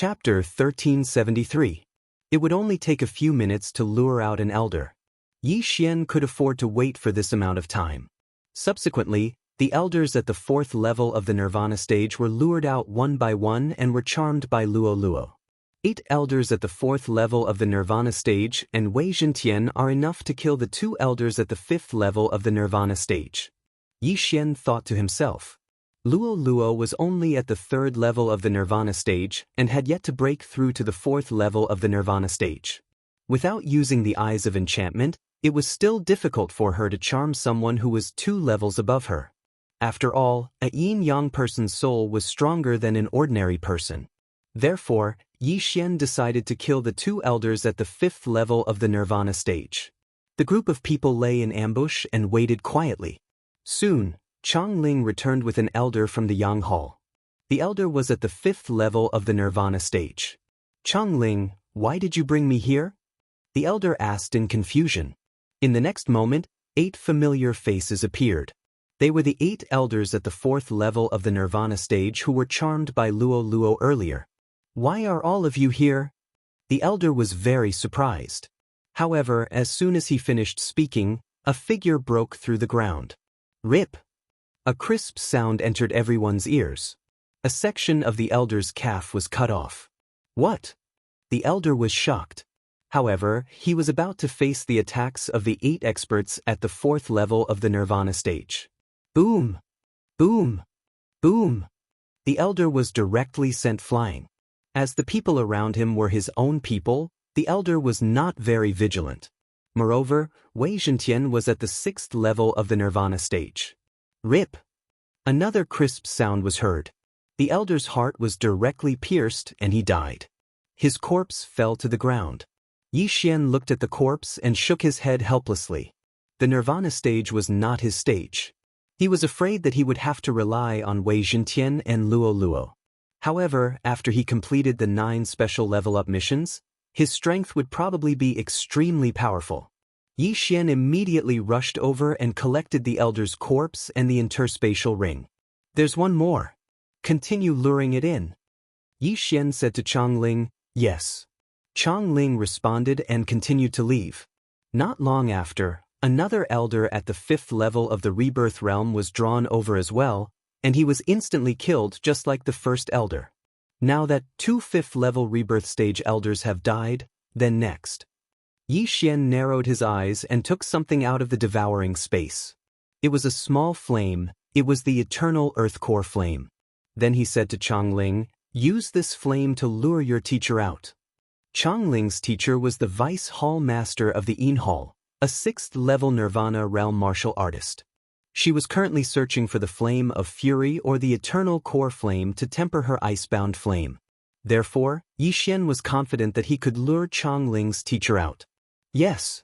Chapter 1373. It would only take a few minutes to lure out an elder. Yi Xian could afford to wait for this amount of time. Subsequently, the elders at the 4th level of the Nirvana stage were lured out one by one and were charmed by Luo Luo. 8 elders at the 4th level of the Nirvana stage and Wei Zhentian are enough to kill the 2 elders at the 5th level of the Nirvana stage. Yi Xian thought to himself. Luo Luo was only at the 3rd level of the Nirvana stage and had yet to break through to the 4th level of the Nirvana stage. Without using the Eyes of Enchantment, it was still difficult for her to charm someone who was 2 levels above her. After all, a yin-yang person's soul was stronger than an ordinary person. Therefore, Yi Xian decided to kill the 2 elders at the 5th level of the Nirvana stage. The group of people lay in ambush and waited quietly. Soon, Chang Ling returned with an elder from the Yang Hall. The elder was at the 5th level of the Nirvana stage. Chang Ling, why did you bring me here? The elder asked in confusion. In the next moment, 8 familiar faces appeared. They were the 8 elders at the 4th level of the Nirvana stage who were charmed by Luo Luo earlier. Why are all of you here? The elder was very surprised. However, as soon as he finished speaking, a figure broke through the ground. Rip! A crisp sound entered everyone's ears. A section of the elder's calf was cut off. What? The elder was shocked. However, he was about to face the attacks of the 8 experts at the 4th level of the Nirvana stage. Boom! Boom! Boom! The elder was directly sent flying. As the people around him were his own people, the elder was not very vigilant. Moreover, Wei Zhentian was at the 6th level of the Nirvana stage. Rip! Another crisp sound was heard. The elder's heart was directly pierced and he died. His corpse fell to the ground. Yi Xian looked at the corpse and shook his head helplessly. The Nirvana stage was not his stage. He was afraid that he would have to rely on Wei Zhentian and Luo Luo. However, after he completed the 9 special level-up missions, his strength would probably be extremely powerful. Yi Xian immediately rushed over and collected the elder's corpse and the interspatial ring. There's one more. Continue luring it in. Yi Xian said to Chang Ling, yes. Chang Ling responded and continued to leave. Not long after, another elder at the 5th level of the rebirth realm was drawn over as well, and he was instantly killed just like the first elder. Now that 2 5th level rebirth stage elders have died, then next. Yi Xian narrowed his eyes and took something out of the devouring space. It was a small flame. It was the eternal earth core flame. Then he said to Chang Ling, use this flame to lure your teacher out. Chang Ling's teacher was the Vice Hall Master of the Yin Hall, a 6th level Nirvana realm martial artist. She was currently searching for the flame of fury or the eternal core flame to temper her icebound flame. Therefore, Yi Xian was confident that he could lure Chang Ling's teacher out. Yes.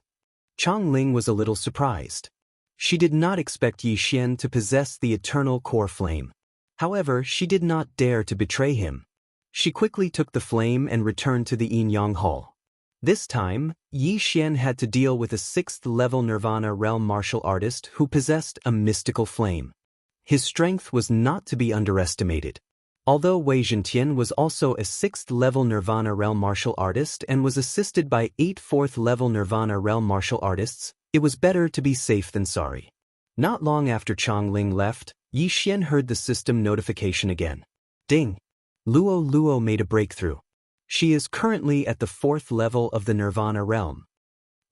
Chang Ling was a little surprised. She did not expect Yi Xian to possess the eternal core flame. However, she did not dare to betray him. She quickly took the flame and returned to the Yin-Yang Hall. This time, Yi Xian had to deal with a 6th level Nirvana realm martial artist who possessed a mystical flame. His strength was not to be underestimated. Although Wei Zhentian was also a 6th level Nirvana realm martial artist and was assisted by 8 4th level Nirvana realm martial artists, it was better to be safe than sorry. Not long after Chang Ling left, Yi Xian heard the system notification again. Ding! Luo Luo made a breakthrough. She is currently at the 4th level of the Nirvana realm.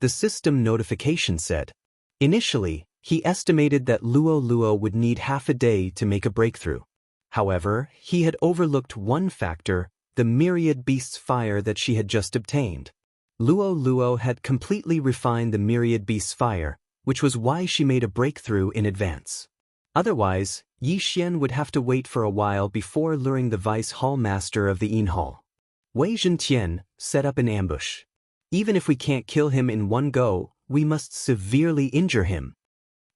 The system notification said. Initially, he estimated that Luo Luo would need half a day to make a breakthrough. However, he had overlooked one factor, the myriad beasts fire that she had just obtained. Luo Luo had completely refined the myriad beasts fire, which was why she made a breakthrough in advance. Otherwise, Yi Xian would have to wait for a while before luring the Vice Hall Master of the Yin Hall. Wei Zhentian set up an ambush. Even if we can't kill him in one go, we must severely injure him.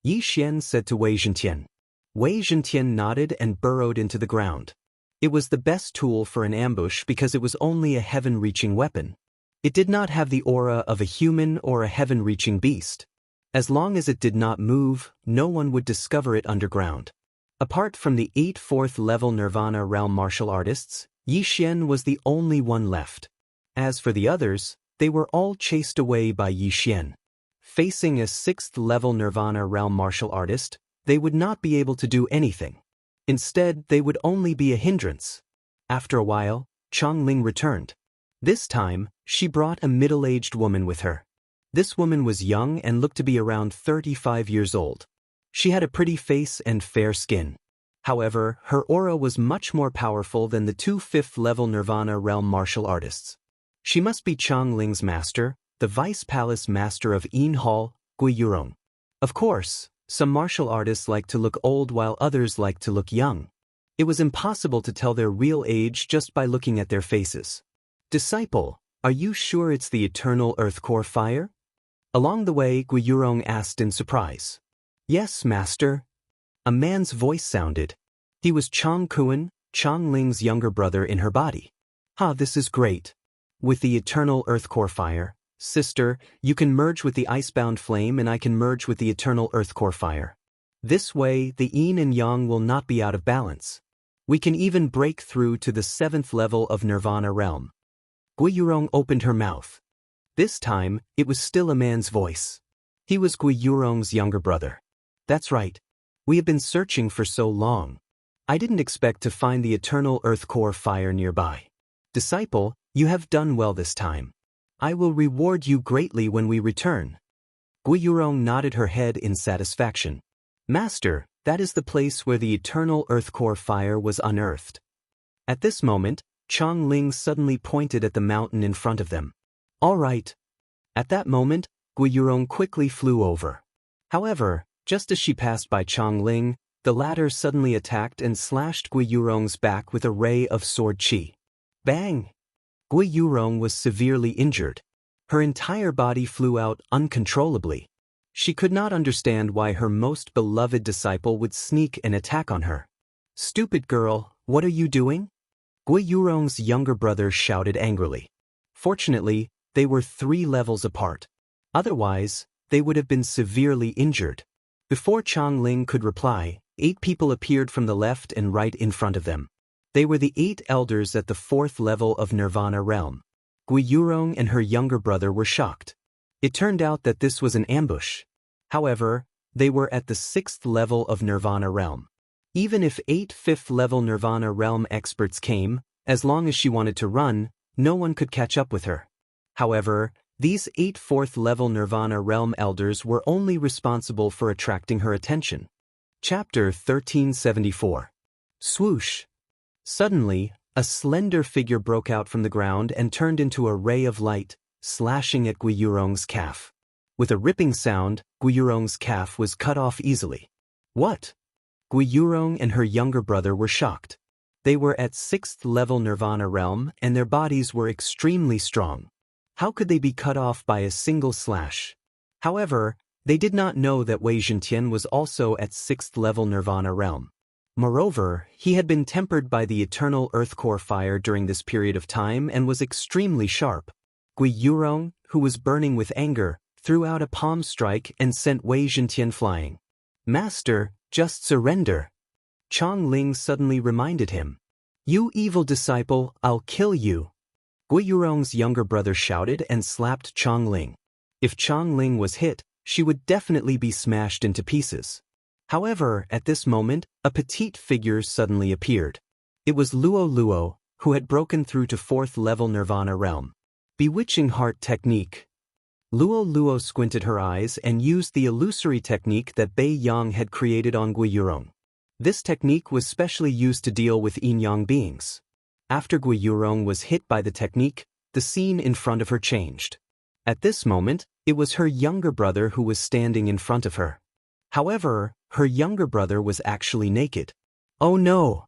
Yi Xian said to Wei Zhentian. Wei Zhentian nodded and burrowed into the ground. It was the best tool for an ambush because it was only a heaven-reaching weapon. It did not have the aura of a human or a heaven-reaching beast. As long as it did not move, no one would discover it underground. Apart from the 8 4th level Nirvana realm martial artists, Yi Xian was the only one left. As for the others, they were all chased away by Yi Xian. Facing a 6th-level Nirvana realm martial artist, they would not be able to do anything. Instead, they would only be a hindrance. After a while, Chongling returned. This time, she brought a middle-aged woman with her. This woman was young and looked to be around 35 years old. She had a pretty face and fair skin. However, her aura was much more powerful than the 2 5th-level Nirvana realm martial artists. She must be Chongling's master, the Vice Palace Master of Yin Hall, Gui Yurong. Of course, some martial artists like to look old while others like to look young. It was impossible to tell their real age just by looking at their faces. Disciple, are you sure it's the eternal earth core fire? Along the way, Gui Yurong asked in surprise. Yes, master. A man's voice sounded. He was Chong Kuan, Chongling's younger brother in her body. This is great. With the eternal earth core fire, sister, you can merge with the icebound flame and I can merge with the eternal earth core fire. This way, the yin and yang will not be out of balance. We can even break through to the 7th level of Nirvana realm. Gui Yurong opened her mouth. This time, it was still a man's voice. He was Gui Yurong's younger brother. That's right. We have been searching for so long. I didn't expect to find the eternal earth core fire nearby. Disciple, you have done well this time. I will reward you greatly when we return. Gui Yurong nodded her head in satisfaction. Master, that is the place where the eternal earth core fire was unearthed. At this moment, Chongling suddenly pointed at the mountain in front of them. All right. At that moment, Gui Yurong quickly flew over. However, just as she passed by Chongling, the latter suddenly attacked and slashed Gui Yurong's back with a ray of sword qi. Bang! Gui Yurong was severely injured. Her entire body flew out uncontrollably. She could not understand why her most beloved disciple would sneak and attack on her. Stupid girl, what are you doing? Gui Yurong's younger brother shouted angrily. Fortunately, they were 3 levels apart. Otherwise, they would have been severely injured. Before Chongling could reply, 8 people appeared from the left and right in front of them. They were the 8 elders at the 4th level of Nirvana realm. Gui Yurong and her younger brother were shocked. It turned out that this was an ambush. However, they were at the 6th level of Nirvana realm. Even if 8 5th-level Nirvana realm experts came, as long as she wanted to run, no one could catch up with her. However, these 8 4th-level Nirvana realm elders were only responsible for attracting her attention. Chapter 1374. Swoosh! Suddenly, a slender figure broke out from the ground and turned into a ray of light, slashing at Gui Yurong's calf. With a ripping sound, Gui Yurong's calf was cut off easily. What? Gui Yurong and her younger brother were shocked. They were at 6th-level Nirvana realm and their bodies were extremely strong. How could they be cut off by a single slash? However, they did not know that Wei Zhentian was also at 6th-level Nirvana realm. Moreover, he had been tempered by the eternal earth core fire during this period of time and was extremely sharp. Gui Yurong, who was burning with anger, threw out a palm strike and sent Wei Zhentian flying. Master, just surrender. Chongling suddenly reminded him. You evil disciple, I'll kill you. Gui Yurong's younger brother shouted and slapped Chongling. If Chongling was hit, she would definitely be smashed into pieces. However, at this moment, a petite figure suddenly appeared. It was Luo Luo, who had broken through to 4th-level Nirvana realm. Bewitching Heart Technique. Luo Luo squinted her eyes and used the illusory technique that Bei Yang had created on Gui Yurong. This technique was specially used to deal with yin-yang beings. After Gui Yurong was hit by the technique, the scene in front of her changed. At this moment, it was her younger brother who was standing in front of her. However, her younger brother was actually naked. Oh no!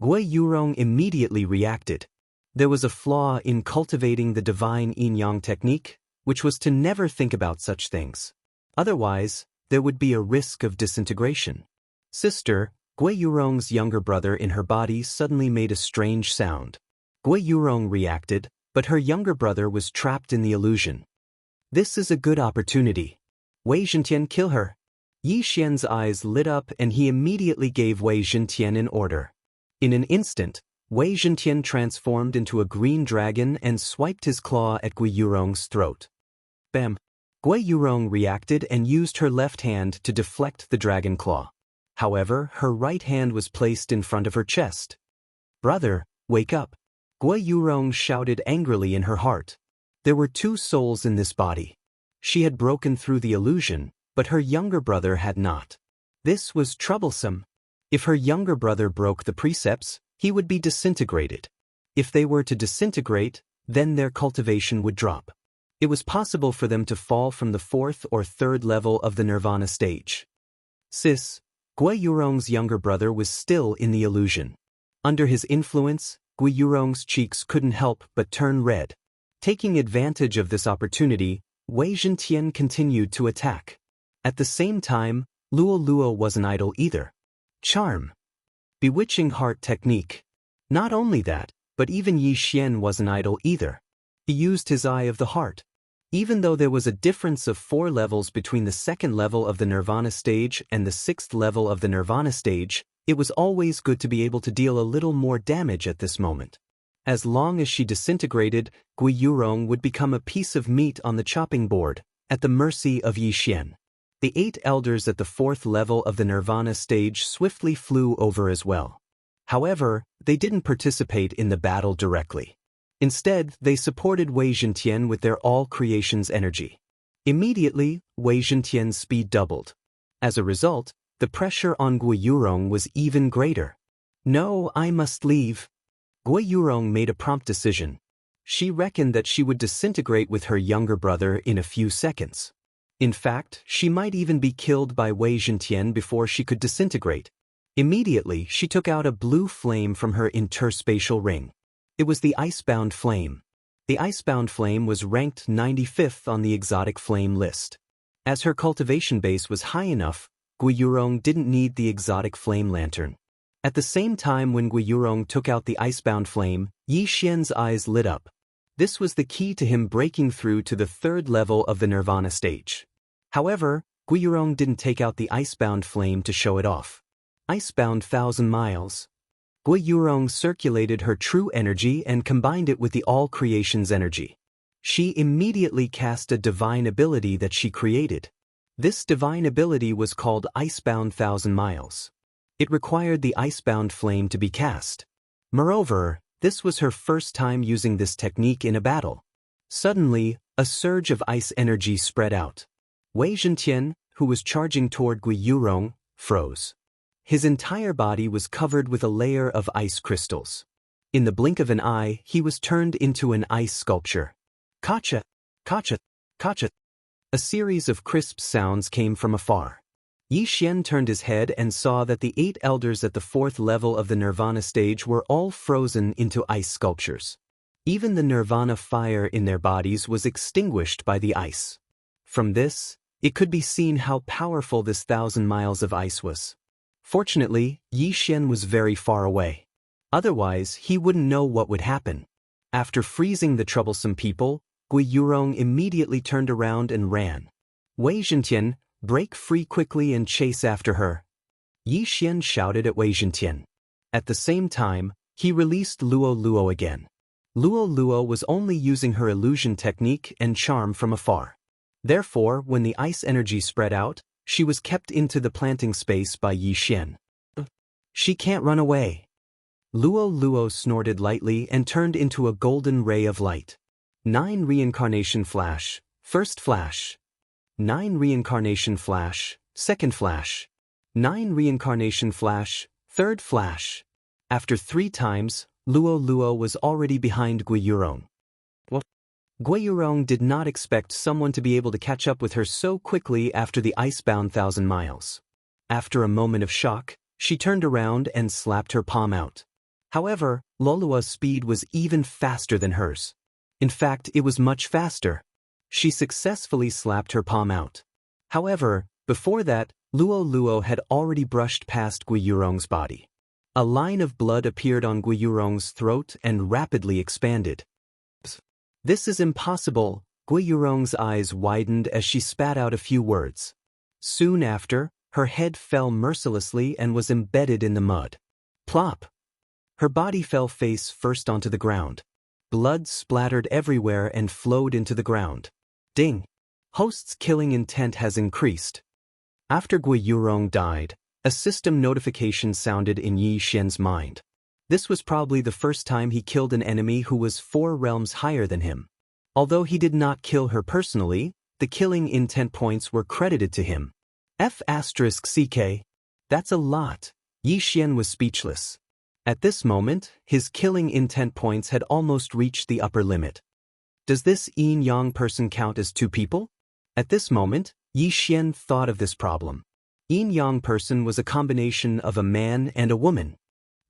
Gui Yurong immediately reacted. There was a flaw in cultivating the divine yin-yang technique, which was to never think about such things. Otherwise, there would be a risk of disintegration. Sister, Gui Yurong's younger brother in her body suddenly made a strange sound. Gui Yurong reacted, but her younger brother was trapped in the illusion. This is a good opportunity. Wei Zhentian, kill her. Yi Xian's eyes lit up and he immediately gave Wei Zhentian an order. In an instant, Wei Zhentian transformed into a green dragon and swiped his claw at Gui Yurong's throat. Bam! Gui Yurong reacted and used her left hand to deflect the dragon claw. However, her right hand was placed in front of her chest. "Brother, wake up!" Gui Yurong shouted angrily in her heart. There were two souls in this body. She had broken through the illusion, but her younger brother had not. This was troublesome. If her younger brother broke the precepts, he would be disintegrated. If they were to disintegrate, then their cultivation would drop. It was possible for them to fall from the 4th or 3rd level of the nirvana stage. Sis, Gui Yurong's younger brother was still in the illusion. Under his influence, Gui Yurong's cheeks couldn't help but turn red. Taking advantage of this opportunity, Wei Zhentian continued to attack. At the same time, Luo Luo wasn't idle either. Charm. Bewitching heart technique. Not only that, but even Yi Xian wasn't idle either. He used his eye of the heart. Even though there was a difference of 4 levels between the 2nd level of the nirvana stage and the 6th level of the nirvana stage, it was always good to be able to deal a little more damage at this moment. As long as she disintegrated, Gui Yurong would become a piece of meat on the chopping board, at the mercy of Yi Xian. The 8 elders at the 4th level of the nirvana stage swiftly flew over as well. However, they didn't participate in the battle directly. Instead, they supported Wei Zhentian with their all-creations energy. Immediately, Wei Zhentian's speed doubled. As a result, the pressure on Gui Yurong was even greater. "No, I must leave." Gui Yurong made a prompt decision. She reckoned that she would disintegrate with her younger brother in a few seconds. In fact, she might even be killed by Wei Zhentian before she could disintegrate. Immediately, she took out a blue flame from her interspatial ring. It was the Icebound Flame. The Icebound Flame was ranked 95th on the exotic flame list. As her cultivation base was high enough, Gui Yurong didn't need the exotic flame lantern. At the same time when Gui Yurong took out the Icebound Flame, Yi Xian's eyes lit up. This was the key to him breaking through to the 3rd level of the nirvana stage. However, Gui Yurong didn't take out the Icebound Flame to show it off. Icebound 1,000 miles. Gui Yurong circulated her true energy and combined it with the all-creations energy. She immediately cast a divine ability that she created. This divine ability was called Icebound 1,000 miles. It required the Icebound Flame to be cast. Moreover, this was her first time using this technique in a battle. Suddenly, a surge of ice energy spread out. Wei Zhentian, who was charging toward Gui Yurong, froze. His entire body was covered with a layer of ice crystals. In the blink of an eye, he was turned into an ice sculpture. Kacha! Kacha! Kacha! A series of crisp sounds came from afar. Yi Xian turned his head and saw that the 8 elders at the 4th level of the nirvana stage were all frozen into ice sculptures. Even the nirvana fire in their bodies was extinguished by the ice. From this, it could be seen how powerful this 1,000 miles of ice was. Fortunately, Yi Xian was very far away. Otherwise, he wouldn't know what would happen. After freezing the troublesome people, Gui Yurong immediately turned around and ran. Wei Zhentian, break free quickly and chase after her. Yi Xian shouted at Wei Zhentian. At the same time, he released Luo Luo again. Luo Luo was only using her illusion technique and charm from afar. Therefore, when the ice energy spread out, she was kept into the planting space by Yi Xian. She can't run away. Luo Luo snorted lightly and turned into a golden ray of light. 9 reincarnation flash, first flash. 9 reincarnation flash, second flash. 9 reincarnation flash, third flash. After 3 times, Luo Luo was already behind Gui Yurong. Gui Yurong did not expect someone to be able to catch up with her so quickly after the icebound 1,000 miles. After a moment of shock, she turned around and slapped her palm out. However, Lolua's speed was even faster than hers. In fact, it was much faster. She successfully slapped her palm out. However, before that, Luo Luo had already brushed past Gui Yurong's body. A line of blood appeared on Gui Yurong's throat and rapidly expanded. This is impossible, Gui Yurong's eyes widened as she spat out a few words. Soon after, her head fell mercilessly and was embedded in the mud. Plop! Her body fell face first onto the ground. Blood splattered everywhere and flowed into the ground. Ding! Host's killing intent has increased. After Gui Yurong died, a system notification sounded in Yi Xian's mind. This was probably the first time he killed an enemy who was 4 realms higher than him. Although he did not kill her personally, the killing intent points were credited to him. F***ck. That's a lot. Yi Xian was speechless. At this moment, his killing intent points had almost reached the upper limit. Does this yin-yang person count as 2 people? At this moment, Yi Xian thought of this problem. Yin-yang person was a combination of a man and a woman.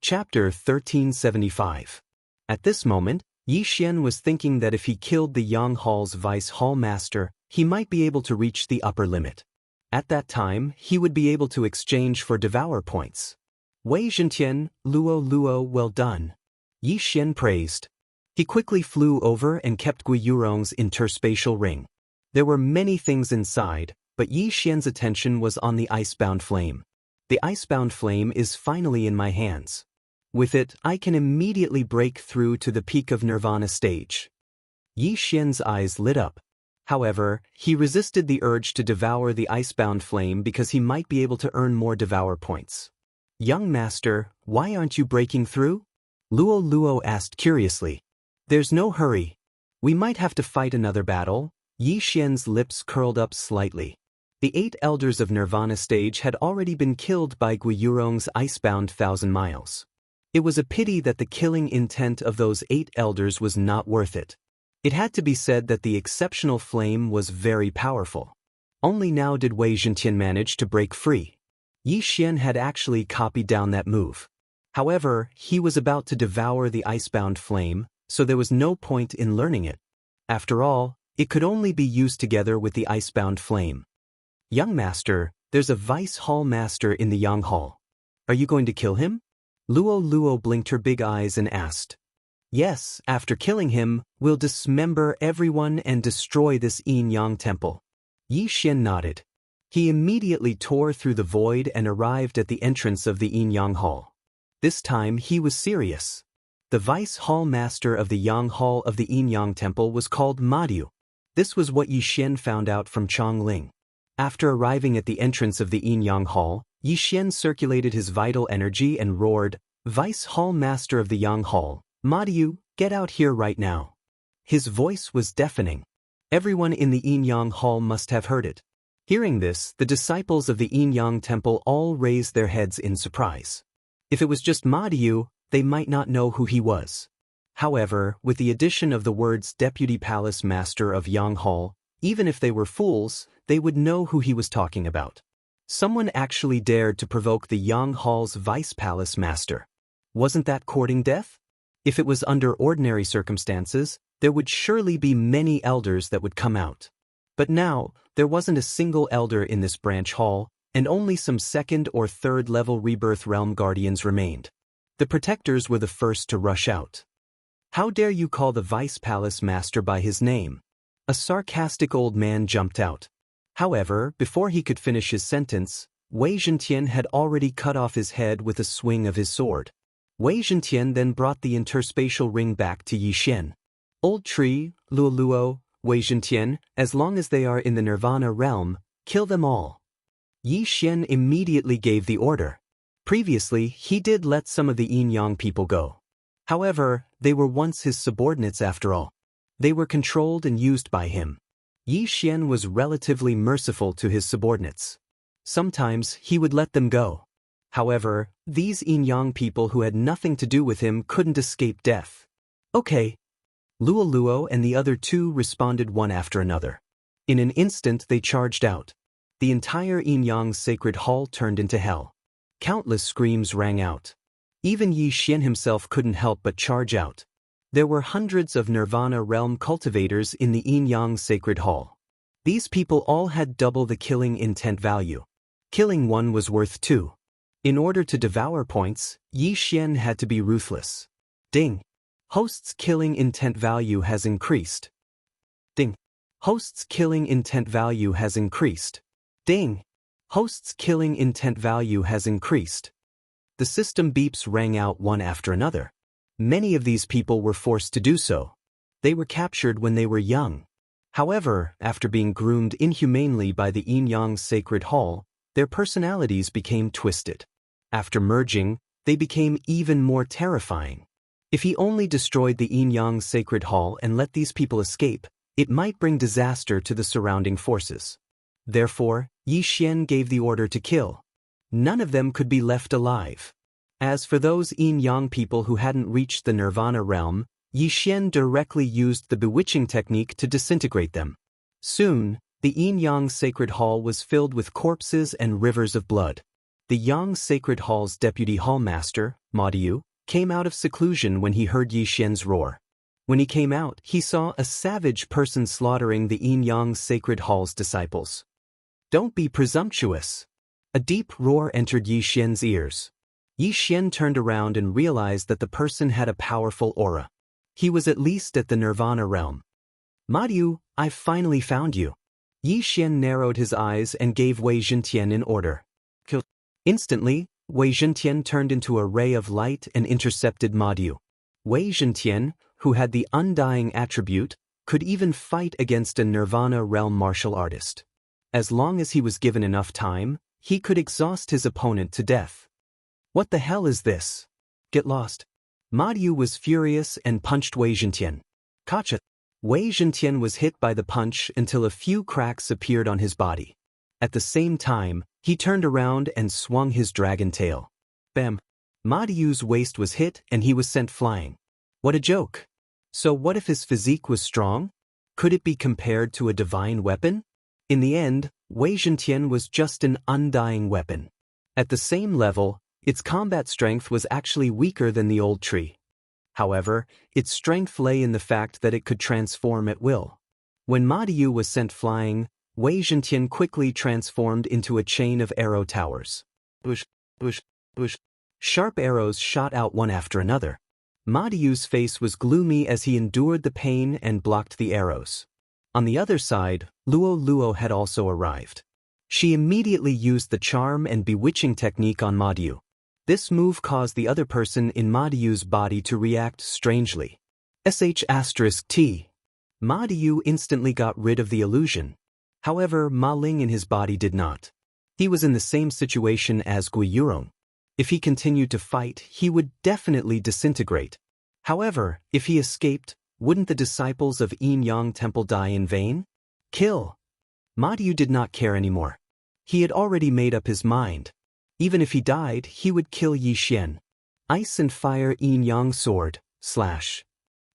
Chapter 1375. At this moment, Yi Xian was thinking that if he killed the Yang Hall's Vice Hall Master, he might be able to reach the upper limit. At that time, he would be able to exchange for Devourer points. Wei Zhentian, Luo, well done. Yi Xian praised. He quickly flew over and kept Gui Yurong's interspatial ring. There were many things inside, but Yi Xian's attention was on the icebound flame. The icebound flame is finally in my hands. With it, I can immediately break through to the peak of Nirvana stage. Yi Xian's eyes lit up. However, he resisted the urge to devour the icebound flame because he might be able to earn more Devour points. Young Master, why aren't you breaking through? Luo asked curiously. There's no hurry. We might have to fight another battle. Yi Xian's lips curled up slightly. The 8 elders of Nirvana stage had already been killed by Gui Yurong's icebound 1,000 miles. It was a pity that the killing intent of those 8 elders was not worth it. It had to be said that the exceptional flame was very powerful. Only now did Wei Zhentian manage to break free. Yi Xian had actually copied down that move. However, he was about to devour the icebound flame, so there was no point in learning it. After all, it could only be used together with the icebound flame. Young Master, there's a Vice Hall Master in the Yang Hall. Are you going to kill him? Luo blinked her big eyes and asked. Yes, after killing him, we'll dismember everyone and destroy this yin-yang temple. Yi Xian nodded. He immediately tore through the void and arrived at the entrance of the yin-yang hall. This time he was serious. The Vice Hall Master of the Yang Hall of the yin-yang temple was called Madiu. This was what Yi Xian found out from Chong Ling. After arriving at the entrance of the yin-yang hall, Yi Xian circulated his vital energy and roared, Vice Hall Master of the Yang Hall, Madiu, get out here right now. His voice was deafening. Everyone in the yin-yang hall must have heard it. Hearing this, the disciples of the yin-yang temple all raised their heads in surprise. If it was just Madiu, they might not know who he was. However, with the addition of the words Deputy Palace Master of Yang Hall, even if they were fools, they would know who he was talking about. Someone actually dared to provoke the Yang Hall's Vice Palace Master. Wasn't that courting death? If it was under ordinary circumstances, there would surely be many elders that would come out. But now, there wasn't a single elder in this branch hall, and only some 2nd or 3rd level Rebirth Realm Guardians remained. The protectors were the first to rush out. How dare you call the Vice Palace Master by his name? A sarcastic old man jumped out. However, before he could finish his sentence, Wei Zhentian had already cut off his head with a swing of his sword. Wei Zhentian then brought the interspatial ring back to Yi Xian. Old tree, Luo, Wei Zhentian, as long as they are in the Nirvana realm, kill them all. Yi Xian immediately gave the order. Previously, he did let some of the yin-yang people go. However, they were once his subordinates after all. They were controlled and used by him. Yi Xian was relatively merciful to his subordinates. Sometimes he would let them go. However, these yin-yang people who had nothing to do with him couldn't escape death. Okay. Luo and the other 2 responded one after another. In an instant they charged out. The entire yin-yang sacred hall turned into hell. Countless screams rang out. Even Yi Xian himself couldn't help but charge out. There were hundreds of Nirvana realm cultivators in the yin-yang sacred hall. These people all had double the killing intent value. Killing one was worth 2. In order to devour points, Yi Xian had to be ruthless. Ding! Host's killing intent value has increased. Ding! Host's killing intent value has increased. Ding! Host's killing intent value has increased. The system beeps rang out one after another. Many of these people were forced to do so. They were captured when they were young. However, after being groomed inhumanely by the Yin-Yang Sacred Hall, their personalities became twisted. After merging, they became even more terrifying. If he only destroyed the Yin-Yang Sacred Hall and let these people escape, it might bring disaster to the surrounding forces. Therefore, Yi Xian gave the order to kill. None of them could be left alive. As for those Yin-Yang people who hadn't reached the Nirvana realm, Yi Xian directly used the bewitching technique to disintegrate them. Soon, the Yin-Yang Sacred Hall was filled with corpses and rivers of blood. The Yang Sacred Hall's deputy hallmaster, Ma Diu, came out of seclusion when he heard Yi Xian's roar. When he came out, he saw a savage person slaughtering the Yin-Yang Sacred Hall's disciples. "Don't be presumptuous." A deep roar entered Yi Xian's ears. Yi Xian turned around and realized that the person had a powerful aura. He was at least at the Nirvana realm. "Ma Diu, I've finally found you." Yi Xian narrowed his eyes and gave Wei Zhentian an order. "Kill." Instantly, Wei Zhentian turned into a ray of light and intercepted Ma Diu. Wei Zhentian, who had the undying attribute, could even fight against a Nirvana realm martial artist. As long as he was given enough time, he could exhaust his opponent to death. "What the hell is this? Get lost." Ma Diu was furious and punched Wei Zhentian. "Gotcha." Wei Zhentian was hit by the punch until a few cracks appeared on his body. At the same time, he turned around and swung his dragon tail. Bam! Ma Diu's waist was hit and he was sent flying. What a joke! So what if his physique was strong? Could it be compared to a divine weapon? In the end, Wei Zhentian was just an undying weapon. At the same level, its combat strength was actually weaker than the old tree. However, its strength lay in the fact that it could transform at will. When Ma Diu was sent flying, Wei Zhentian quickly transformed into a chain of arrow towers. Bush, bush, bush. Sharp arrows shot out one after another. Ma Diu's face was gloomy as he endured the pain and blocked the arrows. On the other side, Luo Luo had also arrived. She immediately used the charm and bewitching technique on Ma Diu. This move caused the other person in Ma Diu's body to react strangely. *T. Ma Diu instantly got rid of the illusion. However, Ma Ling in his body did not. He was in the same situation as Gui Yurong. If he continued to fight, he would definitely disintegrate. However, if he escaped, wouldn't the disciples of Yin-Yang Temple die in vain? Kill! Ma Diu did not care anymore. He had already made up his mind. Even if he died, he would kill Yi Xian. Ice and Fire Yin-Yang Sword, /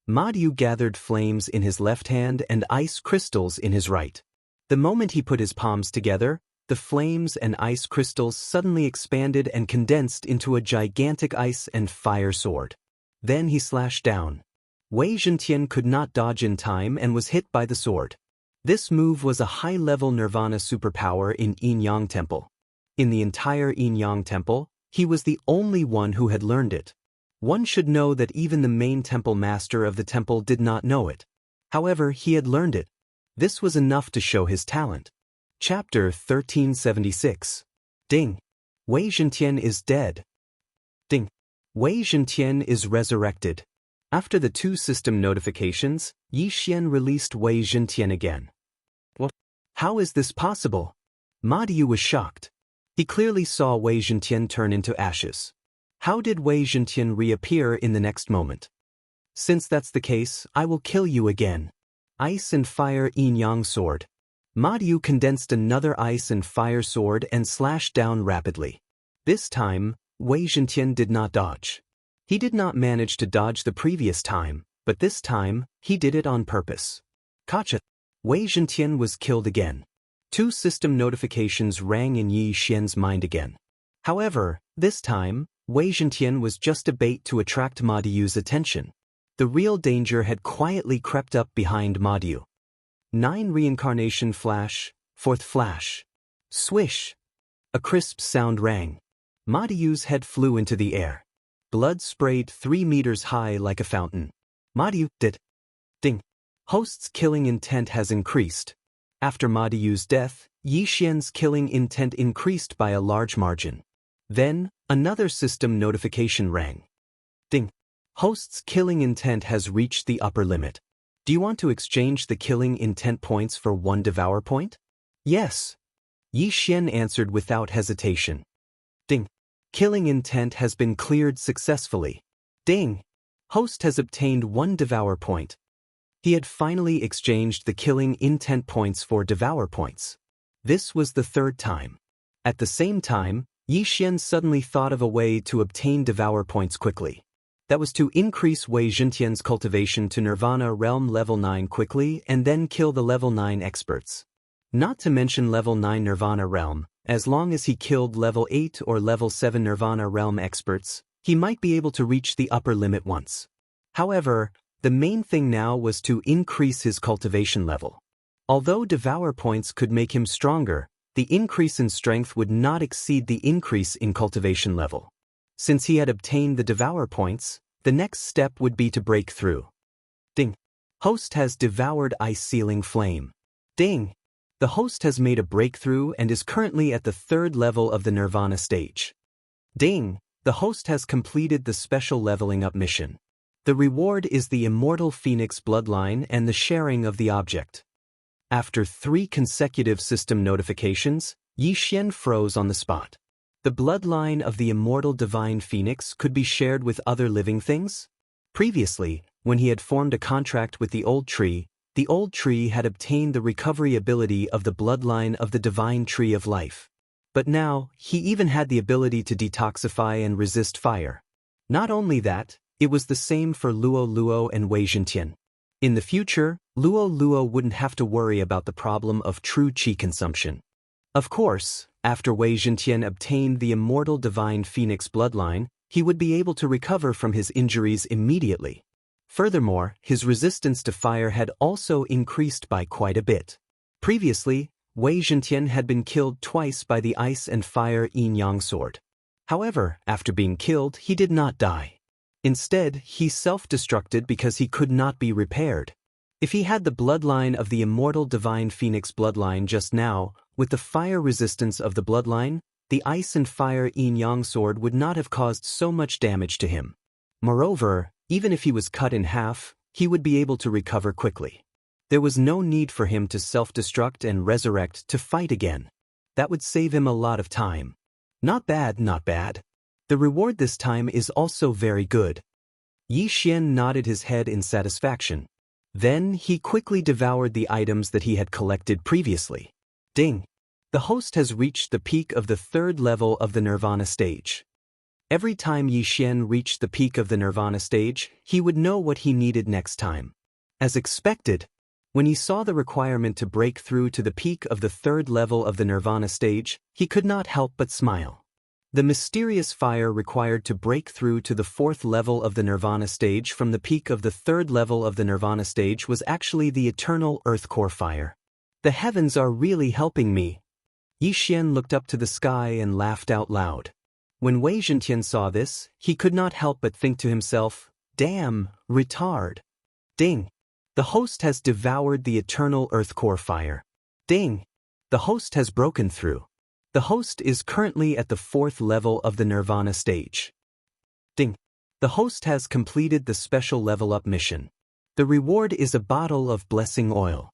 Ma Diu gathered flames in his left hand and ice crystals in his right. The moment he put his palms together, the flames and ice crystals suddenly expanded and condensed into a gigantic ice and fire sword. Then he slashed down. Wei Zhentian could not dodge in time and was hit by the sword. This move was a high-level Nirvana superpower in Yin-Yang Temple. In the entire Yin-Yang Temple, he was the only one who had learned it. One should know that even the main temple master of the temple did not know it. However, he had learned it. This was enough to show his talent. Chapter 1376. Ding! Wei Zhentian is dead. Ding! Wei Zhentian is resurrected. After the two system notifications, Yi Xian released Wei Zhentian again. What? How is this possible? Ma Diu was shocked. He clearly saw Wei Zhentian turn into ashes. How did Wei Zhentian reappear in the next moment? Since that's the case, I will kill you again. Ice and Fire Yin-Yang Sword. Ma Diu condensed another ice and fire sword and slashed down rapidly. This time, Wei Zhentian did not dodge. He did not manage to dodge the previous time, but this time, he did it on purpose. Gotcha! Wei Zhentian was killed again. Two system notifications rang in Yi Xian's mind again. However, this time, Wei Zhentian was just a bait to attract Ma Diu's attention. The real danger had quietly crept up behind Ma Diu. 9 Reincarnation Flash, 4th Flash. Swish! A crisp sound rang. Ma Diu's head flew into the air. Blood sprayed 3 meters high like a fountain. Ma Diu did. Ding! Host's killing intent has increased. After Ma Diu's death, Yi Xian's killing intent increased by a large margin. Then, Another system notification rang. Ding. Host's killing intent has reached the upper limit. Do you want to exchange the killing intent points for 1 Devour point? Yes. Yi Xian answered without hesitation. Ding. Killing intent has been cleared successfully. Ding. Host has obtained 1 Devour point. He had finally exchanged the killing intent points for Devour points. This was the 3rd time. At the same time, Yi Xian suddenly thought of a way to obtain Devour points quickly. That was to increase Wei Zhentian's cultivation to Nirvana realm level 9 quickly and then kill the level 9 experts. Not to mention level 9 Nirvana realm, as long as he killed level 8 or level 7 Nirvana realm experts, he might be able to reach the upper limit once. However, the main thing now was to increase his cultivation level. Although Devour points could make him stronger, the increase in strength would not exceed the increase in cultivation level. Since he had obtained the Devour points, the next step would be to break through. Ding. Host has devoured Ice Sealing Flame. Ding. The host has made a breakthrough and is currently at the 3rd level of the Nirvana stage. Ding. The host has completed the special leveling up mission. The reward is the Immortal Phoenix bloodline and the sharing of the object. After 3 consecutive system notifications, Yi Xian froze on the spot. The bloodline of the Immortal Divine Phoenix could be shared with other living things? Previously, when he had formed a contract with the old tree had obtained the recovery ability of the bloodline of the Divine Tree of Life. But now, he even had the ability to detoxify and resist fire. Not only that, it was the same for Luo Luo and Wei Zhentian. In the future, Luo Luo wouldn't have to worry about the problem of true qi consumption. Of course, after Wei Zhentian obtained the Immortal Divine Phoenix bloodline, he would be able to recover from his injuries immediately. Furthermore, his resistance to fire had also increased by quite a bit. Previously, Wei Zhentian had been killed twice by the ice and fire yin-yang sword. However, after being killed, he did not die. Instead, he self-destructed because he could not be repaired. If he had the bloodline of the Immortal Divine Phoenix bloodline just now, with the fire resistance of the bloodline, the ice and fire yin-yang sword would not have caused so much damage to him. Moreover, even if he was cut in half, he would be able to recover quickly. There was no need for him to self-destruct and resurrect to fight again. That would save him a lot of time. Not bad, not bad. The reward this time is also very good. Yi Xian nodded his head in satisfaction. Then he quickly devoured the items that he had collected previously. Ding! The host has reached the peak of the 3rd level of the Nirvana stage. Every time Yi Xian reached the peak of the Nirvana stage, he would know what he needed next time. As expected, when he saw the requirement to break through to the peak of the 3rd level of the Nirvana stage, he could not help but smile. The mysterious fire required to break through to the 4th level of the Nirvana stage from the peak of the 3rd level of the Nirvana stage was actually the eternal earth core fire. The heavens are really helping me. Yi Xian looked up to the sky and laughed out loud. When Wei Zhentian saw this, he could not help but think to himself, "Damn, retard." Ding! The host has devoured the eternal earth core fire. Ding! The host has broken through. The host is currently at the 4th level of the Nirvana stage. Ding! The host has completed the special level up mission. The reward is a bottle of blessing oil.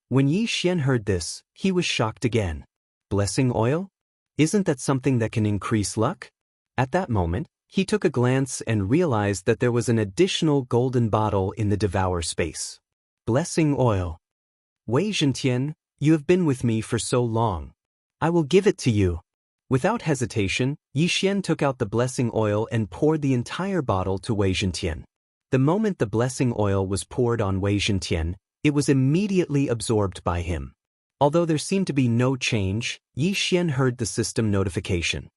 When Yi Xian heard this, he was shocked again. Blessing oil? Isn't that something that can increase luck? At that moment, he took a glance and realized that there was an additional golden bottle in the Devourer space. Blessing oil. Wei Zhentian, you have been with me for so long. I will give it to you. Without hesitation, Yi Xian took out the blessing oil and poured the entire bottle to Wei Zhentian. The moment the blessing oil was poured on Wei Zhentian, it was immediately absorbed by him. Although there seemed to be no change, Yi Xian heard the system notification.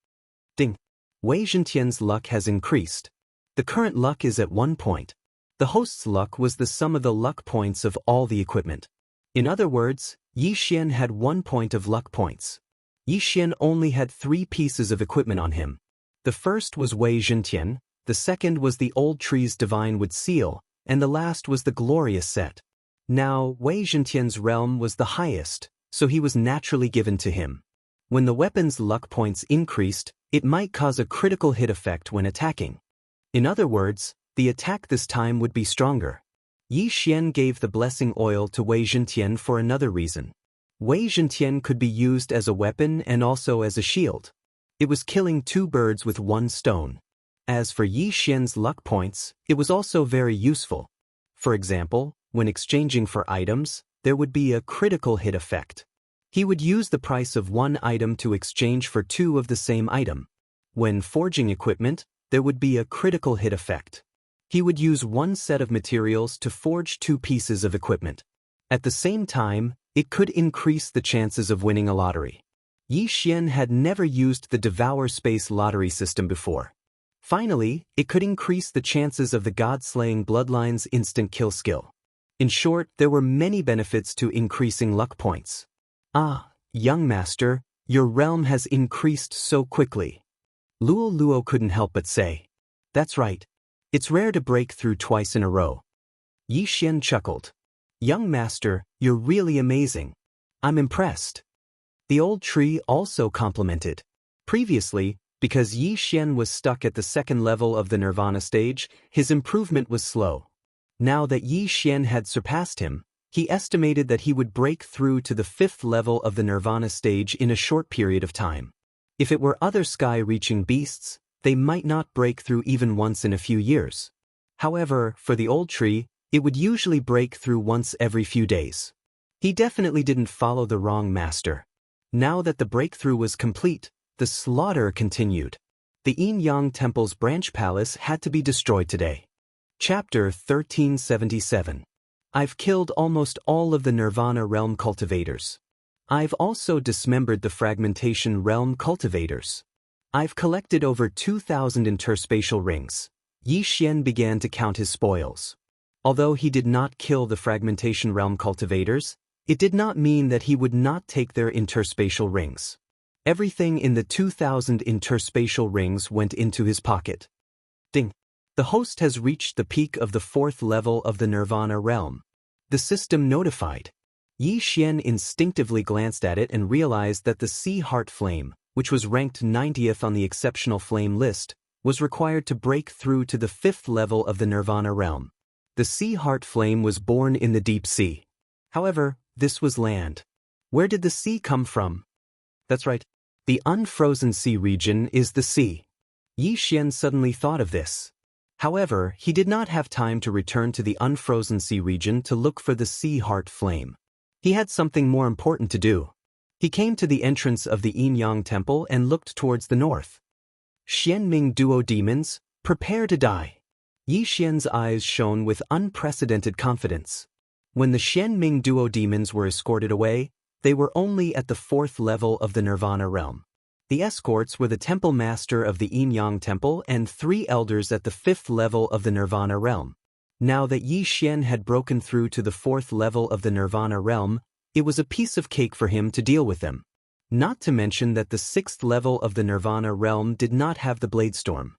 Ding! Wei Zhentian's luck has increased. The current luck is at 1 point. The host's luck was the sum of the luck points of all the equipment. In other words, Yi Xian had 1 point of luck points. Yi Xian only had 3 pieces of equipment on him. The first was Wei Zhentian, the second was the old tree's divine wood seal, and the last was the glorious set. Now, Wei Zhentian's realm was the highest, so he was naturally given to him. When the weapon's luck points increased, it might cause a critical hit effect when attacking. In other words, the attack this time would be stronger. Yi Xian gave the blessing oil to Wei Zhentian for another reason. Wei Zhentian could be used as a weapon and also as a shield. It was killing two birds with one stone. As for Yi Xian's luck points, it was also very useful. For example, when exchanging for items, there would be a critical hit effect. He would use the price of one item to exchange for two of the same item. When forging equipment, there would be a critical hit effect. He would use one set of materials to forge two pieces of equipment. At the same time, it could increase the chances of winning a lottery. Yi Xian had never used the Devourer space lottery system before. Finally, it could increase the chances of the God-slaying bloodline's instant kill skill. In short, there were many benefits to increasing luck points. Ah, young master, your realm has increased so quickly. Luo Luo couldn't help but say. That's right. It's rare to break through twice in a row. Yi Xian chuckled. Young master, you're really amazing. I'm impressed. The old tree also complimented. Previously, because Yi Xian was stuck at the second level of the Nirvana stage, his improvement was slow. Now that Yi Xian had surpassed him, he estimated that he would break through to the fifth level of the Nirvana stage in a short period of time. If it were other sky-reaching beasts, they might not break through even once in a few years. However, for the old tree, it would usually break through once every few days. He definitely didn't follow the wrong master. Now that the breakthrough was complete, the slaughter continued. The Yin-Yang Temple's branch palace had to be destroyed today. Chapter 1377. I've killed almost all of the Nirvana realm cultivators. I've also dismembered the fragmentation realm cultivators. I've collected over 2,000 interspatial rings. Yi Xian began to count his spoils. Although he did not kill the fragmentation realm cultivators, it did not mean that he would not take their interspatial rings. Everything in the 2,000 interspatial rings went into his pocket. Ding! The host has reached the peak of the fourth level of the Nirvana realm. The system notified. Yi Xian instinctively glanced at it and realized that the Sea Heart Flame, which was ranked 90th on the Exceptional Flame list, was required to break through to the fifth level of the Nirvana realm. The Sea Heart Flame was born in the deep sea. However, this was land. Where did the sea come from? That's right. The unfrozen sea region is the sea. Yi Xian suddenly thought of this. However, he did not have time to return to the unfrozen sea region to look for the Sea Heart Flame. He had something more important to do. He came to the entrance of the Yin-Yang Temple and looked towards the north. Xianming Duo Demons, prepare to die. Yi Xian's eyes shone with unprecedented confidence. When the Xianming Duo Demons were escorted away, they were only at the fourth level of the Nirvana realm. The escorts were the Temple Master of the Yin-Yang Temple and 3 elders at the fifth level of the Nirvana realm. Now that Yi Xian had broken through to the fourth level of the Nirvana realm, it was a piece of cake for him to deal with them. Not to mention that the sixth level of the Nirvana realm did not have the Bladestorm.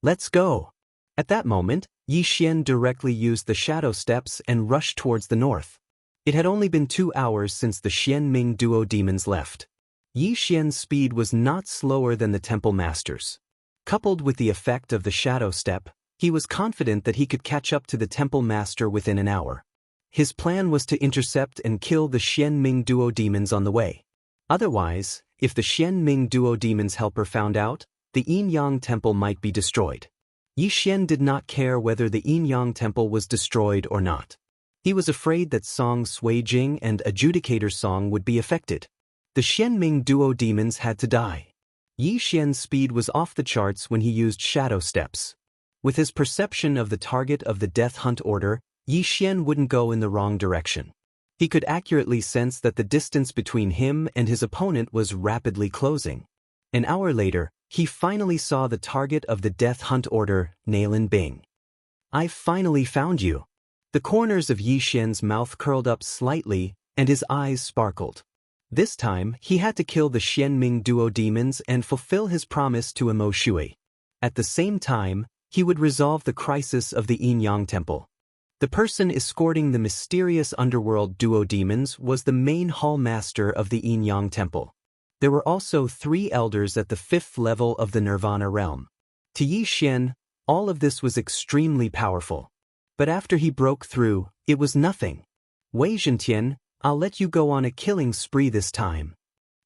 Let's go! At that moment, Yi Xian directly used the Shadow Steps and rushed towards the north. It had only been 2 hours since the Xianming Duo Demons left. Yi Xian's speed was not slower than the Temple Master's. Coupled with the effect of the Shadow Step, he was confident that he could catch up to the Temple Master within an hour. His plan was to intercept and kill the Xianming Duo Demons on the way. Otherwise, if the Xianming Duo Demons' helper found out, the Yin-Yang Temple might be destroyed. Yi Xian did not care whether the Yin-Yang Temple was destroyed or not. He was afraid that Song Suijing and Adjudicator Song would be affected. The Xianming Duo Demons had to die. Yi Xian's speed was off the charts when he used Shadow Steps. With his perception of the target of the Death Hunt Order, Yi Xian wouldn't go in the wrong direction. He could accurately sense that the distance between him and his opponent was rapidly closing. An hour later, he finally saw the target of the Death Hunt Order, Nailin Bing. I finally found you. The corners of Yi Xian's mouth curled up slightly, and his eyes sparkled. This time, he had to kill the Xianming Duo Demons and fulfill his promise to Imo Shui. At the same time, he would resolve the crisis of the Yin-Yang Temple. The person escorting the mysterious underworld Duo Demons was the main hall master of the Yin-Yang Temple. There were also 3 elders at the 5th level of the Nirvana realm. To Yi Xian, all of this was extremely powerful. But after he broke through, it was nothing. Wei Zhentian, I'll let you go on a killing spree this time.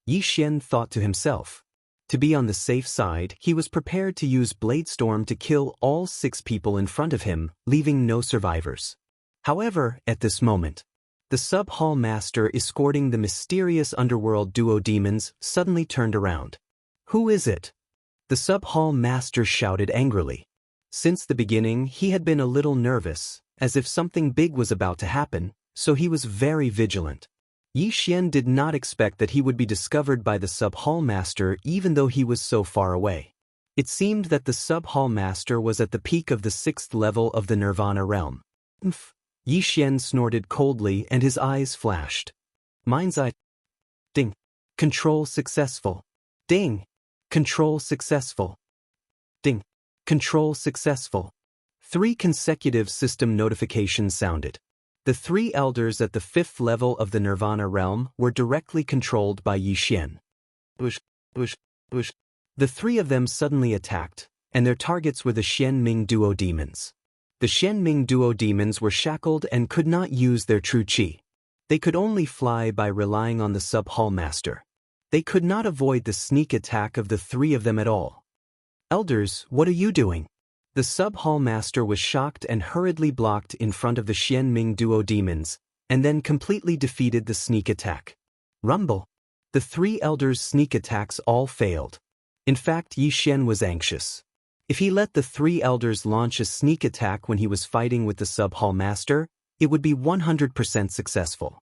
Yi Xian thought to himself. To be on the safe side, he was prepared to use Bladestorm to kill all 6 people in front of him, leaving no survivors. However, at this moment, the sub-hall master escorting the mysterious underworld duo demons suddenly turned around. Who is it? The sub-hall master shouted angrily. Since the beginning, he had been a little nervous, as if something big was about to happen, so he was very vigilant. Yi Xian did not expect that he would be discovered by the sub-hall master even though he was so far away. It seemed that the sub-hall master was at the peak of the 6th level of the Nirvana realm. Umph. Yi Xian snorted coldly and his eyes flashed. Mind's eye. Ding. Control successful. Ding. Control successful. Ding. Control successful. 3 consecutive system notifications sounded. The 3 elders at the 5th level of the Nirvana realm were directly controlled by Yi Xian. Bush, bush, bush. The 3 of them suddenly attacked, and their targets were the Xianming duo demons. The Xianming duo demons were shackled and could not use their true qi. They could only fly by relying on the sub-hall master. They could not avoid the sneak attack of the 3 of them at all. Elders, what are you doing? The sub-hall master was shocked and hurriedly blocked in front of the Xianming duo demons, and then completely defeated the sneak attack. Rumble. The 3 elders' sneak attacks all failed. In fact, Yi Xian was anxious. If he let the 3 elders launch a sneak attack when he was fighting with the sub-hall master, it would be 100% successful.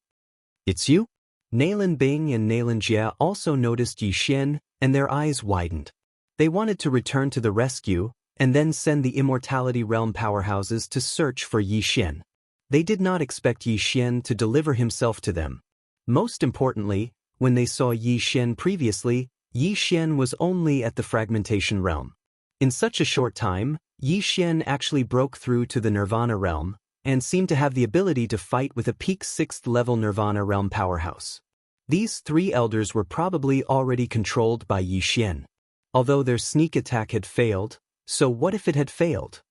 It's you? Nalan Bing and Nalan Jia also noticed Yi Xian, and their eyes widened. They wanted to return to the rescue, and then send the Immortality Realm powerhouses to search for Yi Xian. They did not expect Yi Xian to deliver himself to them. Most importantly, when they saw Yi Xian previously, Yi Xian was only at the Fragmentation Realm. In such a short time, Yi Xian actually broke through to the Nirvana Realm, and seemed to have the ability to fight with a peak 6th level Nirvana Realm powerhouse. These 3 elders were probably already controlled by Yi Xian. Although their sneak attack had failed, so what if it had failed?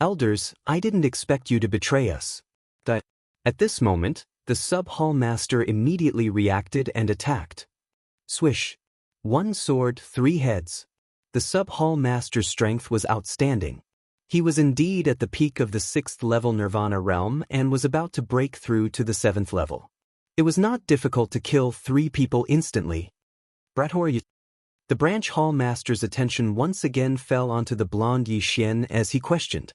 Elders, I didn't expect you to betray us. At this moment, the sub-hall master immediately reacted and attacked. Swish. 1 sword, 3 heads. The sub-hall master's strength was outstanding. He was indeed at the peak of the 6th level Nirvana realm and was about to break through to the 7th level. It was not difficult to kill 3 people instantly. The branch hall master's attention once again fell onto the blonde Yi Xian as he questioned.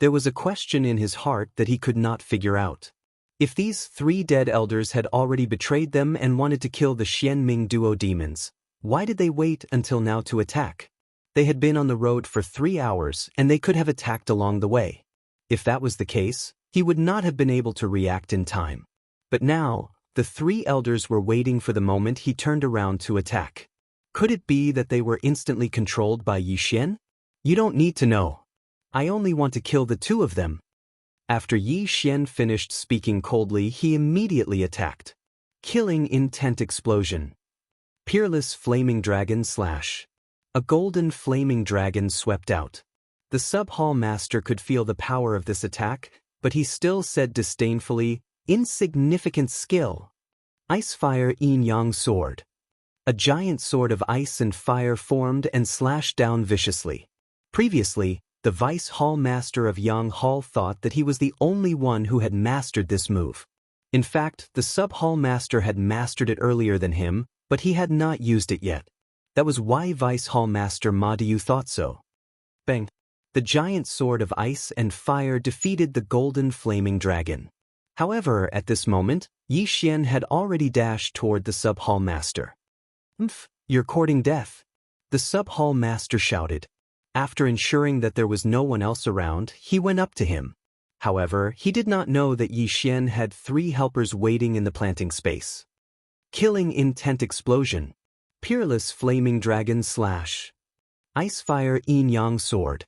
There was a question in his heart that he could not figure out. If these 3 dead elders had already betrayed them and wanted to kill the Xianming duo demons, why did they wait until now to attack? They had been on the road for 3 hours and they could have attacked along the way. If that was the case, he would not have been able to react in time. But now, the 3 elders were waiting for the moment he turned around to attack. Could it be that they were instantly controlled by Yi Xian? You don't need to know. I only want to kill the 2 of them. After Yi Xian finished speaking coldly, he immediately attacked. Killing intent explosion. Peerless flaming dragon slash. A golden flaming dragon swept out. The sub-hall master could feel the power of this attack, but he still said disdainfully, insignificant skill. Icefire Yin-Yang sword. A giant sword of ice and fire formed and slashed down viciously. Previously, the vice hall master of Yang Hall thought that he was the only one who had mastered this move. In fact, the sub-hall master had mastered it earlier than him, but he had not used it yet. That was why Vice Hall Master Ma Diu thought so. Bang! The giant sword of ice and fire defeated the golden flaming dragon. However, at this moment, Yi Xian had already dashed toward the sub-hall master. You're courting death. The sub-hall master shouted. After ensuring that there was no one else around, he went up to him. However, he did not know that Yi Xian had 3 helpers waiting in the planting space. Killing intent explosion. Peerless flaming dragon slash. Icefire Yin-Yang sword.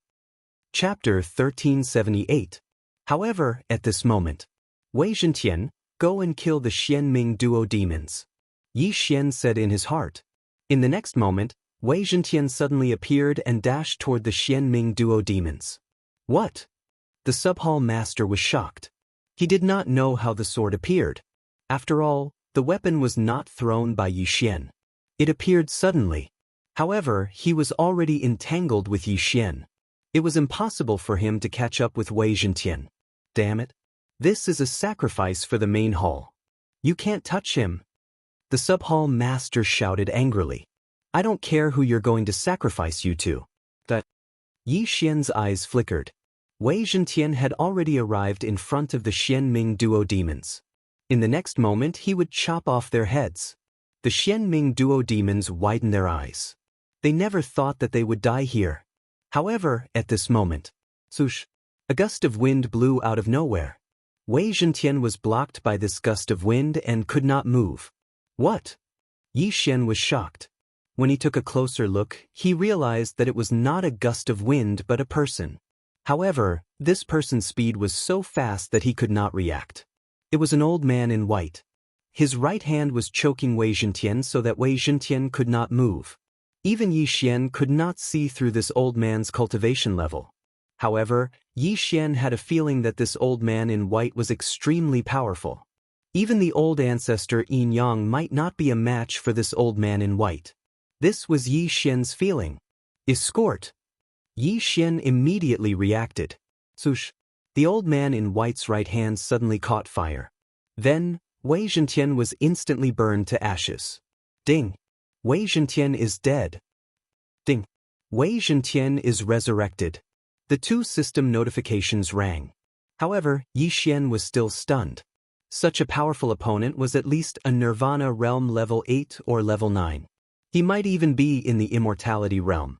Chapter 1378. However, at this moment, Wei Zhentian, go and kill the Xianming duo demons. Yi Xian said in his heart. In the next moment, Wei Zhentian suddenly appeared and dashed toward the Xianming duo demons. What? The sub-hall master was shocked. He did not know how the sword appeared. After all, the weapon was not thrown by Yi Xian. It appeared suddenly. However, he was already entangled with Yi Xian. It was impossible for him to catch up with Wei Zhentian. Damn it. This is a sacrifice for the main hall. You can't touch him. The sub-hall master shouted angrily. I don't care who you're going to sacrifice you to. That. Yi Xian's eyes flickered. Wei Zhentian had already arrived in front of the Xianming duo demons. In the next moment he would chop off their heads. The Xianming duo demons widened their eyes. They never thought that they would die here. However, at this moment, swoosh, a gust of wind blew out of nowhere. Wei Zhentian was blocked by this gust of wind and could not move. What? Yi Xian was shocked. When he took a closer look, he realized that it was not a gust of wind but a person. However, this person's speed was so fast that he could not react. It was an old man in white. His right hand was choking Wei Zhentian so that Wei Zhentian could not move. Even Yi Xian could not see through this old man's cultivation level. However, Yi Xian had a feeling that this old man in white was extremely powerful. Even the old ancestor Yin Yang might not be a match for this old man in white. This was Yi Xian's feeling. Escort. Yi Xian immediately reacted. Swoosh. The old man in white's right hand suddenly caught fire. Then, Wei Zhentian was instantly burned to ashes. Ding. Wei Zhentian is dead. Ding. Wei Zhentian is resurrected. The two system notifications rang. However, Yi Xian was still stunned. Such a powerful opponent was at least a Nirvana realm level 8 or level 9. He might even be in the immortality realm.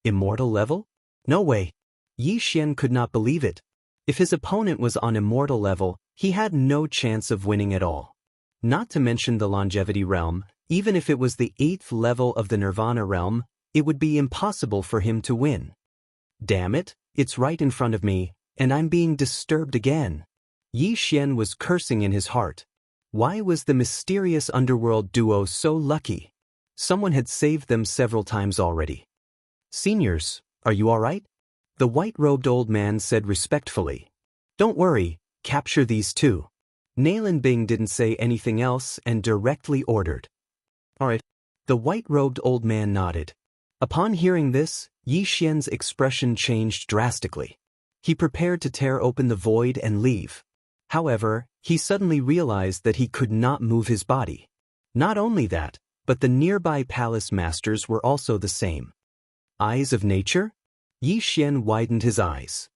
Immortal level? No way. Yi Xian could not believe it. If his opponent was on immortal level, he had no chance of winning at all. Not to mention the longevity realm, even if it was the 8th level of the Nirvana realm, it would be impossible for him to win. Damn it, it's right in front of me, and I'm being disturbed again. Yi Xian was cursing in his heart. Why was the mysterious underworld duo so lucky? Someone had saved them several times already. Seniors, are you all right? The white-robed old man said respectfully. Don't worry, capture these two. Nailin Bing didn't say anything else and directly ordered. All right. The white-robed old man nodded. Upon hearing this, Yi Xian's expression changed drastically. He prepared to tear open the void and leave. However, he suddenly realized that he could not move his body. Not only that, but the nearby palace masters were also the same. Eyes of nature? Yi Xian widened his eyes.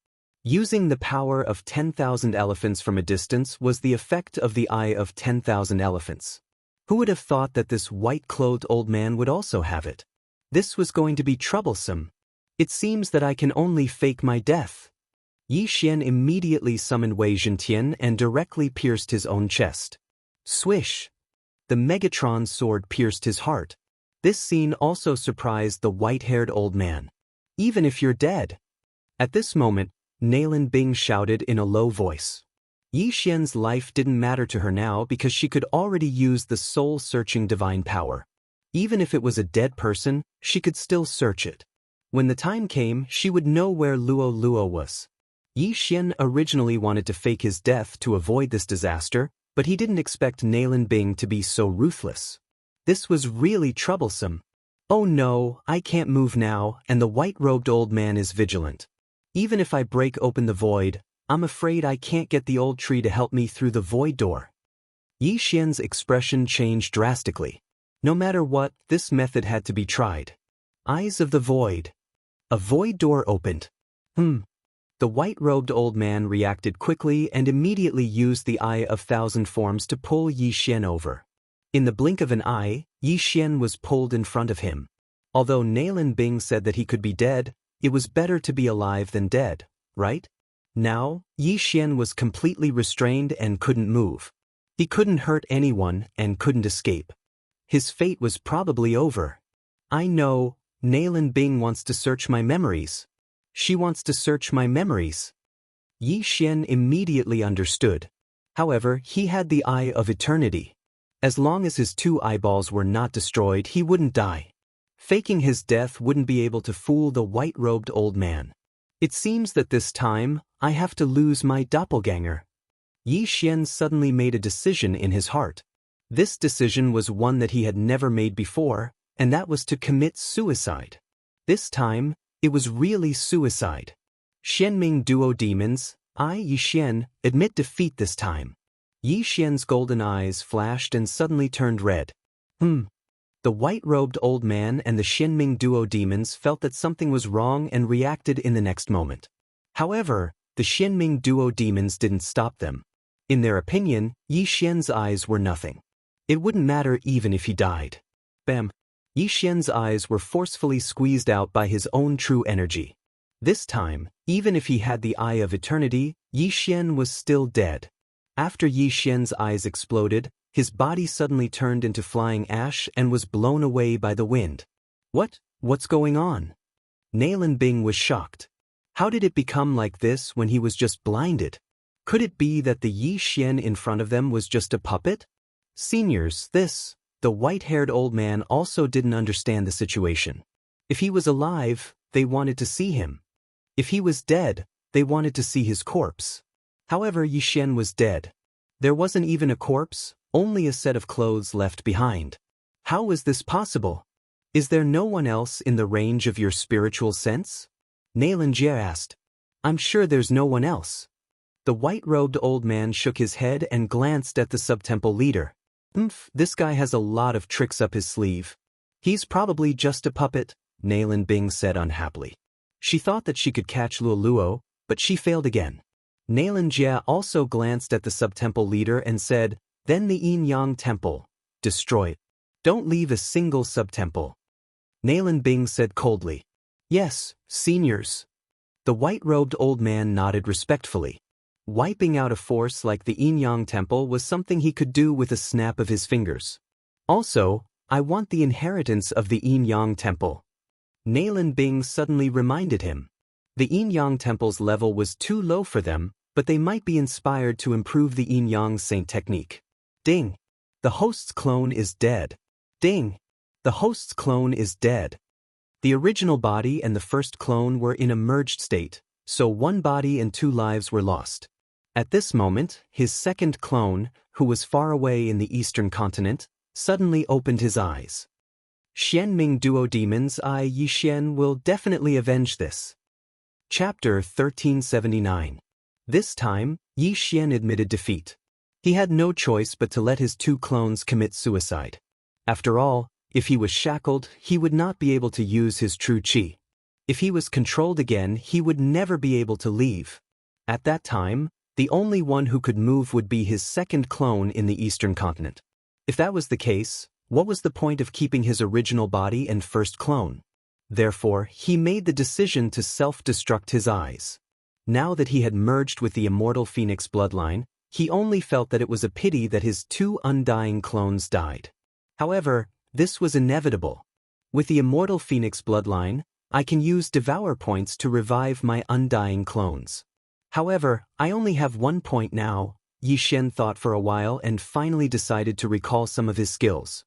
Using the power of 10,000 elephants from a distance was the effect of the eye of 10,000 elephants. Who would have thought that this white-clothed old man would also have it? This was going to be troublesome. It seems that I can only fake my death. Yi Xian immediately summoned Wei Zhentian and directly pierced his own chest. Swish! The Megatron sword pierced his heart. This scene also surprised the white-haired old man. Even if you're dead. At this moment, Nailin Bing shouted in a low voice. Yi Xian's life didn't matter to her now because she could already use the soul-searching divine power. Even if it was a dead person, she could still search it. When the time came, she would know where Luo Luo was. Yi Xian originally wanted to fake his death to avoid this disaster, but he didn't expect Nailin Bing to be so ruthless. This was really troublesome. Oh no, I can't move now, and the white-robed old man is vigilant. Even if I break open the void, I'm afraid I can't get the old tree to help me through the void door. Yi Xian's expression changed drastically. No matter what, this method had to be tried. Eyes of the void. A void door opened. The white-robed old man reacted quickly and immediately used the Eye of Thousand Forms to pull Yi Xian over. In the blink of an eye, Yi Xian was pulled in front of him. Although Nailin Bing said that he could be dead, it was better to be alive than dead, right? Now, Yi Xian was completely restrained and couldn't move. He couldn't hurt anyone and couldn't escape. His fate was probably over. I know, Nailin Bing wants to search my memories. She wants to search my memories. Yi Xian immediately understood. However, he had the Eye of Eternity. As long as his 2 eyeballs were not destroyed, he wouldn't die. Faking his death wouldn't be able to fool the white-robed old man. It seems that this time, I have to lose my doppelganger. Yi Xian suddenly made a decision in his heart. This decision was one that he had never made before, and that was to commit suicide. This time, it was really suicide. Xianming duo demons, I, Yi Xian, admit defeat this time. Yi Xian's golden eyes flashed and suddenly turned red. The white-robed old man and the Xianming duo demons felt that something was wrong and reacted in the next moment. However, the Xianming duo demons didn't stop them. In their opinion, Yi Xian's eyes were nothing. It wouldn't matter even if he died. Bam! Yi Xian's eyes were forcefully squeezed out by his own true energy. This time, even if he had the Eye of Eternity, Yi Xian was still dead. After Yi Xian's eyes exploded, his body suddenly turned into flying ash and was blown away by the wind. What's going on? Nalan Bing was shocked. How did it become like this when he was just blinded? Could it be that the Yi Xian in front of them was just a puppet? Seniors, the white-haired old man also didn't understand the situation. If he was alive, they wanted to see him. If he was dead, they wanted to see his corpse. However, Yi Xian was dead. There wasn't even a corpse, only a set of clothes left behind. How was this possible? Is there no one else in the range of your spiritual sense? Nalan Jie asked. I'm sure there's no one else. The white-robed old man shook his head and glanced at the subtemple leader. This guy has a lot of tricks up his sleeve. He's probably just a puppet, Nalan Bing said unhappily. She thought that she could catch Luoluo, but she failed again. Nalan Jie also glanced at the subtemple leader and said, Then the Yin-Yang Temple. Destroy it. Don't leave a single subtemple. Nalan Bing said coldly. Yes, seniors. The white-robed old man nodded respectfully. Wiping out a force like the Yin-Yang Temple was something he could do with a snap of his fingers. Also, I want the inheritance of the Yin-Yang Temple. Nalan Bing suddenly reminded him. The Yin-Yang Temple's level was too low for them, but they might be inspired to improve the Yin-Yang Saint technique. Ding! The host's clone is dead. Ding! The host's clone is dead. The original body and the first clone were in a merged state, so 1 body and 2 lives were lost. At this moment, his second clone, who was far away in the eastern continent, suddenly opened his eyes. Xianming duo demons, I, Yi Xian, will definitely avenge this. Chapter 1379. This time, Yi Xian admitted defeat. He had no choice but to let his 2 clones commit suicide. After all, if he was shackled, he would not be able to use his true qi. If he was controlled again, he would never be able to leave. At that time, the only one who could move would be his second clone in the eastern continent. If that was the case, what was the point of keeping his original body and first clone? Therefore, he made the decision to self-destruct his eyes. Now that he had merged with the immortal Phoenix bloodline, he only felt that it was a pity that his 2 undying clones died. However, this was inevitable. With the immortal Phoenix bloodline, I can use Devourer points to revive my undying clones. However, I only have 1 point now. Yi Xian thought for a while and finally decided to recall some of his skills.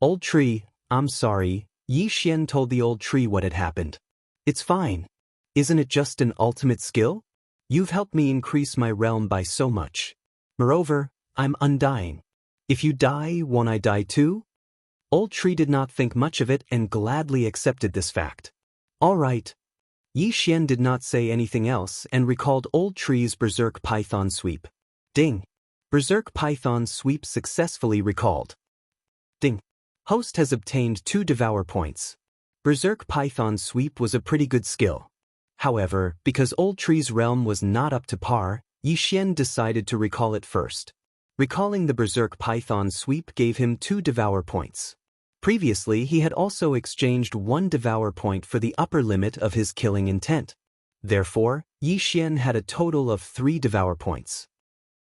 Old tree, I'm sorry, Yi Xian told the old tree what had happened. It's fine. Isn't it just an ultimate skill? You've helped me increase my realm by so much. Moreover, I'm undying. If you die, won't I die too? Old tree did not think much of it and gladly accepted this fact. All right. Yi Xian did not say anything else and recalled Old Tree's Berserk Python Sweep. Ding! Berserk Python Sweep successfully recalled. Ding! Host has obtained 2 Devour points. Berserk Python Sweep was a pretty good skill. However, because Old Tree's realm was not up to par, Yi Xian decided to recall it first. Recalling the Berserk Python Sweep gave him 2 Devour points. Previously, he had also exchanged 1 Devour point for the upper limit of his killing intent. Therefore, Yi Xian had a total of 3 Devour points.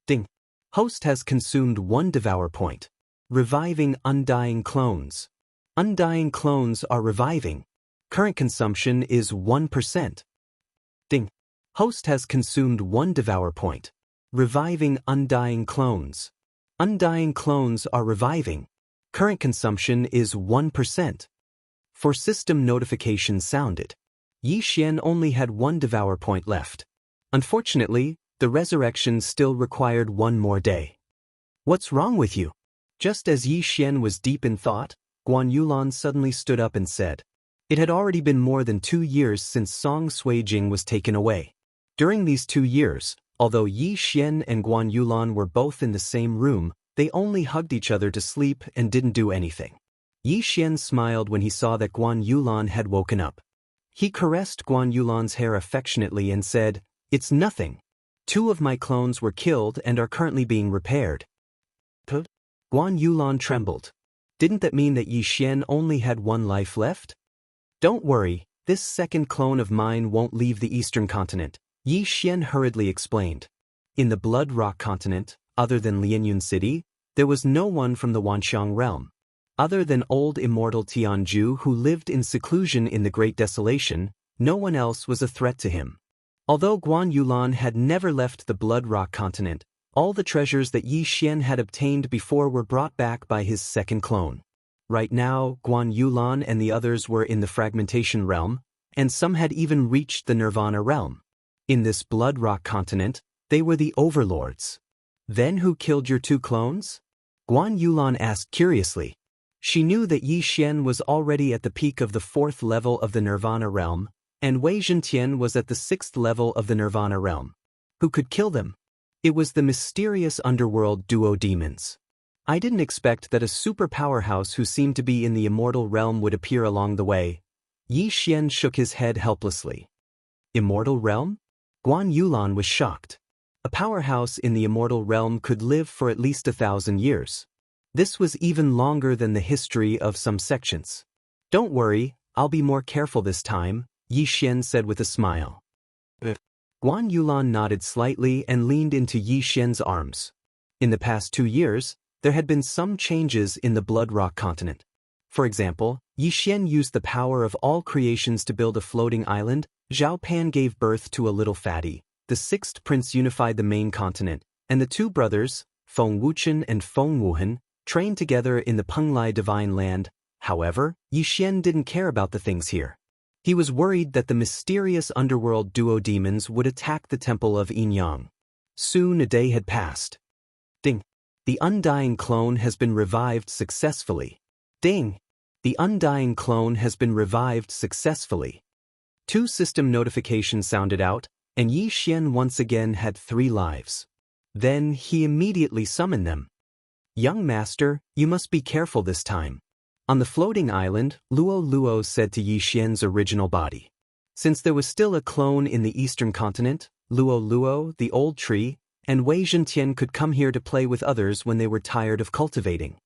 Ding! Host has consumed 1 Devour point. Reviving undying clones. Undying clones are reviving. Current consumption is 1%. Ding! Host has consumed 1 Devour point. Reviving undying clones. Undying clones are reviving. Current consumption is 1%. For system notification sounded. Yi Xian only had one Devour point left. Unfortunately, the resurrection still required one more day. What's wrong with you? Just as Yi Xian was deep in thought, Guan Yulan suddenly stood up and said. It had already been more than 2 years since Song Suijing was taken away. During these 2 years, although Yi Xian and Guan Yulan were both in the same room, they only hugged each other to sleep and didn't do anything. Yi Xian smiled when he saw that Guan Yulan had woken up. He caressed Guan Yulan's hair affectionately and said, "It's nothing. 2 of my clones were killed and are currently being repaired." Guan Yulan trembled. Didn't that mean that Yi Xian only had 1 life left? Don't worry, this second clone of mine won't leave the eastern continent, Yi Xian hurriedly explained. In the Blood Rock continent, other than Lianyun City, there was no one from the Wanxiang realm. Other than old immortal Tianju who lived in seclusion in the Great Desolation, no one else was a threat to him. Although Guan Yulan had never left the Blood Rock continent, all the treasures that Yi Xian had obtained before were brought back by his second clone. Right now, Guan Yulan and the others were in the Fragmentation realm, and some had even reached the Nirvana realm. In this Blood Rock continent, they were the overlords. Then who killed your 2 clones? Guan Yulan asked curiously. She knew that Yi Xian was already at the peak of the 4th level of the Nirvana realm, and Wei Zhentian was at the 6th level of the Nirvana realm. Who could kill them? It was the mysterious underworld duo demons. I didn't expect that a super powerhouse who seemed to be in the immortal realm would appear along the way. Yi Xian shook his head helplessly. Immortal realm? Guan Yulan was shocked. A powerhouse in the immortal realm could live for at least 1,000 years. This was even longer than the history of some sections. Don't worry, I'll be more careful this time, Yi Xian said with a smile. Guan Yulan nodded slightly and leaned into Yi Xian's arms. In the past 2 years, there had been some changes in the Blood Rock continent. For example, Yi Xian used the power of all creations to build a floating island, Zhao Pan gave birth to a little fatty, the 6th prince unified the main continent, and the 2 brothers, Feng Wuchen and Feng Wuhan, trained together in the Penglai Divine Land. However, Yi Xian didn't care about the things here. He was worried that the mysterious underworld duo demons would attack the temple of Yinyang. Soon a day had passed. Ding! The undying clone has been revived successfully. Ding! The undying clone has been revived successfully. 2 system notifications sounded out, and Yi Xian once again had 3 lives. Then he immediately summoned them. Young master, you must be careful this time. On the floating island, Luo Luo said to Yi Xian's original body. Since there was still a clone in the eastern continent, Luo Luo, the old tree, and Wei Zhentian could come here to play with others when they were tired of cultivating.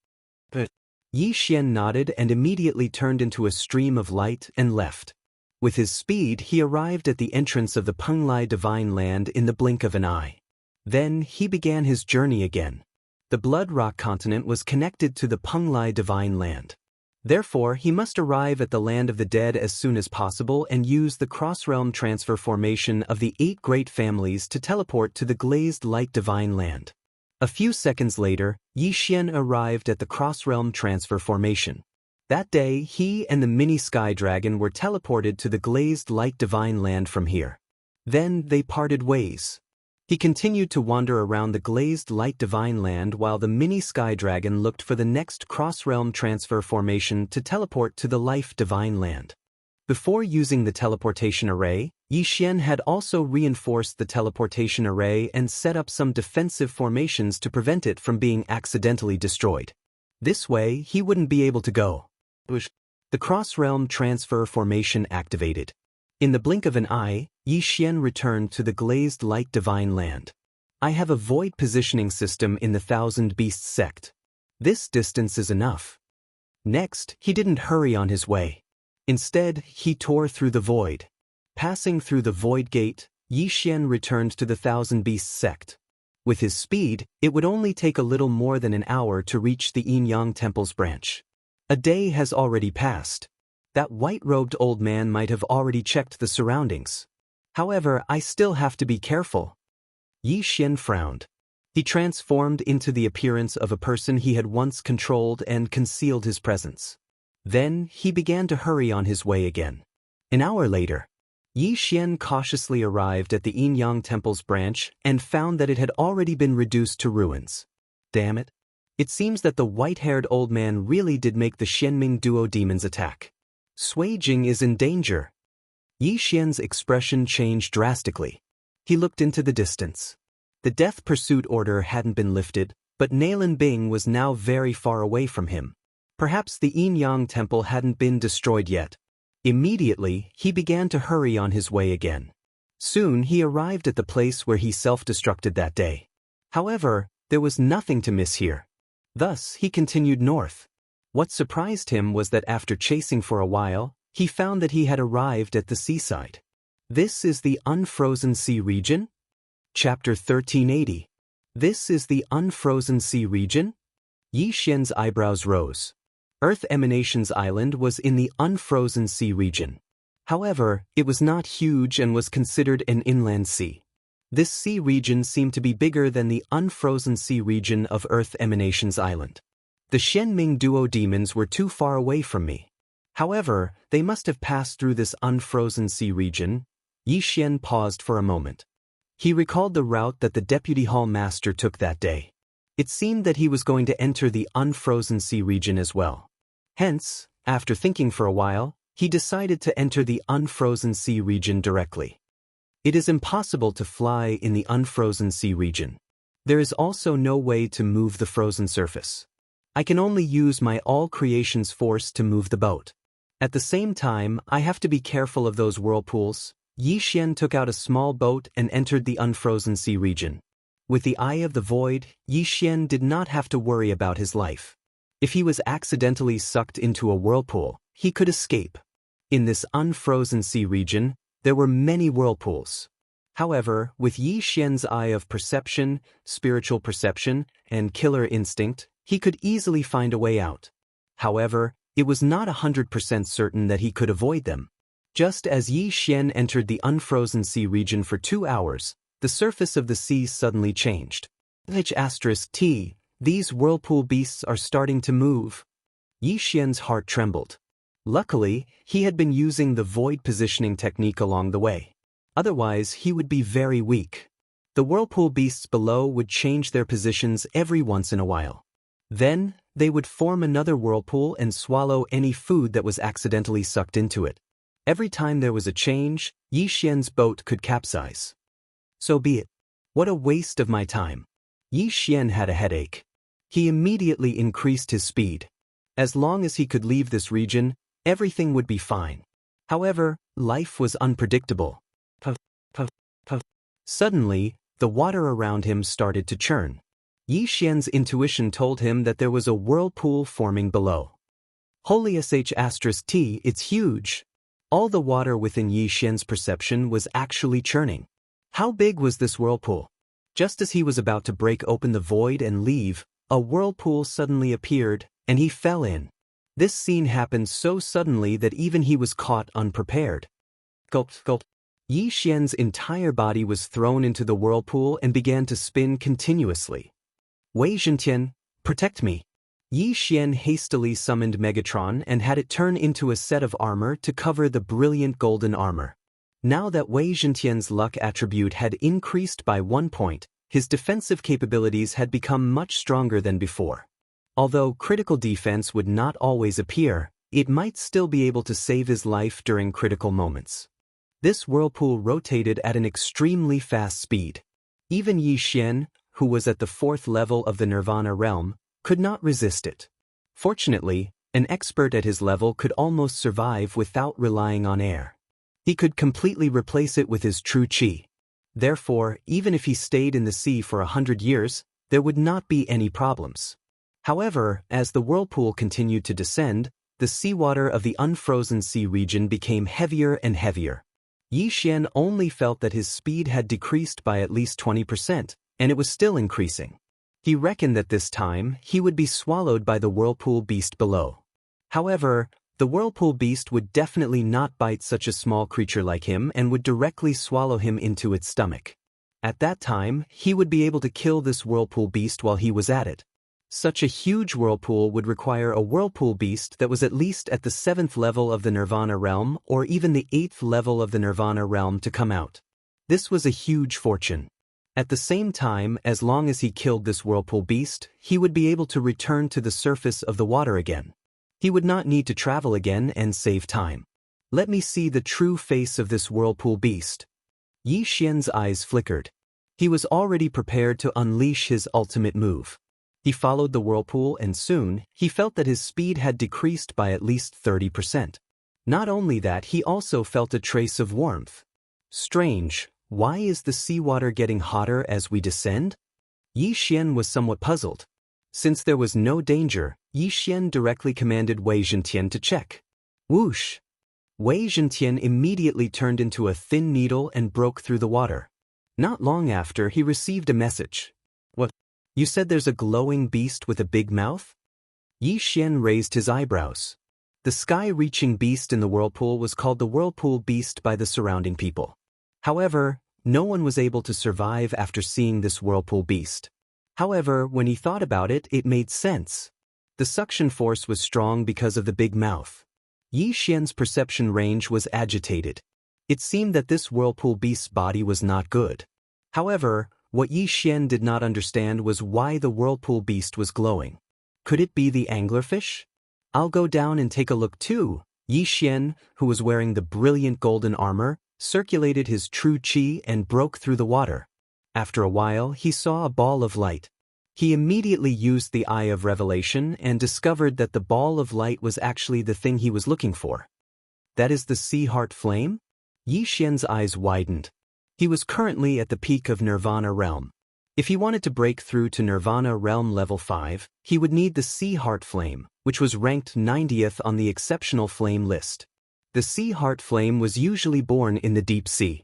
But Yi Xian nodded and immediately turned into a stream of light and left. With his speed, he arrived at the entrance of the Penglai Divine Land in the blink of an eye. Then he began his journey again. The Blood Rock continent was connected to the Penglai Divine Land. Therefore, he must arrive at the Land of the Dead as soon as possible and use the cross-realm transfer formation of the 8 great families to teleport to the Glazed Light Divine Land. A few seconds later, Yi Xian arrived at the cross-realm transfer formation. That day, he and the mini Sky Dragon were teleported to the Glazed Light Divine Land from here. Then they parted ways. He continued to wander around the Glazed Light Divine Land while the mini Sky Dragon looked for the next cross-realm transfer formation to teleport to the Life Divine Land. Before using the teleportation array, Yi Xian had also reinforced the teleportation array and set up some defensive formations to prevent it from being accidentally destroyed. This way, he wouldn't be able to go. The cross-realm transfer formation activated. In the blink of an eye, Yi Xian returned to the Glazed Light Divine Land. I have a void positioning system in the Thousand Beasts sect. This distance is enough. Next, he didn't hurry on his way. Instead, he tore through the void. Passing through the void gate, Yi Xian returned to the Thousand Beasts sect. With his speed, it would only take a little more than an hour to reach the Yinyang Temple's branch. A day has already passed. That white-robed old man might have already checked the surroundings. However, I still have to be careful. Yi Xian frowned. He transformed into the appearance of a person he had once controlled and concealed his presence. Then he began to hurry on his way again. An hour later, Yi Xian cautiously arrived at the Yin-Yang Temple's branch and found that it had already been reduced to ruins. Damn it. It seems that the white-haired old man really did make the Xianming duo demons attack. Sui Jing is in danger. Yi Xian's expression changed drastically. He looked into the distance. The death pursuit order hadn't been lifted, but Nailin Bing was now very far away from him. Perhaps the Yin-Yang Temple hadn't been destroyed yet. Immediately, he began to hurry on his way again. Soon he arrived at the place where he self-destructed that day. However, there was nothing to miss here. Thus, he continued north. What surprised him was that after chasing for a while, he found that he had arrived at the seaside. This is the Unfrozen Sea region? Chapter 1380. This is the Unfrozen Sea region? Yi Xian's eyebrows rose. Earth Emanations Island was in the Unfrozen Sea region. However, it was not huge and was considered an inland sea. This sea region seemed to be bigger than the Unfrozen Sea region of Earth Emanations Island. The Xianming duo demons were too far away from me. However, they must have passed through this Unfrozen Sea region. Yi Xian paused for a moment. He recalled the route that the Deputy Hall Master took that day. It seemed that he was going to enter the Unfrozen Sea region as well. Hence, after thinking for a while, he decided to enter the Unfrozen Sea region directly. It is impossible to fly in the Unfrozen Sea region. There is also no way to move the frozen surface. I can only use my all creations force to move the boat. At the same time, I have to be careful of those whirlpools. Yi Xian took out a small boat and entered the Unfrozen Sea region. With the Eye of the Void, Yi Xian did not have to worry about his life. If he was accidentally sucked into a whirlpool, he could escape. In this Unfrozen Sea region, there were many whirlpools. However, with Yi Xian's Eye of Perception, Spiritual Perception, and Killer Instinct, he could easily find a way out. However, it was not 100% certain that he could avoid them. Just as Yi Xian entered the Unfrozen Sea region for 2 hours, the surface of the sea suddenly changed. H*T, these whirlpool beasts are starting to move. Yi Xian's heart trembled. Luckily, he had been using the void positioning technique along the way. Otherwise, he would be very weak. The whirlpool beasts below would change their positions every once in a while. Then, they would form another whirlpool and swallow any food that was accidentally sucked into it. Every time there was a change, Yi Xian's boat could capsize. So be it. What a waste of my time. Yi Xian had a headache. He immediately increased his speed. As long as he could leave this region, everything would be fine. However, life was unpredictable. Puff, puff, puff. Suddenly, the water around him started to churn. Yi Xian's intuition told him that there was a whirlpool forming below. Holy sh**t, it's huge. All the water within Yi Xian's perception was actually churning. How big was this whirlpool? Just as he was about to break open the void and leave, a whirlpool suddenly appeared, and he fell in. This scene happened so suddenly that even he was caught unprepared. Gulp, gulp. Yi Xian's entire body was thrown into the whirlpool and began to spin continuously. Wei Zhentian, protect me. Yi Xian hastily summoned Megatron and had it turn into a set of armor to cover the brilliant golden armor. Now that Wei Zhentian's luck attribute had increased by 1 point, his defensive capabilities had become much stronger than before. Although critical defense would not always appear, it might still be able to save his life during critical moments. This whirlpool rotated at an extremely fast speed. Even Yi Xian, who was at the 4th level of the Nirvana realm, could not resist it. Fortunately, an expert at his level could almost survive without relying on air. He could completely replace it with his true qi. Therefore, even if he stayed in the sea for 100 years, there would not be any problems. However, as the whirlpool continued to descend, the seawater of the Unfrozen Sea region became heavier and heavier. Yi Xian only felt that his speed had decreased by at least 20%, and it was still increasing. He reckoned that this time, he would be swallowed by the whirlpool beast below. However, the whirlpool beast would definitely not bite such a small creature like him and would directly swallow him into its stomach. At that time, he would be able to kill this whirlpool beast while he was at it. Such a huge whirlpool would require a whirlpool beast that was at least at the 7th level of the Nirvana realm or even the 8th level of the Nirvana realm to come out. This was a huge fortune. At the same time, as long as he killed this whirlpool beast, he would be able to return to the surface of the water again. He would not need to travel again and save time. Let me see the true face of this whirlpool beast. Yi Xian's eyes flickered. He was already prepared to unleash his ultimate move. He followed the whirlpool and soon, he felt that his speed had decreased by at least 30%. Not only that, he also felt a trace of warmth. Strange, why is the seawater getting hotter as we descend? Yi Xian was somewhat puzzled. Since there was no danger, Yi Xian directly commanded Wei Zhentian to check. Whoosh! Wei Zhentian immediately turned into a thin needle and broke through the water. Not long after, he received a message. What? You said there's a glowing beast with a big mouth? Yi Xian raised his eyebrows. The sky-reaching beast in the whirlpool was called the whirlpool beast by the surrounding people. However, no one was able to survive after seeing this whirlpool beast. However, when he thought about it, it made sense. The suction force was strong because of the big mouth. Yi Xian's perception range was agitated. It seemed that this whirlpool beast's body was not good. However, what Yi Xian did not understand was why the whirlpool beast was glowing. Could it be the anglerfish? I'll go down and take a look too. Yi Xian, who was wearing the brilliant golden armor, circulated his true qi and broke through the water. After a while, he saw a ball of light. He immediately used the Eye of Revelation and discovered that the ball of light was actually the thing he was looking for. That is the Sea Heart Flame? Yi Xian's eyes widened. He was currently at the peak of Nirvana realm. If he wanted to break through to Nirvana realm level 5, he would need the Sea Heart Flame, which was ranked 90th on the exceptional flame list. The Sea Heart Flame was usually born in the deep sea.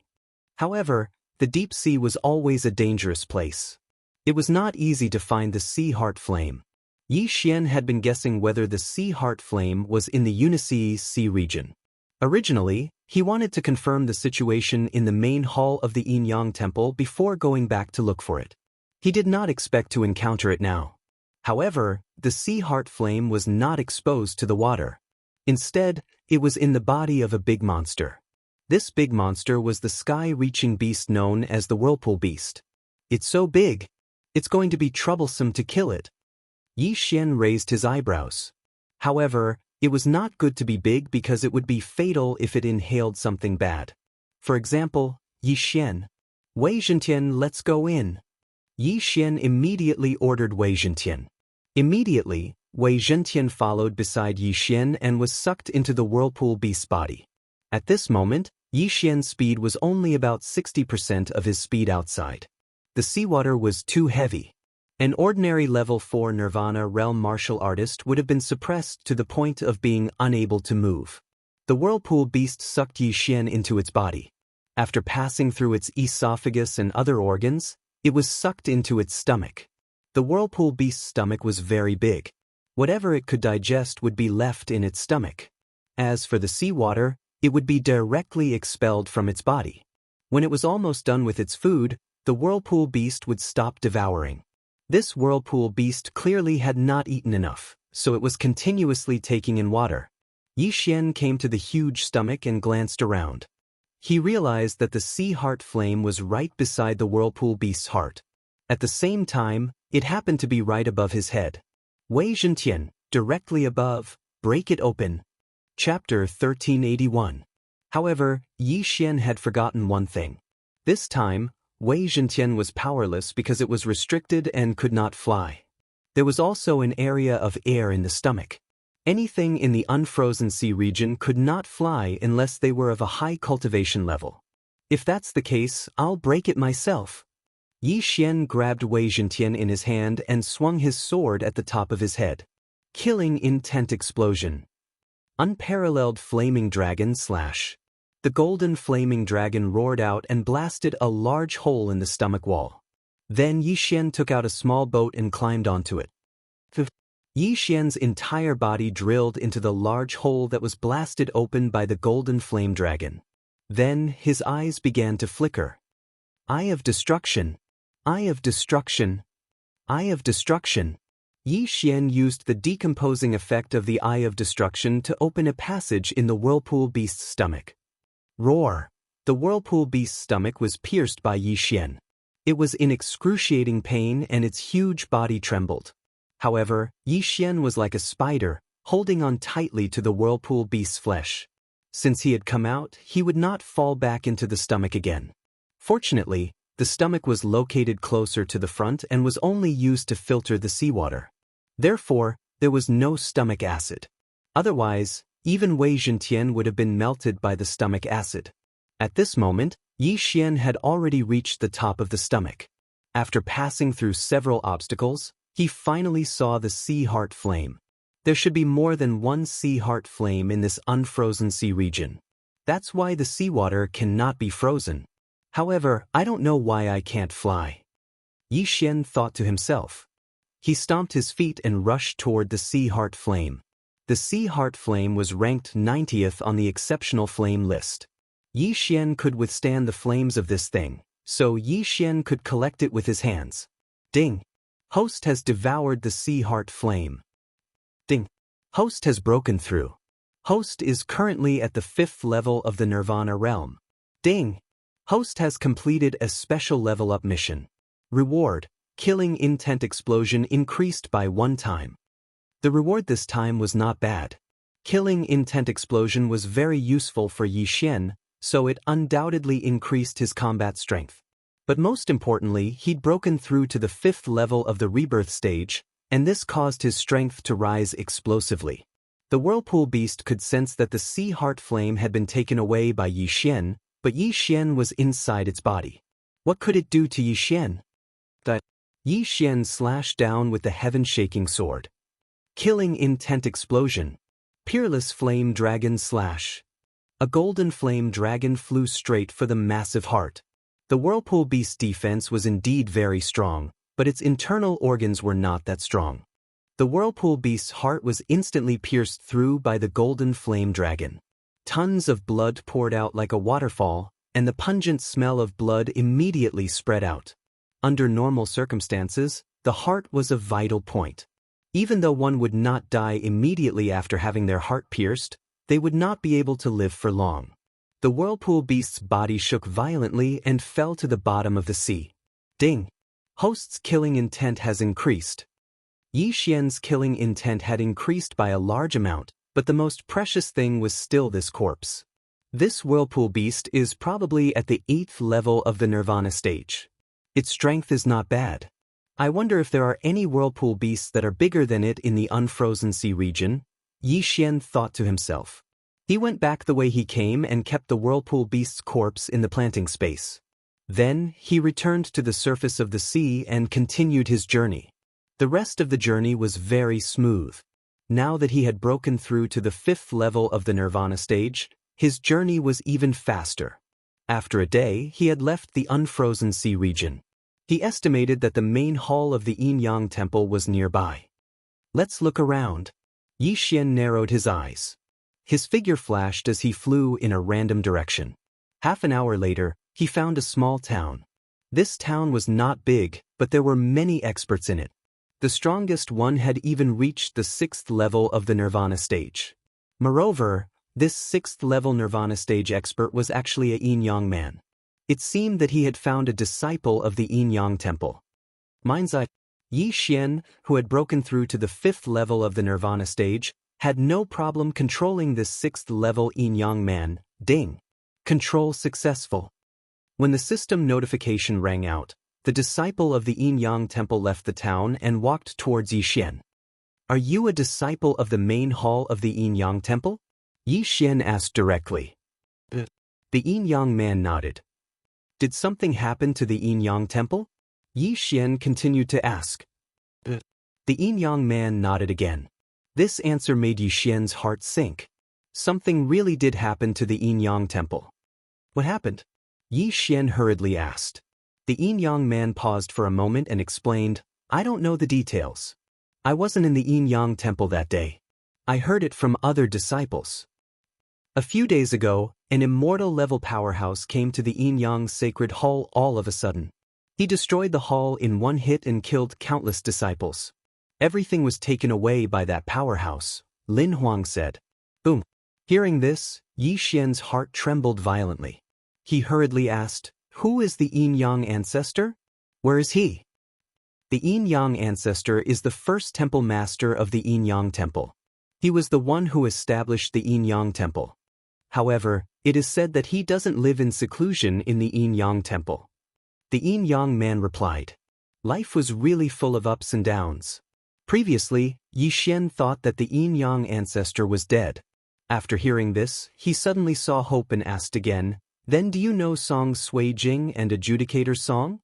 However, the deep sea was always a dangerous place. It was not easy to find the Sea Heart Flame. Yi Xian had been guessing whether the Sea Heart Flame was in the Uniseas Sea region. Originally, he wanted to confirm the situation in the main hall of the Yin Yang Temple before going back to look for it. He did not expect to encounter it now. However, the Sea Heart Flame was not exposed to the water. Instead, it was in the body of a big monster. This big monster was the sky-reaching beast known as the Whirlpool Beast. It's so big, it's going to be troublesome to kill it. Yi Xian raised his eyebrows. However, it was not good to be big because it would be fatal if it inhaled something bad. For example, Yi Xian. Wei Zhentian, let's go in. Yi Xian immediately ordered Wei Zhentian. Immediately, Wei Zhentian followed beside Yi Xian and was sucked into the whirlpool beast's body. At this moment, Yi Xian's speed was only about 60% of his speed outside. The seawater was too heavy. An ordinary level 4 Nirvana realm martial artist would have been suppressed to the point of being unable to move. The whirlpool beast sucked Yi Xian into its body. After passing through its esophagus and other organs, it was sucked into its stomach. The whirlpool beast's stomach was very big. Whatever it could digest would be left in its stomach. As for the seawater, it would be directly expelled from its body. When it was almost done with its food, the whirlpool beast would stop devouring. This whirlpool beast clearly had not eaten enough, so it was continuously taking in water. Yi Xian came to the huge stomach and glanced around. He realized that the Sea Heart Flame was right beside the whirlpool beast's heart. At the same time, it happened to be right above his head. Wei Zhentian, directly above, break it open. Chapter 1381. However, Yi Xian had forgotten one thing. This time, Wei Zhentian was powerless because it was restricted and could not fly. There was also an area of air in the stomach. Anything in the unfrozen sea region could not fly unless they were of a high cultivation level. If that's the case, I'll break it myself. Yi Xian grabbed Wei Zhentian in his hand and swung his sword at the top of his head. Killing intent explosion. Unparalleled flaming dragon slash. The golden flaming dragon roared out and blasted a large hole in the stomach wall. Then Yi Xian took out a small boat and climbed onto it. Yi Xian's entire body drilled into the large hole that was blasted open by the golden flame dragon. Then his eyes began to flicker. Eye of destruction. Eye of destruction. Eye of destruction. Yi Xian used the decomposing effect of the Eye of Destruction to open a passage in the whirlpool beast's stomach. Roar! The whirlpool beast's stomach was pierced by Yi Xian. It was in excruciating pain and its huge body trembled. However, Yi Xian was like a spider, holding on tightly to the whirlpool beast's flesh. Since he had come out, he would not fall back into the stomach again. Fortunately, the stomach was located closer to the front and was only used to filter the seawater. Therefore, there was no stomach acid. Otherwise, even Wei Zhentian would have been melted by the stomach acid. At this moment, Yi Xian had already reached the top of the stomach. After passing through several obstacles, he finally saw the sea heart flame. There should be more than one sea heart flame in this unfrozen sea region. That's why the seawater cannot be frozen. However, I don't know why I can't fly. Yi Xian thought to himself. He stomped his feet and rushed toward the sea heart flame. The sea heart flame was ranked 90th on the exceptional flame list. Yi Xian could withstand the flames of this thing, so Yi Xian could collect it with his hands. Ding! Host has devoured the sea heart flame. Ding! Host has broken through. Host is currently at the 5th level of the Nirvana realm. Ding! Host has completed a special level up mission. Reward: Killing Intent Explosion increased by 1 time. The reward this time was not bad. Killing Intent Explosion was very useful for Yi Xian, so it undoubtedly increased his combat strength. But most importantly, he'd broken through to the 5th level of the rebirth stage, and this caused his strength to rise explosively. The whirlpool beast could sense that the sea heart flame had been taken away by Yi Xian, but Yi Xian was inside its body. What could it do to Yi Xian? Yi Xian slashed down with the heaven-shaking sword. Killing Intent Explosion. Peerless Flame Dragon Slash. A golden flame dragon flew straight for the massive heart. The whirlpool beast's defense was indeed very strong, but its internal organs were not that strong. The whirlpool beast's heart was instantly pierced through by the golden flame dragon. Tons of blood poured out like a waterfall, and the pungent smell of blood immediately spread out. Under normal circumstances, the heart was a vital point. Even though one would not die immediately after having their heart pierced, they would not be able to live for long. The whirlpool beast's body shook violently and fell to the bottom of the sea. Ding! Host's killing intent has increased. Yi Xian's killing intent had increased by a large amount, but the most precious thing was still this corpse. This whirlpool beast is probably at the 8th level of the Nirvana stage. Its strength is not bad. I wonder if there are any whirlpool beasts that are bigger than it in the unfrozen sea region, Yi Xian thought to himself. He went back the way he came and kept the whirlpool beast's corpse in the planting space. Then, he returned to the surface of the sea and continued his journey. The rest of the journey was very smooth. Now that he had broken through to the 5th level of the Nirvana stage, his journey was even faster. After a day, he had left the unfrozen sea region. He estimated that the main hall of the Yin-Yang Temple was nearby. Let's look around. Yi Xian narrowed his eyes. His figure flashed as he flew in a random direction. Half an hour later, he found a small town. This town was not big, but there were many experts in it. The strongest one had even reached the 6th level of the Nirvana stage. Moreover, this 6th level Nirvana stage expert was actually a Yin-Yang man. It seemed that he had found a disciple of the Yin-Yang Temple. Mind's eye. Yi Xian, who had broken through to the 5th level of the Nirvana stage, had no problem controlling this 6th level Yin-Yang man. Ding! Control successful. When the system notification rang out, the disciple of the Yin-Yang Temple left the town and walked towards Yi Xian. Are you a disciple of the main hall of the Yin-Yang Temple? Yi Xian asked directly. The Yin-Yang man nodded. Did something happen to the Yin-Yang Temple? Yi Xian continued to ask. The Yin-Yang man nodded again. This answer made Yi Xian's heart sink. Something really did happen to the Yin-Yang Temple. What happened? Yi Xian hurriedly asked. The Yin-Yang man paused for a moment and explained, I don't know the details. I wasn't in the Yin-Yang Temple that day. I heard it from other disciples. A few days ago, an immortal-level powerhouse came to the Yin-Yang Sacred Hall all of a sudden. He destroyed the hall in one hit and killed countless disciples. Everything was taken away by that powerhouse, Lin Huang said. Boom. Hearing this, Yi Xian's heart trembled violently. He hurriedly asked, "Who is the Yin-Yang ancestor? Where is he?" The Yin-Yang ancestor is the first temple master of the Yin-Yang temple. He was the one who established the Yin-Yang temple. However, it is said that he doesn't live in seclusion in the Yin-Yang temple. The Yin-Yang man replied. Life was really full of ups and downs. Previously, Yi Xian thought that the Yin-Yang ancestor was dead. After hearing this, he suddenly saw hope and asked again, "Then do you know Song Sui Jing and Adjudicator's song?"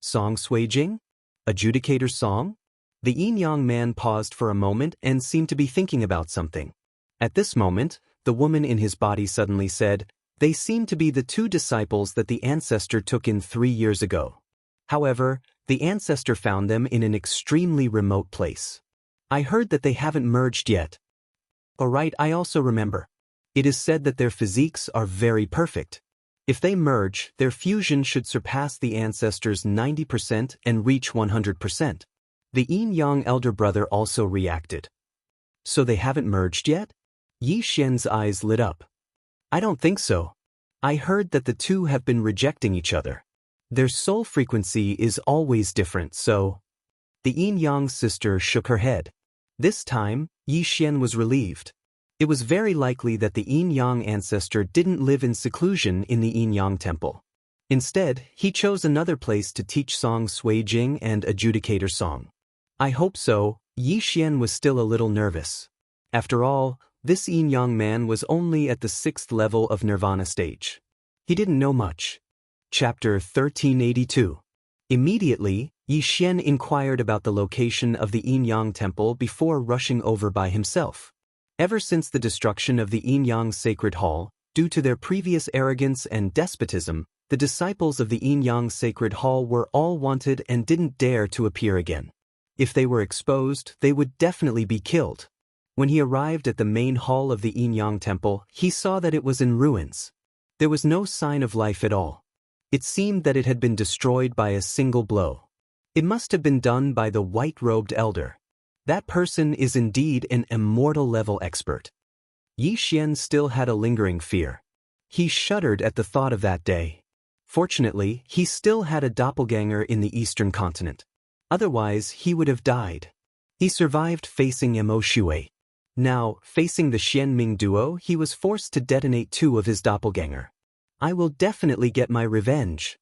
Song Sui Jing? Adjudicator's song? The Yin-Yang man paused for a moment and seemed to be thinking about something. At this moment, the woman in his body suddenly said, "They seem to be the two disciples that the ancestor took in 3 years ago. However, the ancestor found them in an extremely remote place. I heard that they haven't merged yet." Alright, I also remember. It is said that their physiques are very perfect. If they merge, their fusion should surpass the ancestor's 90% and reach 100%. The Yin-Yang elder brother also reacted. So they haven't merged yet? Yi Xian's eyes lit up. I don't think so. I heard that the two have been rejecting each other. Their soul frequency is always different, so... The Yin-Yang sister shook her head. This time, Yi Xian was relieved. It was very likely that the Yin-Yang ancestor didn't live in seclusion in the Yin-Yang temple. Instead, he chose another place to teach Song Sui Jing and Adjudicator Song. I hope so. Yi Xian was still a little nervous. After all, this Yin-Yang man was only at the 6th level of Nirvana stage. He didn't know much. Chapter 1382. Immediately, Yi Xian inquired about the location of the Yin-Yang temple before rushing over by himself. Ever since the destruction of the Yin-Yang Sacred Hall, due to their previous arrogance and despotism, the disciples of the Yin-Yang Sacred Hall were all wanted and didn't dare to appear again. If they were exposed, they would definitely be killed. When he arrived at the main hall of the Yin-Yang temple, he saw that it was in ruins. There was no sign of life at all. It seemed that it had been destroyed by a single blow. It must have been done by the white-robed elder. That person is indeed an immortal-level expert. Yi Xian still had a lingering fear. He shuddered at the thought of that day. Fortunately, he still had a doppelganger in the eastern continent. Otherwise, he would have died. He survived facing Mo Shui. Now, facing the Xianming duo, he was forced to detonate 2 of his doppelganger. I will definitely get my revenge.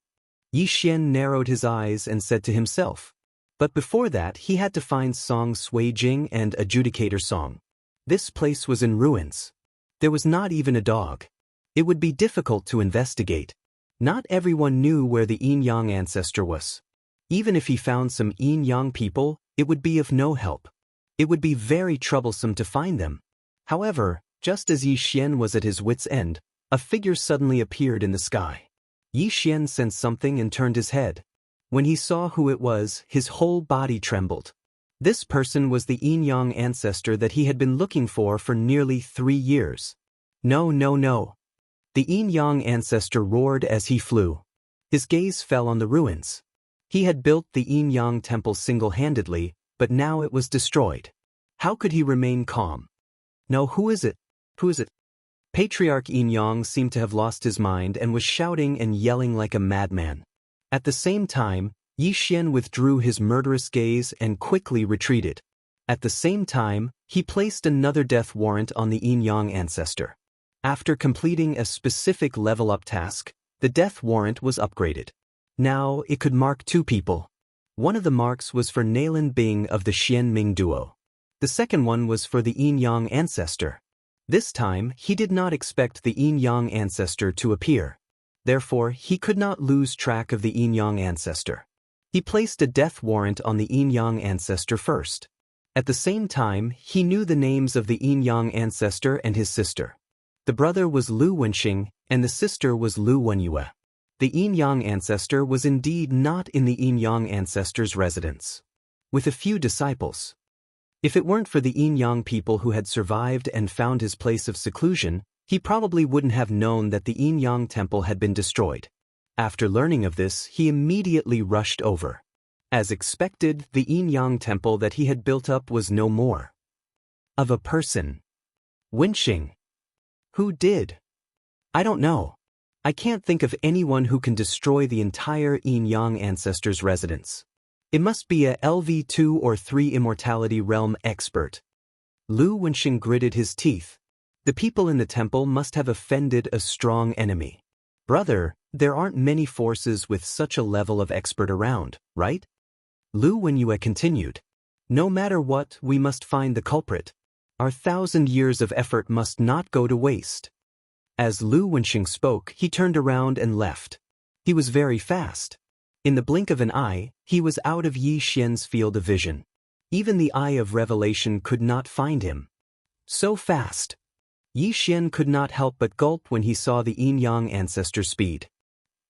Yi Xian narrowed his eyes and said to himself. But before that, he had to find Song Sui Jing and Adjudicator Song. This place was in ruins. There was not even a dog. It would be difficult to investigate. Not everyone knew where the Yin-Yang ancestor was. Even if he found some Yin-Yang people, it would be of no help. It would be very troublesome to find them. However, just as Yi Xian was at his wit's end, a figure suddenly appeared in the sky. Yi Xian sensed something and turned his head. When he saw who it was, his whole body trembled. This person was the Yin-Yang ancestor that he had been looking for nearly 3 years. No, no, no. The Yin-Yang ancestor roared as he flew. His gaze fell on the ruins. He had built the Yin-Yang temple single-handedly, but now it was destroyed. How could he remain calm? No, who is it? Who is it? Patriarch Yin-Yang seemed to have lost his mind and was shouting and yelling like a madman. At the same time, Yi Xian withdrew his murderous gaze and quickly retreated. At the same time, he placed another death warrant on the Yin-Yang ancestor. After completing a specific level-up task, the death warrant was upgraded. Now it could mark 2 people. One of the marks was for Nailan Bing of the Xianming duo. The second one was for the Yin-Yang ancestor. This time, he did not expect the Yin-Yang ancestor to appear. Therefore, he could not lose track of the Yin-Yang ancestor. He placed a death warrant on the Yin-Yang ancestor first. At the same time, he knew the names of the Yin-Yang ancestor and his sister. The brother was Lu Wenxing, and the sister was Lu Wenyue. The Yin-Yang ancestor was indeed not in the Yin-Yang ancestor's residence. With a few disciples. If it weren't for the Yin-Yang people who had survived and found his place of seclusion, He probably wouldn't have known that the Yin-Yang temple had been destroyed. After learning of this, he immediately rushed over. As expected, the Yin-Yang temple that he had built up was no more. Of a person. Wenxing. Who did? I don't know. I can't think of anyone who can destroy the entire Yin-Yang ancestors' residence. It must be a LV2 or 3 immortality realm expert. Lu Wenxing gritted his teeth. The people in the temple must have offended a strong enemy. Brother, there aren't many forces with such a level of expert around, right? Lu Wenyue continued. No matter what, we must find the culprit. Our 1,000 years of effort must not go to waste. As Lu Wenxing spoke, he turned around and left. He was very fast. In the blink of an eye, he was out of Yi Xian's field of vision. Even the Eye of Revelation could not find him. So fast. Yi Xian could not help but gulp when he saw the Yin-Yang ancestor's speed.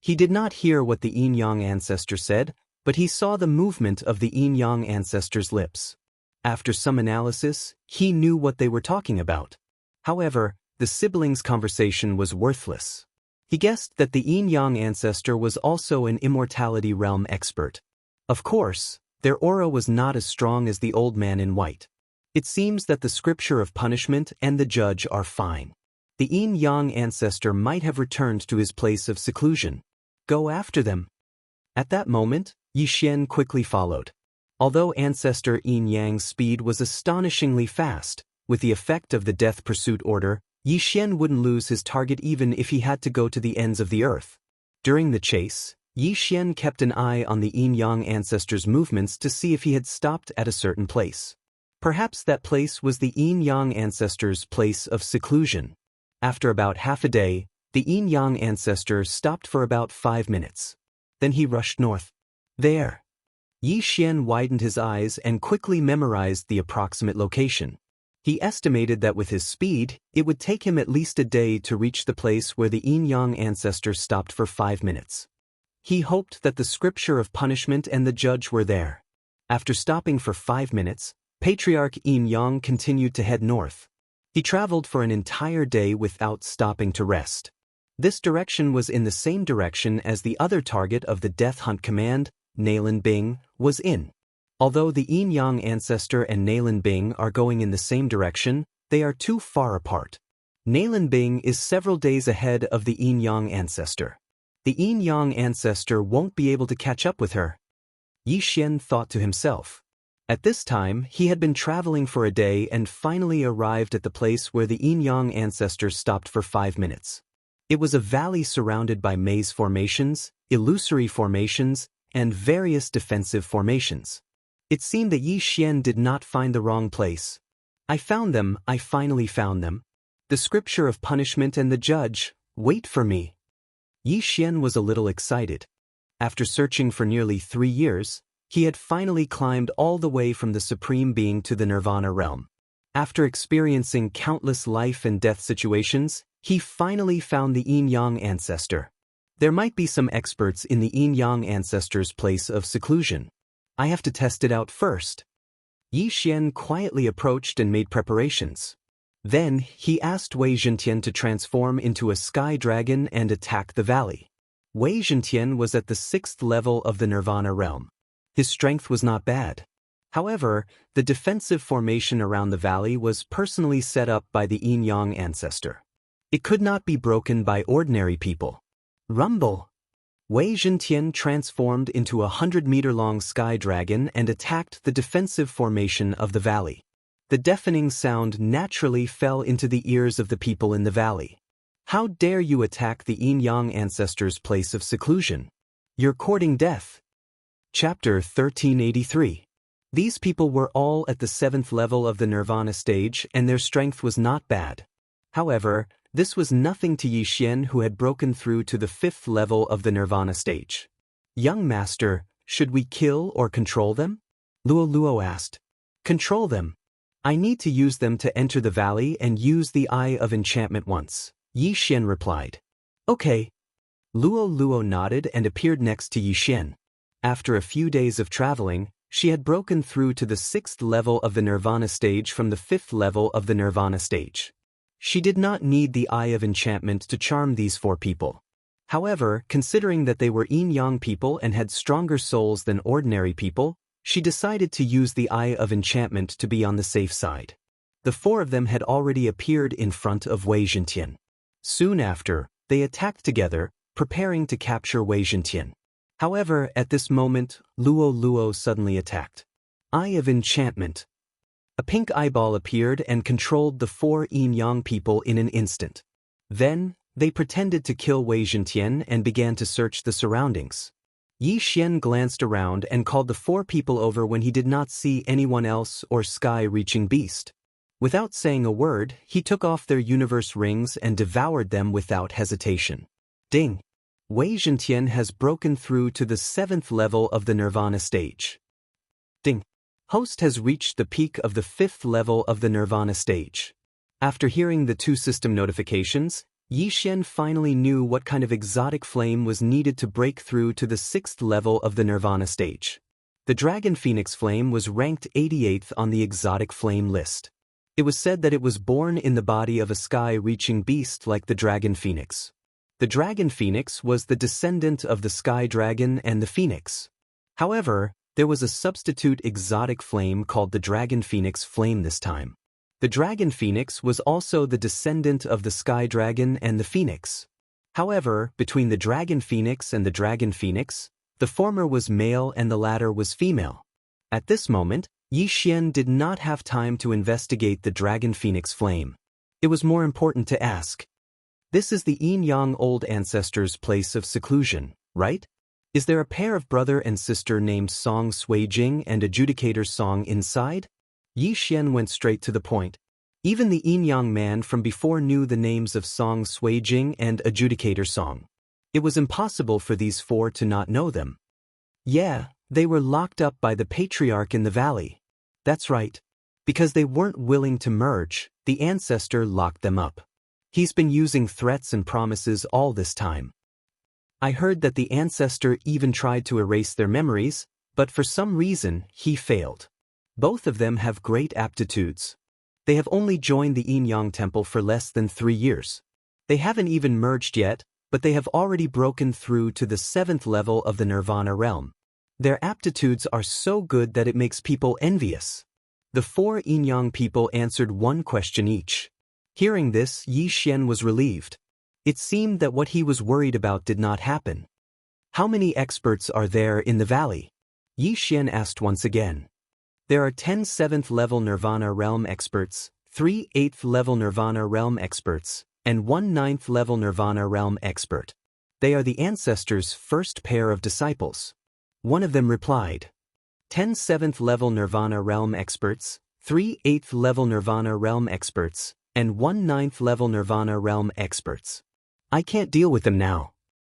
He did not hear what the Yin-Yang ancestor said, but he saw the movement of the Yin-Yang ancestor's lips. After some analysis, he knew what they were talking about. However, the siblings' conversation was worthless. He guessed that the Yin-Yang ancestor was also an immortality realm expert. Of course, their aura was not as strong as the old man in white. It seems that the scripture of punishment and the judge are fine. The Yin-Yang ancestor might have returned to his place of seclusion. Go after them. At that moment, Yi Xian quickly followed. Although ancestor Yin-Yang's speed was astonishingly fast, with the effect of the death pursuit order, Yi Xian wouldn't lose his target even if he had to go to the ends of the earth. During the chase, Yi Xian kept an eye on the Yin-Yang ancestor's movements to see if he had stopped at a certain place. Perhaps that place was the Yin-Yang ancestor's place of seclusion. After about half a day, the Yin-Yang ancestor stopped for about 5 minutes. Then he rushed north. There. Yi Xian widened his eyes and quickly memorized the approximate location. He estimated that with his speed, it would take him at least a day to reach the place where the Yin-Yang ancestor stopped for 5 minutes. He hoped that the scripture of punishment and the judge were there. After stopping for 5 minutes, Patriarch Yin-Yang continued to head north. He traveled for an entire day without stopping to rest. This direction was in the same direction as the other target of the Death Hunt Command, Nailin Bing, was in. Although the Yin-Yang ancestor and Nailin Bing are going in the same direction, they are too far apart. Nailin Bing is several days ahead of the Yin-Yang ancestor. The Yin-Yang ancestor won't be able to catch up with her. Yi Xian thought to himself. At this time, he had been traveling for a day and finally arrived at the place where the Yin-Yang ancestor stopped for 5 minutes. It was a valley surrounded by maze formations, illusory formations, and various defensive formations. It seemed that Yi Xian did not find the wrong place. I finally found them. The scripture of punishment and the judge, wait for me. Yi Xian was a little excited. After searching for nearly 3 years, he had finally climbed all the way from the Supreme Being to the Nirvana realm. After experiencing countless life and death situations, he finally found the Yin-Yang ancestor. There might be some experts in the Yin-Yang ancestor's place of seclusion. I have to test it out first. Yi Xian quietly approached and made preparations. Then, he asked Wei Zhentian to transform into a sky dragon and attack the valley. Wei Zhentian was at the 6th level of the Nirvana realm. His strength was not bad. However, the defensive formation around the valley was personally set up by the Yin-Yang ancestor. It could not be broken by ordinary people. Rumble! Wei Zhentian transformed into a 100-meter-long sky dragon and attacked the defensive formation of the valley. The deafening sound naturally fell into the ears of the people in the valley. How dare you attack the Yin-Yang ancestor's place of seclusion? You're courting death. Chapter 1383. These people were all at the 7th level of the Nirvana stage and their strength was not bad. However, this was nothing to Yi Xian who had broken through to the 5th level of the Nirvana stage. Young master, should we kill or control them? Luo asked. Control them. I need to use them to enter the valley and use the Eye of Enchantment once, Yi Xian replied. Okay. Luo nodded and appeared next to Yi Xian. After a few days of traveling, she had broken through to the 6th level of the Nirvana stage from the 5th level of the Nirvana stage. She did not need the Eye of Enchantment to charm these 4 people. However, considering that they were yin-yang people and had stronger souls than ordinary people, she decided to use the Eye of Enchantment to be on the safe side. The 4 of them had already appeared in front of Wei Zhentian. Soon after, they attacked together, preparing to capture Wei Zhentian. However, at this moment, Luo Luo suddenly attacked. Eye of Enchantment. A pink eyeball appeared and controlled the 4 yin-yang people in an instant. Then, they pretended to kill Wei Zhentian and began to search the surroundings. Yi Xian glanced around and called the 4 people over when he did not see anyone else or sky-reaching beast. Without saying a word, he took off their universe rings and devoured them without hesitation. Ding! Wei Zhentian has broken through to the 7th level of the Nirvana stage. Ding! Host has reached the peak of the 5th level of the Nirvana stage. After hearing the 2 system notifications, Yi Xian finally knew what kind of exotic flame was needed to break through to the 6th level of the Nirvana stage. The Dragon Phoenix flame was ranked 88th on the exotic flame list. It was said that it was born in the body of a sky-reaching beast like the Dragon Phoenix. The Dragon Phoenix was the descendant of the Sky Dragon and the Phoenix. However, there was a substitute exotic flame called the Dragon Phoenix flame this time. The Dragon Phoenix was also the descendant of the Sky Dragon and the Phoenix. However, between the Dragon Phoenix and the Dragon Phoenix, the former was male and the latter was female. At this moment, Yi Xian did not have time to investigate the Dragon Phoenix flame. It was more important to ask. This is the yin-yang old ancestors' place of seclusion, right? Is there a pair of brother and sister named Song Suijing and Adjudicator Song inside? Yi Xian went straight to the point. Even the yin-yang man from before knew the names of Song Suijing and Adjudicator Song. It was impossible for these 4 to not know them. Yeah, they were locked up by the patriarch in the valley. That's right. Because they weren't willing to merge, the ancestor locked them up. He's been using threats and promises all this time. I heard that the ancestor even tried to erase their memories, but for some reason, he failed. Both of them have great aptitudes. They have only joined the yin-yang temple for less than 3 years. They haven't even merged yet, but they have already broken through to the 7th level of the Nirvana realm. Their aptitudes are so good that it makes people envious. The 4 yin-yang people answered one question each. Hearing this, Yi Xian was relieved. It seemed that what he was worried about did not happen. How many experts are there in the valley? Yi Xian asked once again. There are 10 7th level Nirvana realm experts, 3 8th level Nirvana realm experts, and 1 9th level Nirvana realm expert. They are the ancestors' first pair of disciples. One of them replied. 10 7th level Nirvana realm experts, 3 8th level Nirvana realm experts, and 1 9th level Nirvana realm experts. I can't deal with them now.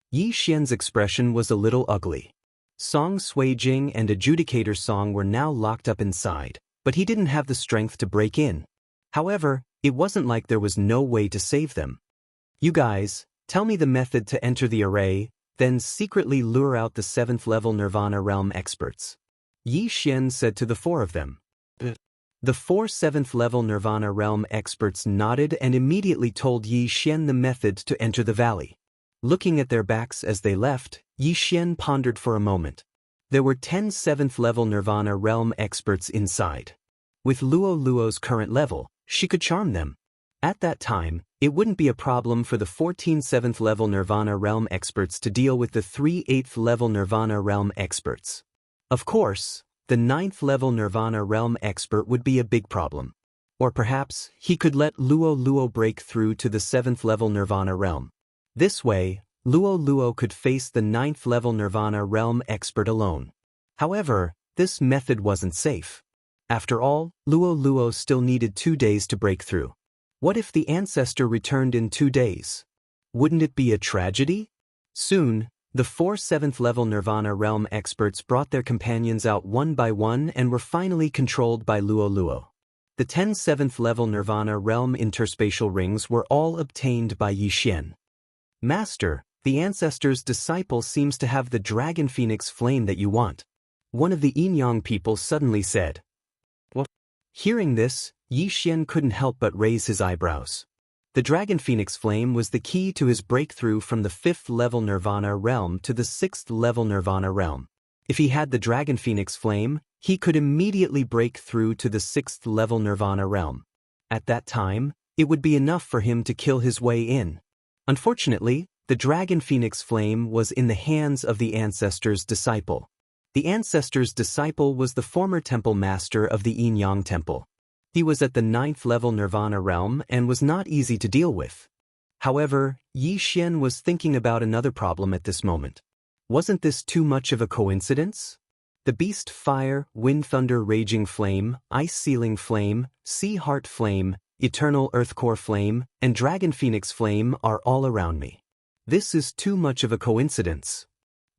Yi Xian's expression was a little ugly. Song Suijing and Adjudicator Song were now locked up inside, but he didn't have the strength to break in. However, it wasn't like there was no way to save them. You guys, tell me the method to enter the array, then secretly lure out the 7th level Nirvana realm experts. Yi Xian said to the 4 of them. The 4 7th level Nirvana realm experts nodded and immediately told Yi Xian the method to enter the valley. Looking at their backs as they left, Yi Xian pondered for a moment. There were 10 7th level Nirvana realm experts inside. With Luo Luo's current level, she could charm them. At that time, it wouldn't be a problem for the 14 7th level Nirvana realm experts to deal with the 3 8th level Nirvana realm experts. Of course, the 9th level Nirvana realm expert would be a big problem. Or perhaps, he could let Luo Luo break through to the 7th level Nirvana realm. This way, Luo Luo could face the 9th level Nirvana realm expert alone. However, this method wasn't safe. After all, Luo Luo still needed 2 days to break through. What if the ancestor returned in 2 days? Wouldn't it be a tragedy? Soon, the 4 7th level Nirvana realm experts brought their companions out one by one and were finally controlled by Luo Luo. The 10 7th level Nirvana realm interspatial rings were all obtained by Yi Xian. Master, the ancestor's disciple seems to have the Dragon Phoenix flame that you want. One of the yin-yang people suddenly said. What? Hearing this, Yi Xian couldn't help but raise his eyebrows. The Dragon Phoenix Flame was the key to his breakthrough from the 5th level Nirvana realm to the 6th level Nirvana realm. If he had the Dragon Phoenix Flame, he could immediately break through to the 6th level Nirvana realm. At that time, it would be enough for him to kill his way in. Unfortunately, the Dragon Phoenix Flame was in the hands of the Ancestor's disciple. The Ancestor's disciple was the former temple master of the Yin Yang Temple. He was at the 9th level Nirvana realm and was not easy to deal with. However, Yi Xian was thinking about another problem at this moment. Wasn't this too much of a coincidence? The Beast Fire, Wind Thunder Raging Flame, Ice Sealing Flame, Sea Heart Flame, Eternal Earthcore Flame, and Dragon Phoenix Flame are all around me. This is too much of a coincidence.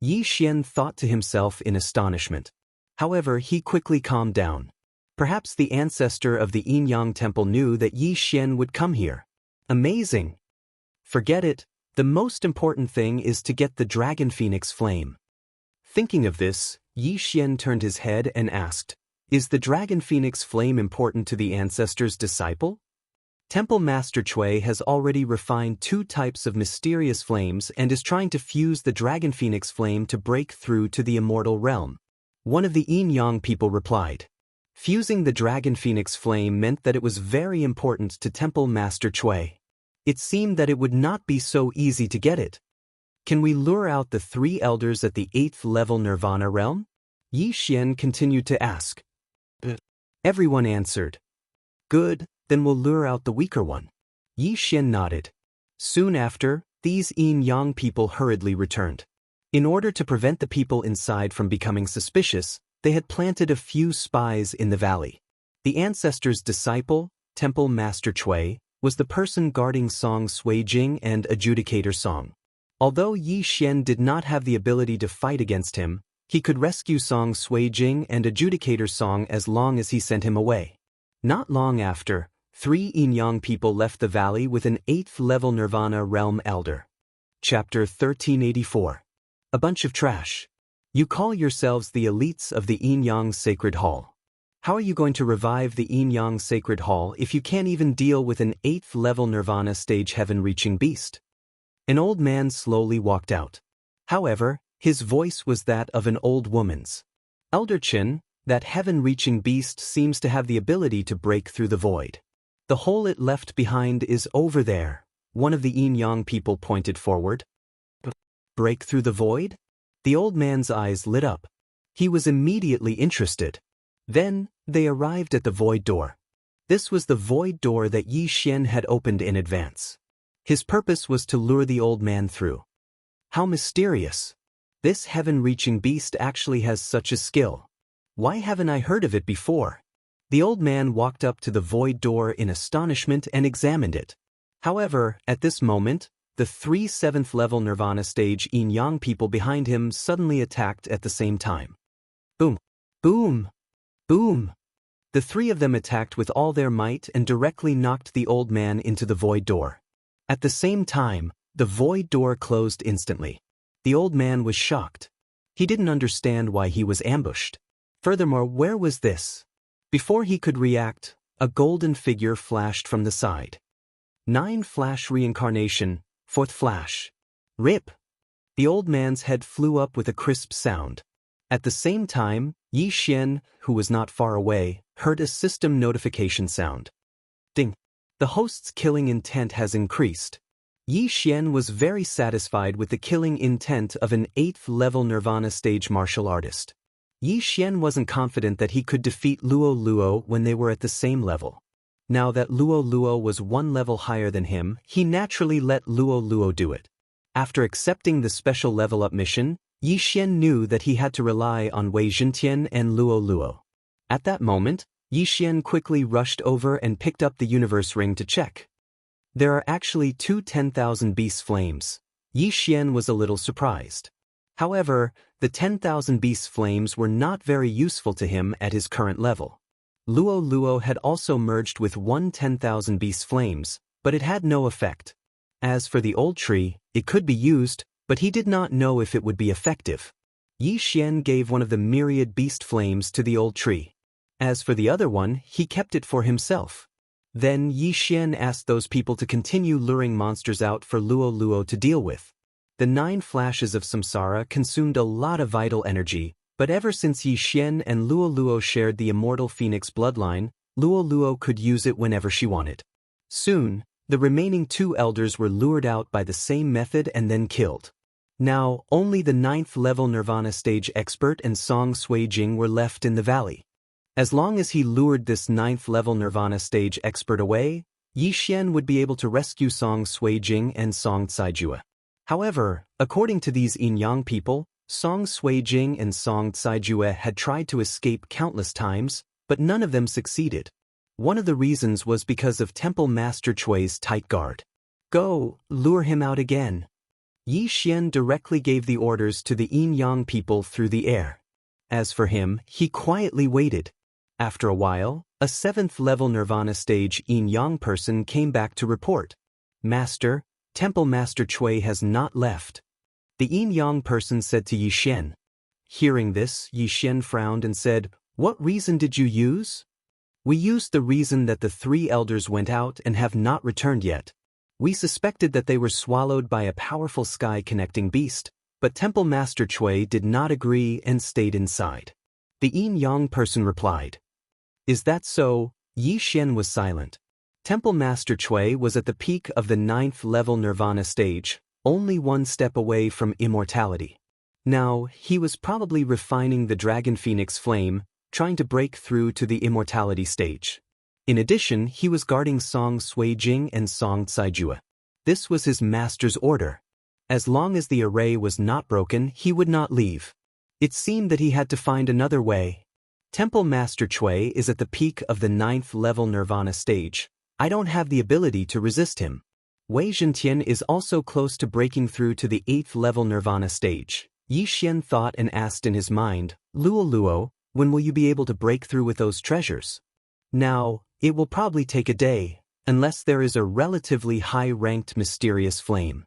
Yi Xian thought to himself in astonishment. However, he quickly calmed down. Perhaps the ancestor of the Yin Yang Temple knew that Yi Xian would come here. Amazing! Forget it, the most important thing is to get the Dragon Phoenix Flame. Thinking of this, Yi Xian turned his head and asked, "Is the Dragon Phoenix Flame important to the ancestor's disciple?" Temple Master Cui has already refined 2 types of mysterious flames and is trying to fuse the Dragon Phoenix Flame to break through to the immortal realm. One of the Yin Yang people replied. Fusing the Dragon Phoenix Flame meant that it was very important to Temple Master Cui. It seemed that it would not be so easy to get it. Can we lure out the 3 elders at the 8th level Nirvana realm? Yi Xian continued to ask. Everyone answered. Good, then we'll lure out the weaker one. Yi Xian nodded. Soon after, these Yin Yang people hurriedly returned. In order to prevent the people inside from becoming suspicious, they had planted a few spies in the valley. The ancestor's disciple, Temple Master Cui, was the person guarding Song Suijing and Adjudicator Song. Although Yi Xian did not have the ability to fight against him, he could rescue Song Suijing and Adjudicator Song as long as he sent him away. Not long after, 3 Yin Yang people left the valley with an 8th level Nirvana realm elder. Chapter 1384. A bunch of trash. You call yourselves the elites of the Yin Yang Sacred Hall. How are you going to revive the Yin Yang Sacred Hall if you can't even deal with an 8th level Nirvana stage heaven-reaching beast? An old man slowly walked out. However, his voice was that of an old woman's. Elder Qin, that heaven-reaching beast seems to have the ability to break through the void. The hole it left behind is over there, one of the Yin Yang people pointed forward. Break through the void? The old man's eyes lit up. He was immediately interested. Then, they arrived at the void door. This was the void door that Yi Xian had opened in advance. His purpose was to lure the old man through. How mysterious! This heaven-reaching beast actually has such a skill. Why haven't I heard of it before? The old man walked up to the void door in astonishment and examined it. However, at this moment, the 3 7th level Nirvana stage Yin Yang people behind him suddenly attacked at the same time. Boom! Boom! Boom! The 3 of them attacked with all their might and directly knocked the old man into the void door. At the same time, the void door closed instantly. The old man was shocked. He didn't understand why he was ambushed. Furthermore, where was this? Before he could react, a golden figure flashed from the side. 9 flash reincarnation, 4th flash. Rip! The old man's head flew up with a crisp sound. At the same time, Yi Xian, who was not far away, heard a system notification sound. Ding! The host's killing intent has increased. Yi Xian was very satisfied with the killing intent of an 8th level Nirvana stage martial artist. Yi Xian wasn't confident that he could defeat Luo Luo when they were at the same level. Now that Luo Luo was 1 level higher than him, he naturally let Luo Luo do it. After accepting the special level-up mission, Yi Xian knew that he had to rely on Wei Zhentian and Luo Luo. At that moment, Yi Xian quickly rushed over and picked up the universe ring to check. There are actually 2 10,000 beast flames. Yi Xian was a little surprised. However, the 10,000 beast flames were not very useful to him at his current level. Luo Luo had also merged with 10,000 beast flames, but it had no effect. As for the old tree, it could be used, but he did not know if it would be effective. Yi Xian gave one of the myriad beast flames to the old tree. As for the other one, he kept it for himself. Then Yi Xian asked those people to continue luring monsters out for Luo Luo to deal with. The 9 flashes of samsara consumed a lot of vital energy, but ever since Yi Xian and Luo Luo shared the immortal phoenix bloodline, Luo Luo could use it whenever she wanted. Soon, the remaining 2 elders were lured out by the same method and then killed. Now, only the 9th level Nirvana stage expert and Song Suijing were left in the valley. As long as he lured this 9th level Nirvana stage expert away, Yi Xian would be able to rescue Song Suijing and Song Caijue. However, according to these Yin-Yang people, Song Suijing and Song Caijue had tried to escape countless times, but none of them succeeded. One of the reasons was because of Temple Master Chui's tight guard. Go, lure him out again. Yi Xian directly gave the orders to the Yin-Yang people through the air. As for him, he quietly waited. After a while, a 7th level Nirvana stage Yin-Yang person came back to report. Master, Temple Master Chui has not left. The Yin-Yang person said to Yi Xian. Hearing this, Yi Xian frowned and said, What reason did you use? We used the reason that the 3 elders went out and have not returned yet. We suspected that they were swallowed by a powerful sky-connecting beast, but Temple Master Chui did not agree and stayed inside. The Yin-Yang person replied. Is that so? Yi Xian was silent. Temple Master Chui was at the peak of the 9th level Nirvana stage, only 1 step away from immortality. Now, he was probably refining the Dragon Phoenix flame, trying to break through to the immortality stage. In addition, he was guarding Song Suijing and Song Caijue. This was his master's order. As long as the array was not broken, he would not leave. It seemed that he had to find another way. Temple Master Chui is at the peak of the 9th level Nirvana stage. I don't have the ability to resist him. Wei Zhentian is also close to breaking through to the 8th level Nirvana stage. Yi Xian thought and asked in his mind, Luo Luo, when will you be able to break through with those treasures? Now, it will probably take a day, unless there is a relatively high-ranked mysterious flame.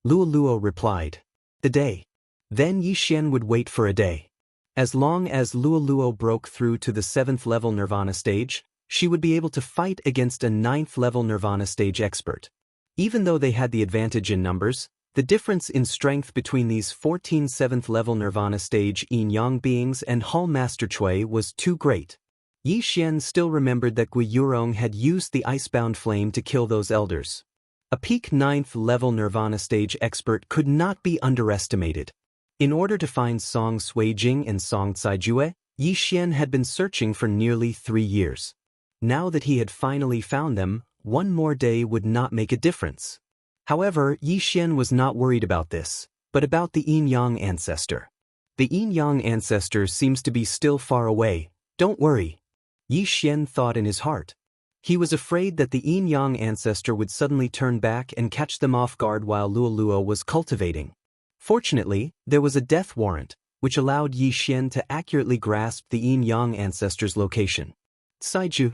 Luo Luo replied. The day. Then Yi Xian would wait for a day. As long as Luo Luo broke through to the 7th level Nirvana stage, she would be able to fight against a 9th level Nirvana stage expert. Even though they had the advantage in numbers, the difference in strength between these 14 7th level Nirvana stage Yin-Yang beings and Hall Master Chui was too great. Yi Xian still remembered that Gui Yurong had used the icebound flame to kill those elders. A peak 9th level Nirvana stage expert could not be underestimated. In order to find Song Suijing and Song Caijue, Yi Xian had been searching for nearly 3 years. Now that he had finally found them, 1 more day would not make a difference. However, Yi Xian was not worried about this, but about the Yin-Yang ancestor. The Yin-Yang ancestor seems to be still far away. Don't worry. Yi Xian thought in his heart. He was afraid that the Yin-Yang ancestor would suddenly turn back and catch them off guard while Luo Luo was cultivating. Fortunately, there was a death warrant, which allowed Yi Xian to accurately grasp the Yin-Yang ancestor's location. Caijue,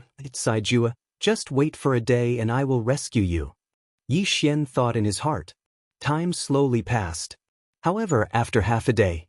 just wait for a day and I will rescue you. Yi Xian thought in his heart. Time slowly passed. However, after half a day,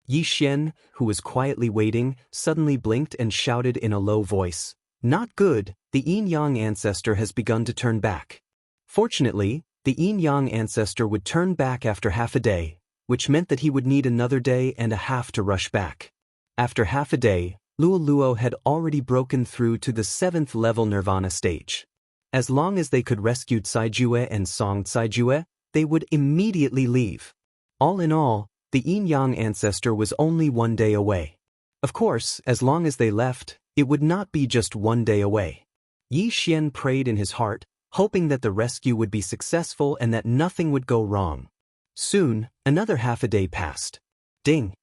Yi Xian, who was quietly waiting, suddenly blinked and shouted in a low voice, Not good, the Yin-Yang ancestor has begun to turn back. Fortunately, the Yin-Yang ancestor would turn back after half a day, which meant that he would need another day and a half to rush back. After half a day, Luo Luo had already broken through to the 7th level Nirvana stage. As long as they could rescue Caijue and Song Caijue, they would immediately leave. All in all, the Yin-Yang ancestor was only 1 day away. Of course, as long as they left, it would not be just 1 day away. Yi Xian prayed in his heart, hoping that the rescue would be successful and that nothing would go wrong. Soon, another half a day passed. Ding!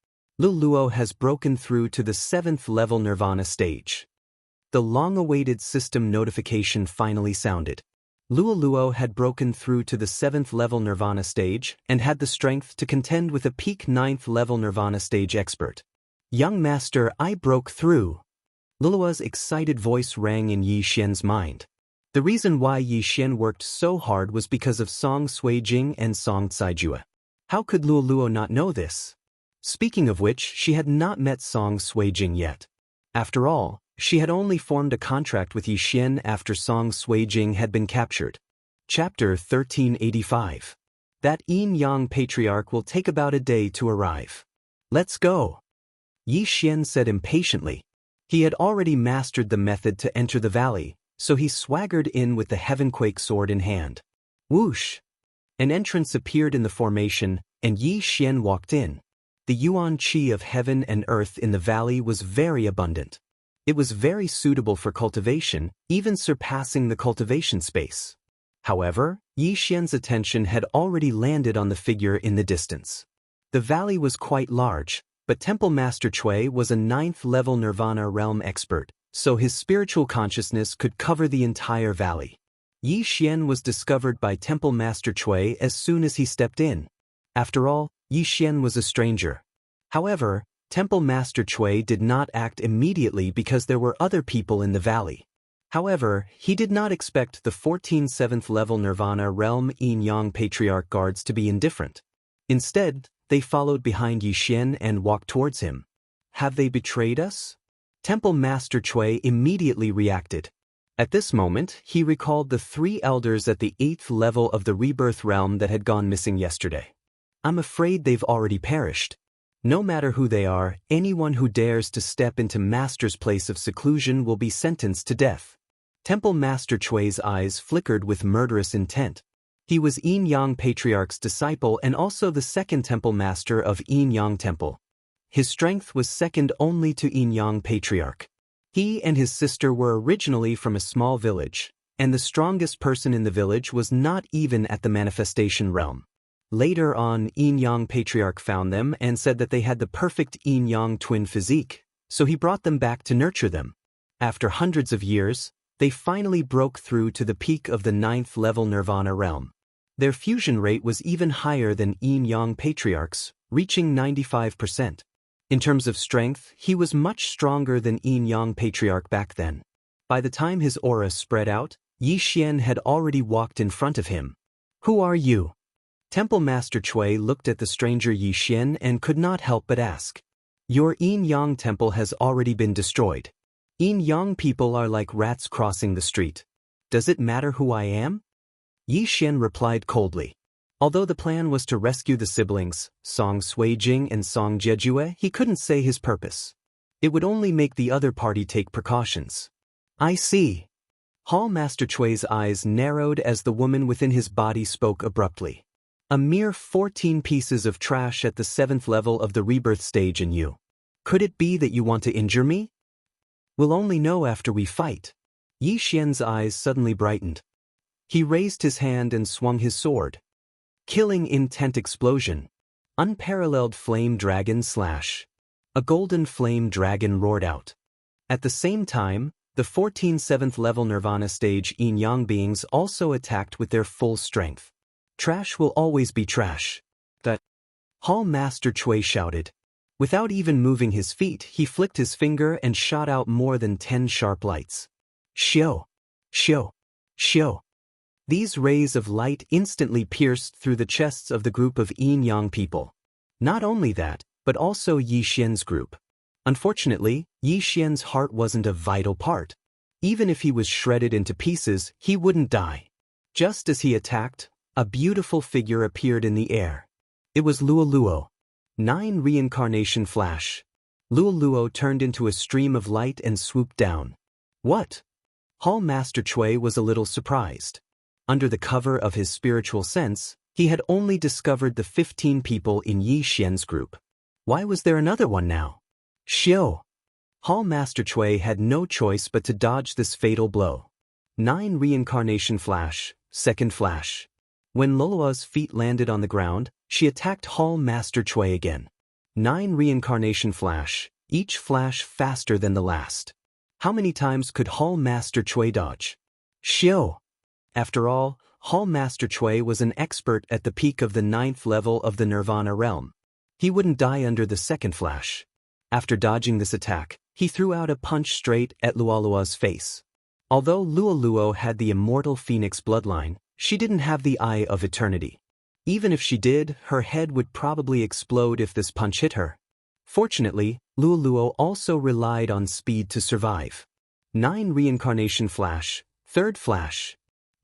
Luo Luo has broken through to the 7th level Nirvana stage. The long-awaited system notification finally sounded. Luo Luo had broken through to the 7th level Nirvana stage and had the strength to contend with a peak 9th level Nirvana stage expert. Young master, I broke through. Luo's excited voice rang in Yi Xian's mind. The reason why Yi Xian worked so hard was because of Song Suijing and Song Caijue. How could Luo Luo not know this? Speaking of which, she had not met Song Suijing yet. After all, She had only formed a contract with Yi Xian after Song Suijing had been captured. Chapter 1385. That Yin-Yang patriarch will take about a day to arrive. Let's go. Yi Xian said impatiently. He had already mastered the method to enter the valley, so he swaggered in with the Heavenquake sword in hand. Whoosh! An entrance appeared in the formation, and Yi Xian walked in. The yuan qi of heaven and earth in the valley was very abundant. It was very suitable for cultivation, even surpassing the cultivation space. However, Yi Xian's attention had already landed on the figure in the distance. The valley was quite large, but Temple Master Chui was a 9th-level Nirvana realm expert, so his spiritual consciousness could cover the entire valley. Yi Xian was discovered by Temple Master Chui as soon as he stepped in. After all, Yi Xian was a stranger. However, Temple Master Chui did not act immediately because there were other people in the valley. However, he did not expect the 14 7th-level Nirvana realm Yin-Yang Patriarch guards to be indifferent. Instead, they followed behind Yi Xian and walked towards him. Have they betrayed us? Temple Master Chui immediately reacted. At this moment, he recalled the 3 elders at the 8th level of the rebirth realm that had gone missing yesterday. I'm afraid they've already perished. No matter who they are, anyone who dares to step into Master's place of seclusion will be sentenced to death. Temple Master Chui's eyes flickered with murderous intent. He was Yin-Yang Patriarch's disciple and also the second Temple Master of Yin-Yang Temple. His strength was second only to Yin-Yang Patriarch. He and his sister were originally from a small village, and the strongest person in the village was not even at the manifestation realm. Later on, Yin-Yang Patriarch found them and said that they had the perfect Yin-Yang twin physique, so he brought them back to nurture them. After hundreds of years, they finally broke through to the peak of the 9th-level Nirvana realm. Their fusion rate was even higher than Yin-Yang Patriarch's, reaching 95%. In terms of strength, he was much stronger than Yin-Yang Patriarch back then. By the time his aura spread out, Yi Xian had already walked in front of him. Who are you? Temple Master Chui looked at the stranger Yi Xian and could not help but ask. Your Yin-Yang temple has already been destroyed. Yin-Yang people are like rats crossing the street. Does it matter who I am? Yi Xian replied coldly. Although the plan was to rescue the siblings, Song Suijing and Song Jiejue, he couldn't say his purpose. It would only make the other party take precautions. I see. Hall Master Chui's eyes narrowed as the woman within his body spoke abruptly. A mere 14 pieces of trash at the 7th level of the rebirth stage in you. Could it be that you want to injure me? We'll only know after we fight. Yi Xian's eyes suddenly brightened. He raised his hand and swung his sword. Killing intent explosion. Unparalleled flame dragon slash. A golden flame dragon roared out. At the same time, the 14 7th level Nirvana stage Yin-Yang beings also attacked with their full strength. Trash will always be trash. That Hall Master Chui shouted. Without even moving his feet, he flicked his finger and shot out more than 10 sharp lights. Xiao! Xiao! Xiao! These rays of light instantly pierced through the chests of the group of Yin-Yang people. Not only that, but also Yi Xian's group. Unfortunately, Yi Xian's heart wasn't a vital part. Even if he was shredded into pieces, he wouldn't die. Just as he attacked, a beautiful figure appeared in the air. It was Luoluo. 9 reincarnation flash. Luoluo turned into a stream of light and swooped down. What? Hall Master Chui was a little surprised. Under the cover of his spiritual sense, he had only discovered the 15 people in Yi Xian's group. Why was there another one now? Xiao! Hall Master Chui had no choice but to dodge this fatal blow. 9 reincarnation flash, second flash. When Lolua's feet landed on the ground, she attacked Hall Master Chui again. 9 reincarnation flash, each flash faster than the last. How many times could Hall Master Chui dodge? Xiao! After all, Hall Master Chui was an expert at the peak of the 9th level of the Nirvana realm. He wouldn't die under the second flash. After dodging this attack, he threw out a punch straight at Luolua's face. Although Luoluo had the immortal Phoenix bloodline, she didn't have the Eye of Eternity. Even if she did, her head would probably explode if this punch hit her. Fortunately, Luoluo also relied on speed to survive. 9 Reincarnation Flash, third flash.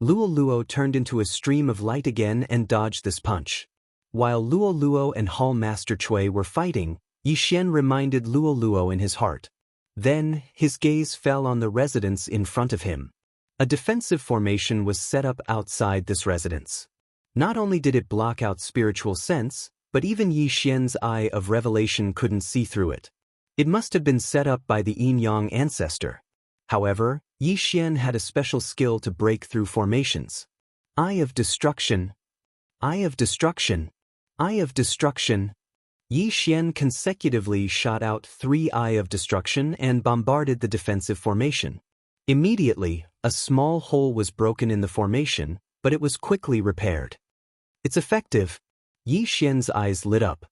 Luoluo turned into a stream of light again and dodged this punch. While Luoluo and Hall Master Chui were fighting, Yixian reminded Luoluo in his heart. Then, his gaze fell on the residence in front of him. A defensive formation was set up outside this residence. Not only did it block out spiritual sense, but even Yixian's eye of revelation couldn't see through it. It must have been set up by the Yin-Yang ancestor. However, Yixian had a special skill to break through formations. Eye of Destruction. Eye of Destruction. Eye of Destruction. Yixian consecutively shot out 3 Eye of Destruction and bombarded the defensive formation. Immediately, a small hole was broken in the formation, but it was quickly repaired. It's effective. Yixian's eyes lit up.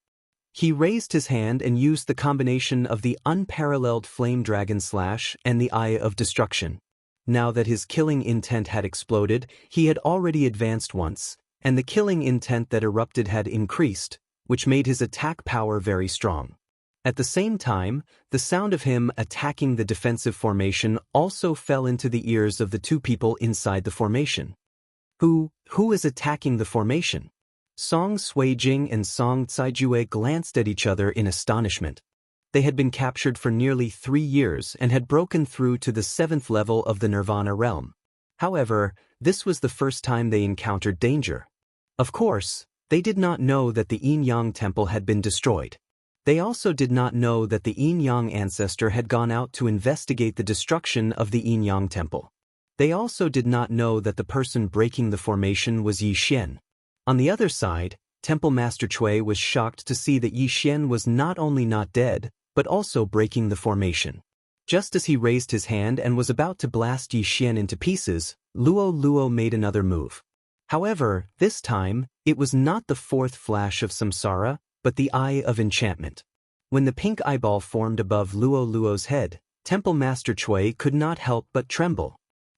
He raised his hand and used the combination of the unparalleled Flame Dragon Slash and the Eye of Destruction. Now that his killing intent had exploded, he had already advanced once, and the killing intent that erupted had increased, which made his attack power very strong. At the same time, the sound of him attacking the defensive formation also fell into the ears of the 2 people inside the formation. Who is attacking the formation? Song Suijing and Song Caijue glanced at each other in astonishment. They had been captured for nearly 3 years and had broken through to the 7th level of the Nirvana realm. However, this was the first time they encountered danger. Of course, they did not know that the Yin-Yang temple had been destroyed. They also did not know that the Yin-Yang ancestor had gone out to investigate the destruction of the Yin-Yang temple. They also did not know that the person breaking the formation was Yixian. On the other side, Temple Master Chui was shocked to see that Yixian was not only not dead, but also breaking the formation. Just as he raised his hand and was about to blast Yixian into pieces, Luoluo made another move. However, this time, it was not the 4th flash of Samsara, but the Eye of Enchantment. When the pink eyeball formed above Luoluo's head, Temple Master Chui could not help but tremble.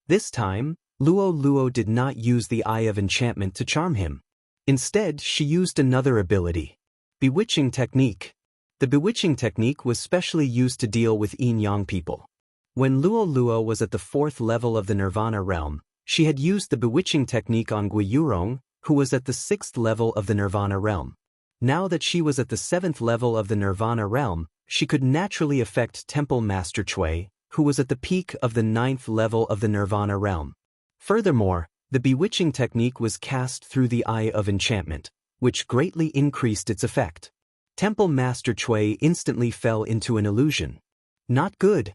This time, Luoluo did not use the Eye of Enchantment to charm him. Instead, she used another ability. Bewitching Technique. The Bewitching Technique was specially used to deal with Yin-Yang people. When Luoluo was at the 4th level of the Nirvana realm, she had used the Bewitching Technique on Guiyurong, who was at the 6th level of the Nirvana realm. Now that she was at the 7th level of the Nirvana realm, she could naturally affect Temple Master Chui, who was at the peak of the 9th level of the Nirvana realm. Furthermore, the Bewitching Technique was cast through the Eye of Enchantment, which greatly increased its effect. Temple Master Chui instantly fell into an illusion. Not good.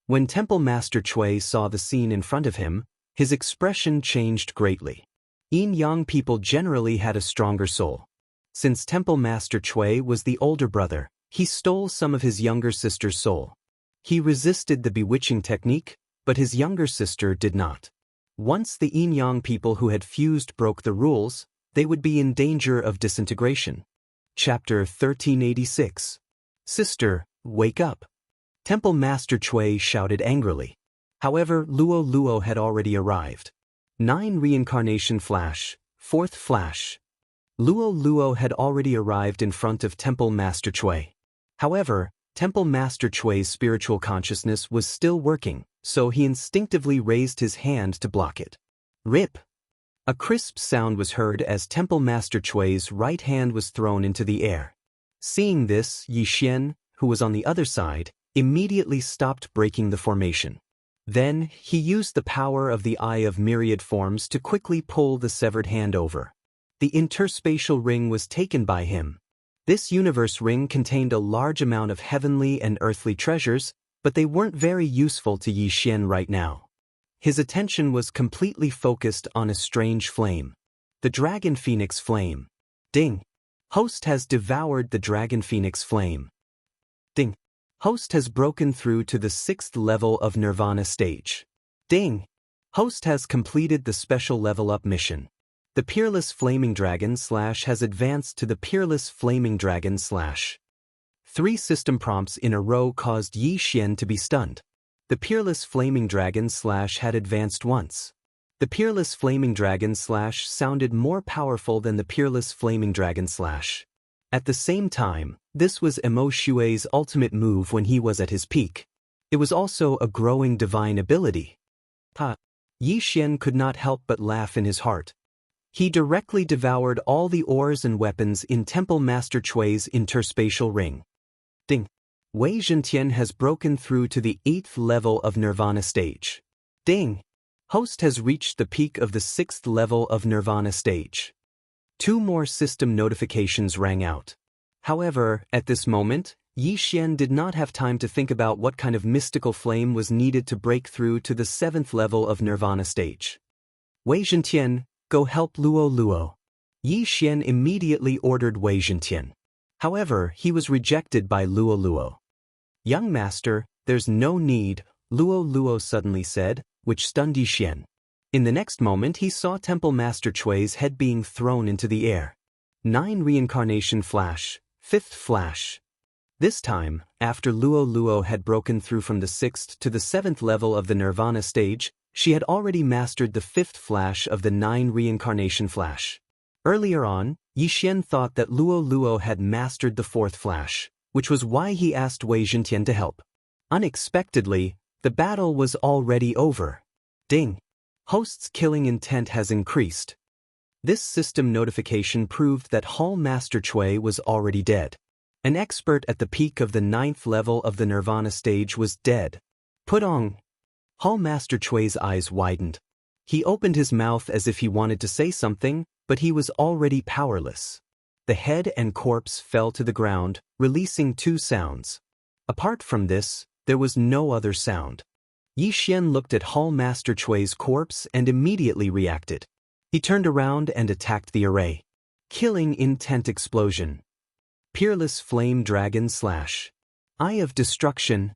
When Temple Master Chui saw the scene in front of him, his expression changed greatly. Yin-Yang people generally had a stronger soul. Since Temple Master Chui was the older brother, he stole some of his younger sister's soul. He resisted the Bewitching Technique, but his younger sister did not. Once the Yin-Yang people who had fused broke the rules, they would be in danger of disintegration. Chapter 1386. Sister, wake up. Temple Master Chui shouted angrily. However, Luoluo had already arrived. 9 Reincarnation Flash, 4th flash. Luoluo had already arrived in front of Temple Master Chui. However, Temple Master Chui's spiritual consciousness was still working, so he instinctively raised his hand to block it. Rip! A crisp sound was heard as Temple Master Chui's right hand was thrown into the air. Seeing this, Yixian, who was on the other side, immediately stopped breaking the formation. Then, he used the power of the Eye of Myriad Forms to quickly pull the severed hand over. The interspatial ring was taken by him. This universe ring contained a large amount of heavenly and earthly treasures, but they weren't very useful to Yixian right now. His attention was completely focused on a strange flame. The Dragon Phoenix Flame. Ding! Host has devoured the Dragon Phoenix Flame. Ding! Host has broken through to the 6th level of Nirvana stage. Ding! Host has completed the special level up mission. The Peerless Flaming Dragon / has advanced to the Peerless Flaming Dragon / 3 system prompts in a row caused Yixian to be stunned. The Peerless Flaming Dragon / had advanced once. The Peerless Flaming Dragon / sounded more powerful than the Peerless Flaming Dragon /. At the same time, this was Emo Shui's ultimate move when he was at his peak. It was also a growing divine ability. Yi Xian could not help but laugh in his heart. He directly devoured all the ores and weapons in Temple Master Chui's interspatial ring. Ding! Wei Zhentian has broken through to the 8th level of Nirvana stage. Ding! Host has reached the peak of the 6th level of Nirvana stage. 2 more system notifications rang out. However, at this moment, Yi Xian did not have time to think about what kind of mystical flame was needed to break through to the 7th level of Nirvana stage. Wei Zhentian, go help Luo Luo. Yi Xian immediately ordered Wei Zhentian. However, he was rejected by Luo Luo. Young master, there's no need, Luo Luo suddenly said, which stunned Yi Xian. In the next moment he saw Temple Master Chui's head being thrown into the air. 9 reincarnation flash, 5th flash. This time, after Luo Luo had broken through from the 6th to the 7th level of the Nirvana stage, she had already mastered the 5th flash of the 9 reincarnation flash. Earlier on, Yi Xian thought that Luo Luo had mastered the 4th flash, which was why he asked Wei Zhentian to help. Unexpectedly, the battle was already over. Ding! Host's killing intent has increased. This system notification proved that Hall Master Chui was already dead. An expert at the peak of the 9th level of the Nirvana stage was dead. Putong! Hall Master Chui's eyes widened. He opened his mouth as if he wanted to say something, but he was already powerless. The head and corpse fell to the ground, releasing 2 sounds. Apart from this, there was no other sound. Yi Xian looked at Hall Master Chui's corpse and immediately reacted. He turned around and attacked the array. Killing intent explosion. Peerless flame dragon slash. Eye of destruction.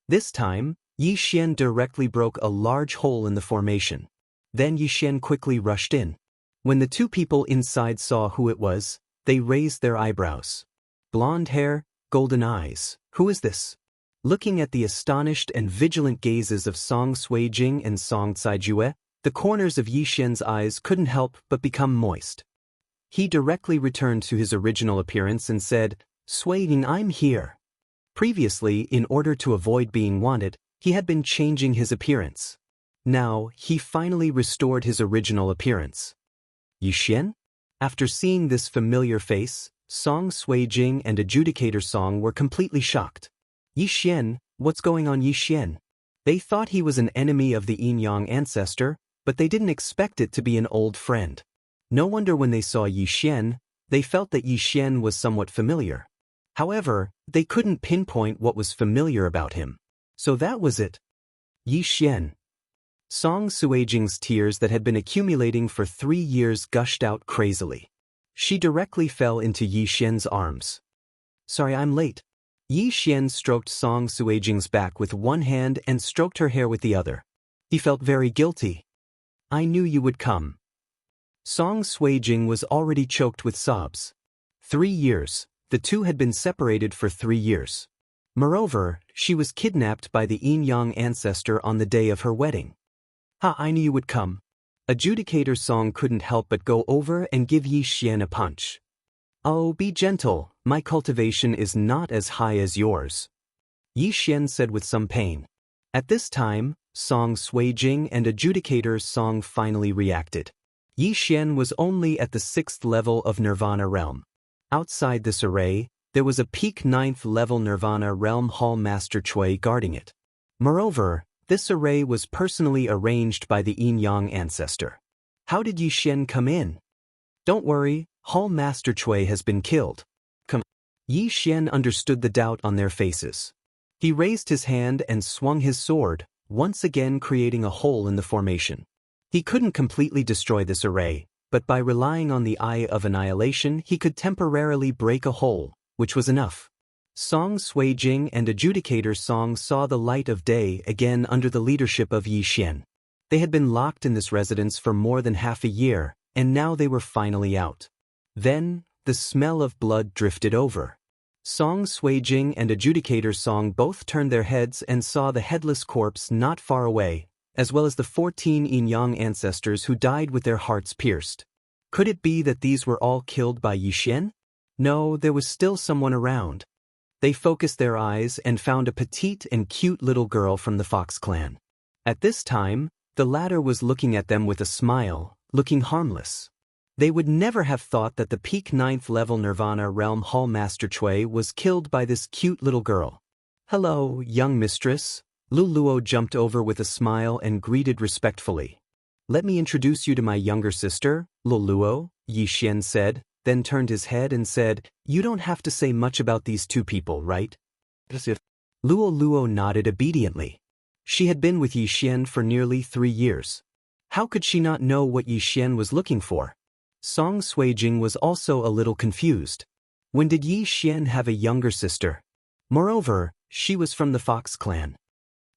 This time, Yi Xian directly broke a large hole in the formation. Then Yi Xian quickly rushed in. When the 2 people inside saw who it was, they raised their eyebrows. Blonde hair, golden eyes. Who is this? Looking at the astonished and vigilant gazes of Song Suijing and Song Caijue, the corners of Yi Xian's eyes couldn't help but become moist. He directly returned to his original appearance and said, "Suijing, I'm here." Previously, in order to avoid being wanted, he had been changing his appearance. Now, he finally restored his original appearance. Yi Xian? After seeing this familiar face, Song Suijing and Adjudicator Song were completely shocked. Yi Xian, what's going on, Yi Xian? They thought he was an enemy of the Yin-Yang ancestor, but they didn't expect it to be an old friend. No wonder when they saw Yi Xian, they felt that Yi Xian was somewhat familiar. However, they couldn't pinpoint what was familiar about him. So that was it. Yi Xian. Song Suijing's tears that had been accumulating for 3 years gushed out crazily. She directly fell into Yi Xian's arms. "Sorry, I'm late." Yi Xian stroked Song Suijing's back with one hand and stroked her hair with the other. He felt very guilty. "I knew you would come." Song Suijing was already choked with sobs. 3 years. The 2 had been separated for 3 years. Moreover, she was kidnapped by the Yin-Yang ancestor on the day of her wedding. I knew you would come." Adjudicator Song couldn't help but go over and give Yi Xian a punch. "Oh, be gentle, my cultivation is not as high as yours," Yi Xian said with some pain. At this time, Song Suijing and Adjudicator Song finally reacted. Yi Xian was only at the 6th level of Nirvana realm. Outside this array, there was a peak 9th level Nirvana realm Hall Master Chui guarding it. Moreover, this array was personally arranged by the Yin-Yang ancestor. How did Yi Xian come in? "Don't worry, Hall Master Chui has been killed." Come. Yi Xian understood the doubt on their faces. He raised his hand and swung his sword, once again creating a hole in the formation. He couldn't completely destroy this array, but by relying on the Eye of Annihilation he could temporarily break a hole, which was enough. Song Suijing and Adjudicator Song saw the light of day again under the leadership of Yi Xian. They had been locked in this residence for more than half a year, and now they were finally out. Then, the smell of blood drifted over. Song Suijing and Adjudicator Song both turned their heads and saw the headless corpse not far away, as well as the 14 Yin-Yang ancestors who died with their hearts pierced. Could it be that these were all killed by Yi Xian? No, there was still someone around. They focused their eyes and found a petite and cute little girl from the Fox clan. At this time, the latter was looking at them with a smile, looking harmless. They would never have thought that the peak 9th level Nirvana Realm Hall Master Chui was killed by this cute little girl. "Hello, young mistress." Lu Luo jumped over with a smile and greeted respectfully. "Let me introduce you to my younger sister, Lu Luo," Yi Xian said, then turned his head and said, "You don't have to say much about these two people, right?" As if Luo Luo nodded obediently. She had been with Yi Xian for nearly 3 years. How could she not know what Yi Xian was looking for? Song Suijing was also a little confused. When did Yi Xian have a younger sister? Moreover, she was from the Fox clan.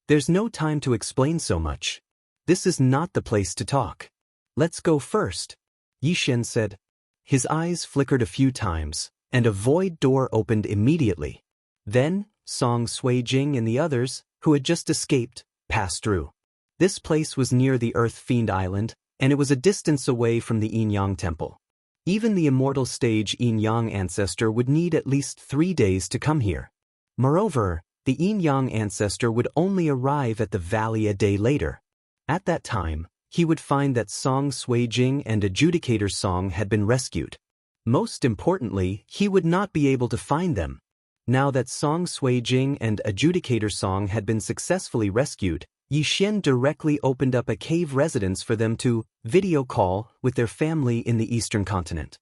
There's no time to explain so much. This is not the place to talk. Let's go first, Yi Xian said. His eyes flickered a few times, and a void door opened immediately. Then, Song Suijing and the others, who had just escaped, passed through. This place was near the Earth Fiend Island, and it was a distance away from the Yin Yang Temple. Even the immortal stage Yin Yang ancestor would need at least 3 days to come here. Moreover, the Yin Yang ancestor would only arrive at the valley a day later. At that time, he would find that Song Suijing and Adjudicator Song had been rescued. Most importantly, he would not be able to find them. Now that Song Suijing and Adjudicator Song had been successfully rescued, Yi Xian directly opened up a cave residence for them to video call with their family in the Eastern Continent.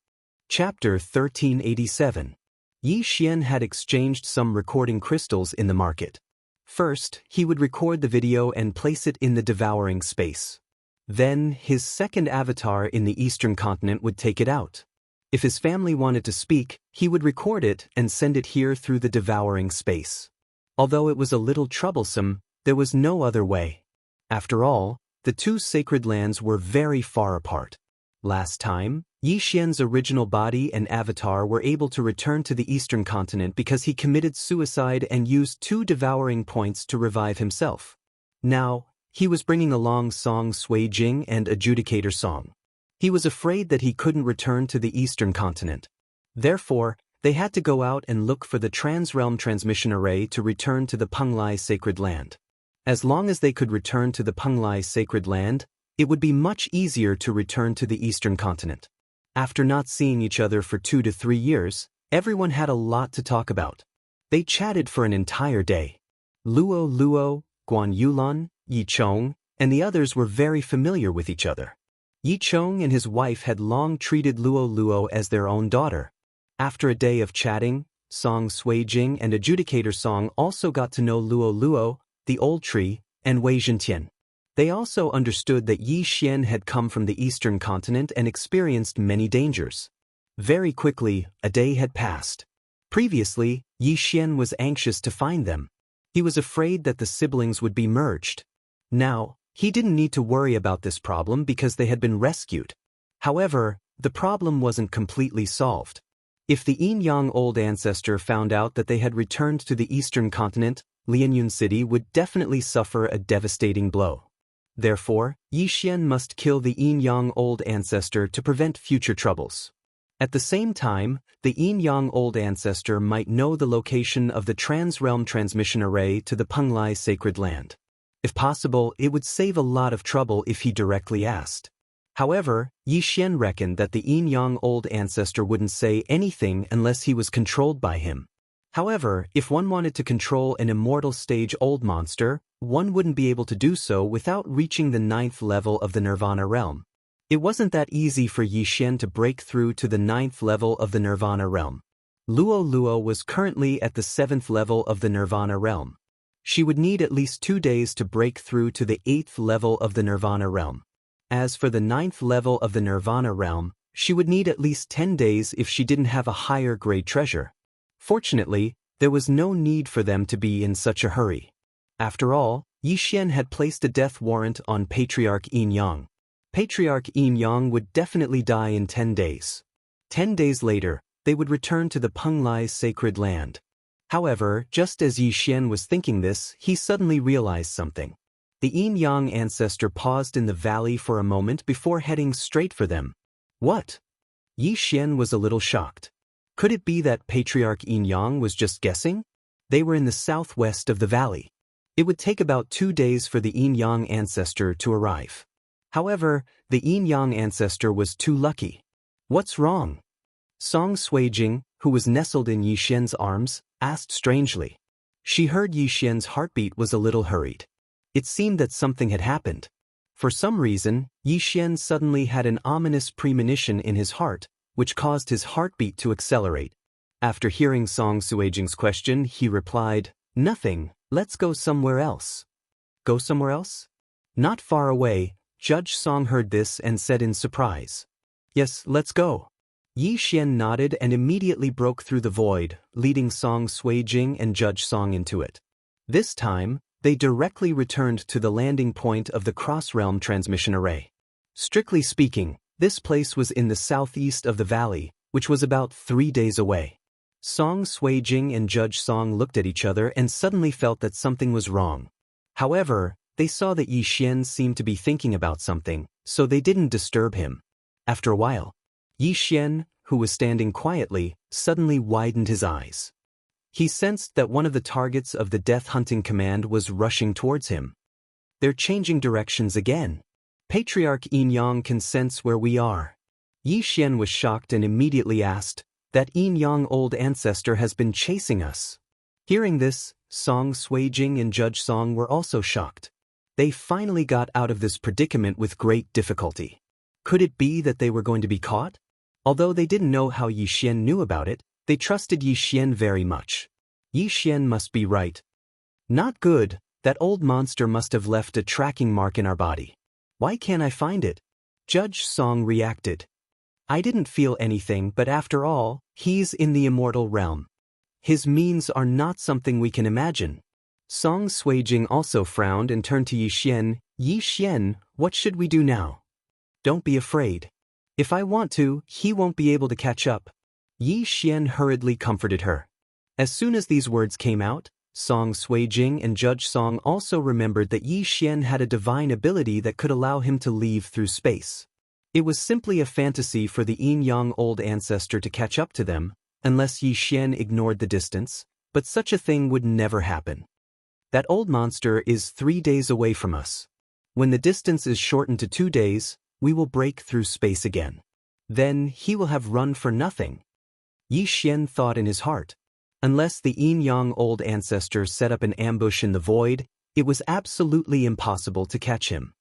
Chapter 1387. Yi Xian had exchanged some recording crystals in the market. First, he would record the video and place it in the devouring space. Then, his second avatar in the Eastern Continent would take it out. If his family wanted to speak, he would record it and send it here through the devouring space. Although it was a little troublesome, there was no other way. After all, the two sacred lands were very far apart. Last time, Yi Xian's original body and avatar were able to return to the Eastern Continent because he committed suicide and used 2 devouring points to revive himself. Now, he was bringing along Song Suijing and Adjudicator Song. He was afraid that he couldn't return to the Eastern Continent. Therefore, they had to go out and look for the Transrealm Transmission Array to return to the Penglai Sacred Land. As long as they could return to the Penglai Sacred Land, it would be much easier to return to the Eastern Continent. After not seeing each other for 2 to 3 years, everyone had a lot to talk about. They chatted for an entire day. Luo Luo, Guan Yulan, Yi Chong, and the others were very familiar with each other. Yi Chong and his wife had long treated Luo Luo as their own daughter. After a day of chatting, Song Suijing and Adjudicator Song also got to know Luo Luo, the Old Tree, and Wei Zhentian. They also understood that Yi Xian had come from the Eastern Continent and experienced many dangers. Very quickly, a day had passed. Previously, Yi Xian was anxious to find them. He was afraid that the siblings would be merged. Now, he didn't need to worry about this problem because they had been rescued. However, the problem wasn't completely solved. If the Yin Yang old ancestor found out that they had returned to the Eastern Continent, Lianyun City would definitely suffer a devastating blow. Therefore, Yi Xian must kill the Yin Yang old ancestor to prevent future troubles. At the same time, the Yin Yang old ancestor might know the location of the Transrealm Transmission Array to the Penglai Sacred Land. If possible, it would save a lot of trouble if he directly asked. However, Yi Xian reckoned that the Yin Yang old ancestor wouldn't say anything unless he was controlled by him. However, if one wanted to control an immortal stage old monster, one wouldn't be able to do so without reaching the 9th level of the Nirvana realm. It wasn't that easy for Yi Xian to break through to the 9th level of the Nirvana realm. Luo Luo was currently at the 7th level of the Nirvana realm. She would need at least 2 days to break through to the 8th level of the Nirvana realm. As for the 9th level of the Nirvana realm, she would need at least 10 days if she didn't have a higher grade treasure. Fortunately, there was no need for them to be in such a hurry. After all, Yi Xian had placed a death warrant on Patriarch Yin Yang. Patriarch Yin Yang would definitely die in 10 days. 10 days later, they would return to the Penglai Sacred Land. However, just as Yi Xian was thinking this, he suddenly realized something. The Yin Yang ancestor paused in the valley for a moment before heading straight for them. What? Yi Xian was a little shocked. Could it be that Patriarch Yin Yang was just guessing? They were in the southwest of the valley. It would take about 2 days for the Yin Yang ancestor to arrive. However, the Yin Yang ancestor was too lucky. What's wrong? Song Suijing, who was nestled in Yi Xian's arms, asked strangely. She heard Yi Xian's heartbeat was a little hurried. It seemed that something had happened. For some reason, Yi Xian suddenly had an ominous premonition in his heart, which caused his heartbeat to accelerate. After hearing Song Suijing's question, he replied, "Nothing, let's go somewhere else." Go somewhere else? Not far away, Judge Song heard this and said in surprise, "Yes, let's go." Yi Xian nodded and immediately broke through the void, leading Song Suijing and Judge Song into it. This time, they directly returned to the landing point of the cross-realm transmission array. Strictly speaking, this place was in the southeast of the valley, which was about 3 days away. Song Suijing and Judge Song looked at each other and suddenly felt that something was wrong. However, they saw that Yi Xian seemed to be thinking about something, so they didn't disturb him. After a while, Yi Xian, who was standing quietly, suddenly widened his eyes. He sensed that one of the targets of the death hunting command was rushing towards him. They're changing directions again. Patriarch Yin Yang can sense where we are. Yi Xian was shocked and immediately asked, "That Yin Yang old ancestor has been chasing us." Hearing this, Song Suijing and Judge Song were also shocked. They finally got out of this predicament with great difficulty. Could it be that they were going to be caught? Although they didn't know how Yi Xian knew about it, they trusted Yi Xian very much. Yi Xian must be right. Not good, that old monster must have left a tracking mark in our body. Why can't I find it? Judge Song reacted. I didn't feel anything, but after all, he's in the immortal realm. His means are not something we can imagine. Song Suijing also frowned and turned to Yi Xian. Yi Xian, what should we do now? Don't be afraid. If I want to, he won't be able to catch up. Yi Xian hurriedly comforted her. As soon as these words came out, Song Suijing and Judge Song also remembered that Yi Xian had a divine ability that could allow him to leave through space. It was simply a fantasy for the Yin Yang old ancestor to catch up to them, unless Yi Xian ignored the distance, but such a thing would never happen. That old monster is 3 days away from us. When the distance is shortened to 2 days, we will break through space again. Then he will have run for nothing. Yi Xian thought in his heart. Unless the Yin Yang old ancestor set up an ambush in the void, it was absolutely impossible to catch him.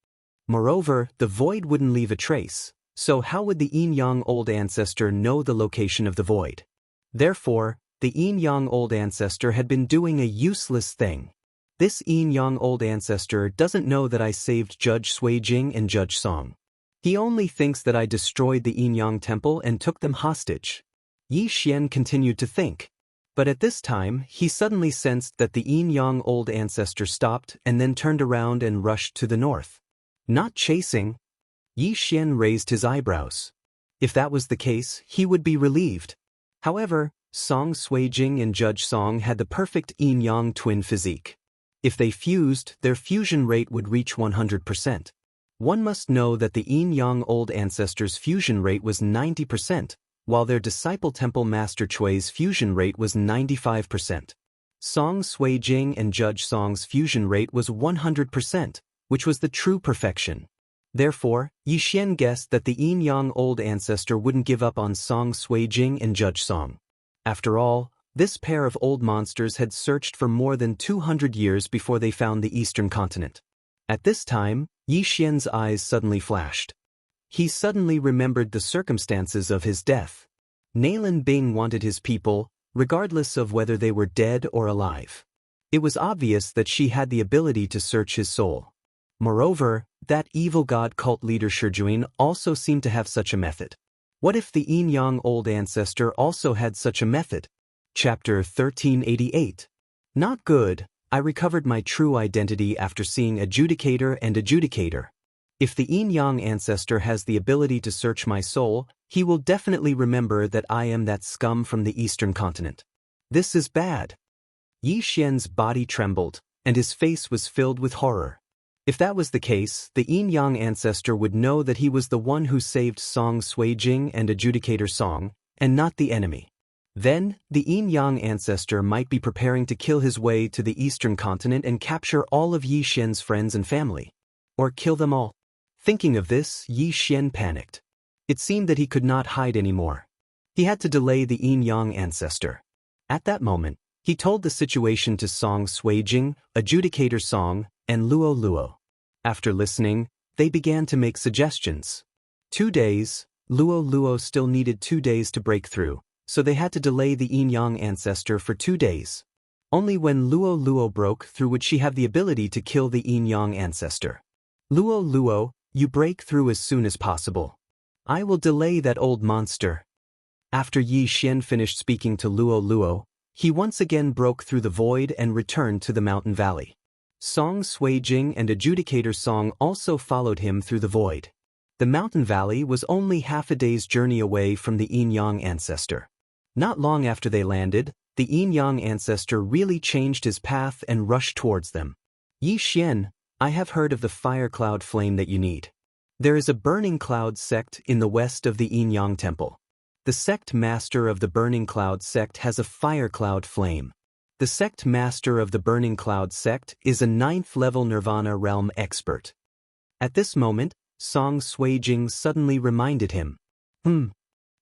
Moreover, the void wouldn't leave a trace, so how would the Yin Yang old ancestor know the location of the void? Therefore, the Yin Yang old ancestor had been doing a useless thing. This Yin Yang old ancestor doesn't know that I saved Judge Suijing and Judge Song. He only thinks that I destroyed the Yin Yang temple and took them hostage. Yi Xian continued to think. But at this time, he suddenly sensed that the Yin Yang old ancestor stopped and then turned around and rushed to the north. Not chasing. Yi Xian raised his eyebrows. If that was the case, he would be relieved. However, Song Suijing and Judge Song had the perfect Yin Yang twin physique. If they fused, their fusion rate would reach 100%. One must know that the Yin Yang old ancestor's fusion rate was 90%, while their disciple Temple Master Chui's fusion rate was 95%. Song Suijing and Judge Song's fusion rate was 100%, which was the true perfection. Therefore, Yi Xian guessed that the Yin Yang old ancestor wouldn't give up on Song Suijing and Judge Song. After all, this pair of old monsters had searched for more than 200 years before they found the eastern continent. At this time, Yi Xian's eyes suddenly flashed. He suddenly remembered the circumstances of his death. Nailin Bing wanted his people, regardless of whether they were dead or alive. It was obvious that she had the ability to search his soul. Moreover, that evil god cult leader Shijuin also seemed to have such a method. What if the Yin Yang old ancestor also had such a method? Chapter 1388. Not good. I recovered my true identity after seeing Adjudicator and Adjudicator. If the Yin Yang ancestor has the ability to search my soul, he will definitely remember that I am that scum from the eastern continent. This is bad. Yi Xian's body trembled, and his face was filled with horror. If that was the case, the Yin Yang ancestor would know that he was the one who saved Song Suijing and Adjudicator Song, and not the enemy. Then, the Yin-Yang ancestor might be preparing to kill his way to the eastern continent and capture all of Yi Xian's friends and family. Or kill them all. Thinking of this, Yi Xian panicked. It seemed that he could not hide anymore. He had to delay the Yin-Yang ancestor. At that moment, he told the situation to Song Suijing, Adjudicator Song, and Luo Luo. After listening, they began to make suggestions. 2 days, Luo Luo still needed 2 days to break through, so they had to delay the Yin-Yang ancestor for 2 days. Only when Luo Luo broke through would she have the ability to kill the Yin-Yang ancestor. Luo Luo, you break through as soon as possible. I will delay that old monster. After Yi Xian finished speaking to Luo Luo, he once again broke through the void and returned to the mountain valley. Song Suijing and Adjudicator Song also followed him through the void. The mountain valley was only half a day's journey away from the Yin-Yang ancestor. Not long after they landed, the Yin-Yang ancestor really changed his path and rushed towards them. Yi Xian, I have heard of the fire cloud flame that you need. There is a burning cloud sect in the west of the Yin-Yang temple. The sect master of the burning cloud sect has a fire cloud flame. The sect master of the burning cloud sect is a 9th level Nirvana realm expert. At this moment, Song Suijing suddenly reminded him.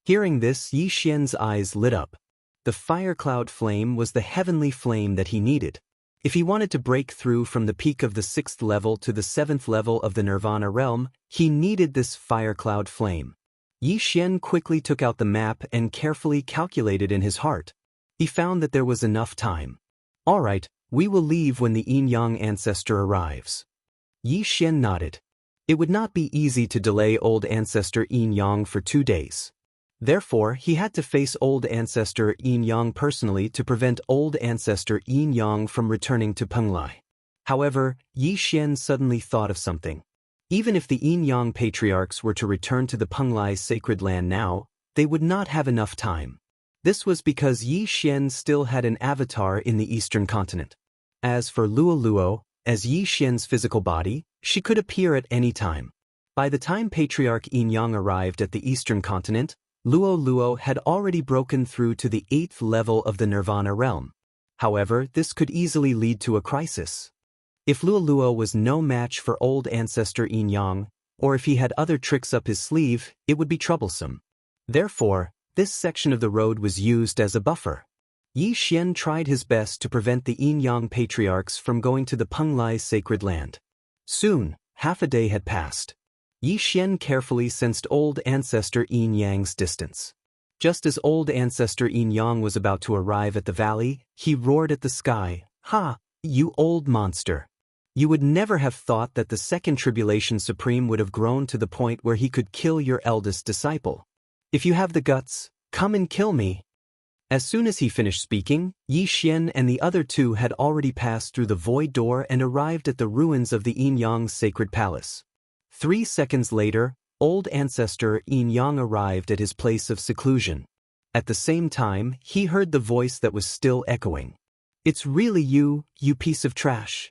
Hearing this, Yi Xian's eyes lit up. The fire cloud flame was the heavenly flame that he needed. If he wanted to break through from the peak of the 6th level to the 7th level of the Nirvana realm, he needed this fire cloud flame. Yi Xian quickly took out the map and carefully calculated in his heart. He found that there was enough time. All right, we will leave when the Yin-Yang ancestor arrives. Yi Xian nodded. It would not be easy to delay old ancestor Yin-Yang for 2 days. Therefore, he had to face old ancestor Yin-Yang personally to prevent old ancestor Yin-Yang from returning to Penglai. However, Yi Xian suddenly thought of something. Even if the Yin-Yang patriarchs were to return to the Penglai sacred land now, they would not have enough time. This was because Yi Xian still had an avatar in the eastern continent. As for Luo Luo, as Yi Xian's physical body, she could appear at any time. By the time Patriarch Yin-Yang arrived at the eastern continent, Luo Luo had already broken through to the 8th level of the Nirvana realm. However, this could easily lead to a crisis. If Luo Luo was no match for old ancestor Yin-Yang, or if he had other tricks up his sleeve, it would be troublesome. Therefore, this section of the road was used as a buffer. Yi Xian tried his best to prevent the Yin-Yang patriarchs from going to the Penglai sacred land. Soon, half a day had passed. Yi Xian carefully sensed old ancestor Yin-Yang's distance. Just as old ancestor Yin-Yang was about to arrive at the valley, he roared at the sky, "Ha, you old monster! You would never have thought that the second Tribulation Supreme would have grown to the point where he could kill your eldest disciple. If you have the guts, come and kill me." As soon as he finished speaking, Yi Xian and the other two had already passed through the void door and arrived at the ruins of the Yin-Yang sacred palace. 3 seconds later, old ancestor Yin-Yang arrived at his place of seclusion. At the same time, he heard the voice that was still echoing. "It's really you, you piece of trash."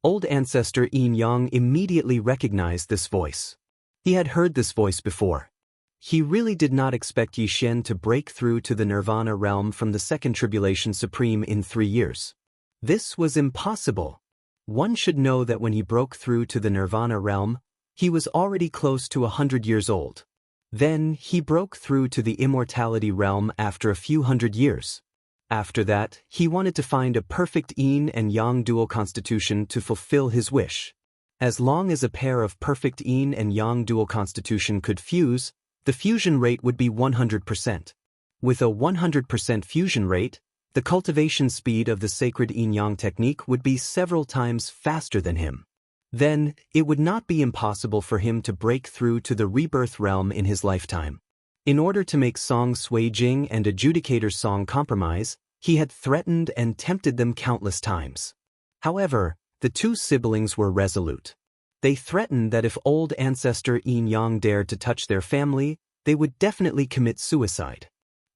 Old ancestor Yin-Yang immediately recognized this voice. He had heard this voice before. He really did not expect Yi Xian to break through to the Nirvana realm from the Second Tribulation Supreme in 3 years. This was impossible. One should know that when he broke through to the Nirvana realm, he was already close to 100 years old. Then, he broke through to the immortality realm after a few hundred years. After that, he wanted to find a perfect yin and yang dual constitution to fulfill his wish. As long as a pair of perfect yin and yang dual constitution could fuse, the fusion rate would be 100%. With a 100% fusion rate, the cultivation speed of the sacred yin-yang technique would be several times faster than him. Then, it would not be impossible for him to break through to the rebirth realm in his lifetime. In order to make Song Suijing and Adjudicator Song compromise, he had threatened and tempted them countless times. However, the two siblings were resolute. They threatened that if old ancestor Yin-Yang dared to touch their family, they would definitely commit suicide.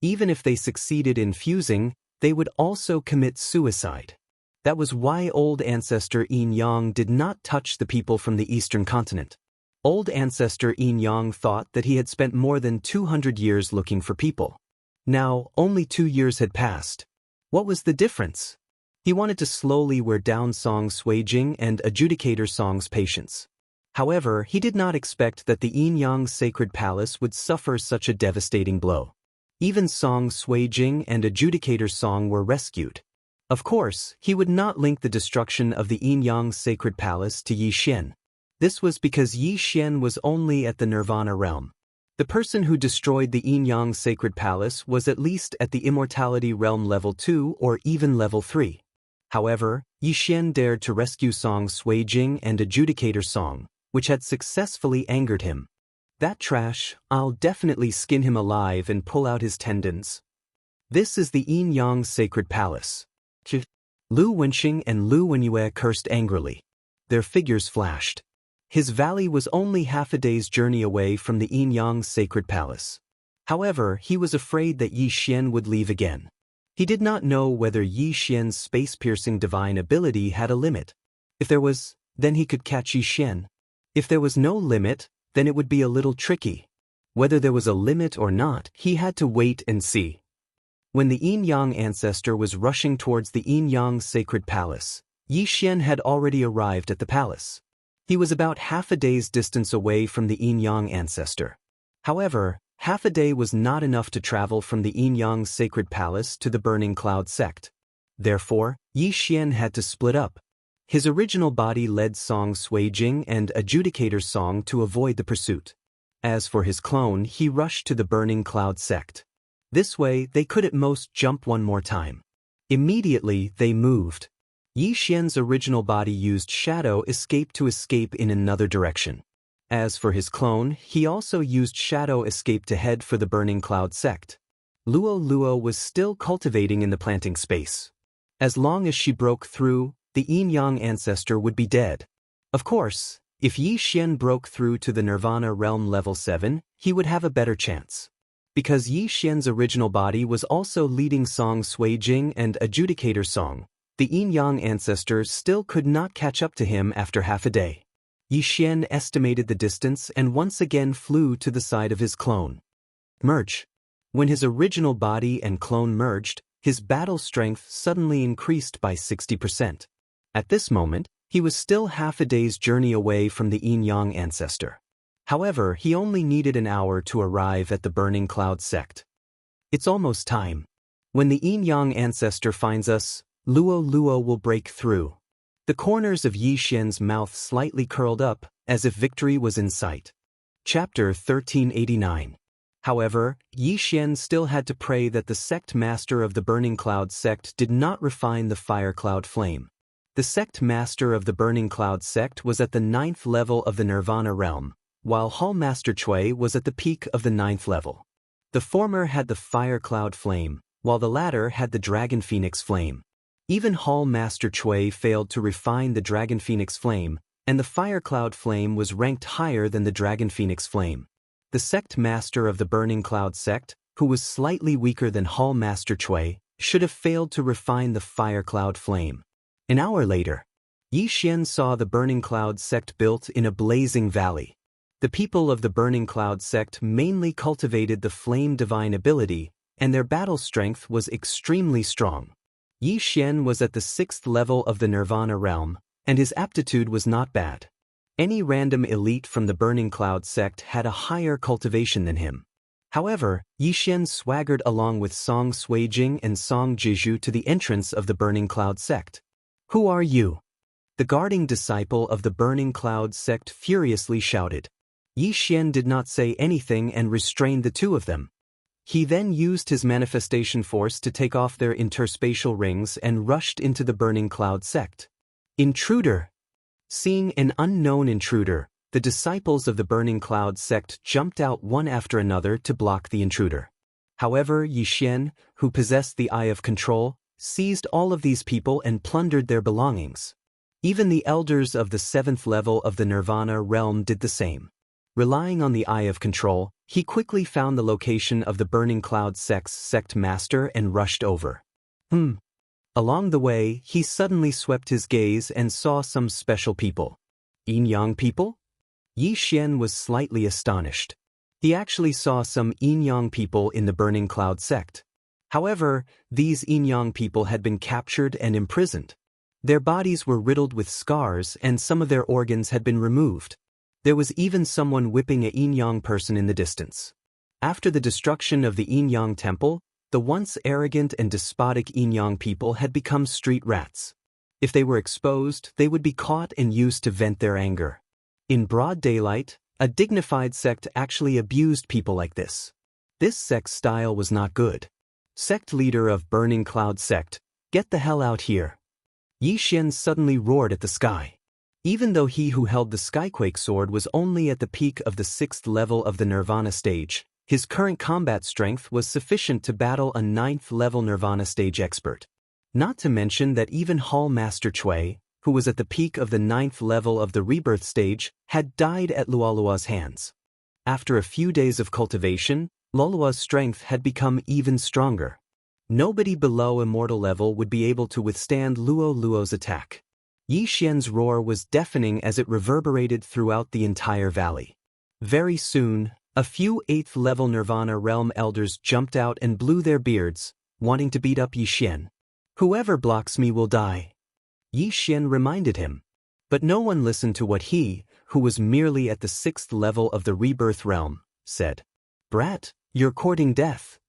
Even if they succeeded in fusing, they would also commit suicide. That was why old ancestor Yin-Yang did not touch the people from the eastern continent. Old ancestor Yin-Yang thought that he had spent more than 200 years looking for people. Now, only 2 years had passed. What was the difference? He wanted to slowly wear down Song Suijing and Adjudicator Song's patience. However, he did not expect that the Yin-Yang Sacred Palace would suffer such a devastating blow. Even Song Suijing and Adjudicator Song were rescued. Of course, he would not link the destruction of the Yin-Yang Sacred Palace to Yi Xian. This was because Yi Xian was only at the Nirvana realm. The person who destroyed the Yin-Yang Sacred Palace was at least at the Immortality Realm level 2 or even level 3. However, Yi Xian dared to rescue Song Suijing and Adjudicator Song, which had successfully angered him. That trash, I'll definitely skin him alive and pull out his tendons. This is the Yin-Yang Sacred Palace. Lu Wenxing and Lu Wenyue cursed angrily. Their figures flashed. His valley was only half a day's journey away from the Yin-Yang Sacred Palace. However, he was afraid that Yi Xian would leave again. He did not know whether Yi Xian's space-piercing divine ability had a limit. If there was, then he could catch Yi Xian. If there was no limit, then it would be a little tricky. Whether there was a limit or not, he had to wait and see. When the Yin-Yang ancestor was rushing towards the Yin-Yang Sacred Palace, Yi Xian had already arrived at the palace. He was about half a day's distance away from the Yin-Yang ancestor. However, half a day was not enough to travel from the Yin-Yang Sacred Palace to the Burning Cloud sect. Therefore, Yi Xian had to split up. His original body led Song Suijing and Adjudicator Song to avoid the pursuit. As for his clone, he rushed to the Burning Cloud sect. This way, they could at most jump one more time. Immediately, they moved. Yi Xian's original body used Shadow Escape to escape in another direction. As for his clone, he also used Shadow Escape to head for the Burning Cloud sect. Luo was still cultivating in the planting space. As long as she broke through, the Yin-Yang ancestor would be dead. Of course, if Yi Xian broke through to the Nirvana realm level 7, he would have a better chance. Because Yi Xian's original body was also leading Song Suijing and Adjudicator Song, the Yin-Yang ancestor still could not catch up to him after half a day. Yi Xian estimated the distance and once again flew to the side of his clone. Merge. When his original body and clone merged, his battle strength suddenly increased by 60%. At this moment, he was still half a day's journey away from the Yin-Yang ancestor. However, he only needed an hour to arrive at the Burning Cloud sect. It's almost time. When the Yin-Yang ancestor finds us, Luo will break through. The corners of Yi Xian's mouth slightly curled up, as if victory was in sight. Chapter 1389. However, Yi Xian still had to pray that the sect master of the Burning Cloud sect did not refine the fire cloud flame. The sect master of the Burning Cloud sect was at the 9th level of the Nirvana realm, while Hall Master Chui was at the peak of the 9th level. The former had the fire cloud flame, while the latter had the dragon phoenix flame. Even Hall Master Chui failed to refine the dragon phoenix flame, and the fire cloud flame was ranked higher than the dragon phoenix flame. The sect master of the Burning Cloud sect, who was slightly weaker than Hall Master Chui, should have failed to refine the fire cloud flame. An hour later, Yi Xian saw the Burning Cloud sect built in a blazing valley. The people of the Burning Cloud sect mainly cultivated the flame divine ability, and their battle strength was extremely strong. Yi Xian was at the 6th level of the Nirvana realm, and his aptitude was not bad. Any random elite from the Burning Cloud sect had a higher cultivation than him. However, Yi Xian swaggered along with Song Suijing and Song Jizhu to the entrance of the Burning Cloud sect. Who are you? The guarding disciple of the Burning Cloud sect furiously shouted. Yi Xian did not say anything and restrained the two of them. He then used his manifestation force to take off their interspatial rings and rushed into the Burning Cloud sect. Intruder! Seeing an unknown intruder, the disciples of the Burning Cloud sect jumped out one after another to block the intruder. However, Yi Xian, who possessed the Eye of Control, seized all of these people and plundered their belongings. Even the elders of the 7th level of the Nirvana realm did the same. Relying on the Eye of Control, he quickly found the location of the Burning Cloud sect's sect master and rushed over. Along the way, he suddenly swept his gaze and saw some special people. Yin-Yang people? Yi Xian was slightly astonished. He actually saw some Yin-Yang people in the Burning Cloud sect. However, these Yin-Yang people had been captured and imprisoned. Their bodies were riddled with scars and some of their organs had been removed. There was even someone whipping a Yin-Yang person in the distance. After the destruction of the Yin-Yang temple, the once arrogant and despotic Yin-Yang people had become street rats. If they were exposed, they would be caught and used to vent their anger. In broad daylight, a dignified sect actually abused people like this. This sect style was not good. Sect leader of Burning Cloud sect, get the hell out here. Yi Xian suddenly roared at the sky. Even though he who held the Skyquake sword was only at the peak of the 6th level of the Nirvana stage, his current combat strength was sufficient to battle a 9th level Nirvana stage expert. Not to mention that even Hall Master Cui, who was at the peak of the 9th level of the Rebirth stage, had died at Luolua's hands. After a few days of cultivation, Luolua's strength had become even stronger. Nobody below immortal level would be able to withstand Luoluo's attack. Yi Xian's roar was deafening as it reverberated throughout the entire valley. Very soon, a few 8th level Nirvana realm elders jumped out and blew their beards, wanting to beat up Yi Xian. Whoever blocks me will die. Yi Xian reminded him. But no one listened to what he, who was merely at the 6th level of the Rebirth realm, said. Brat, you're courting death.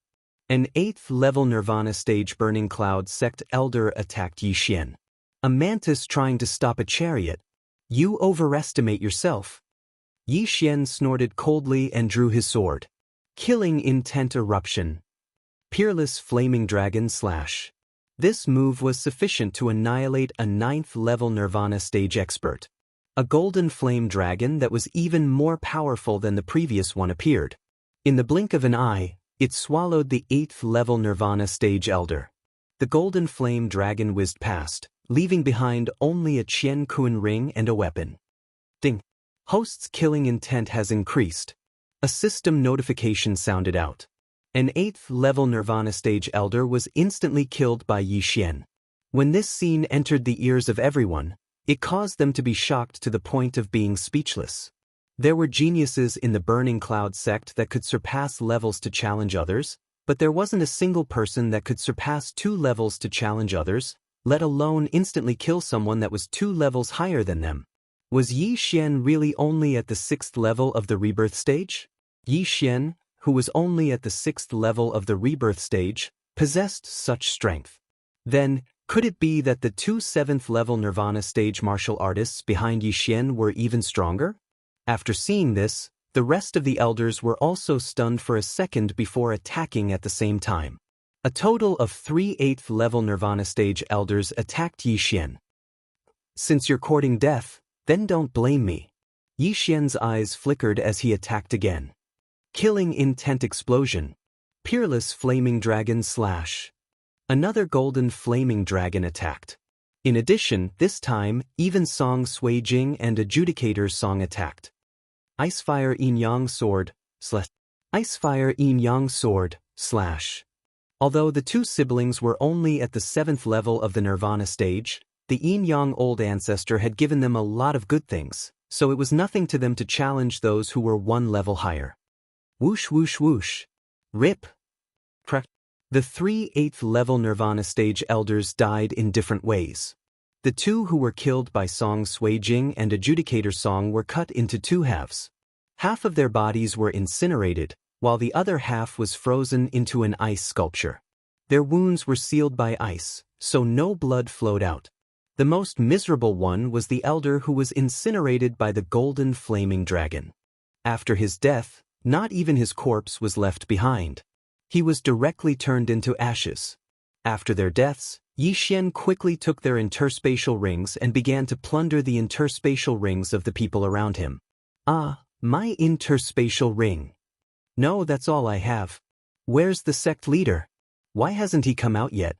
An 8th level Nirvana stage Burning Cloud sect elder attacked Yi Xian. A mantis trying to stop a chariot. You overestimate yourself. Yi Xian snorted coldly and drew his sword. Killing intent eruption. Peerless flaming dragon slash. This move was sufficient to annihilate a 9th level Nirvana stage expert. A golden flame dragon that was even more powerful than the previous one appeared. In the blink of an eye, it swallowed the 8th level Nirvana stage elder. The golden flame dragon whizzed past, leaving behind only a Qian Kun ring and a weapon. Ding. Host's killing intent has increased. A system notification sounded out. An 8th level Nirvana stage elder was instantly killed by Yi Xian. When this scene entered the ears of everyone, it caused them to be shocked to the point of being speechless. There were geniuses in the Burning Cloud sect that could surpass levels to challenge others, but there wasn't a single person that could surpass 2 levels to challenge others, let alone instantly kill someone that was 2 levels higher than them. Was Yi Xian really only at the 6th level of the Rebirth stage? Yi Xian, who was only at the 6th level of the Rebirth stage, possessed such strength. Then, could it be that the 2 7th level Nirvana stage martial artists behind Yi Xian were even stronger? After seeing this, the rest of the elders were also stunned for a second before attacking at the same time. A total of 3 8th level Nirvana stage elders attacked Yi Xian. Since you're courting death, then don't blame me. Yi Xian's eyes flickered as he attacked again. Killing intent explosion. Peerless flaming dragon slash. Another golden flaming dragon attacked. In addition, this time, even Song Sui Jing and Adjudicator Song attacked. Icefire Yin Yang sword slash. Icefire Yin Yang sword slash. Although the two siblings were only at the 7th level of the Nirvana stage, the Yin Yang old ancestor had given them a lot of good things, so it was nothing to them to challenge those who were 1 level higher. Whoosh whoosh whoosh. Rip. Crack. The 3 8th level Nirvana stage elders died in different ways. The 2 who were killed by Song Sui Jing and Adjudicator Song were cut into 2 halves. Half of their bodies were incinerated, while the other half was frozen into an ice sculpture. Their wounds were sealed by ice, so no blood flowed out. The most miserable one was the elder who was incinerated by the golden flaming dragon. After his death, not even his corpse was left behind. He was directly turned into ashes. After their deaths, Yi Xian quickly took their interspatial rings and began to plunder the interspatial rings of the people around him. Ah, my interspatial ring. No, that's all I have. Where's the sect leader? Why hasn't he come out yet?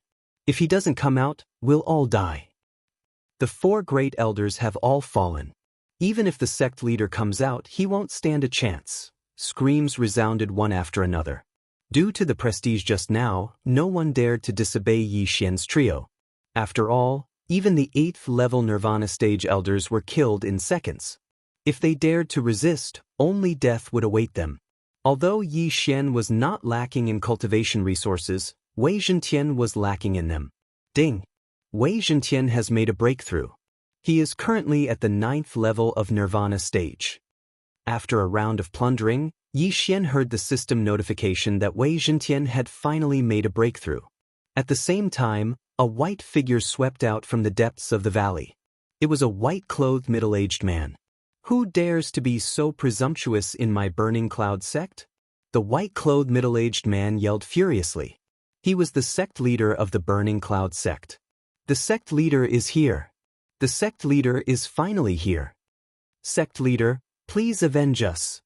If he doesn't come out, we'll all die. The 4 great elders have all fallen. Even if the sect leader comes out, he won't stand a chance. Screams resounded one after another. Due to the prestige just now, no one dared to disobey Yi Xian's trio. After all, even the 8th level Nirvana stage elders were killed in seconds. If they dared to resist, only death would await them. Although Yi Xian was not lacking in cultivation resources, Wei Zhentian was lacking in them. Ding! Wei Zhentian has made a breakthrough. He is currently at the 9th level of Nirvana stage. After a round of plundering, Yi Xian heard the system notification that Wei Zhentian had finally made a breakthrough. At the same time, a white figure swept out from the depths of the valley. It was a white-clothed middle-aged man. Who dares to be so presumptuous in my Burning Cloud sect? The white-clothed middle-aged man yelled furiously. He was the sect leader of the Burning Cloud sect. The sect leader is here. The sect leader is finally here. Sect leader, please avenge us.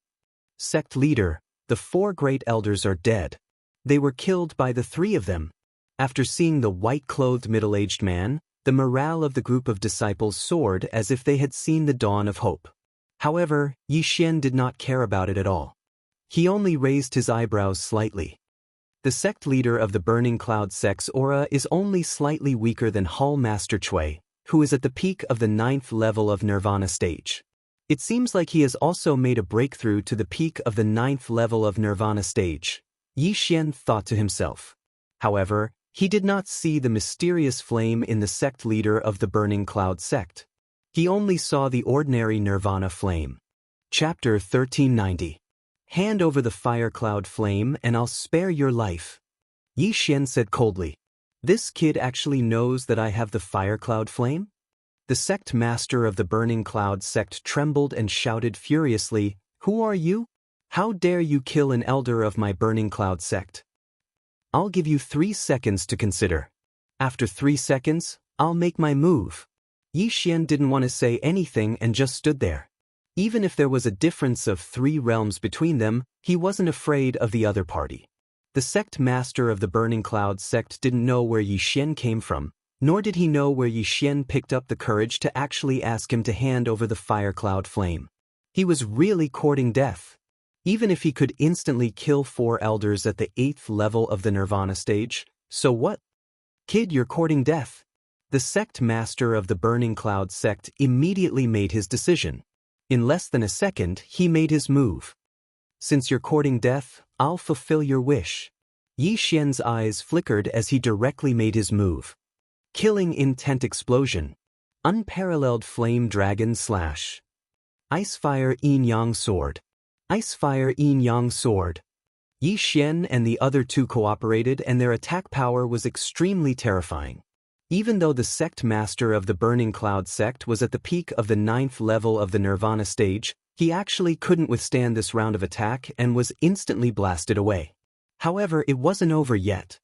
Sect leader, the 4 great elders are dead. They were killed by the 3 of them. After seeing the white-clothed middle-aged man, the morale of the group of disciples soared as if they had seen the dawn of hope. However, Yi Xian did not care about it at all. He only raised his eyebrows slightly. The sect leader of the Burning Cloud sect's aura is only slightly weaker than Hall Master Cui, who is at the peak of the 9th level of Nirvana stage. It seems like he has also made a breakthrough to the peak of the 9th level of Nirvana stage, Yi Xian thought to himself. However, he did not see the mysterious flame in the sect leader of the Burning Cloud sect. He only saw the ordinary Nirvana flame. Chapter 1390. Hand over the fire cloud flame and I'll spare your life. Yi Xian said coldly. This kid actually knows that I have the fire cloud flame? The sect master of the Burning Cloud sect trembled and shouted furiously, Who are you? How dare you kill an elder of my Burning Cloud sect? I'll give you 3 seconds to consider. After 3 seconds, I'll make my move. Yi Xian didn't want to say anything and just stood there. Even if there was a difference of 3 realms between them, he wasn't afraid of the other party. The sect master of the Burning Cloud sect didn't know where Yi Xian came from, nor did he know where Yi Xian picked up the courage to actually ask him to hand over the fire cloud flame. He was really courting death. Even if he could instantly kill 4 elders at the 8th level of the Nirvana stage, so what? Kid, you're courting death. The sect master of the Burning Cloud sect immediately made his decision. In less than a second, he made his move. Since you're courting death, I'll fulfill your wish. Yi Xian's eyes flickered as he directly made his move. Killing intent explosion. Unparalleled flame dragon slash. Icefire yin-yang sword. Icefire yin-yang sword. Yi Xian and the other 2 cooperated and their attack power was extremely terrifying. Even though the sect master of the Burning Cloud sect was at the peak of the 9th level of the Nirvana stage, he actually couldn't withstand this round of attack and was instantly blasted away. However, it wasn't over yet.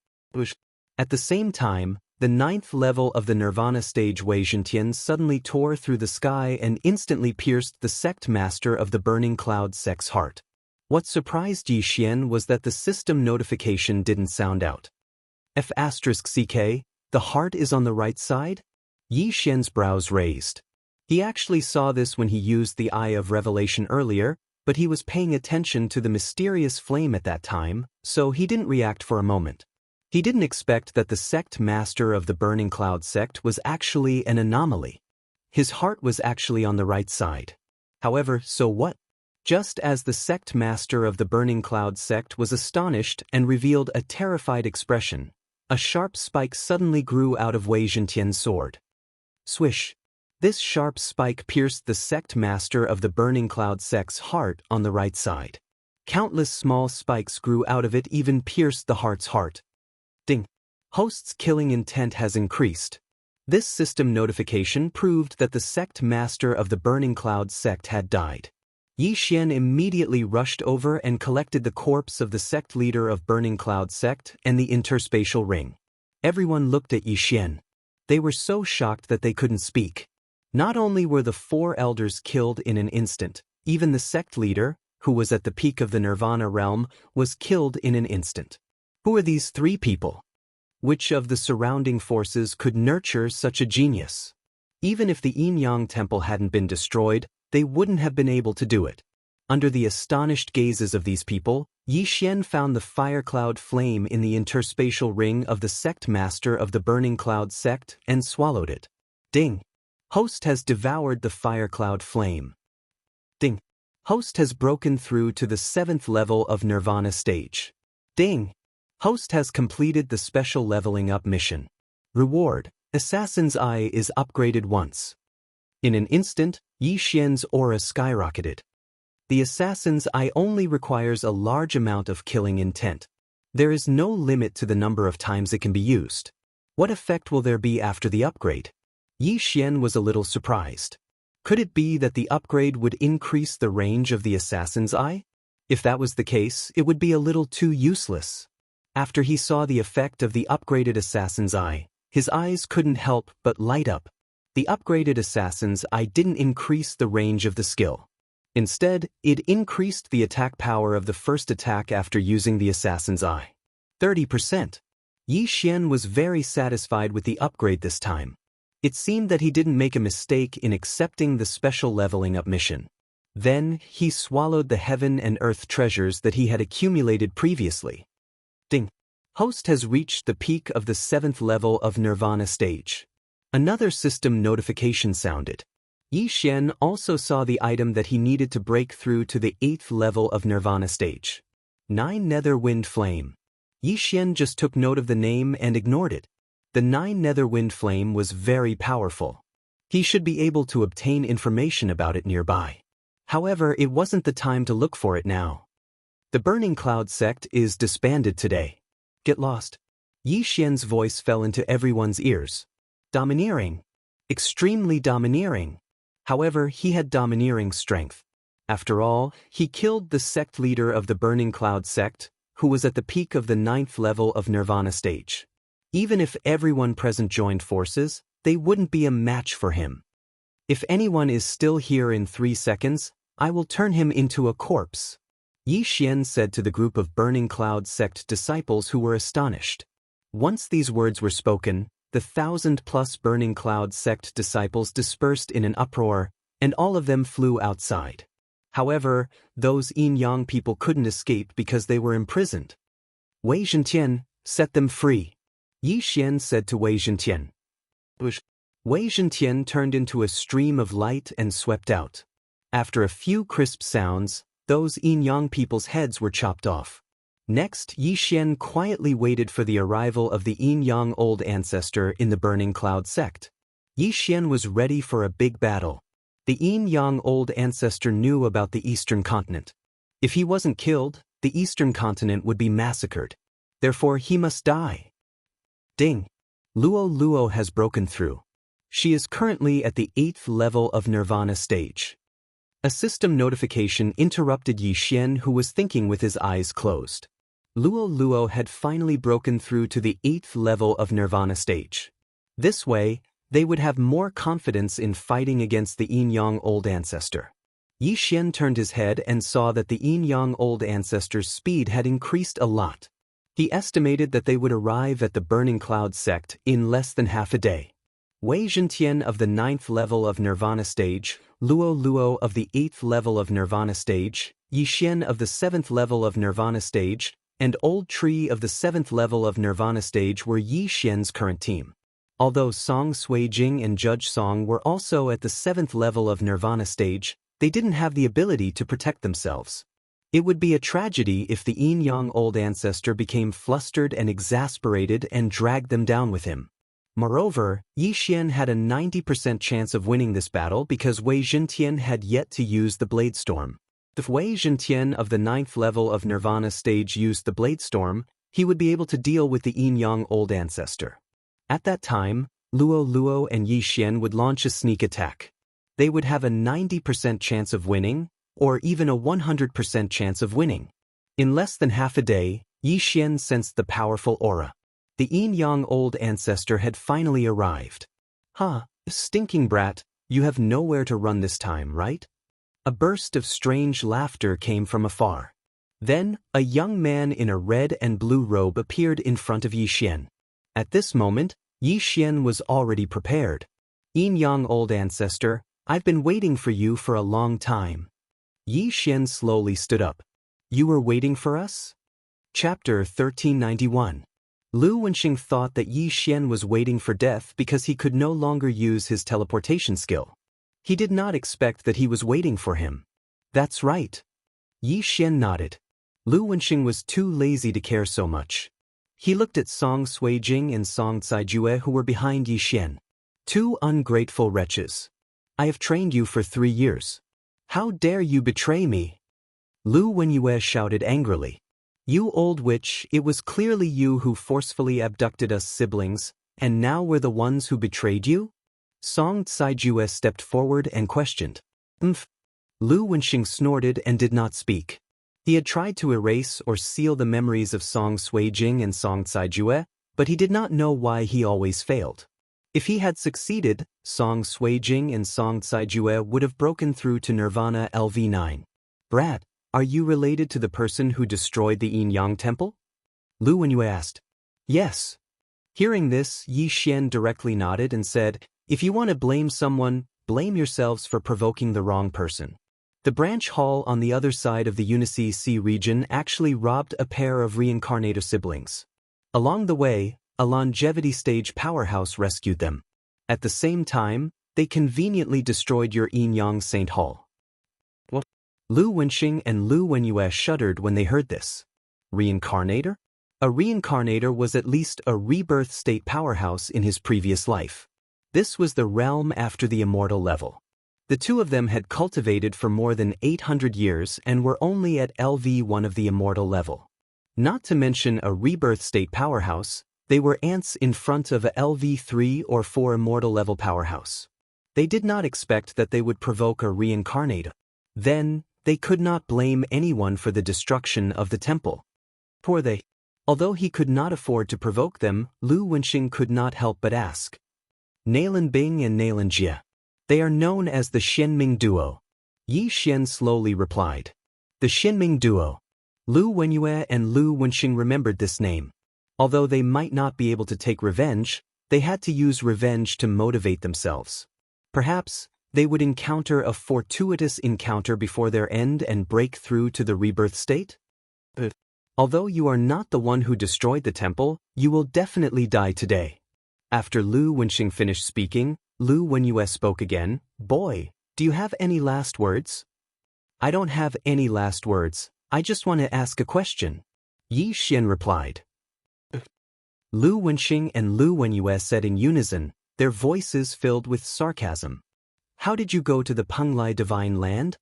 At the same time, the 9th level of the Nirvana stage Wei Zhentian suddenly tore through the sky and instantly pierced the sect master of the Burning Cloud sect's heart. What surprised Yi Xian was that the system notification didn't sound out. F***CK, the heart is on the right side? Yi Xian's brows raised. He actually saw this when he used the Eye of Revelation earlier, but he was paying attention to the mysterious flame at that time, so he didn't react for a moment. He didn't expect that the sect master of the Burning Cloud sect was actually an anomaly. His heart was actually on the right side. However, so what? Just as the sect master of the Burning Cloud sect was astonished and revealed a terrified expression, a sharp spike suddenly grew out of Wei Zhentian's sword. Swish! This sharp spike pierced the sect master of the Burning Cloud sect's heart on the right side. Countless small spikes grew out of it, even pierced the heart's heart. Ding! Host's killing intent has increased. This system notification proved that the sect master of the Burning Cloud sect had died. Yi Xian immediately rushed over and collected the corpse of the sect leader of Burning Cloud sect and the interspatial ring. Everyone looked at Yi Xian. They were so shocked that they couldn't speak. Not only were the 4 elders killed in an instant, even the sect leader, who was at the peak of the Nirvana realm, was killed in an instant. Who are these 3 people? Which of the surrounding forces could nurture such a genius? Even if the Yin-Yang temple hadn't been destroyed, they wouldn't have been able to do it. Under the astonished gazes of these people, Yi Xian found the fire cloud flame in the interspatial ring of the sect master of the Burning Cloud sect and swallowed it. Ding! Host has devoured the fire cloud flame. Ding! Host has broken through to the 7th level of Nirvana stage. Ding! Host has completed the special leveling up mission. Reward: Assassin's Eye is upgraded once. In an instant, Yi Xian's aura skyrocketed. The Assassin's Eye only requires a large amount of killing intent. There is no limit to the number of times it can be used. What effect will there be after the upgrade? Yi Xian was a little surprised. Could it be that the upgrade would increase the range of the Assassin's Eye? If that was the case, it would be a little too useless. After he saw the effect of the upgraded Assassin's Eye, his eyes couldn't help but light up. The upgraded Assassin's Eye didn't increase the range of the skill. Instead, it increased the attack power of the first attack after using the Assassin's Eye. 30%. Yi Xian was very satisfied with the upgrade this time. It seemed that he didn't make a mistake in accepting the special leveling up mission. Then, he swallowed the heaven and earth treasures that he had accumulated previously. Ding! Host has reached the peak of the 7th level of Nirvana stage. Another system notification sounded. Yi Xian also saw the item that he needed to break through to the 8th level of Nirvana stage. 9 Nether Wind Flame. Yi Xian just took note of the name and ignored it. The 9 Nether Wind Flame was very powerful. He should be able to obtain information about it nearby. However, it wasn't the time to look for it now. The Burning Cloud sect is disbanded today. Get lost. Yi Xian's voice fell into everyone's ears. Domineering. Extremely domineering. However, he had domineering strength. After all, he killed the sect leader of the Burning Cloud sect, who was at the peak of the 9th level of Nirvana stage. Even if everyone present joined forces, they wouldn't be a match for him. If anyone is still here in 3 seconds, I will turn him into a corpse. Yi Xian said to the group of Burning Cloud sect disciples who were astonished. Once these words were spoken, the 1,000+ Burning Cloud sect disciples dispersed in an uproar, and all of them flew outside. However, those Yin-Yang people couldn't escape because they were imprisoned. Wei Zhentian, set them free. Yi Xian said to Wei Zhentian. Wei Zhentian turned into a stream of light and swept out. After a few crisp sounds, those Yin-Yang people's heads were chopped off. Next, Yi Xian quietly waited for the arrival of the Yin-Yang Old Ancestor in the Burning Cloud sect. Yi Xian was ready for a big battle. The Yin-Yang Old Ancestor knew about the Eastern Continent. If he wasn't killed, the Eastern Continent would be massacred. Therefore, he must die. Ding! Luo Luo has broken through. She is currently at the 8th level of Nirvana stage. A system notification interrupted Yi Xian, who was thinking with his eyes closed. Luo Luo had finally broken through to the 8th level of Nirvana stage. This way, they would have more confidence in fighting against the Yin-Yang Old Ancestor. Yi Xian turned his head and saw that the Yin-Yang Old Ancestor's speed had increased a lot. He estimated that they would arrive at the Burning Cloud sect in less than half a day. Wei Zhentian of the 9th level of Nirvana stage, Luo Luo of the 8th level of Nirvana stage, Yi Xian of the 7th level of Nirvana stage, and Old Tree of the 7th level of Nirvana stage were Yi Xian's current team. Although Song Suijing and Judge Song were also at the 7th level of Nirvana stage, they didn't have the ability to protect themselves. It would be a tragedy if the Yin-Yang Old Ancestor became flustered and exasperated and dragged them down with him. Moreover, Yi Xian had a 90% chance of winning this battle because Wei Zhentian had yet to use the Blade Storm. If Wei Zhentian of the 9th level of Nirvana stage used the Blade Storm, he would be able to deal with the Yin-Yang Old Ancestor. At that time, Luo Luo and Yi Xian would launch a sneak attack. They would have a 90% chance of winning, or even a 100% chance of winning. In less than half a day, Yi Xian sensed the powerful aura. The Yin-Yang Old Ancestor had finally arrived. Stinking brat, you have nowhere to run this time, right? A burst of strange laughter came from afar. Then, a young man in a red and blue robe appeared in front of Yi Xian. At this moment, Yi Xian was already prepared. Yin-Yang Old Ancestor, I've been waiting for you for a long time. Yi Xian slowly stood up. You were waiting for us? Chapter 1391. Lu Wenxing thought that Yi Xian was waiting for death because he could no longer use his teleportation skill. He did not expect that he was waiting for him. That's right. Yi Xian nodded. Lu Wenxing was too lazy to care so much. He looked at Song Suijing and Song Caijue who were behind Yi Xian. Two ungrateful wretches. I have trained you for 3 years. How dare you betray me? Lu Wenyue shouted angrily. You old witch, it was clearly you who forcefully abducted us siblings, and now we're the ones who betrayed you? Song Caijue stepped forward and questioned. Lu Wenxing snorted and did not speak. He had tried to erase or seal the memories of Song Suijing and Song Caijue, but he did not know why he always failed. If he had succeeded, Song Suijing and Song Caijue would have broken through to Nirvana LV9. Brat, are you related to the person who destroyed the Yin Yang Temple? Lu Wenyue asked. Yes. Hearing this, Yi Xian directly nodded and said, if you want to blame someone, blame yourselves for provoking the wrong person. The branch hall on the other side of the Unicy Sea region actually robbed a pair of reincarnator siblings. Along the way, a longevity stage powerhouse rescued them. At the same time, they conveniently destroyed your Yin Yang Saint Hall. What? Lu Wenxing and Lu Wenyue shuddered when they heard this. Reincarnator? A reincarnator was at least a rebirth state powerhouse in his previous life. This was the realm after the immortal level. The two of them had cultivated for more than 800 years and were only at LV1 of the immortal level. Not to mention a rebirth state powerhouse, they were ants in front of a LV3 or 4 immortal level powerhouse. They did not expect that they would provoke a reincarnator. Then, they could not blame anyone for the destruction of the temple. Poor they. Although he could not afford to provoke them, Lu Wenxing could not help but ask. Nailan Bing and Nailan Jie. They are known as the Xianming Duo. Yi Xian slowly replied. The Xianming Duo. Lu Wenyue and Lu Wenxing remembered this name. Although they might not be able to take revenge, they had to use revenge to motivate themselves. Perhaps, they would encounter a fortuitous encounter before their end and break through to the rebirth state? But, although you are not the one who destroyed the temple, you will definitely die today. After Lu Wenxing finished speaking, Lu Wenyue spoke again. Boy, do you have any last words? I don't have any last words, I just want to ask a question. Yi Xian replied. Lu Wenxing and Lu Wenyue said in unison, their voices filled with sarcasm. How did you go to the Penglai Divine Land?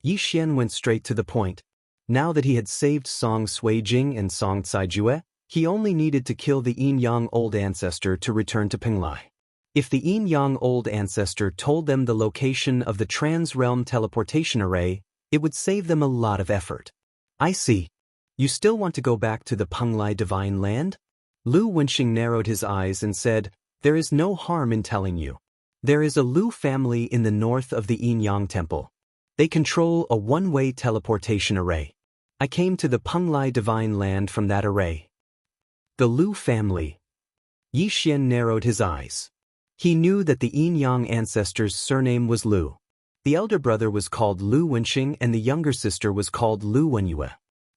Yi Xian went straight to the point. Now that he had saved Song Suijing and Song Caijue, he only needed to kill the Yin Yang Old Ancestor to return to Penglai. If the Yin Yang Old Ancestor told them the location of the Trans-Realm Teleportation Array, it would save them a lot of effort. I see. You still want to go back to the Penglai Divine Land? Lu Wenxing narrowed his eyes and said, there is no harm in telling you. There is a Lu family in the north of the Yin Yang Temple. They control a one-way teleportation array. I came to the Penglai Divine Land from that array. The Lu family. Yi Xian narrowed his eyes. He knew that the Yin Yang ancestor's surname was Lu. The elder brother was called Lu Wenxing and the younger sister was called Lu Wenyue.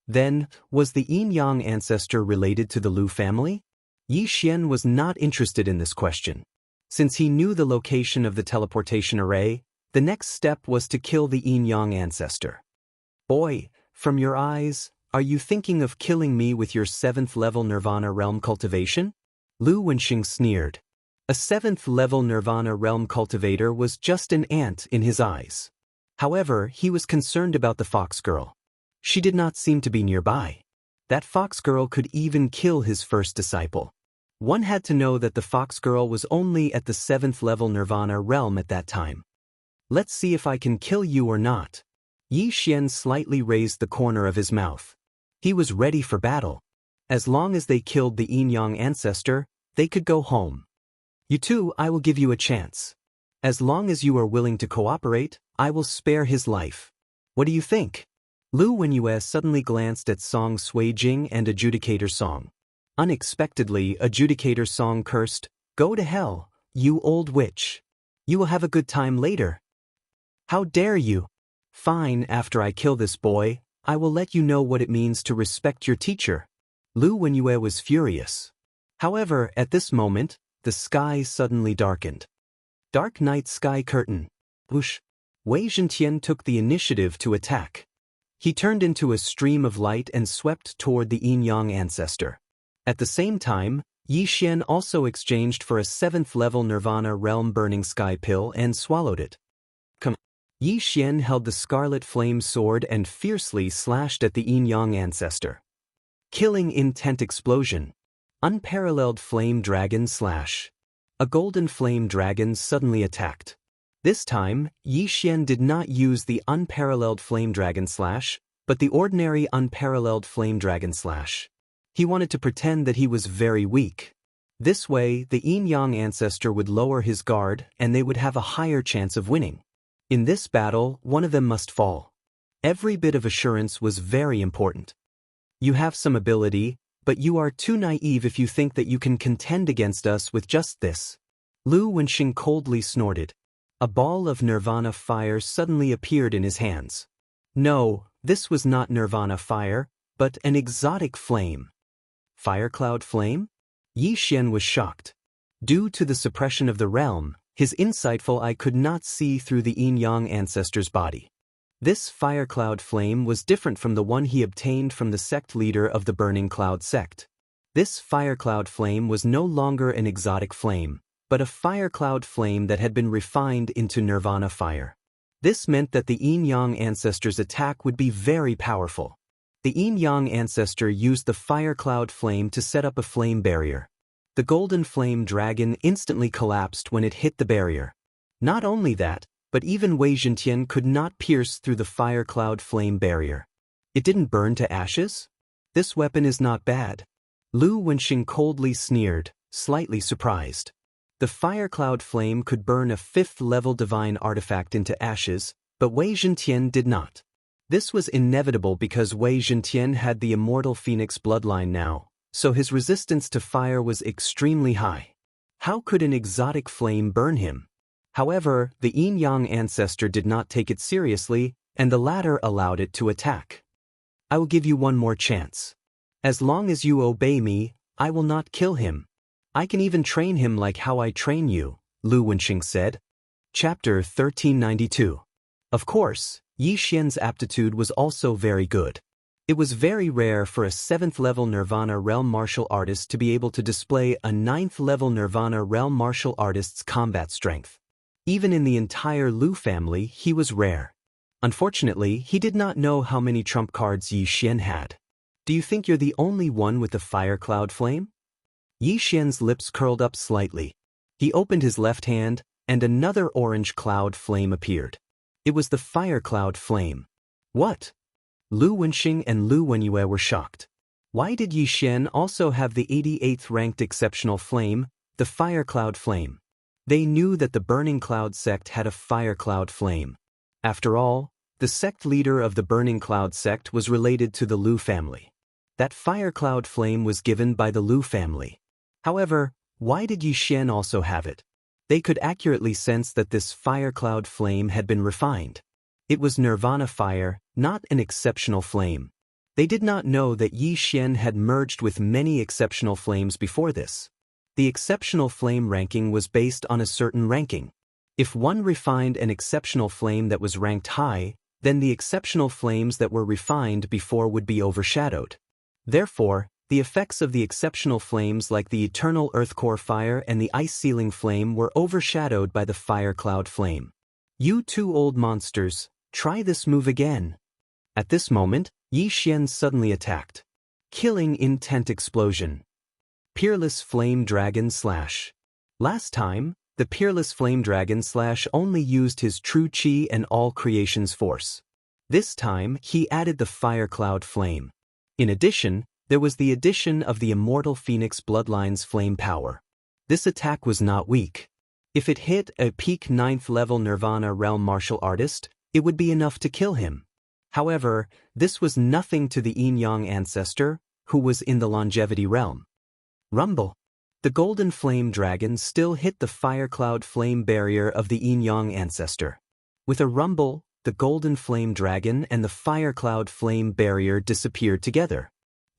Then, was the Yin Yang ancestor related to the Lu family? Yi Xian was not interested in this question. Since he knew the location of the teleportation array, the next step was to kill the Yin Yang ancestor. Boy, from your eyes, are you thinking of killing me with your 7th level Nirvana realm cultivation? Lu Wenxing sneered. A 7th level Nirvana realm cultivator was just an ant in his eyes. However, he was concerned about the fox girl. She did not seem to be nearby. That fox girl could even kill his first disciple. One had to know that the fox girl was only at the 7th level Nirvana realm at that time. Let's see if I can kill you or not. Yi Xian slightly raised the corner of his mouth. He was ready for battle. As long as they killed the Yin Yang ancestor, they could go home. You two, I will give you a chance. As long as you are willing to cooperate, I will spare his life. What do you think? Lu Wenyue suddenly glanced at Song Suijing and Adjudicator Song. Unexpectedly, Adjudicator Song cursed, "Go to hell, you old witch. You will have a good time later." How dare you? Fine, after I kill this boy, I will let you know what it means to respect your teacher. Lu Wenyue was furious. However, at this moment, the sky suddenly darkened. Dark night sky curtain. Whoosh. Wei Zhentian took the initiative to attack. He turned into a stream of light and swept toward the yin-yang ancestor. At the same time, Yi Xian also exchanged for a 7th-level Nirvana Realm Burning Sky Pill and swallowed it. Yi Xian held the Scarlet Flame Sword and fiercely slashed at the yin-yang ancestor. Killing Intent Explosion. Unparalleled Flame Dragon Slash. A golden flame dragon suddenly attacked. This time, Yi Xian did not use the Unparalleled Flame Dragon Slash, but the ordinary Unparalleled Flame Dragon Slash. He wanted to pretend that he was very weak. This way, the yin-yang ancestor would lower his guard and they would have a higher chance of winning. In this battle, one of them must fall. Every bit of assurance was very important. You have some ability, but you are too naive if you think that you can contend against us with just this. Lu Wenxing coldly snorted. A ball of Nirvana fire suddenly appeared in his hands. No, this was not Nirvana fire, but an exotic flame. Fire Cloud Flame? Yi Xian was shocked. Due to the suppression of the realm, his insightful eye could not see through the yin-yang ancestor's body. This Fire Cloud Flame was different from the one he obtained from the sect leader of the Burning Cloud sect. This Fire Cloud Flame was no longer an exotic flame, but a Fire Cloud Flame that had been refined into Nirvana fire. This meant that the yin-yang ancestor's attack would be very powerful. The yin-yang ancestor used the Fire Cloud Flame to set up a flame barrier. The golden flame dragon instantly collapsed when it hit the barrier. Not only that, but even Wei Zhentian could not pierce through the Fire Cloud Flame barrier. It didn't burn to ashes? This weapon is not bad. Lu Wenxing coldly sneered, slightly surprised. The Fire Cloud Flame could burn a 5th-level divine artifact into ashes, but Wei Zhentian did not. This was inevitable because Wei Zhentian had the immortal Phoenix bloodline now, so his resistance to fire was extremely high. How could an exotic flame burn him? However, the yin-yang ancestor did not take it seriously, and the latter allowed it to attack. I will give you one more chance. As long as you obey me, I will not kill him. I can even train him like how I train you, Lu Wenxing said. Chapter 1392. Of course, Yi Xian's aptitude was also very good. It was very rare for a 7th-level Nirvana Realm martial artist to be able to display a 9th-level Nirvana Realm martial artist's combat strength. Even in the entire Lu family, he was rare. Unfortunately, he did not know how many trump cards Yi Xian had. Do you think you're the only one with the Fire Cloud Flame? Yi Xian's lips curled up slightly. He opened his left hand, and another orange cloud flame appeared. It was the Fire Cloud Flame. What? Lu Wenxing and Lu Wenyue were shocked. Why did Yi Xian also have the 88th ranked exceptional flame, the Fire Cloud Flame? They knew that the Burning Cloud sect had a Fire Cloud Flame. After all, the sect leader of the Burning Cloud sect was related to the Lu family. That Fire Cloud Flame was given by the Lu family. However, why did Yi Xian also have it? They could accurately sense that this Fire Cloud Flame had been refined. It was Nirvana fire, not an exceptional flame. They did not know that Yi Xian had merged with many exceptional flames before this. The exceptional flame ranking was based on a certain ranking. If one refined an exceptional flame that was ranked high, then the exceptional flames that were refined before would be overshadowed. Therefore, the effects of the exceptional flames like the Eternal Earthcore Fire and the Ice Sealing Flame were overshadowed by the Fire Cloud Flame. You two old monsters, try this move again. At this moment, Yi Xian suddenly attacked. Killing Intent Explosion. Peerless Flame Dragon Slash. Last time, the Peerless Flame Dragon Slash only used his true chi and all creation's force. This time, he added the Fire Cloud Flame. In addition, there was the addition of the immortal Phoenix bloodline's flame power. This attack was not weak. If it hit a peak 9th-level Nirvana Realm martial artist, it would be enough to kill him. However, this was nothing to the yin-yang ancestor, who was in the longevity realm. Rumble. The golden flame dragon still hit the Fire Cloud Flame barrier of the yin-yang ancestor. With a rumble, the golden flame dragon and the Fire Cloud Flame barrier disappeared together.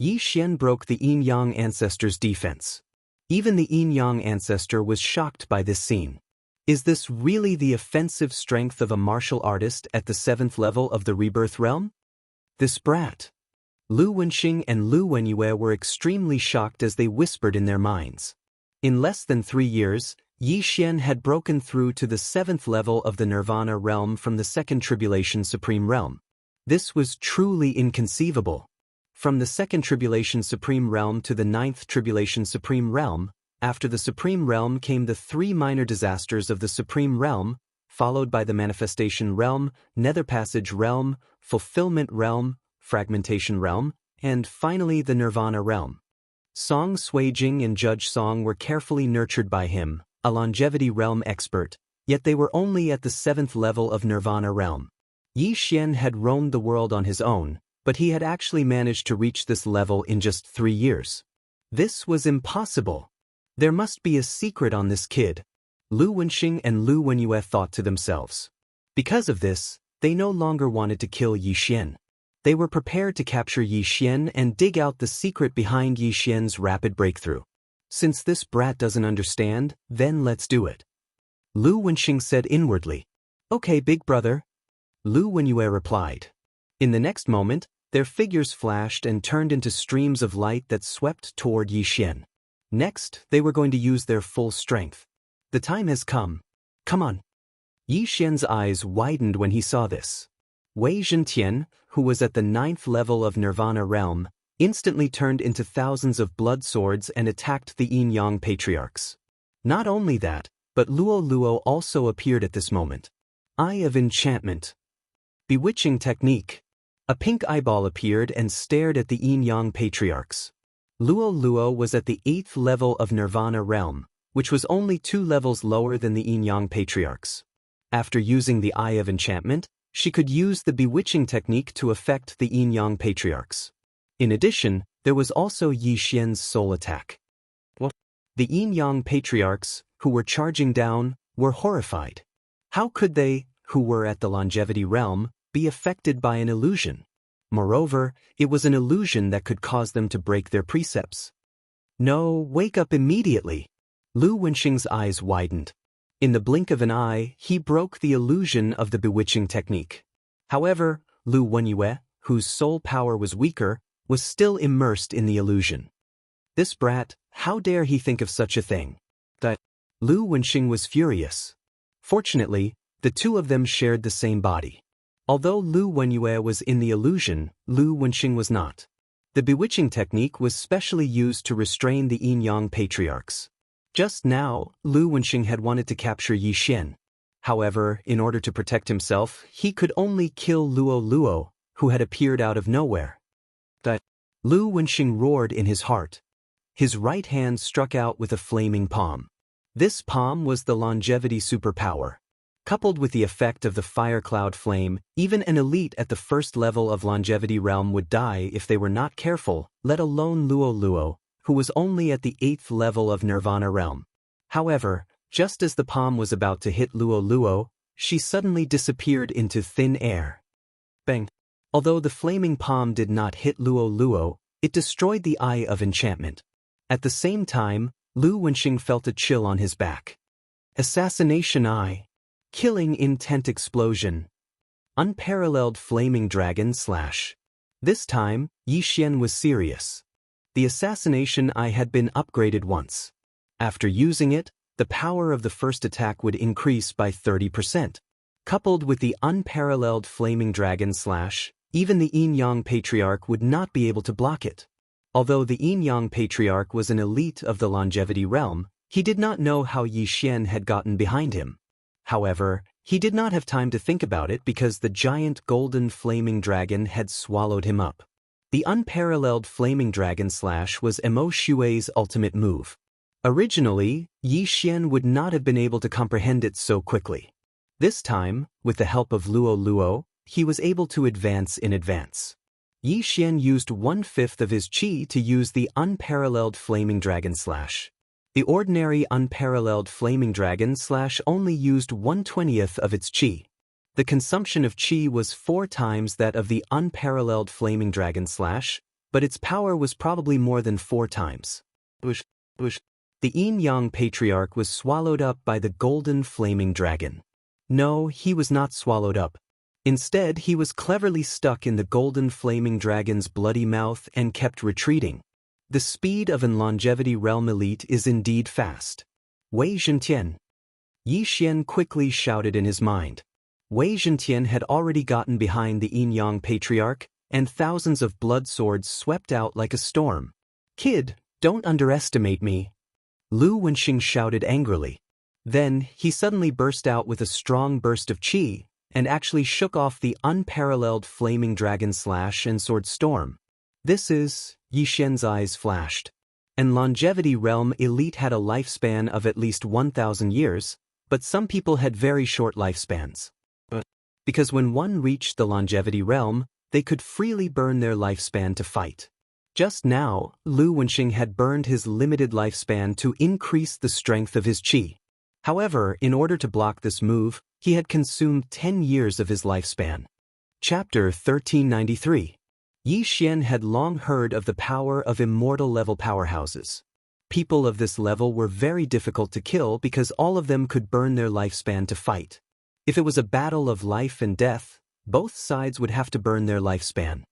Yi Xian broke the yin-yang ancestor's defense. Even the yin-yang ancestor was shocked by this scene. Is this really the offensive strength of a martial artist at the 7th level of the Rebirth realm? This brat. Lu Wenxing and Lu Wenyue were extremely shocked as they whispered in their minds. In less than 3 years, Yi Xian had broken through to the 7th level of the Nirvana realm from the 2nd Tribulation Supreme realm. This was truly inconceivable. From the 2nd Tribulation Supreme realm to the 9th Tribulation Supreme realm, after the Supreme realm came the 3 minor disasters of the Supreme realm, followed by the Manifestation realm, Nether Passage realm, Fulfillment realm, Fragmentation realm, and finally the Nirvana realm. Song Suijing and Judge Song were carefully nurtured by him, a longevity realm expert, yet they were only at the 7th level of Nirvana realm. Yi Xian had roamed the world on his own, but he had actually managed to reach this level in just 3 years. This was impossible. There must be a secret on this kid, Lu Wenxing and Lu Wenyue thought to themselves. Because of this, they no longer wanted to kill Yi Xian. They were prepared to capture Yi Xian and dig out the secret behind Yi Xian's rapid breakthrough. Since this brat doesn't understand, then let's do it. Lu Wenxing said inwardly. Okay, big brother. Lu Wenyue replied. In the next moment, their figures flashed and turned into streams of light that swept toward Yi Xian. Next, they were going to use their full strength. The time has come. Come on. Yi Xian's eyes widened when he saw this. Wei Zhentian, who was at the 9th level of Nirvana realm, instantly turned into thousands of blood swords and attacked the Yin-Yang patriarchs. Not only that, but Luo Luo also appeared at this moment. Eye of Enchantment. Bewitching technique. A pink eyeball appeared and stared at the Yin-Yang patriarchs. Luo Luo was at the 8th level of Nirvana realm, which was only 2 levels lower than the Yin-Yang patriarchs. After using the Eye of Enchantment, she could use the bewitching technique to affect the Yin-Yang patriarchs. In addition, there was also Yi Xian's soul attack. What? The Yin-Yang patriarchs, who were charging down, were horrified. How could they, who were at the longevity realm, be affected by an illusion? Moreover, it was an illusion that could cause them to break their precepts. No, wake up immediately. Lu Wenxing's eyes widened. In the blink of an eye, he broke the illusion of the bewitching technique. However, Lu Wenyue, whose soul power was weaker, was still immersed in the illusion. This brat, how dare he think of such a thing? Lu Wenxing was furious. Fortunately, the two of them shared the same body. Although Lu Wenyue was in the illusion, Lu Wenxing was not. The bewitching technique was specially used to restrain the Yin-Yang patriarchs. Just now, Lu Wenxing had wanted to capture Yi Xian. However, in order to protect himself, he could only kill Luo Luo, who had appeared out of nowhere. Lu Wenxing roared in his heart. His right hand struck out with a flaming palm. This palm was the longevity superpower. Coupled with the effect of the fire cloud flame, even an elite at the 1st level of longevity realm would die if they were not careful, let alone Luo Luo, who was only at the 8th level of Nirvana realm. However, just as the palm was about to hit Luo Luo, she suddenly disappeared into thin air. Bang! Although the flaming palm did not hit Luo Luo, it destroyed the Eye of Enchantment. At the same time, Lu Wenxing felt a chill on his back. Assassination Eye. Killing Intent Explosion. Unparalleled Flaming Dragon Slash. This time, Yi Xian was serious. The Assassination Eye had been upgraded once. After using it, the power of the first attack would increase by 30%. Coupled with the Unparalleled Flaming Dragon Slash, even the Yin-Yang Patriarch would not be able to block it. Although the Yin-Yang Patriarch was an elite of the longevity realm, he did not know how Yi Xian had gotten behind him. However, he did not have time to think about it because the giant golden flaming dragon had swallowed him up. The Unparalleled Flaming Dragon Slash was Emo Shui's ultimate move. Originally, Yi Xian would not have been able to comprehend it so quickly. This time, with the help of Luo Luo, he was able to advance in advance. Yi Xian used 1/5 of his qi to use the Unparalleled Flaming Dragon Slash. The ordinary Unparalleled Flaming Dragon Slash only used 1/20th of its qi. The consumption of qi was 4 times that of the Unparalleled Flaming Dragon Slash, but its power was probably more than 4 times. The Yin-Yang patriarch was swallowed up by the golden flaming dragon. No, he was not swallowed up. Instead, he was cleverly stuck in the golden flaming dragon's bloody mouth and kept retreating. The speed of an longevity realm elite is indeed fast. Wei Zhentian. Yi Xian quickly shouted in his mind. Wei Zhentian had already gotten behind the Yin-Yang patriarch, and thousands of blood swords swept out like a storm. Kid, don't underestimate me. Lu Wenxing shouted angrily. Then, he suddenly burst out with a strong burst of qi, and actually shook off the unparalleled flaming dragon slash and sword storm. This is, Yi Xian's eyes flashed. And longevity realm elite had a lifespan of at least 1,000 years, but some people had very short lifespans. Because when one reached the longevity realm, they could freely burn their lifespan to fight. Just now, Lu Wenxing had burned his limited lifespan to increase the strength of his qi. However, in order to block this move, he had consumed 10 years of his lifespan. Chapter 1393. Yi Xian had long heard of the power of immortal level powerhouses. People of this level were very difficult to kill because all of them could burn their lifespan to fight. If it was a battle of life and death, both sides would have to burn their lifespan.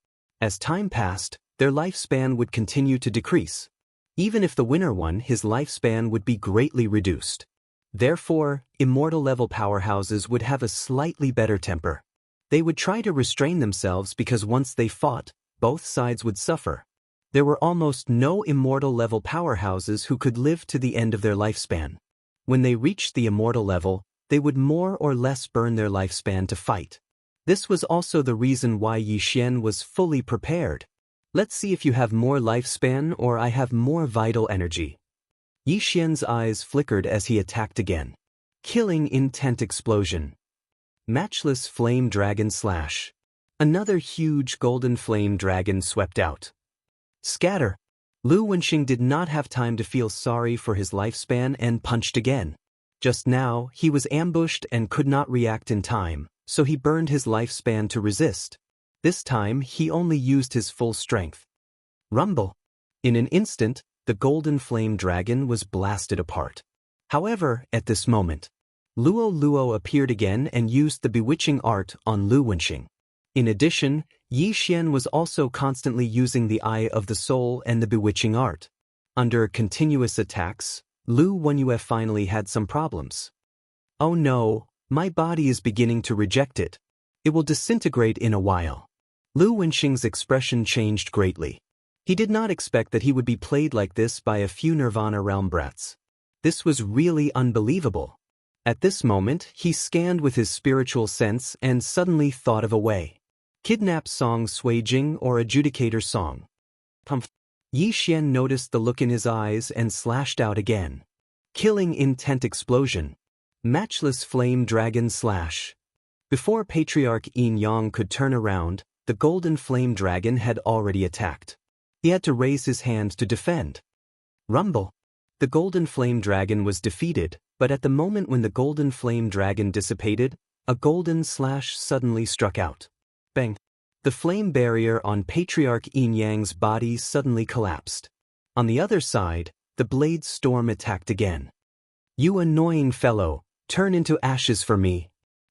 As time passed, their lifespan would continue to decrease. Even if the winner won, his lifespan would be greatly reduced. Therefore, immortal level powerhouses would have a slightly better temper. They would try to restrain themselves because once they fought, both sides would suffer. There were almost no immortal level powerhouses who could live to the end of their lifespan. When they reached the immortal level, they would more or less burn their lifespan to fight. This was also the reason why Yi Xian was fully prepared. Let's see if you have more lifespan or I have more vital energy. Yi Xian's eyes flickered as he attacked again. Killing intent explosion. Matchless flame dragon slash. Another huge golden flame dragon swept out. Scatter. Lu Wenxing did not have time to feel sorry for his lifespan and punched again. Just now, he was ambushed and could not react in time, so he burned his lifespan to resist. This time, he only used his full strength. Rumble. In an instant, the golden flame dragon was blasted apart. However, at this moment, Luo appeared again and used the bewitching art on Lu Wenxing. In addition, Yi Xian was also constantly using the Eye of the Soul and the bewitching art. Under continuous attacks, Lu Wenyue finally had some problems. Oh no, my body is beginning to reject it. It will disintegrate in a while. Lu Wenxing's expression changed greatly. He did not expect that he would be played like this by a few Nirvana realm brats. This was really unbelievable. At this moment, he scanned with his spiritual sense and suddenly thought of a way. Kidnap song Sui Jing or adjudicator song. Pumph. Yi Xian noticed the look in his eyes and slashed out again. Killing intent explosion. Matchless flame dragon slash. Before Patriarch Yin Yang could turn around, the golden flame dragon had already attacked. He had to raise his hand to defend. Rumble. The golden flame dragon was defeated, but at the moment when the golden flame dragon dissipated, a golden slash suddenly struck out. Bang. The flame barrier on Patriarch Yin Yang's body suddenly collapsed. On the other side, the blade storm attacked again. You annoying fellow, turn into ashes for me.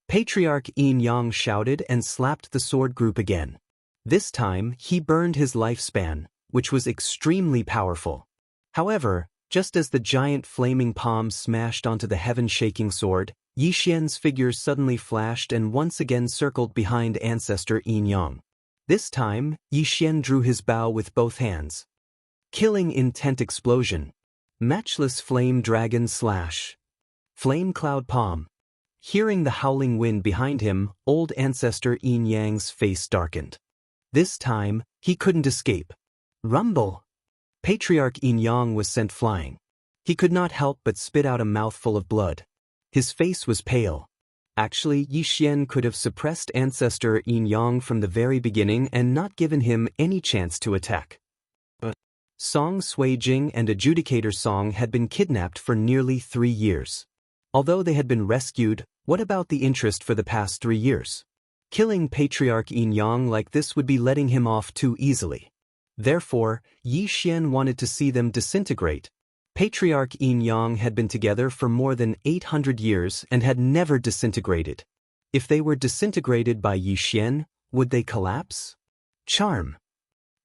Patriarch Yin Yang shouted and slapped the sword group again. This time, he burned his lifespan, which was extremely powerful. However, just as the giant flaming palm smashed onto the heaven-shaking sword, Yi Xian's figure suddenly flashed and once again circled behind ancestor Yin Yang. This time, Yi Xian drew his bow with both hands. Killing intent explosion. Matchless flame dragon slash. Flame cloud palm. Hearing the howling wind behind him, old ancestor Yin Yang's face darkened. This time, he couldn't escape. Rumble. Patriarch Yin Yang was sent flying. He could not help but spit out a mouthful of blood. His face was pale. Actually, Yi Xian could have suppressed ancestor Yin Yang from the very beginning and not given him any chance to attack. But Song Sui Jing and adjudicator Song had been kidnapped for nearly 3 years. Although they had been rescued, what about the interest for the past 3 years? Killing Patriarch Yin Yang like this would be letting him off too easily. Therefore, Yi Xian wanted to see them disintegrate. Patriarch Yin Yang had been together for more than 800 years and had never disintegrated. If they were disintegrated by Yi Xian, would they collapse? Charm.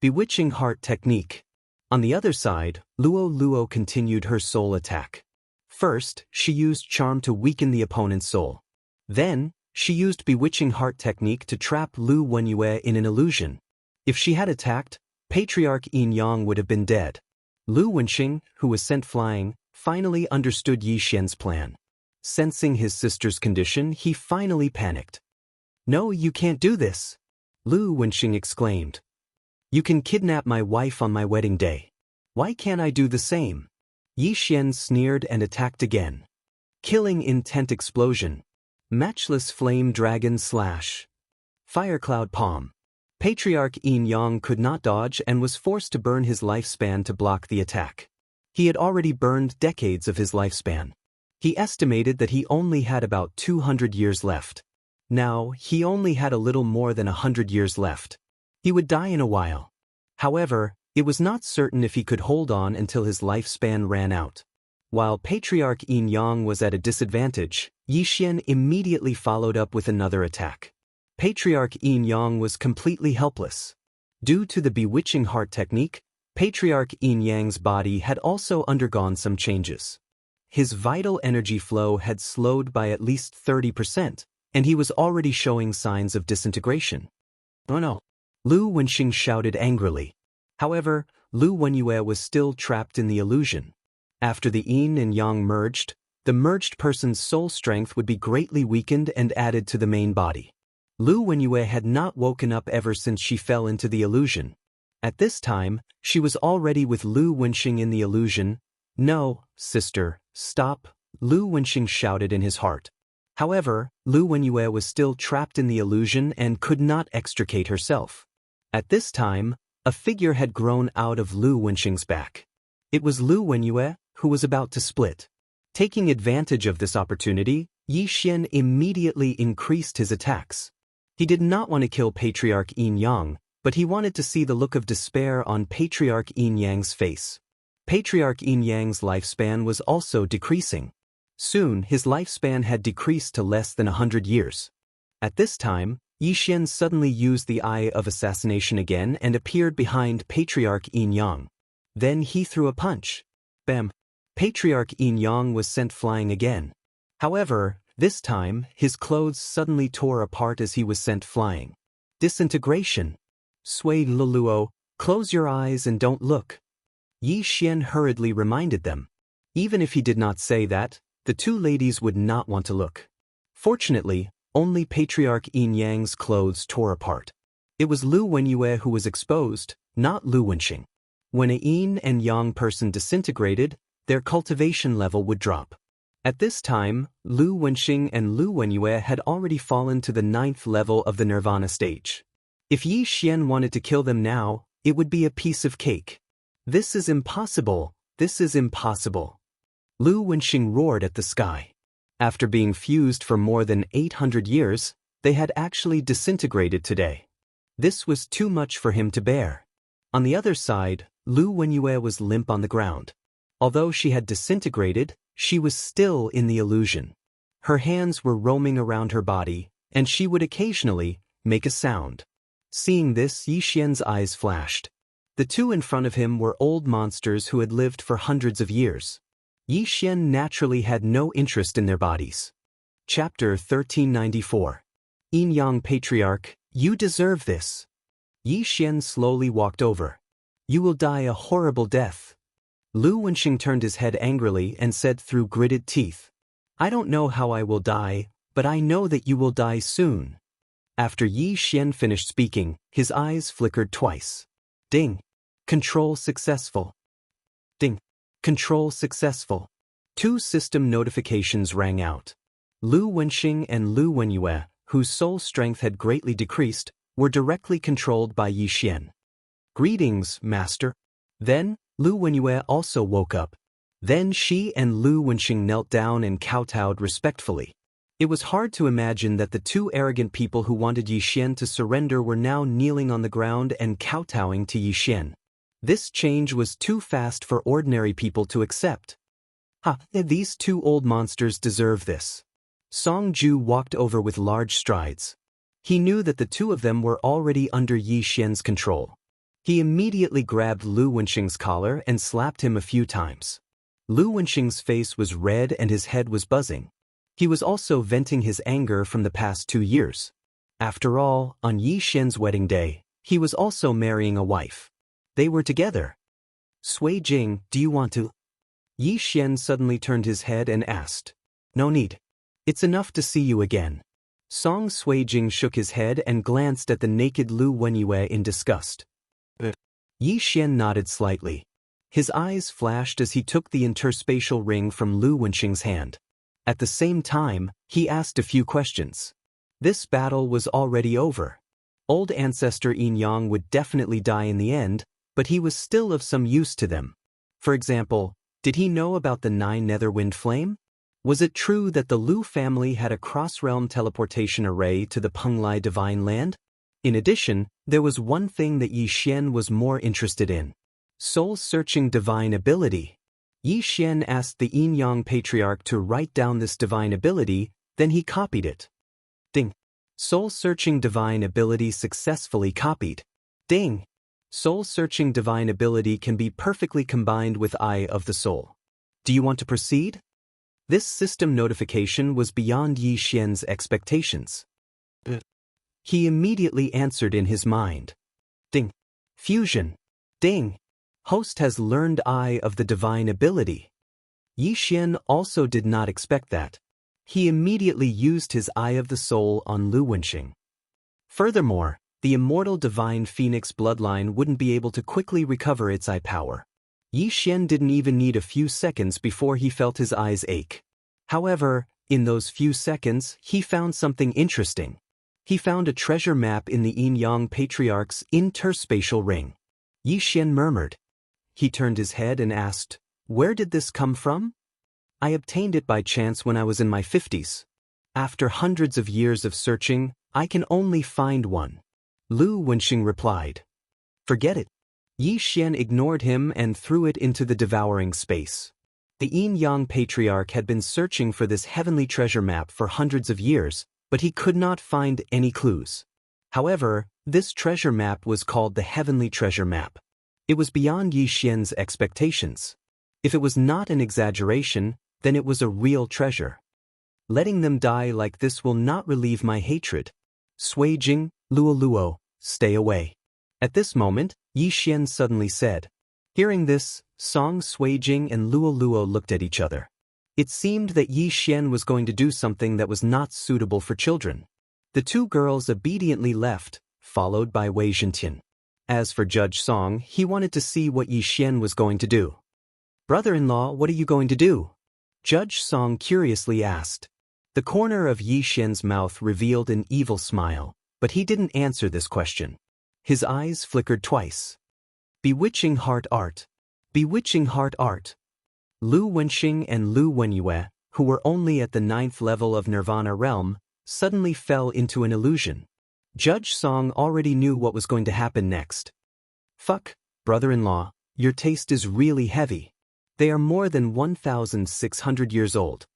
Bewitching Heart Technique. On the other side, Luo Luo continued her soul attack. First, she used Charm to weaken the opponent's soul. Then, she used Bewitching Heart Technique to trap Lu Wenyue in an illusion. If she had attacked, Patriarch Yin Yang would have been dead. Lu Wenxing, who was sent flying, finally understood Yi Xian's plan. Sensing his sister's condition, he finally panicked. "No, you can't do this!" Lu Wenxing exclaimed. "You can kidnap my wife on my wedding day. Why can't I do the same?" Yi Xian sneered and attacked again. Killing Intent Explosion. Matchless Flame Dragon Slash. Firecloud Palm. Patriarch Yin Yang could not dodge and was forced to burn his lifespan to block the attack. He had already burned decades of his lifespan. He estimated that he only had about 200 years left. Now, he only had a little more than 100 years left. He would die in a while. However, it was not certain if he could hold on until his lifespan ran out. While Patriarch Yin Yang was at a disadvantage, Yi Xian immediately followed up with another attack. Patriarch Yin Yang was completely helpless. Due to the Bewitching Heart Technique, Patriarch Yin Yang's body had also undergone some changes. His vital energy flow had slowed by at least 30%, and he was already showing signs of disintegration. "Oh no!" Lu Wenxing shouted angrily. However, Lu Wenyue was still trapped in the illusion. After the Yin and Yang merged, the merged person's soul strength would be greatly weakened and added to the main body. Lu Wenyue had not woken up ever since she fell into the illusion. At this time, she was already with Lu Wenxing in the illusion. "No, sister, stop," Lu Wenxing shouted in his heart. However, Lu Wenyue was still trapped in the illusion and could not extricate herself. At this time, a figure had grown out of Lu Wenxing's back. It was Lu Wenyue, who was about to split. Taking advantage of this opportunity, Yi Xian immediately increased his attacks. He did not want to kill Patriarch Yin Yang, but he wanted to see the look of despair on Patriarch Yin Yang's face. Patriarch Yin Yang's lifespan was also decreasing. Soon, his lifespan had decreased to less than 100 years. At this time, Yi Xian suddenly used the Eye of Assassination again and appeared behind Patriarch Yin Yang. Then he threw a punch. Bam! Patriarch Yin Yang was sent flying again. However, this time, his clothes suddenly tore apart as he was sent flying. Disintegration. "Sui Luluo, close your eyes and don't look." Yi Xian hurriedly reminded them. Even if he did not say that, the two ladies would not want to look. Fortunately, only Patriarch Yin Yang's clothes tore apart. It was Lu Wenyue who was exposed, not Lu Wenxing. When a Yin and Yang person disintegrated, their cultivation level would drop. At this time, Lu Wenxing and Lu Wenyue had already fallen to the 9th level of the Nirvana stage. If Yi Xian wanted to kill them now, it would be a piece of cake. "This is impossible, this is impossible." Lu Wenxing roared at the sky. After being fused for more than 800 years, they had actually disintegrated today. This was too much for him to bear. On the other side, Lu Wenyue was limp on the ground. Although she had disintegrated, she was still in the illusion. Her hands were roaming around her body, and she would occasionally make a sound. Seeing this, Yi Xian's eyes flashed. The two in front of him were old monsters who had lived for hundreds of years. Yi Xian naturally had no interest in their bodies. Chapter 1394. Yin Yang Patriarch, you deserve this. Yi Xian slowly walked over. "You will die a horrible death." Lu Wenxing turned his head angrily and said through gritted teeth, "I don't know how I will die, but I know that you will die soon." After Yi Xian finished speaking, his eyes flickered twice. Ding. Control successful. Ding. Control successful. 2 system notifications rang out. Lu Wenxing and Lu Wenyue, whose soul strength had greatly decreased, were directly controlled by Yi Xian. "Greetings, Master." Then, Lu Wenyue also woke up. Then she and Lu Wenxing knelt down and kowtowed respectfully. It was hard to imagine that the two arrogant people who wanted Yi Xian to surrender were now kneeling on the ground and kowtowing to Yi Xian. This change was too fast for ordinary people to accept. These two old monsters deserve this. Song Ju walked over with large strides. He knew that the two of them were already under Yi Xian's control. He immediately grabbed Lu Wenxing's collar and slapped him a few times. Lu Wenxing's face was red and his head was buzzing. He was also venting his anger from the past 2 years. After all, on Yi Xian's wedding day, he was also marrying a wife. They were together. Sui Jing, do you want to? Yi Xian suddenly turned his head and asked. No need. It's enough to see you again. Song Sui Jing shook his head and glanced at the naked Lu Wenyue in disgust. Yi Xian nodded slightly. His eyes flashed as he took the interspatial ring from Lu Wenxing's hand. At the same time, he asked a few questions. This battle was already over. Old ancestor Yin Yang would definitely die in the end, but he was still of some use to them. For example, did he know about the 9 Netherwind Flame? Was it true that the Lu family had a cross-realm teleportation array to the Penglai Divine Land? In addition, there was one thing that Yi Xian was more interested in. Soul-searching divine ability. Yi Xian asked the Yin Yang Patriarch to write down this divine ability, then he copied it. Ding. Soul-searching divine ability successfully copied. Ding. Soul-searching divine ability can be perfectly combined with Eye of the Soul. Do you want to proceed? This system notification was beyond Yi Xian's expectations. He immediately answered in his mind. Ding. Fusion. Ding. Host has learned Eye of the Divine Ability. Yi Xian also did not expect that. He immediately used his Eye of the Soul on Lu Wenxing. Furthermore, the immortal divine phoenix bloodline wouldn't be able to quickly recover its eye power. Yi Xian didn't even need a few seconds before he felt his eyes ache. However, in those few seconds, he found something interesting. He found a treasure map in the Yin Yang Patriarch's interspatial ring. Yi Xian murmured. He turned his head and asked, "Where did this come from?" "I obtained it by chance when I was in my 50s. After hundreds of years of searching, I can only find one." Lu Wenxing replied. "Forget it." Yi Xian ignored him and threw it into the devouring space. The Yin Yang Patriarch had been searching for this heavenly treasure map for hundreds of years, but he could not find any clues. However, this treasure map was called the Heavenly Treasure Map. It was beyond Yi Xian's expectations. If it was not an exaggeration, then it was a real treasure. Letting them die like this will not relieve my hatred. Sui Jing, Luo Luo, stay away. At this moment, Yi Xian suddenly said. Hearing this, Song Sui Jing and Luo Luo looked at each other. It seemed that Yi Xian was going to do something that was not suitable for children. The two girls obediently left, followed by Wei Zhentian. As for Judge Song, he wanted to see what Yi Xian was going to do. "Brother-in-law, what are you going to do?" Judge Song curiously asked. The corner of Yi Xian's mouth revealed an evil smile, but he didn't answer this question. His eyes flickered twice. Bewitching heart art. Bewitching heart art. Lu Wenxing and Lu Wenyue, who were only at the 9th level of Nirvana realm, suddenly fell into an illusion. Judge Song already knew what was going to happen next. "Fuck, brother-in-law, your taste is really heavy. They are more than 1,600 years old."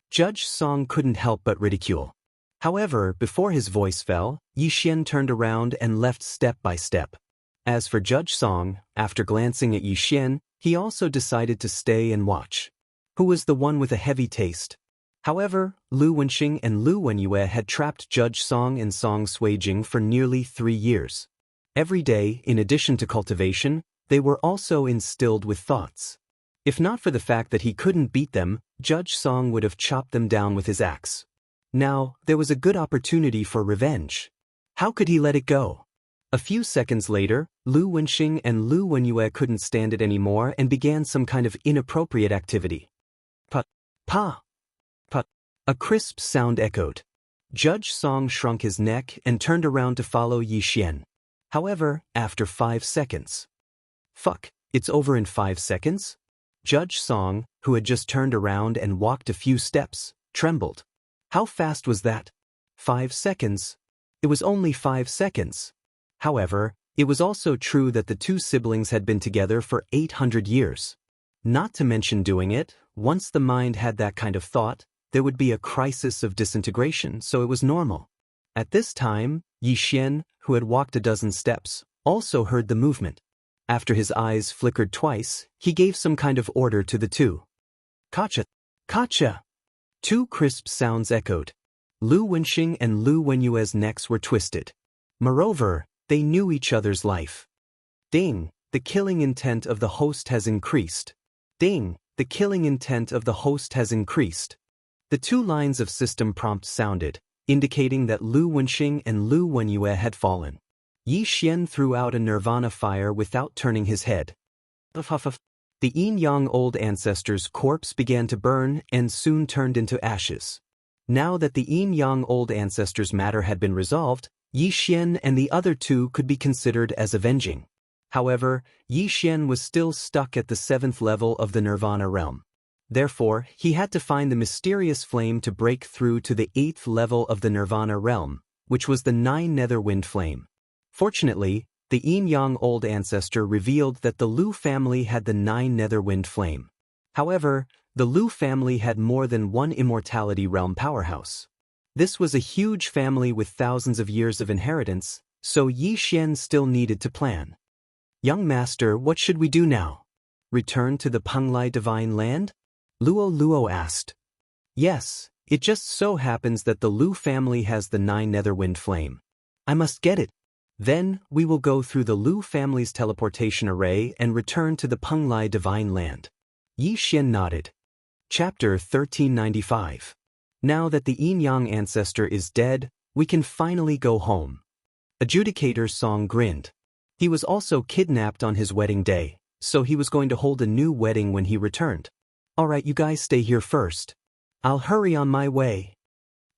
Judge Song couldn't help but ridicule. However, before his voice fell, Yi Xian turned around and left step by step. As for Judge Song, after glancing at Yi Xian, he also decided to stay and watch. Who was the one with a heavy taste? However, Lu Wenxing and Lu Wenyue had trapped Judge Song and Song Sui Jing for nearly 3 years. Every day, in addition to cultivation, they were also instilled with thoughts. If not for the fact that he couldn't beat them, Judge Song would have chopped them down with his axe. Now, there was a good opportunity for revenge. How could he let it go? A few seconds later, Lu Wenxing and Lu Wenyue couldn't stand it anymore and began some kind of inappropriate activity. Put, pa, put. A crisp sound echoed. Judge Song shrunk his neck and turned around to follow Yi Xian. However, after 5 seconds. Fuck, it's over in 5 seconds? Judge Song, who had just turned around and walked a few steps, trembled. How fast was that? 5 seconds? It was only 5 seconds. However, It was also true that the two siblings had been together for 800 years. Not to mention doing it, once the mind had that kind of thought, there would be a crisis of disintegration, so it was normal. At this time, Yi Xian, who had walked a dozen steps, also heard the movement. After his eyes flickered twice, he gave some kind of order to the two. Kacha! Kacha! Two crisp sounds echoed. Lu Wenxing and Lu Wenyue's necks were twisted. Moreover, they knew each other's life. Ding! The killing intent of the host has increased. Ding! The killing intent of the host has increased. The two lines of system prompts sounded, indicating that Lu Wenxing and Lu Wenyue had fallen. Yi Xian threw out a nirvana fire without turning his head. The yin-yang old ancestor's corpse began to burn and soon turned into ashes. Now that the yin-yang old ancestor's matter had been resolved, Yi Xian and the other two could be considered as avenging. However, Yi Xian was still stuck at the 7th level of the nirvana realm. Therefore, he had to find the mysterious flame to break through to the 8th level of the nirvana realm, which was the 9 nether wind flame. Fortunately, the yin-yang old ancestor revealed that the Lu family had the 9 nether wind flame. However, the Lu family had more than one immortality realm powerhouse. This was a huge family with thousands of years of inheritance, so Yi Xian still needed to plan. Young master, what should we do now? Return to the Penglai divine land? Luo asked. Yes, it just so happens that the Lu family has the 9 nether wind flame. I must get it. Then, we will go through the Lu family's teleportation array and return to the Penglai divine land. Yi Xian nodded. Chapter 1395. Now that the yin-yang ancestor is dead, we can finally go home. Adjudicator Song grinned. He was also kidnapped on his wedding day, so he was going to hold a new wedding when he returned. Alright, you guys stay here first. I'll hurry on my way.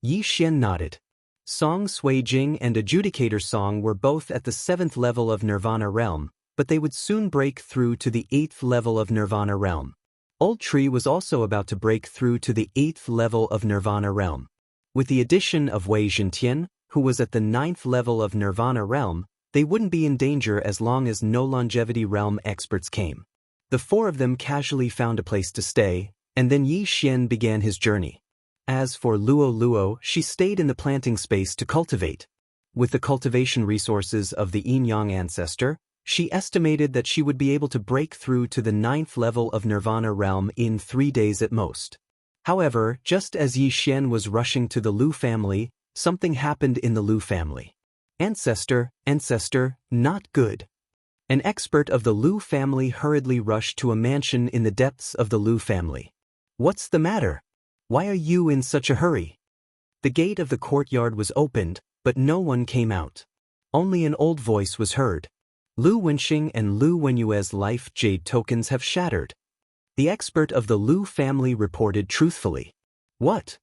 Yi Xian nodded. Song Suijing and Adjudicator Song were both at the 7th level of Nirvana realm, but they would soon break through to the 8th level of Nirvana realm. Old Tree was also about to break through to the 8th level of Nirvana realm. With the addition of Wei Zhentian, who was at the 9th level of Nirvana realm, they wouldn't be in danger as long as no longevity realm experts came. The four of them casually found a place to stay, and then Yi Xian began his journey. As for Luo, she stayed in the planting space to cultivate. With the cultivation resources of the yin-yang ancestor, she estimated that she would be able to break through to the 9th level of Nirvana realm in 3 days at most. However, just as Yi Xian was rushing to the Lu family, something happened in the Lu family. Ancestor, not good. An expert of the Lu family hurriedly rushed to a mansion in the depths of the Lu family. What's the matter? Why are you in such a hurry? The gate of the courtyard was opened, but no one came out. Only an old voice was heard. Lu Wenxing and Lu Wenyue's life jade tokens have shattered. The expert of the Lu family reported truthfully. What?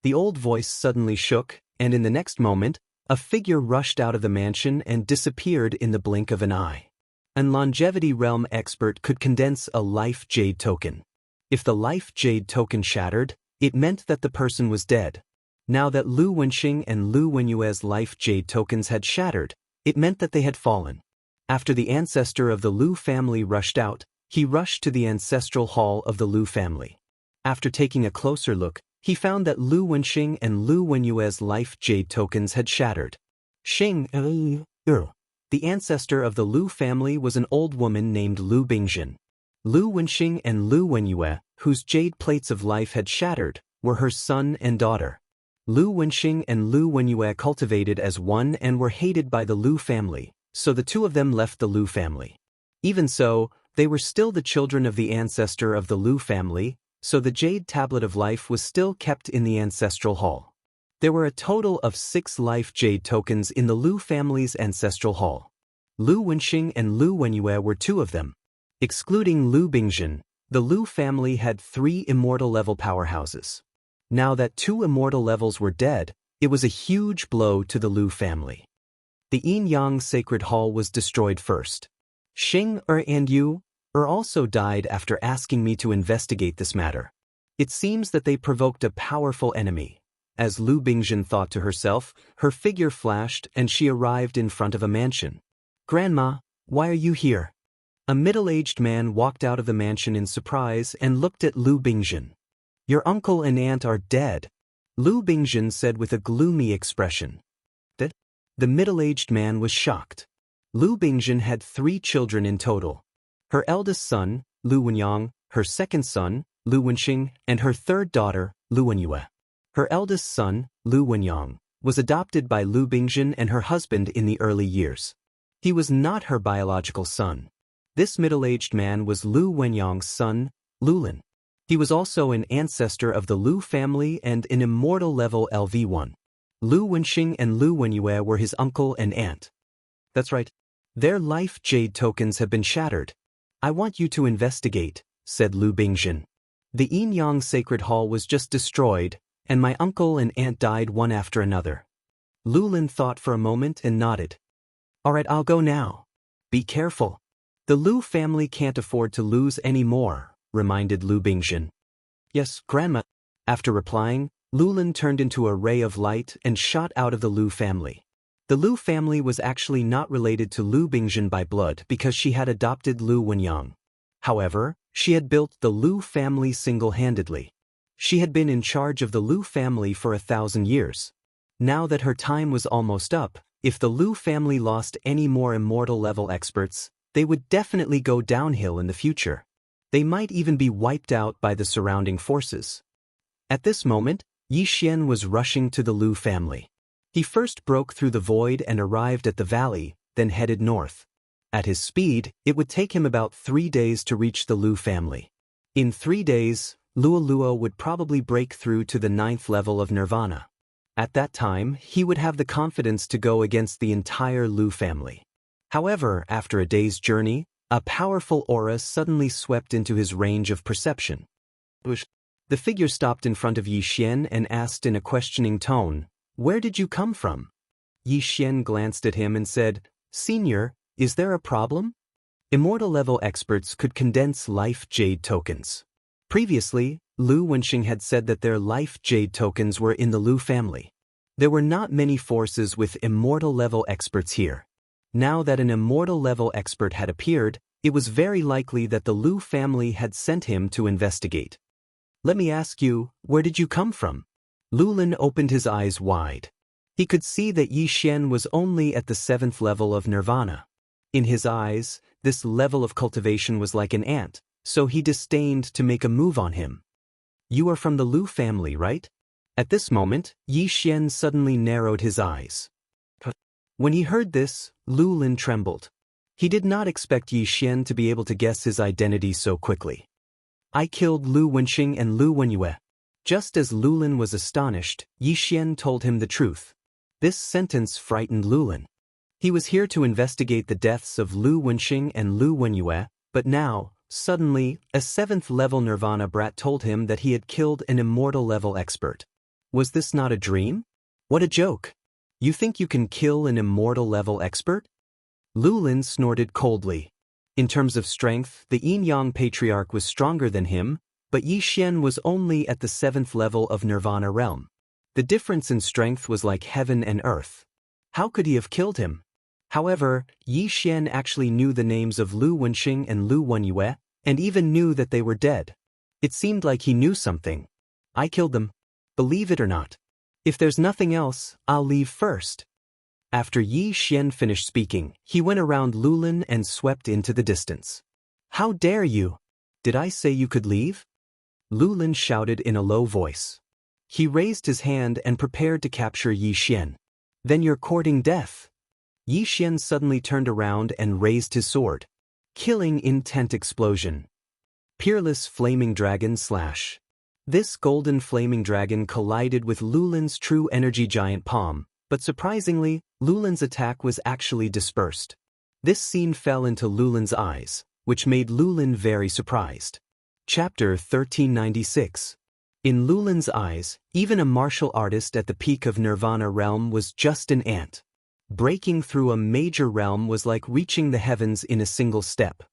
The old voice suddenly shook, and in the next moment, a figure rushed out of the mansion and disappeared in the blink of an eye. An longevity realm expert could condense a life jade token. If the life jade token shattered, it meant that the person was dead. Now that Lu Wenxing and Lu Wenyue's life jade tokens had shattered, it meant that they had fallen. After the ancestor of the Lu family rushed out, he rushed to the ancestral hall of the Lu family. After taking a closer look, he found that Lu Wenxing and Lu Wenyue's life jade tokens had shattered. The ancestor of the Lu family was an old woman named Lu Bingjin. Lu Wenxing and Lu Wenyue, whose jade plates of life had shattered, were her son and daughter. Lu Wenxing and Lu Wenyue cultivated as one and were hated by the Lu family, so the two of them left the Lu family. Even so, they were still the children of the ancestor of the Lu family, so the jade tablet of life was still kept in the ancestral hall. There were a total of 6 life jade tokens in the Lu family's ancestral hall. Lu Wenxing and Lu Wenyue were 2 of them. Excluding Lu Bingjin, the Lu family had 3 immortal level powerhouses. Now that 2 immortal levels were dead, it was a huge blow to the Lu family. The yin-yang sacred hall was destroyed first. Xing and Yu also died after asking me to investigate this matter. It seems that they provoked a powerful enemy. As Lu Bingjin thought to herself, her figure flashed and she arrived in front of a mansion. Grandma, why are you here? A middle-aged man walked out of the mansion in surprise and looked at Lu Bingjin. Your uncle and aunt are dead, Lu Bingjin said with a gloomy expression. That? The middle-aged man was shocked. Lu Bingjin had 3 children in total. Her eldest son, Lu Wenyang, her second son, Lu Wenxing, and her third daughter, Lu Wenyue. Her eldest son, Lu Wenyang, was adopted by Lu Bingjin and her husband in the early years. He was not her biological son. This middle-aged man was Lu Wenyang's son, Lulin. He was also an ancestor of the Lu family and an immortal level LV1. Lu Wenxing and Lu Wenyue were his uncle and aunt. That's right. Their life jade tokens have been shattered. I want you to investigate, said Lu Bingjin. The Yin-Yang Sacred Hall was just destroyed, and my uncle and aunt died one after another. Lulin thought for a moment and nodded. All right, I'll go now. Be careful. The Lu family can't afford to lose any more, reminded Lu Bingjin. Yes, Grandma. After replying, Lulin turned into a ray of light and shot out of the Lu family. The Lu family was actually not related to Lu Bingjin by blood because she had adopted Lu Wenyang. However, she had built the Lu family single-handedly. She had been in charge of the Lu family for 1,000 years. Now that her time was almost up, if the Lu family lost any more immortal-level experts, they would definitely go downhill in the future. They might even be wiped out by the surrounding forces. At this moment, Yi Xian was rushing to the Lu family. He first broke through the void and arrived at the valley, then headed north. At his speed, it would take him about 3 days to reach the Lu family. In 3 days, Luo would probably break through to the 9th level of Nirvana. At that time, he would have the confidence to go against the entire Lu family. However, after a day's journey, a powerful aura suddenly swept into his range of perception. The figure stopped in front of Yi Xian and asked in a questioning tone, "Where did you come from?" Yi Xian glanced at him and said, "Senior, is there a problem?" Immortal-level experts could condense life jade tokens. Previously, Lu Wenxing had said that their life jade tokens were in the Lu family. There were not many forces with immortal-level experts here. Now that an immortal-level expert had appeared, it was very likely that the Lu family had sent him to investigate. Let me ask you, where did you come from? Lulin opened his eyes wide. He could see that Yi Xian was only at the 7th level of Nirvana. In his eyes, this level of cultivation was like an ant, so he disdained to make a move on him. You are from the Lu family, right? At this moment, Yi Xian suddenly narrowed his eyes. When he heard this, Lulin trembled. He did not expect Yi Xian to be able to guess his identity so quickly. I killed Lu Wenxing and Lu Wenyue. Just as Lulin was astonished, Yi Xian told him the truth. This sentence frightened Lulin. He was here to investigate the deaths of Lu Wenxing and Lu Wenyue, but now, suddenly, a 7th-level Nirvana brat told him that he had killed an immortal-level expert. Was this not a dream? What a joke! You think you can kill an immortal-level expert? Lulin snorted coldly. In terms of strength, the Yin-Yang Patriarch was stronger than him, but Yi Xian was only at the 7th level of Nirvana realm. The difference in strength was like heaven and earth. How could he have killed him? However, Yi Xian actually knew the names of Lu Wenxing and Lu Wenyue, and even knew that they were dead. It seemed like he knew something. I killed them. Believe it or not. If there's nothing else, I'll leave first. After Yi Xian finished speaking, he went around Lulin and swept into the distance. How dare you? Did I say you could leave? Lulin shouted in a low voice. He raised his hand and prepared to capture Yi Xian. Then you're courting death. Yi Xian suddenly turned around and raised his sword. Killing intent explosion. Peerless flaming dragon slash. This golden flaming dragon collided with Lulin's true energy giant palm, but surprisingly, Lulin's attack was actually dispersed. This scene fell into Lulin's eyes, which made Lulin very surprised. Chapter 1396. In Lulin's eyes, even a martial artist at the peak of Nirvana realm was just an ant. Breaking through a major realm was like reaching the heavens in a single step.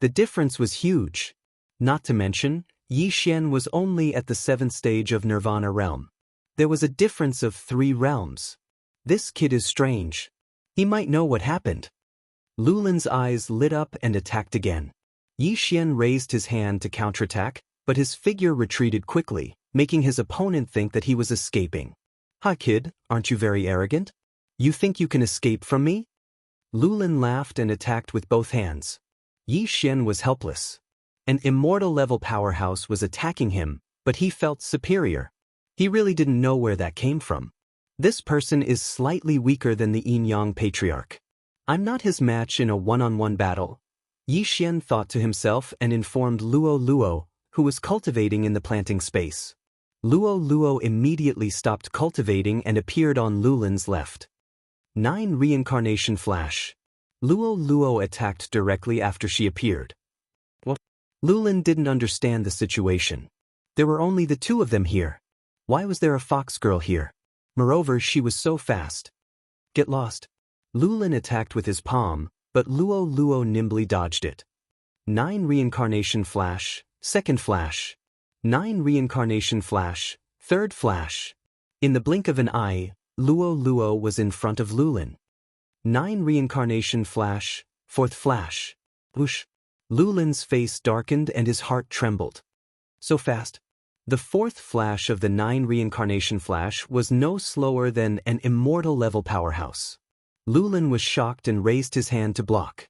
The difference was huge. Not to mention, Yi Xian was only at the 7th stage of Nirvana realm. There was a difference of 3 realms. This kid is strange. He might know what happened. Lulin's eyes lit up and attacked again. Yi Xian raised his hand to counterattack, but his figure retreated quickly, making his opponent think that he was escaping. "Hi kid, aren't you very arrogant? You think you can escape from me?" Lulin laughed and attacked with both hands. Yi Xian was helpless. An immortal-level powerhouse was attacking him, but he felt superior. He really didn't know where that came from. This person is slightly weaker than the Yin-Yang Patriarch. I'm not his match in a one-on-one battle. Yi Xian thought to himself and informed Luo Luo, who was cultivating in the planting space. Luo Luo immediately stopped cultivating and appeared on Lulin's left. 9 Reincarnation Flash. Luo Luo attacked directly after she appeared. What? Lulin didn't understand the situation. There were only the two of them here. Why was there a fox girl here? Moreover, she was so fast. Get lost. Lulin attacked with his palm, but Luo Luo nimbly dodged it. 9 Reincarnation Flash, second flash. 9 Reincarnation Flash, third flash. In the blink of an eye, Luo Luo was in front of Lulin. 9 Reincarnation Flash, fourth flash. Whoosh. Lulin's face darkened and his heart trembled. So fast. The fourth flash of the 9 Reincarnation Flash was no slower than an immortal-level powerhouse. Lulin was shocked and raised his hand to block.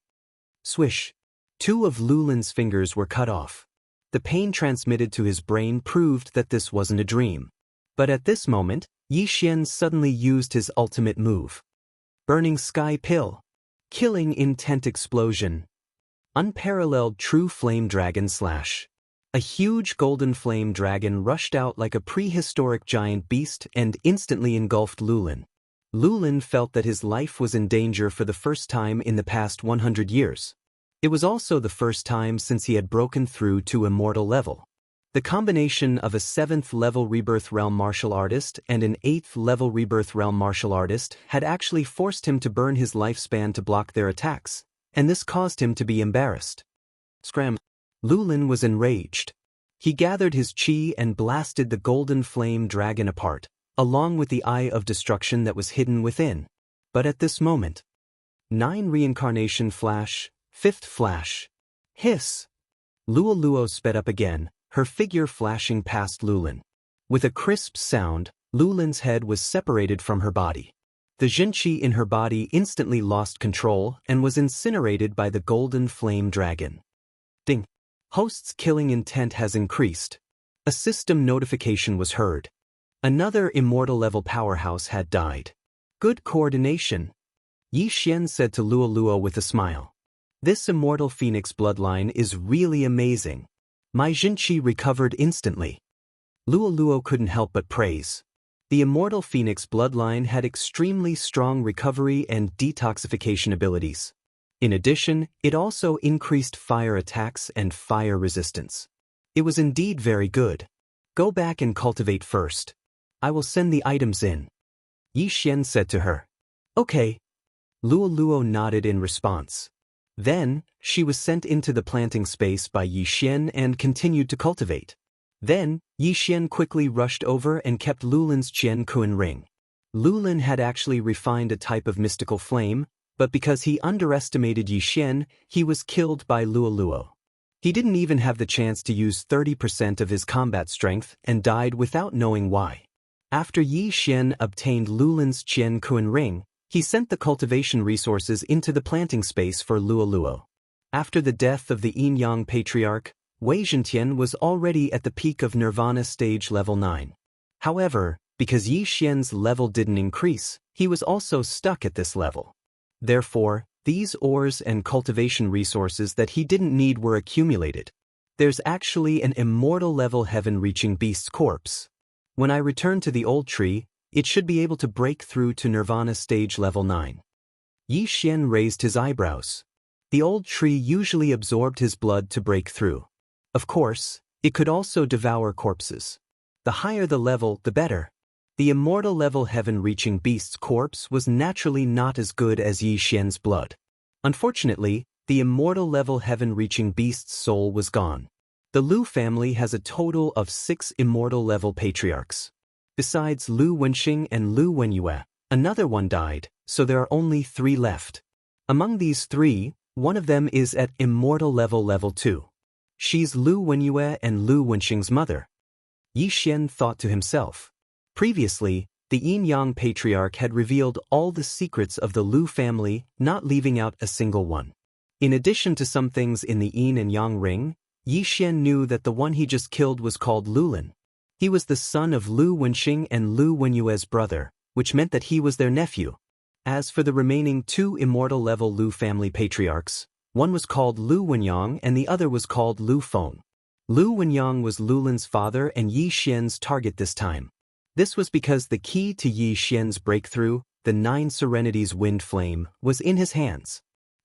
Swish. 2 of Lulin's fingers were cut off. The pain transmitted to his brain proved that this wasn't a dream. But at this moment, Yi Xian suddenly used his ultimate move. Burning Sky Pill. Killing Intent Explosion. Unparalleled True Flame Dragon Slash. A huge golden flame dragon rushed out like a prehistoric giant beast and instantly engulfed Lulin. Lulin felt that his life was in danger for the first time in the past 100 years. It was also the first time since he had broken through to immortal level. The combination of a 7th level Rebirth Realm martial artist and an 8th level Rebirth Realm martial artist had actually forced him to burn his lifespan to block their attacks, and this caused him to be embarrassed. Scram. Lulin was enraged. He gathered his chi and blasted the golden flame dragon apart, along with the Eye of Destruction that was hidden within. But at this moment, 9 Reincarnation Flash, 5th flash. Hiss. Luo Luo sped up again, her figure flashing past Lulin. With a crisp sound, Lulin's head was separated from her body. The Jinqi in her body instantly lost control and was incinerated by the golden flame dragon. Ding. Host's killing intent has increased. A system notification was heard. Another immortal-level powerhouse had died. Good coordination. Yi Xian said to Luo Luo with a smile. This immortal phoenix bloodline is really amazing. My Jinqi recovered instantly. Luo Luo couldn't help but praise. The immortal phoenix bloodline had extremely strong recovery and detoxification abilities. In addition, it also increased fire attacks and fire resistance. It was indeed very good. Go back and cultivate first. I will send the items in. Yi Xian said to her. Okay. Luo Luo nodded in response. Then, she was sent into the planting space by Yi Xian and continued to cultivate. Then, Yi Xian quickly rushed over and kept Lulin's Qian Kun ring. Lulin had actually refined a type of mystical flame, but because he underestimated Yi Xian, he was killed by Luo Luo. He didn't even have the chance to use 30% of his combat strength and died without knowing why. After Yi Xian obtained Lulin's Qian Kun ring, he sent the cultivation resources into the planting space for Luo Luo. After the death of the Yin-Yang Patriarch, Wei Zhentian was already at the peak of Nirvana stage level 9. However, because Yi Xian's level didn't increase, he was also stuck at this level. Therefore, these ores and cultivation resources that he didn't need were accumulated. There's actually an immortal-level heaven-reaching beast's corpse. When I return to the old tree, it should be able to break through to Nirvana stage level 9. Yi Xian raised his eyebrows. The old tree usually absorbed his blood to break through. Of course, it could also devour corpses. The higher the level, the better. The immortal-level heaven-reaching beast's corpse was naturally not as good as Yi Xian's blood. Unfortunately, the immortal-level heaven-reaching beast's soul was gone. The Lu family has a total of 6 immortal-level patriarchs. Besides Lu Wenxing and Lu Wenyue, another one died, so there are only 3 left. Among these three, one of them is at immortal level 2. She's Lu Wenyue and Lu Wenxing's mother. Yi Xian thought to himself. Previously, the Yin-Yang patriarch had revealed all the secrets of the Lu family, not leaving out a single one. In addition to some things in the Yin and Yang ring, Yi Xian knew that the one he just killed was called Lulin. He was the son of Lu Wenxing and Lu Wenyue's brother, which meant that he was their nephew. As for the remaining two immortal level Lu family patriarchs, one was called Lu Wenyang and the other was called Lu Feng. Lu Wenyang was Lulin's father and Yi Xian's target this time. This was because the key to Yi Xian's breakthrough, the 9 Serenities wind flame, was in his hands.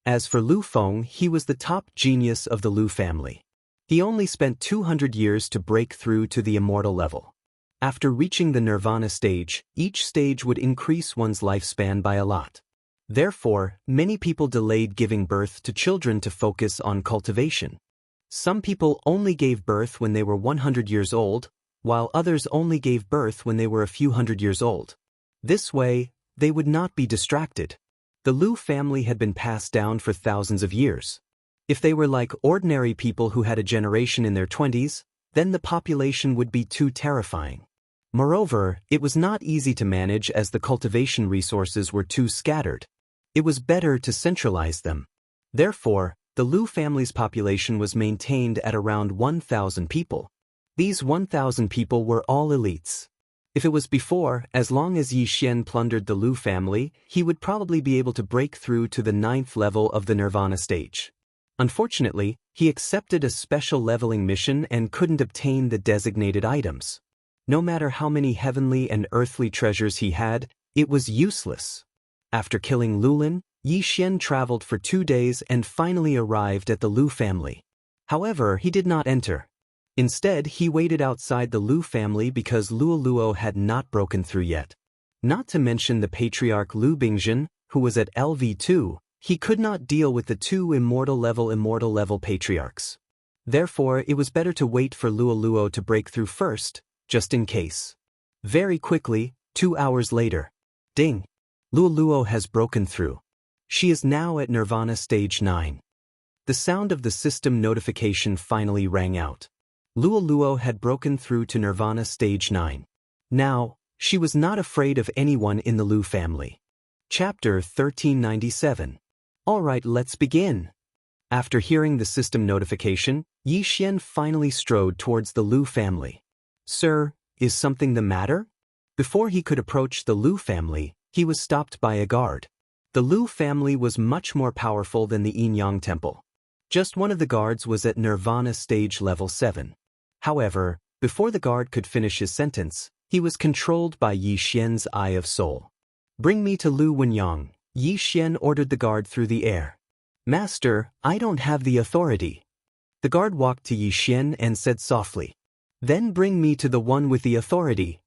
As for Lu Feng, he was the top genius of the Lu family. He only spent 200 years to break through to the immortal level. After reaching the nirvana stage, each stage would increase one's lifespan by a lot. Therefore, many people delayed giving birth to children to focus on cultivation. Some people only gave birth when they were 100 years old, while others only gave birth when they were a few hundred years old. This way, they would not be distracted. The Lu family had been passed down for thousands of years. If they were like ordinary people who had a generation in their 20s, then the population would be too terrifying. Moreover, it was not easy to manage as the cultivation resources were too scattered. It was better to centralize them. Therefore, the Lu family's population was maintained at around 1,000 people. These 1,000 people were all elites. If it was before, as long as Yi Xian plundered the Lu family, he would probably be able to break through to the 9th level of the nirvana stage. Unfortunately, he accepted a special leveling mission and couldn't obtain the designated items. No matter how many heavenly and earthly treasures he had, it was useless. After killing Lulin, Yi Xian traveled for 2 days and finally arrived at the Lu family. However, he did not enter. Instead, he waited outside the Lu family because Luoluo had not broken through yet. Not to mention the patriarch Lu Bingzhen, who was at LV2, he could not deal with the two immortal level patriarchs. Therefore, it was better to wait for Luoluo to break through first, just in case. Very quickly, 2 hours later. Ding! Luoluo has broken through. She is now at Nirvana Stage 9. The sound of the system notification finally rang out. Luoluo had broken through to Nirvana Stage 9. Now, she was not afraid of anyone in the Lu family. Chapter 1397. Alright, let's begin. After hearing the system notification, Yi Xian finally strode towards the Lu family. Sir, is something the matter? Before he could approach the Lu family, he was stopped by a guard. The Lu family was much more powerful than the Yin-Yang temple. Just one of the guards was at Nirvana Stage Level 7. However, before the guard could finish his sentence, he was controlled by Yi Xian's Eye of Soul. Bring me to Lu Wenyang, Yi Xian ordered the guard through the air. Master, I don't have the authority. The guard walked to Yi Xian and said softly. Then bring me to the one with the authority.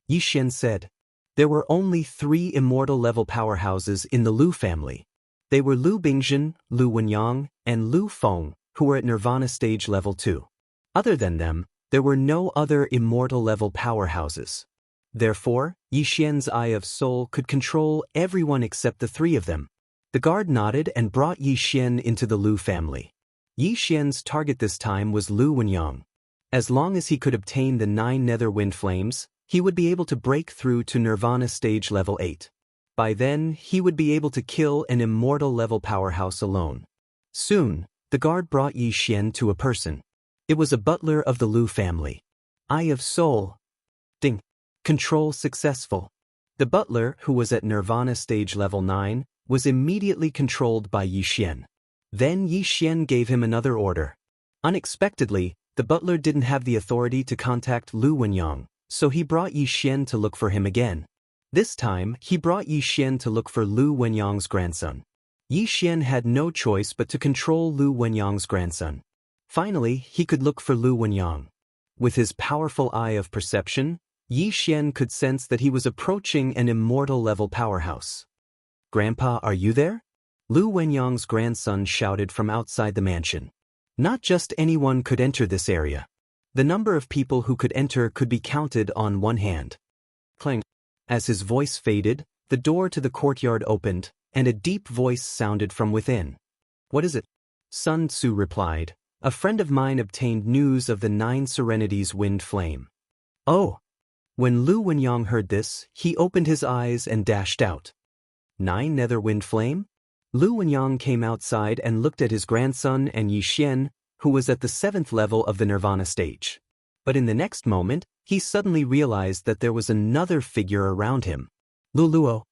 Yi Xian said. There were only 3 immortal level powerhouses in the Lu family. They were Lu Bingzhen, Lu Wenyang, and Lu Feng, who were at Nirvana Stage Level 2. Other than them, there were no other immortal level powerhouses. Therefore, Yi Xian's Eye of Soul could control everyone except the 3 of them. The guard nodded and brought Yi Xian into the Lu family. Yi Xian's target this time was Lu Wenyang. As long as he could obtain the 9 nether wind flames, he would be able to break through to Nirvana Stage Level 8. By then, he would be able to kill an immortal level powerhouse alone. Soon, the guard brought Yi Xian to a person. It was a butler of the Lu family. Eye of Soul. Ding. Control successful. The butler, who was at Nirvana Stage Level 9, was immediately controlled by Yi Xian. Then Yi Xian gave him another order. Unexpectedly, the butler didn't have the authority to contact Lu Wenyang, so he brought Yi Xian to look for him again. This time, he brought Yi Xian to look for Lu Wenyang's grandson. Yi Xian had no choice but to control Lu Wenyang's grandson. Finally, he could look for Lu Wenyang. With his powerful eye of perception, Yi Xian could sense that he was approaching an immortal level powerhouse. Grandpa, are you there? Lu Wenyang's grandson shouted from outside the mansion. Not just anyone could enter this area. The number of people who could enter could be counted on one hand. Clang. As his voice faded, the door to the courtyard opened, and a deep voice sounded from within. "What is it?" Sun Tzu replied, "A friend of mine obtained news of the 9 Serenities wind flame." "Oh!" When Lu Wenyang heard this, he opened his eyes and dashed out. 9 nether wind flame? Lu Wenyang came outside and looked at his grandson and Yi Xian, who was at the 7th level of the Nirvana stage. But in the next moment, he suddenly realized that there was another figure around him. Luo.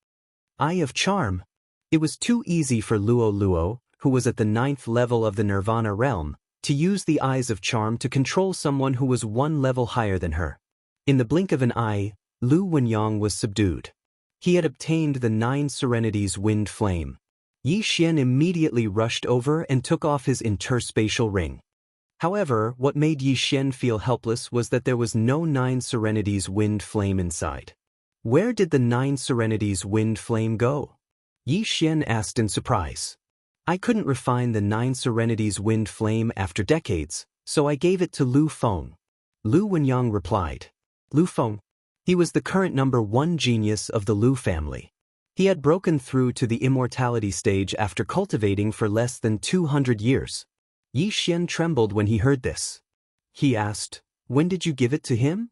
Eye of Charm. It was too easy for Luo, who was at the 9th level of the Nirvana realm, to use the Eyes of Charm to control someone who was 1 level higher than her. In the blink of an eye, Lu Wenyang was subdued. He had obtained the 9 Serenities wind flame. Yi Xian immediately rushed over and took off his interspatial ring. However, what made Yi Xian feel helpless was that there was no 9 Serenities wind flame inside. Where did the 9 Serenities wind flame go? Yi Xian asked in surprise. "I couldn't refine the 9 Serenities wind flame after decades, so I gave it to Lu Feng." Lu Wenyang replied. Lu Feng. He was the current number 1 genius of the Lu family. He had broken through to the immortality stage after cultivating for less than 200 years. Yi Xian trembled when he heard this. He asked, "When did you give it to him?"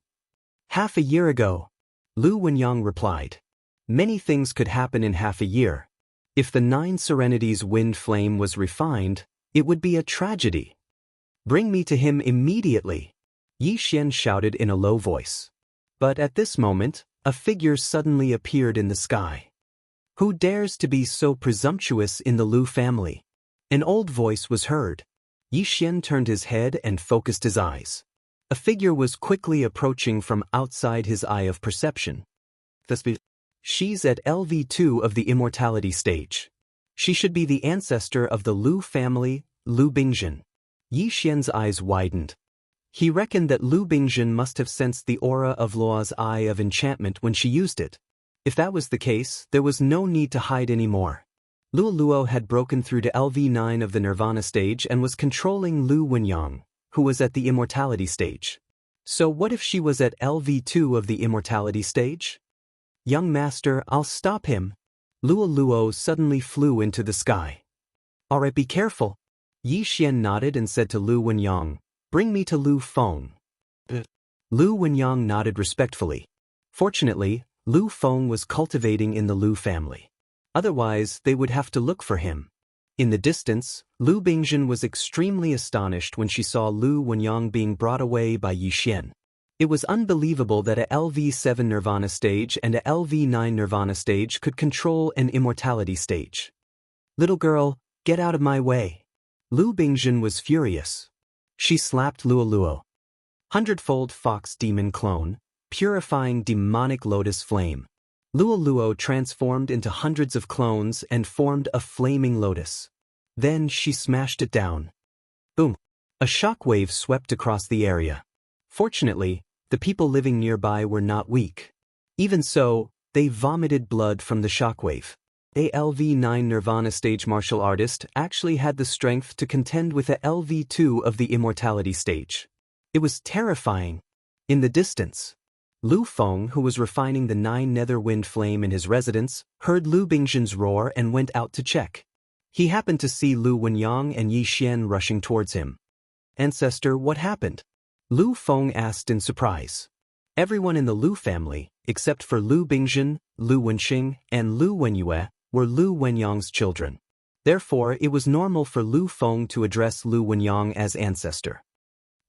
"Half a year ago." Lu Wenyang replied. Many things could happen in half a year. If the 9 Serenities wind flame was refined, it would be a tragedy. "Bring me to him immediately," Yi Xian shouted in a low voice. But at this moment, a figure suddenly appeared in the sky. "Who dares to be so presumptuous in the Lu family?" An old voice was heard. Yi Xian turned his head and focused his eyes. A figure was quickly approaching from outside his eye of perception. She's at LV2 of the immortality stage. She should be the ancestor of the Lu family, Lu Bingjin. Yi Xian's eyes widened. He reckoned that Lu Bingjin must have sensed the aura of Luo's eye of enchantment when she used it. If that was the case, there was no need to hide anymore. Luo had broken through to LV9 of the Nirvana stage and was controlling Lu Wenyang, who was at the immortality stage. So what if she was at LV2 of the immortality stage? "Young master, I'll stop him." Luo suddenly flew into the sky. "Alright, be careful." Yi Xian nodded and said to Lu Wenyang, "Bring me to Lu Feng." Lu Wenyang nodded respectfully. Fortunately, Lu Feng was cultivating in the Lu family. Otherwise, they would have to look for him. In the distance, Lu Bingjin was extremely astonished when she saw Lu Wenyang being brought away by Yi Xian. It was unbelievable that a LV7 Nirvana stage and a LV9 Nirvana stage could control an immortality stage. "Little girl, get out of my way." Lu Bingjin was furious. She slapped Luo. Hundredfold Fox Demon Clone, purifying demonic lotus flame. Luo transformed into hundreds of clones and formed a flaming lotus. Then she smashed it down. Boom! A shockwave swept across the area. Fortunately, the people living nearby were not weak. Even so, they vomited blood from the shockwave. A LV9 Nirvana stage martial artist actually had the strength to contend with a LV2 of the immortality stage. It was terrifying. In the distance, Lu Feng, who was refining the 9 nether wind flame in his residence, heard Lu Bingjin's roar and went out to check. He happened to see Lu Wenyang and Yi Xian rushing towards him. "Ancestor, what happened?" Lu Feng asked in surprise. Everyone in the Lu family, except for Lu Bingjin, Lu Wenxing, and Lu Wenyue, were Lu Wenyang's children. Therefore, it was normal for Lu Feng to address Lu Wenyang as ancestor.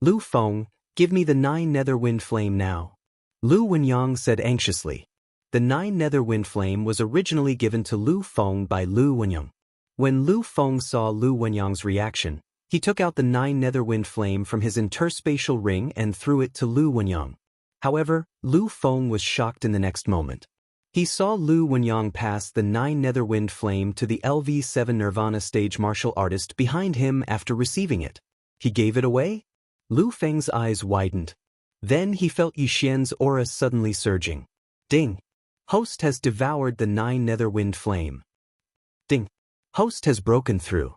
"Lu Feng, give me the 9 nether wind flame now." Lu Wenyang said anxiously. The 9 nether wind flame was originally given to Lu Feng by Lu Wenyang. When Lu Feng saw Lu Wenyang's reaction, he took out the 9 nether wind flame from his interspatial ring and threw it to Lu Wenyang. However, Lu Feng was shocked in the next moment. He saw Lu Wenyang pass the 9 nether wind flame to the LV7 Nirvana stage martial artist behind him after receiving it. He gave it away? Lu Feng's eyes widened. Then he felt Yi Xian's aura suddenly surging. Ding! Host has devoured the 9 nether wind flame. Ding! Host has broken through.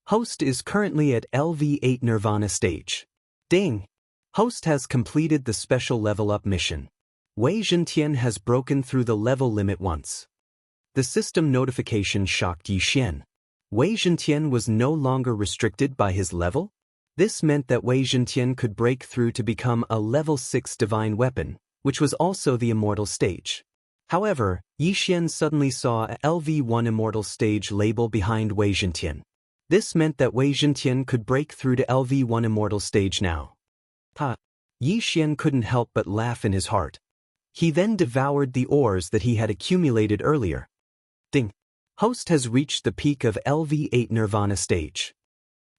Host is currently at LV8 Nirvana stage. Ding! Host has completed the special level up mission. Wei Zhentian has broken through the level limit once. The system notification shocked Yi Xian. Wei Zhentian was no longer restricted by his level? This meant that Wei Zhentian could break through to become a level 6 divine weapon, which was also the immortal stage. However, Yi Xian suddenly saw a LV1 immortal stage label behind Wei Zhentian. This meant that Wei Zhentian could break through to LV1 immortal stage now. Yi Xian couldn't help but laugh in his heart. He then devoured the ores that he had accumulated earlier. Ding. Host has reached the peak of LV8 Nirvana stage.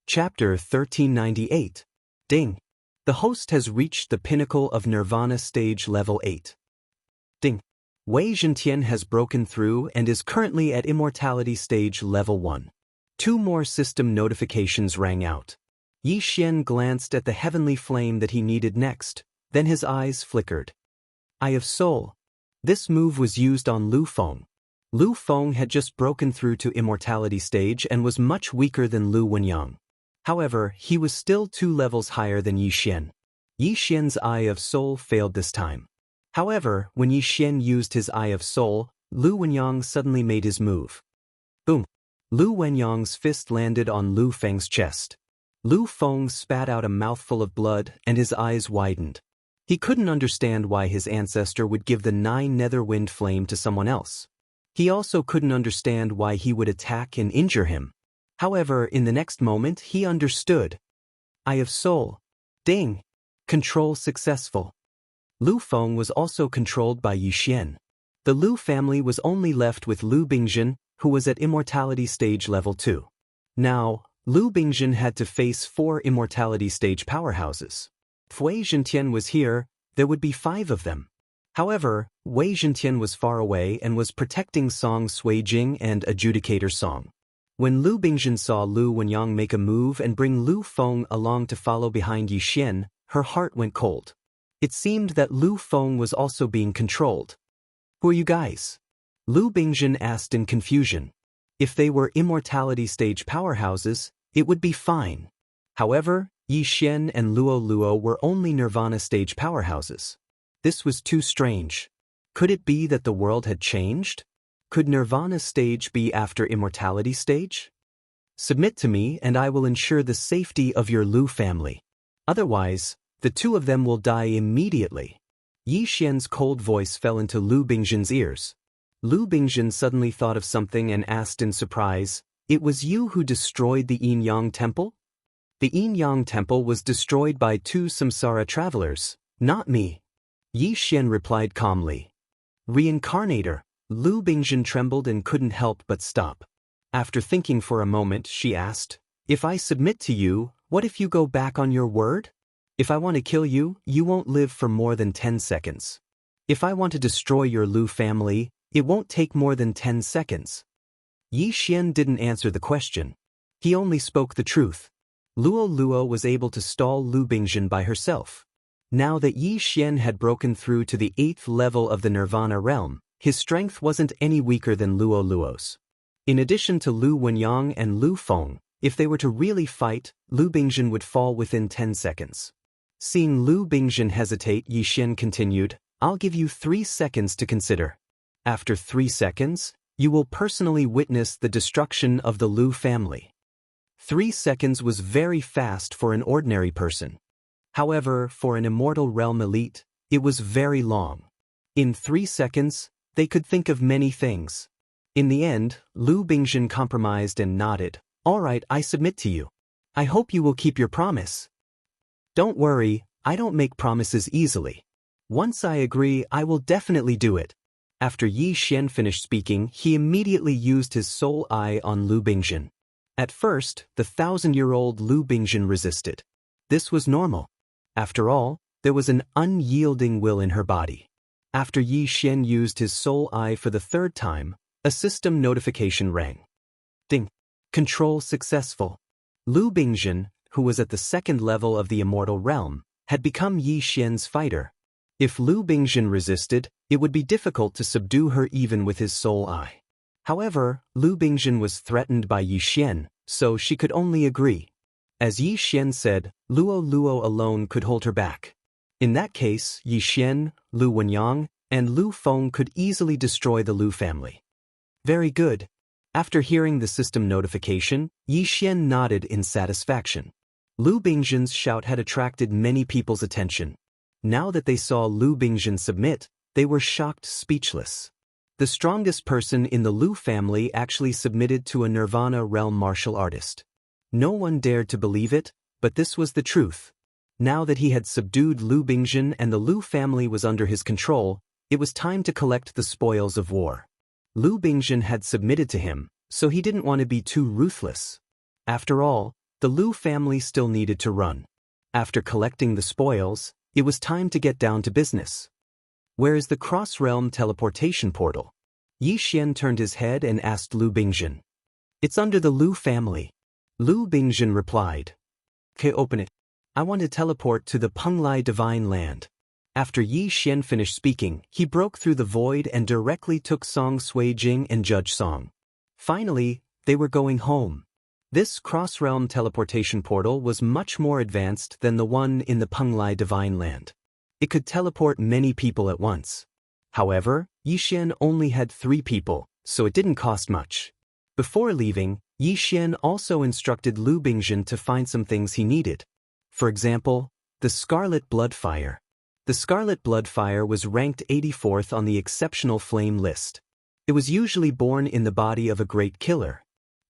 Chapter 1398. Ding. The host has reached the pinnacle of Nirvana stage level 8. Ding. Wei Zhentian has broken through and is currently at immortality stage level 1. 2 more system notifications rang out. Yi Xian glanced at the heavenly flame that he needed next, then his eyes flickered. Eye of Soul. This move was used on Lu Feng. Lu Feng had just broken through to immortality stage and was much weaker than Lu Wenyang. However, he was still 2 levels higher than Yi Xian. Yi Xian's Eye of Soul failed this time. However, when Yi Xian used his Eye of Soul, Lu Wenyang suddenly made his move. Boom! Lu Wenyang's fist landed on Lu Feng's chest. Lu Feng spat out a mouthful of blood and his eyes widened. He couldn't understand why his ancestor would give the 9 nether wind flame to someone else. He also couldn't understand why he would attack and injure him. However, in the next moment he understood. Eye of Soul. Ding! Control successful. Lu Feng was also controlled by Yi Xian. The Lu family was only left with Lu Bingjin, who was at immortality stage level 2. Now, Lu Bingjin had to face 4 immortality stage powerhouses. If Wei Zhentian was here, there would be 5 of them. However, Wei Zhentian was far away and was protecting Song Suijing and Adjudicator Song. When Lu Bingjin saw Lu Wenyang make a move and bring Lu Feng along to follow behind Yi Xian, her heart went cold. It seemed that Lu Feng was also being controlled. Who are you guys? Lu Bingjin asked in confusion. If they were immortality stage powerhouses, it would be fine. However, Yi Xian and Luo Luo were only Nirvana stage powerhouses. This was too strange. Could it be that the world had changed? Could Nirvana stage be after immortality stage? Submit to me and I will ensure the safety of your Lu family. Otherwise, the 2 of them will die immediately. Yi Xian's cold voice fell into Lu Bingjin's ears. Lu Bingjin suddenly thought of something and asked in surprise, "It was you who destroyed the Yin Yang Temple?" The Yin Yang Temple was destroyed by 2 samsara travelers, not me. Yi Xian replied calmly. Reincarnator. Lu Bingjin trembled and couldn't help but stop. After thinking for a moment, she asked, "If I submit to you, what if you go back on your word? If I want to kill you, you won't live for more than 10 seconds. If I want to destroy your Lu family, it won't take more than 10 seconds. Yi Xian didn't answer the question. He only spoke the truth. Luo Luo was able to stall Lu Bingjin by herself. Now that Yi Xian had broken through to the 8th level of the Nirvana realm, his strength wasn't any weaker than Luo Luo's. In addition to Lu Wenyang and Lu Feng, if they were to really fight, Lu Bingjin would fall within 10 seconds. Seeing Lu Bingjin hesitate, Yi Xian continued, "I'll give you 3 seconds to consider. After 3 seconds, you will personally witness the destruction of the Lu family." 3 seconds was very fast for an ordinary person. However, for an immortal realm elite, it was very long. In 3 seconds, they could think of many things. In the end, Lu Bingjin compromised and nodded. "All right, I submit to you. I hope you will keep your promise." "Don't worry, I don't make promises easily. Once I agree, I will definitely do it." After Yi Xian finished speaking, he immediately used his soul eye on Lu Bingjin. At first, the 1,000-year-old Lu Bingjin resisted. This was normal. After all, there was an unyielding will in her body. After Yi Xian used his soul eye for the 3rd time, a system notification rang. Ding! Control successful. Lu Bingjin, who was at the 2nd level of the immortal realm, had become Yi Xian's fighter. If Lu Bingjin resisted, it would be difficult to subdue her even with his soul eye. However, Lu Bingjin was threatened by Yi Xian, so she could only agree. As Yi Xian said, Luo Luo alone could hold her back. In that case, Yi Xian, Lu Wenyang, and Lu Feng could easily destroy the Lu family. Very good. After hearing the system notification, Yi Xian nodded in satisfaction. Lu Bingzhen's shout had attracted many people's attention. Now that they saw Lu Bingzhen submit, they were shocked speechless. The strongest person in the Lu family actually submitted to a Nirvana realm martial artist. No one dared to believe it, but this was the truth. Now that he had subdued Lu Bingzhen and the Lu family was under his control, it was time to collect the spoils of war. Lu Bingzhen had submitted to him, so he didn't want to be too ruthless. After all, the Lu family still needed to run. After collecting the spoils, it was time to get down to business. Where is the cross-realm teleportation portal? Yi Xian turned his head and asked Lu Bingzhen. It's under the Lu family. Lu Bingzhen replied. Okay, open it. I want to teleport to the Penglai divine land. After Yi Xian finished speaking, he broke through the void and directly took Song Suijing and Judge Song. Finally, they were going home. This cross-realm teleportation portal was much more advanced than the one in the Penglai divine land. It could teleport many people at once. However, Yi Xian only had 3 people, so it didn't cost much. Before leaving, Yi Xian also instructed Lu Bingzhen to find some things he needed. For example, the Scarlet Blood Fire. The Scarlet Blood Fire was ranked 84th on the Exceptional Flame list. It was usually born in the body of a great killer.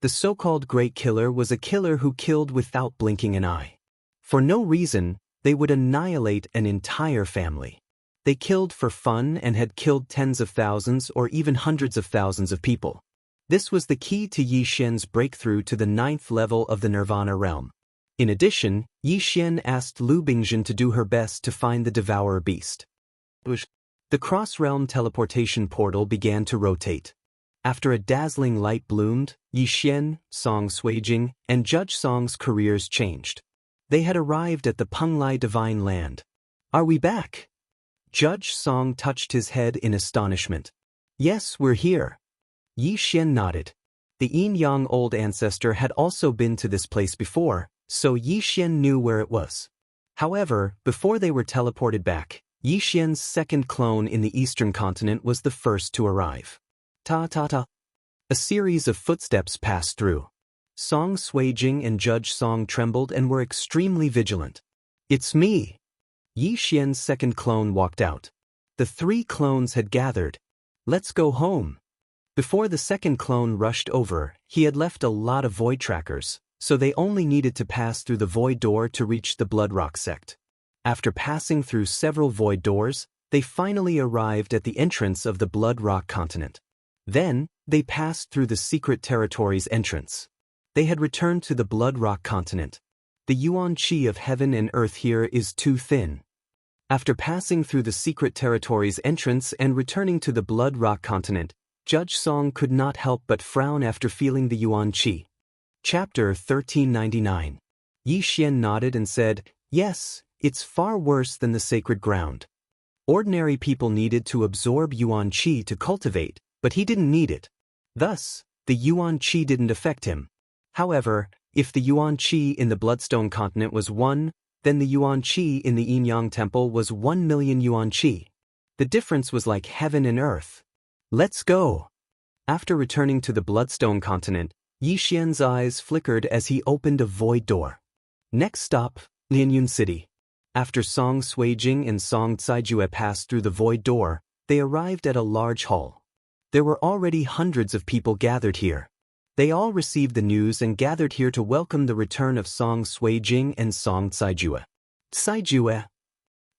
The so-called great killer was a killer who killed without blinking an eye. For no reason, they would annihilate an entire family. They killed for fun and had killed tens of thousands or even hundreds of thousands of people. This was the key to Yi Xian's breakthrough to the 9th level of the Nirvana realm. In addition, Yi Xian asked Lu Bingzhen to do her best to find the Devourer beast. The cross-realm teleportation portal began to rotate. After a dazzling light bloomed, Yi Xian, Song Suijing, and Judge Song's careers changed. They had arrived at the Penglai divine land. Are we back? Judge Song touched his head in astonishment. Yes, we're here. Yi Xian nodded. The Yin-Yang old ancestor had also been to this place before, so Yi Xian knew where it was. However, before they were teleported back, Yi Xian's second clone in the eastern continent was the first to arrive. Ta-ta-ta. A series of footsteps passed through. Song Suijing and Judge Song trembled and were extremely vigilant. It's me. Yi Xian's second clone walked out. The 3 clones had gathered. Let's go home. Before the second clone rushed over, he had left a lot of void trackers, so they only needed to pass through the void door to reach the Bloodrock sect. After passing through several void doors, they finally arrived at the entrance of the Bloodrock continent. Then, they passed through the secret territory's entrance. They had returned to the Bloodrock continent. The yuan qi of heaven and earth here is too thin. After passing through the secret territory's entrance and returning to the Bloodrock continent, Judge Song could not help but frown after feeling the yuan qi. Chapter 1399. Yi Xian nodded and said, yes, it's far worse than the sacred ground. Ordinary people needed to absorb yuan qi to cultivate, but he didn't need it. Thus, the yuan qi didn't affect him. However, if the yuan qi in the Bloodstone continent was 1, then the yuan qi in the Yin-Yang temple was 1 million yuan qi. The difference was like heaven and earth. Let's go. After returning to the Bloodstone continent, Yi Xian's eyes flickered as he opened a void door. Next stop, Lianyun City. After Song Suijing and Song Caijue passed through the void door, they arrived at a large hall. There were already hundreds of people gathered here. They all received the news and gathered here to welcome the return of Song Suijing and Song Caijue. Caijue.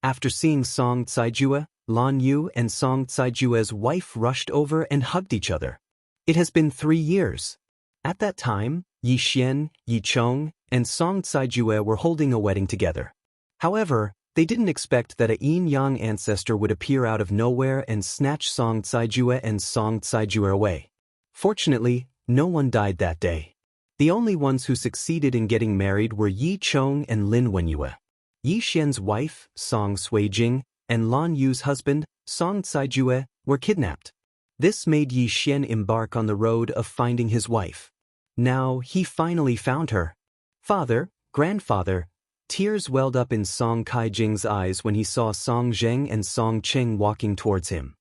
After seeing Song Caijue, Lan Yu and Song Caijue's wife rushed over and hugged each other. It has been 3 years. At that time, Yi Xian, Yi Chong, and Song Caijue were holding a wedding together. However, they didn't expect that a yin-yang ancestor would appear out of nowhere and snatch Song Caijue and Song Caijue away. Fortunately, no one died that day. The only ones who succeeded in getting married were Yi Chong and Lin Wenyue. Yi Xian's wife, Song Suijing, and Lan Yu's husband, Song Caijue, were kidnapped. This made Yi Xian embark on the road of finding his wife. Now he finally found her. Father, grandfather. Tears welled up in Song Caijing's eyes when he saw Song Zheng and Song Cheng walking towards him.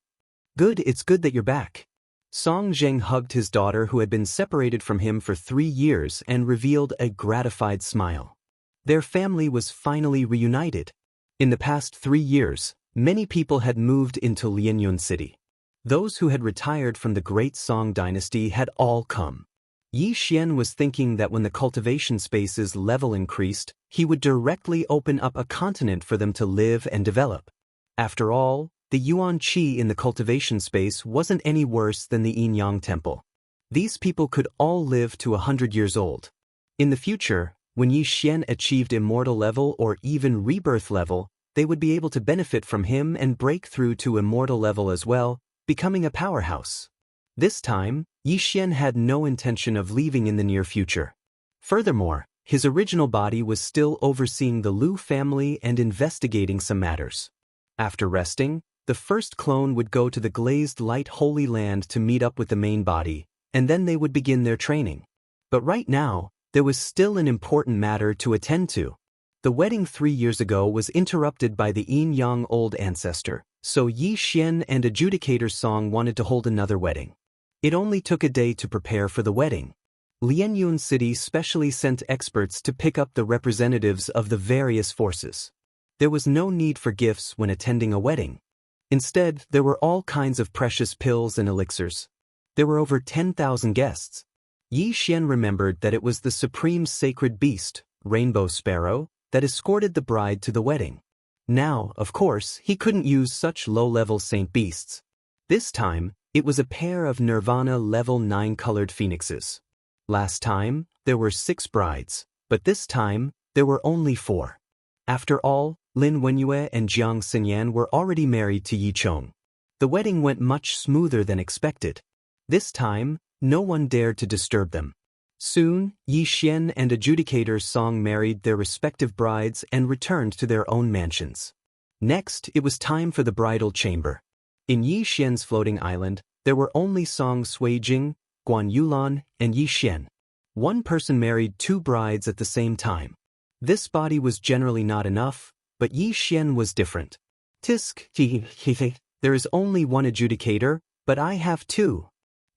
Good, it's good that you're back. Song Zheng hugged his daughter who had been separated from him for 3 years and revealed a gratified smile. Their family was finally reunited. In the past 3 years, many people had moved into Lianyun City. Those who had retired from the Great Song Dynasty had all come. Yi Xian was thinking that when the cultivation space's level increased, he would directly open up a continent for them to live and develop. After all, the Yuan Qi in the cultivation space wasn't any worse than the Yin Yang Temple. These people could all live to 100 years old. In the future, when Yi Xian achieved immortal level or even rebirth level, they would be able to benefit from him and break through to immortal level as well, becoming a powerhouse. This time, Yi Xian had no intention of leaving in the near future. Furthermore, his original body was still overseeing the Lu family and investigating some matters. After resting, the first clone would go to the Glazed Light Holy Land to meet up with the main body, and then they would begin their training. But right now, there was still an important matter to attend to. The wedding 3 years ago was interrupted by the Yin Yang old ancestor, so Yi Xian and Adjudicator Song wanted to hold another wedding. It only took a day to prepare for the wedding. Lianyun City specially sent experts to pick up the representatives of the various forces. There was no need for gifts when attending a wedding. Instead, there were all kinds of precious pills and elixirs. There were over 10,000 guests. Yi Xian remembered that it was the supreme sacred beast, Rainbow Sparrow, that escorted the bride to the wedding. Now, of course, he couldn't use such low-level saint beasts. This time, it was a pair of Nirvana level 9 colored phoenixes. Last time, there were 6 brides, but this time, there were only 4. After all, Lin Wenyue and Jiang Xinyan were already married to Yi Chong. The wedding went much smoother than expected. This time, no one dared to disturb them. Soon, Yi Xian and Adjudicator Song married their respective brides and returned to their own mansions. Next, it was time for the bridal chamber. In Yi Xian's floating island, there were only Song Suijing, Guan Yulan, and Yi Xian. One person married 2 brides at the same time. This body was generally not enough, but Yi Xian was different. Tisk, there is only one adjudicator, but I have 2.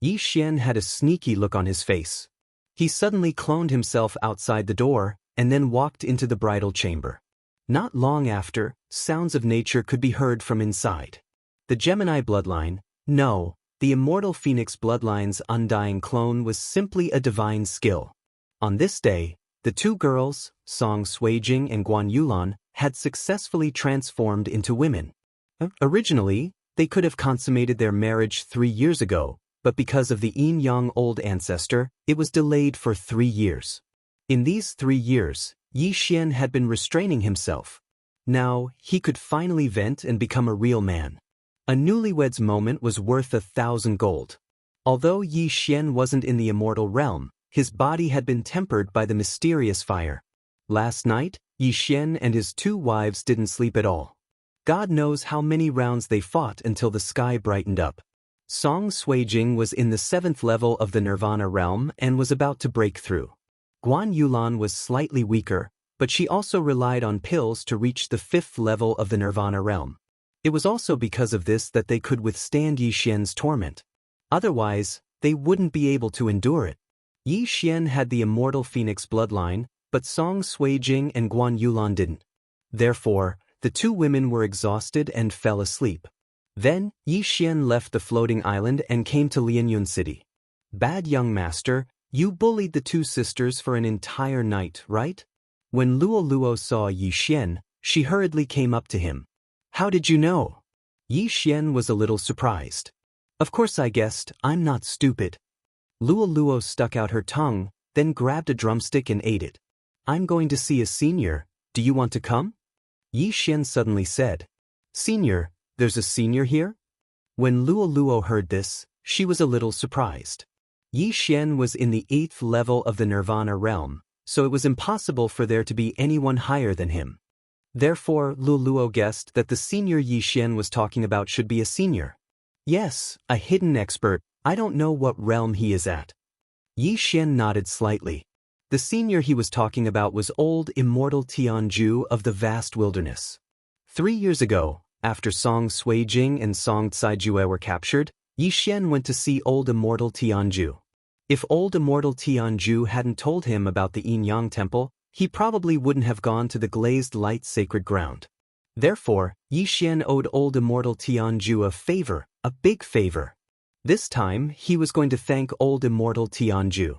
Yi Xian had a sneaky look on his face. He suddenly cloned himself outside the door, and then walked into the bridal chamber. Not long after, sounds of nature could be heard from inside. The Gemini bloodline, no, the immortal Phoenix bloodline's undying clone was simply a divine skill. On this day, the 2 girls, Song Suijing and Guan Yulan, had successfully transformed into women. Originally, they could have consummated their marriage 3 years ago, but because of the Yin Yang old ancestor, it was delayed for 3 years. In these 3 years, Yi Xian had been restraining himself. Now, he could finally vent and become a real man. A newlywed's moment was worth 1,000 gold. Although Yi Xian wasn't in the immortal realm, his body had been tempered by the mysterious fire. Last night, Yi Xian and his 2 wives didn't sleep at all. God knows how many rounds they fought until the sky brightened up. Song Suijing was in the 7th level of the Nirvana realm and was about to break through. Guan Yulan was slightly weaker, but she also relied on pills to reach the 5th level of the Nirvana realm. It was also because of this that they could withstand Yi Xian's torment. Otherwise, they wouldn't be able to endure it. Yi Xian had the immortal Phoenix bloodline, but Song Suijing and Guan Yulan didn't. Therefore, the 2 women were exhausted and fell asleep. Then, Yi Xian left the floating island and came to Lianyun City. Bad young master, you bullied the 2 sisters for an entire night, right? When Luo Luo saw Yi Xian, she hurriedly came up to him. How did you know? Yi Xian was a little surprised. Of course I guessed, I'm not stupid. Luo Luo stuck out her tongue, then grabbed a drumstick and ate it. I'm going to see a senior, do you want to come? Yi Xian suddenly said. Senior? There's a senior here? When Luo Luo heard this, she was a little surprised. Yi Xian was in the 8th level of the Nirvana realm, so it was impossible for there to be anyone higher than him. Therefore, Luo Luo guessed that the senior Yi Xian was talking about should be a senior. Yes, a hidden expert, I don't know what realm he is at. Yi Xian nodded slightly. The senior he was talking about was old immortal Tianju of the vast wilderness. 3 years ago, after Song Suijing and Song Caijue were captured, Yi Xian went to see old immortal Tianju. If old immortal Tianju hadn't told him about the Yin Yang Temple, he probably wouldn't have gone to the glazed light sacred ground. Therefore, Yi Xian owed old immortal Tianju a favor, a big favor. This time, he was going to thank old immortal Tianju.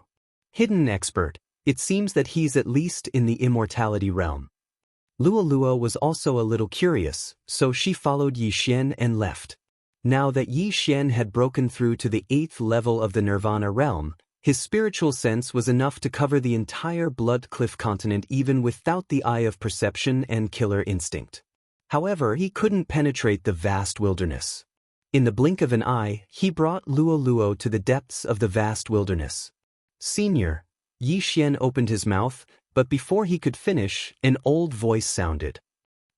Hidden expert, it seems that he's at least in the immortality realm. Luo was also a little curious, so she followed Yi Xian and left. Now that Yi Xian had broken through to the 8th level of the Nirvana realm, his spiritual sense was enough to cover the entire Blood Cliff continent even without the eye of perception and killer instinct. However, he couldn't penetrate the vast wilderness. In the blink of an eye, he brought Luo to the depths of the vast wilderness. Senior, Yi Xian opened his mouth, but before he could finish, an old voice sounded.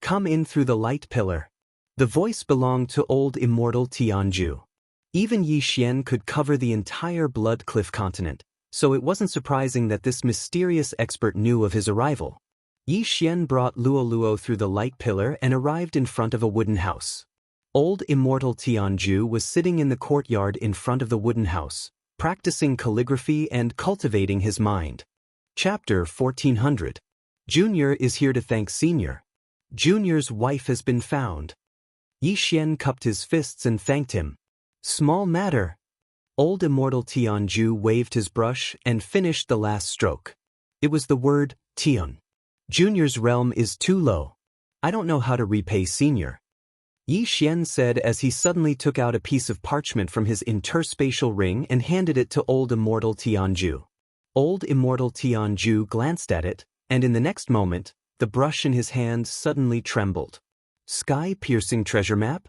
Come in through the light pillar. The voice belonged to old immortal Tianju. Even Yi Xian could cover the entire Blood Cliff continent, so it wasn't surprising that this mysterious expert knew of his arrival. Yi Xian brought Luo through the light pillar and arrived in front of a wooden house. Old immortal Tianju was sitting in the courtyard in front of the wooden house, practicing calligraphy and cultivating his mind. Chapter 1400. Junior is here to thank Senior. Junior's wife has been found. Yi Xian cupped his fists and thanked him. Small matter. Old immortal Tianju waved his brush and finished the last stroke. It was the word, Tian. Junior's realm is too low. I don't know how to repay Senior. Yi Xian said as he suddenly took out a piece of parchment from his interspatial ring and handed it to old immortal Tianju. Old immortal Tianju glanced at it, and in the next moment, the brush in his hand suddenly trembled. Sky-piercing treasure map?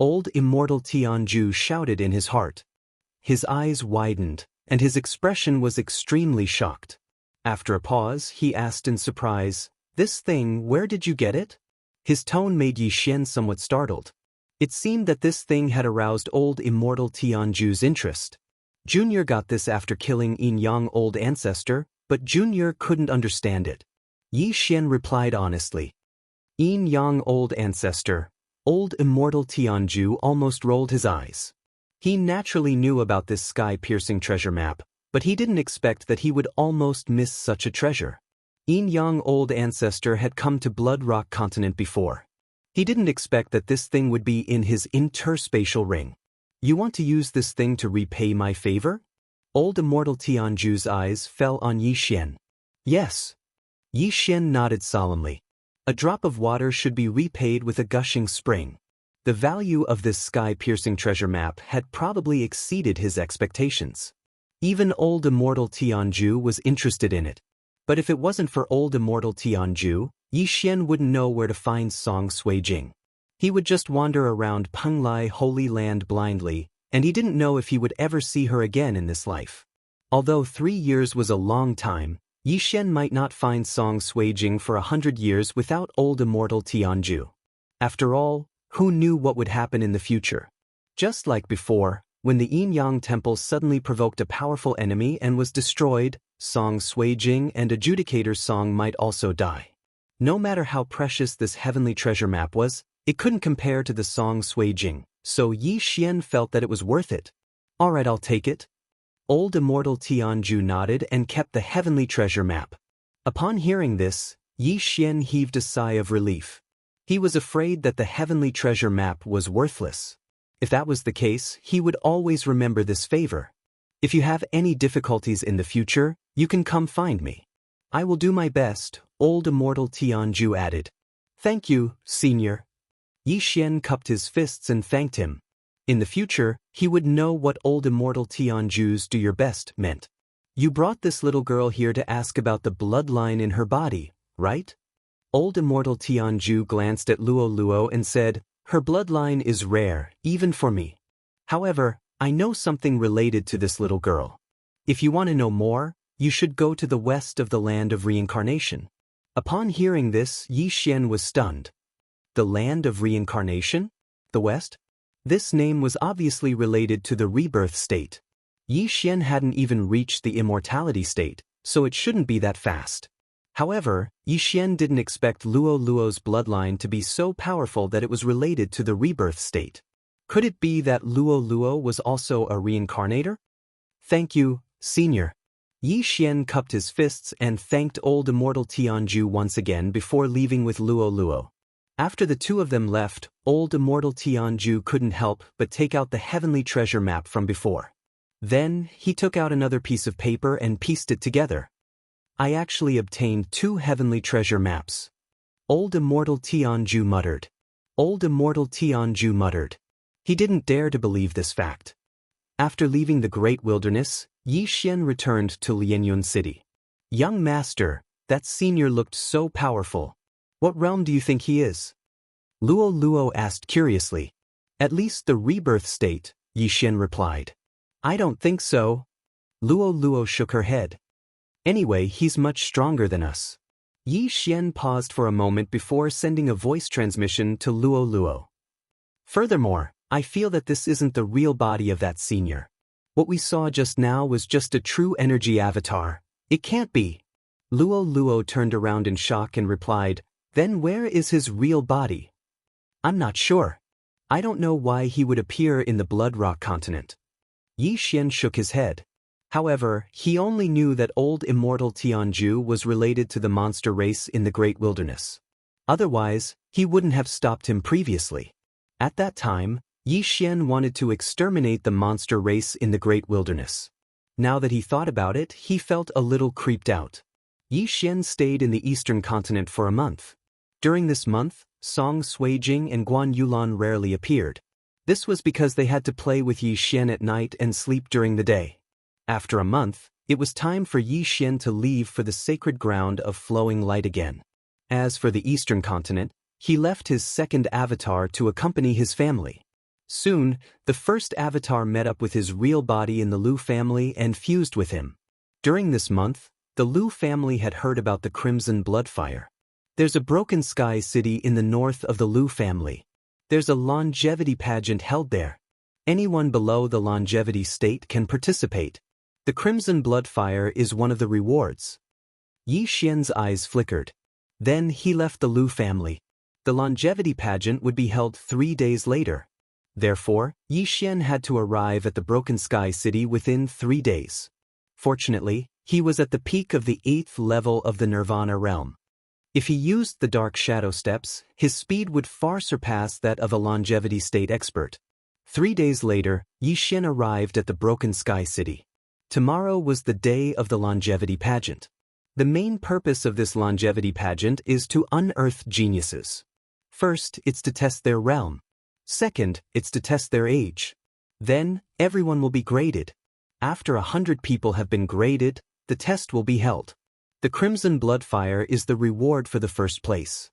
Old immortal Tianju shouted in his heart. His eyes widened, and his expression was extremely shocked. After a pause, he asked in surprise, This thing, where did you get it? His tone made Yi Xian somewhat startled. It seemed that this thing had aroused old immortal Tianju's interest. Junior got this after killing Yin Yang old ancestor, but Junior couldn't understand it. Yi Xian replied honestly. Yin Yang old ancestor, old immortal Tianju almost rolled his eyes. He naturally knew about this sky-piercing treasure map, but he didn't expect that he would almost miss such a treasure. Yin Yang old ancestor had come to Blood Rock continent before. He didn't expect that this thing would be in his interspatial ring. You want to use this thing to repay my favor? Old immortal Tianju's eyes fell on Yi Xian. Yes. Yi Xian nodded solemnly. A drop of water should be repaid with a gushing spring. The value of this sky-piercing treasure map had probably exceeded his expectations. Even old immortal Tianju was interested in it. But if it wasn't for old immortal Tianju, Yi Xian wouldn't know where to find Song Suijing. He would just wander around Penglai Holy Land blindly, and he didn't know if he would ever see her again in this life. Although 3 years was a long time, Yi Xian might not find Song Suijing for 100 years without old immortal Tianju. After all, who knew what would happen in the future? Just like before, when the Yin Yang Temple suddenly provoked a powerful enemy and was destroyed, Song Suijing and Adjudicator Song might also die. No matter how precious this heavenly treasure map was, it couldn't compare to the Song Suijing, so Yi Xian felt that it was worth it. Alright, I'll take it. Old immortal Tianju nodded and kept the heavenly treasure map. Upon hearing this, Yi Xian heaved a sigh of relief. He was afraid that the heavenly treasure map was worthless. If that was the case, he would always remember this favor. If you have any difficulties in the future, you can come find me. I will do my best, old immortal Tianju added. Thank you, Senior. Yi Xian cupped his fists and thanked him. In the future, he would know what old immortal Tianju's do your best meant. You brought this little girl here to ask about the bloodline in her body, right? Old immortal Tianju glanced at Luo and said, Her bloodline is rare, even for me. However, I know something related to this little girl. If you want to know more, you should go to the west of the land of reincarnation. Upon hearing this, Yi Xian was stunned. The land of reincarnation? The west? This name was obviously related to the rebirth state. Yi Xian hadn't even reached the immortality state, so it shouldn't be that fast. However, Yi Xian didn't expect Luo's bloodline to be so powerful that it was related to the rebirth state. Could it be that Luo Luo was also a reincarnator? Thank you, Senior. Yi Xian cupped his fists and thanked old immortal Tianju once again before leaving with Luo Luo. After the two of them left, old immortal Tianju couldn't help but take out the heavenly treasure map from before. Then, he took out another piece of paper and pieced it together. I actually obtained 2 heavenly treasure maps. Old immortal Tianju muttered. Old immortal Tianju muttered. He didn't dare to believe this fact. After leaving the great wilderness, Yi Xian returned to Lianyun City. Young master, that senior looked so powerful. What realm do you think he is? Luo Luo asked curiously. At least the rebirth state, Yi Xian replied. I don't think so. Luo Luo shook her head. Anyway, he's much stronger than us. Yi Xian paused for a moment before sending a voice transmission to Luo Luo. Furthermore, I feel that this isn't the real body of that senior. What we saw just now was just a true energy avatar. It can't be. Luo Luo turned around in shock and replied, then where is his real body? I'm not sure. I don't know why he would appear in the Blood Rock continent. Yi Xian shook his head. However, he only knew that old immortal Tianju was related to the monster race in the Great Wilderness. Otherwise, he wouldn't have stopped him previously. At that time, Yi Xian wanted to exterminate the monster race in the Great Wilderness. Now that he thought about it, he felt a little creeped out. Yi Xian stayed in the Eastern continent for a month. During this month, Song Suijing and Guan Yulan rarely appeared. This was because they had to play with Yi Xian at night and sleep during the day. After a month, it was time for Yi Xian to leave for the sacred ground of flowing light again. As for the Eastern continent, he left his second avatar to accompany his family. Soon, the first avatar met up with his real body in the Lu family and fused with him. During this month, the Lu family had heard about the Crimson Bloodfire. There's a broken sky city in the north of the Lu family. There's a longevity pageant held there. Anyone below the longevity state can participate. The Crimson Bloodfire is one of the rewards. Yi Xian's eyes flickered. Then he left the Lu family. The longevity pageant would be held 3 days later. Therefore, Yi Xian had to arrive at the Broken Sky City within 3 days. Fortunately, he was at the peak of the 8th level of the Nirvana realm. If he used the Dark Shadow Steps, his speed would far surpass that of a longevity state expert. 3 days later, Yi Xian arrived at the Broken Sky City. Tomorrow was the day of the longevity pageant. The main purpose of this longevity pageant is to unearth geniuses. First, it's to test their realm. Second, it's to test their age. Then, everyone will be graded. After 100 people have been graded, the test will be held. The Crimson Bloodfire is the reward for the first place.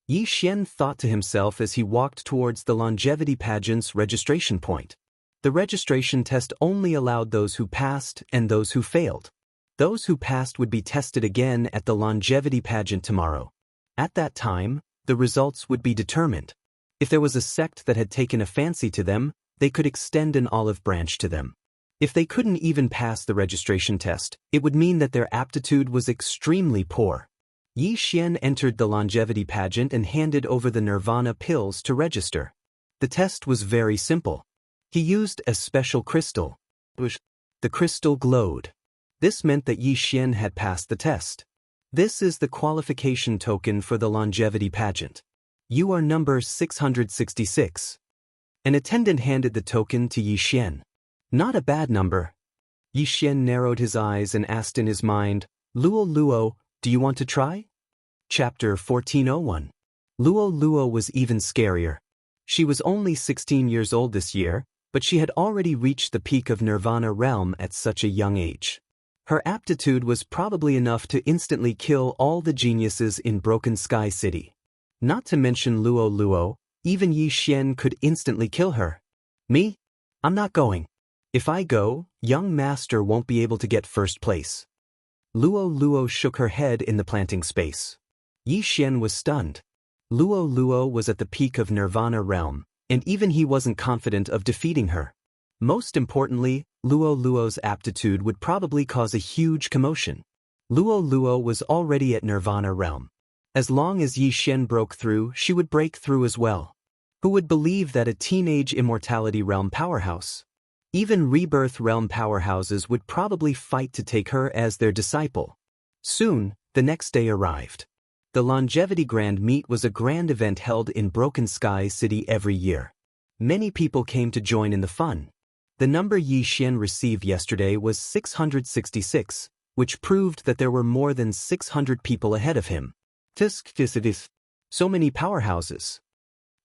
Yi Xian thought to himself as he walked towards the longevity pageant's registration point. The registration test only allowed those who passed and those who failed. Those who passed would be tested again at the longevity pageant tomorrow. At that time, the results would be determined. If there was a sect that had taken a fancy to them, they could extend an olive branch to them. If they couldn't even pass the registration test, it would mean that their aptitude was extremely poor. Yi Xian entered the longevity pageant and handed over the Nirvana pills to register. The test was very simple. He used a special crystal. The crystal glowed. This meant that Yi Xian had passed the test. This is the qualification token for the longevity pageant. You are number 666. An attendant handed the token to Yi Xian. Not a bad number. Yi Xian narrowed his eyes and asked in his mind, Luo Luo, do you want to try? Chapter 1401. Luo Luo was even scarier. She was only 16 years old this year, but she had already reached the peak of Nirvana realm at such a young age. Her aptitude was probably enough to instantly kill all the geniuses in Broken Sky City. Not to mention Luo Luo, even Yi Xian could instantly kill her. Me? I'm not going. If I go, young master won't be able to get first place. Luo Luo shook her head in the planting space. Yi Xian was stunned. Luo Luo was at the peak of Nirvana realm, and even he wasn't confident of defeating her. Most importantly, Luo Luo's aptitude would probably cause a huge commotion. Luo Luo was already at Nirvana realm. As long as Yi Xian broke through, she would break through as well. Who would believe that a teenage immortality realm powerhouse? Even rebirth realm powerhouses would probably fight to take her as their disciple. Soon, the next day arrived. The Longevity Grand Meet was a grand event held in Broken Sky City every year. Many people came to join in the fun. The number Yi Xian received yesterday was 666, which proved that there were more than 600 people ahead of him. So many powerhouses.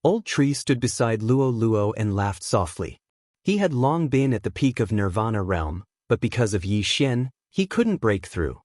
Old Tree stood beside Luo Luo and laughed softly. He had long been at the peak of Nirvana realm, but because of Yi Xian, he couldn't break through.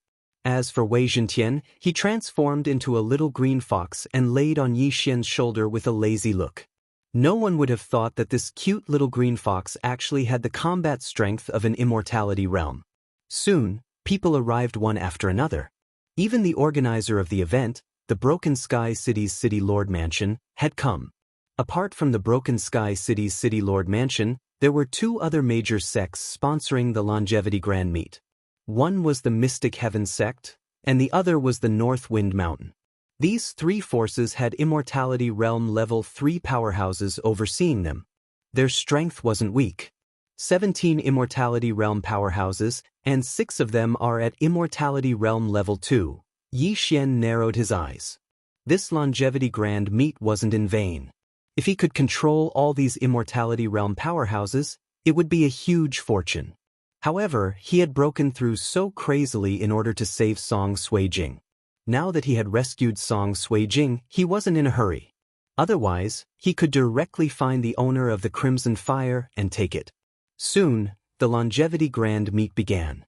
As for Wei Zhentian, he transformed into a little green fox and laid on Yi Xian's shoulder with a lazy look. No one would have thought that this cute little green fox actually had the combat strength of an immortality realm. Soon, people arrived one after another. Even the organizer of the event, the Broken Sky City's City Lord Mansion, had come. Apart from the Broken Sky City's City Lord Mansion, there were two other major sects sponsoring the Longevity Grand Meet. One was the Mystic Heaven sect, and the other was the North Wind Mountain. These three forces had Immortality Realm Level 3 powerhouses overseeing them. Their strength wasn't weak. 17 Immortality Realm powerhouses, and 6 of them are at Immortality Realm Level 2. Yi Xian narrowed his eyes. This Longevity Grand Meet wasn't in vain. If he could control all these Immortality Realm powerhouses, it would be a huge fortune. However, he had broken through so crazily in order to save Song Suijing. Now that he had rescued Song Suijing, he wasn't in a hurry. Otherwise, he could directly find the owner of the Crimson Fire and take it. Soon, the Longevity Grand Meet began.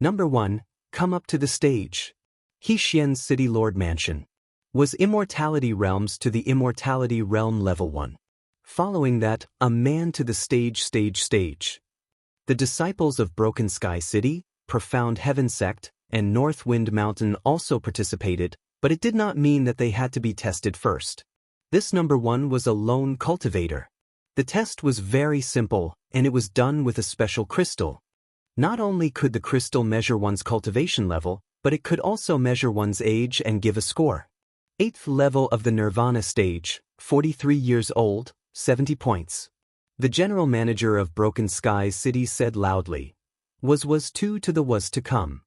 Number 1, come up to the stage. Yi Xian's City Lord Mansion. Was Immortality Realms to the Immortality Realm Level 1. Following that, a man to the stage. The disciples of Broken Sky City, Profound Heaven Sect, and North Wind Mountain also participated, but it did not mean that they had to be tested first. This number 1 was a lone cultivator. The test was very simple, and it was done with a special crystal. Not only could the crystal measure one's cultivation level, but it could also measure one's age and give a score. 8th level of the Nirvana stage, 43 years old, 70 points. The general manager of Broken Sky City said loudly, was 2 to the was to come.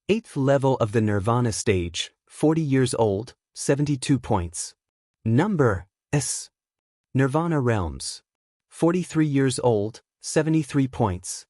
8th level of the Nirvana stage, 40 years old, 72 points. Number S. Nirvana Realms. 43 years old, 73 points.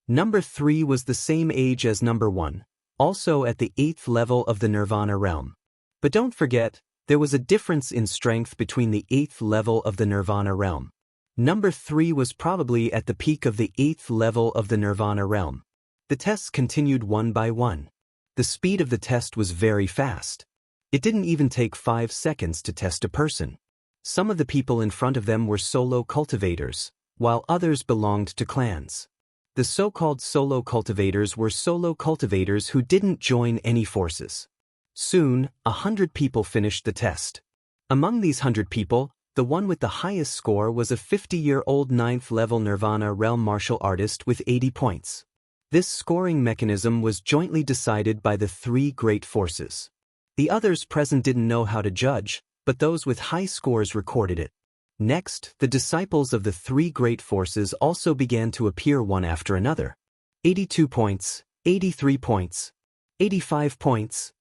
Number 3 was the same age as number 1, also at the 8th level of the Nirvana realm. But don't forget, there was a difference in strength between the 8th level of the Nirvana realm. Number 3 was probably at the peak of the 8th level of the Nirvana realm. The tests continued one by one. The speed of the test was very fast. It didn't even take 5 seconds to test a person. Some of the people in front of them were solo cultivators, while others belonged to clans. The so-called solo cultivators were solo cultivators who didn't join any forces. Soon, 100 people finished the test. Among these 100 people, the one with the highest score was a 50-year-old 9th level Nirvana realm martial artist with 80 points. This scoring mechanism was jointly decided by the 3 great forces. The others present didn't know how to judge, but those with high scores recorded it. Next, the disciples of the 3 great forces also began to appear one after another. 82 points, 83 points, 85 points.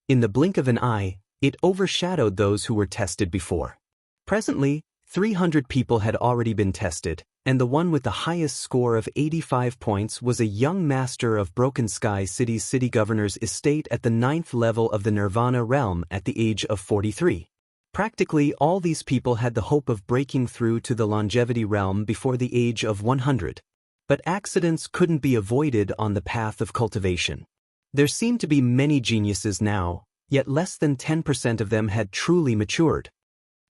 In the blink of an eye, it overshadowed those who were tested before. Presently, 300 people had already been tested, and the one with the highest score of 85 points was a young master of Broken Sky City's city governor's estate at the 9th level of the Nirvana realm at the age of 43. Practically all these people had the hope of breaking through to the Longevity realm before the age of 100. But accidents couldn't be avoided on the path of cultivation. There seemed to be many geniuses now, yet less than 10% of them had truly matured.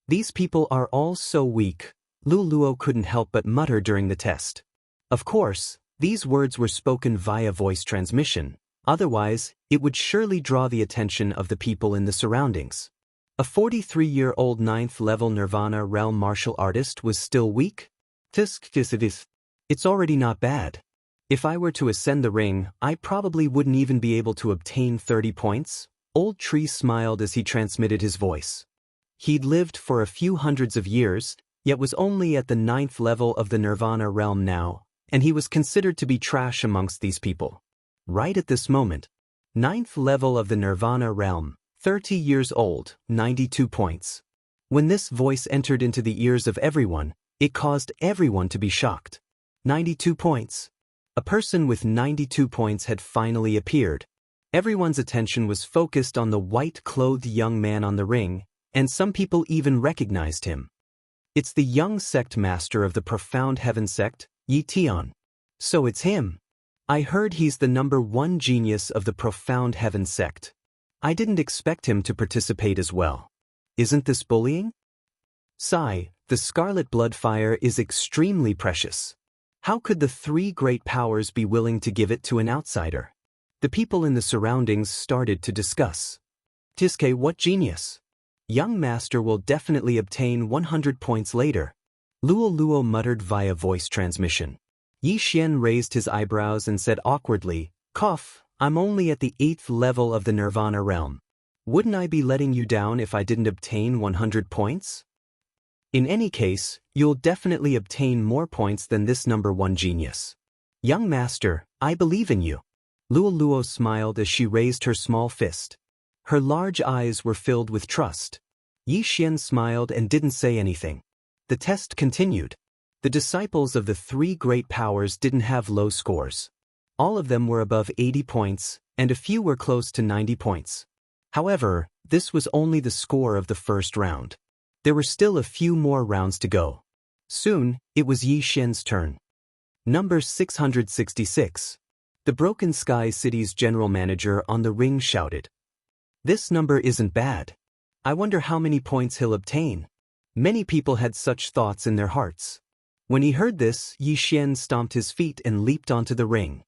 These people are all so weak, Lu Luo couldn't help but mutter during the test. Of course, these words were spoken via voice transmission, otherwise, it would surely draw the attention of the people in the surroundings. A 43-year-old 9th level Nirvana realm martial artist was still weak? It's already not bad. If I were to ascend the ring, I probably wouldn't even be able to obtain 30 points. Old Tree smiled as he transmitted his voice. He'd lived for a few hundreds of years, yet was only at the 9th level of the Nirvana realm now, and he was considered to be trash amongst these people. Right at this moment. 9th level of the Nirvana realm, 30 years old, 92 points. When this voice entered into the ears of everyone, it caused everyone to be shocked. 92 points. A person with 92 points had finally appeared. Everyone's attention was focused on the white-clothed young man on the ring, and some people even recognized him. It's the young sect master of the Profound Heaven sect, Yi Tian. So it's him. I heard he's the #1 genius of the Profound Heaven sect. I didn't expect him to participate as well. Isn't this bullying? Sigh, the scarlet blood fire is extremely precious. How could the 3 great powers be willing to give it to an outsider? The people in the surroundings started to discuss. Tiske, what genius? Young master will definitely obtain 100 points later. Luo muttered via voice transmission. Yi Xian raised his eyebrows and said awkwardly, "Cough, I'm only at the 8th level of the Nirvana realm. Wouldn't I be letting you down if I didn't obtain 100 points? In any case, you'll definitely obtain more points than this #1 genius. Young master, I believe in you." Luo smiled as she raised her small fist. Her large eyes were filled with trust. Yi Xian smiled and didn't say anything. The test continued. The disciples of the 3 great powers didn't have low scores. All of them were above 80 points, and a few were close to 90 points. However, this was only the score of the first round. There were still a few more rounds to go. Soon, it was Yi Xian's turn. Number 666. The Broken Sky City's general manager on the ring shouted. "This number isn't bad. I wonder how many points he'll obtain." Many people had such thoughts in their hearts. When he heard this, Yi Xian stomped his feet and leaped onto the ring.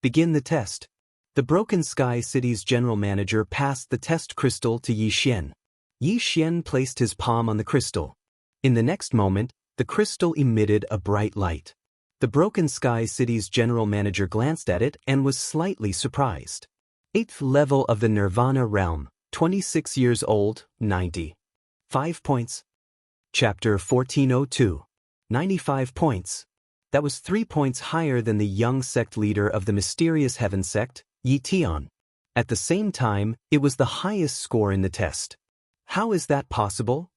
Begin the test. The Broken Sky City's general manager passed the test crystal to Yi Xian. Yi Xian placed his palm on the crystal. In the next moment, the crystal emitted a bright light. The Broken Sky City's general manager glanced at it and was slightly surprised. 8th level of the Nirvana realm, 26 years old, 95 points. Chapter 1402. 95 points. That was 3 points higher than the young sect leader of the mysterious heaven sect, Yi Tian. At the same time, it was the highest score in the test. How is that possible?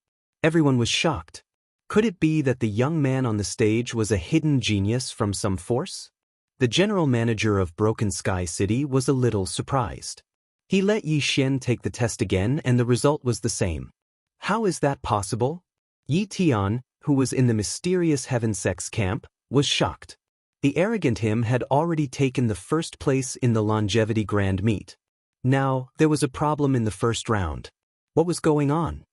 Everyone was shocked. Could it be that the young man on the stage was a hidden genius from some force? The general manager of Broken Sky City was a little surprised. He let Yi Xian take the test again and the result was the same. How is that possible? Yi Tian, who was in the mysterious heaven sect's camp, was shocked. The arrogant him had already taken the first place in the longevity grand meet. Now, there was a problem in the first round. What was going on?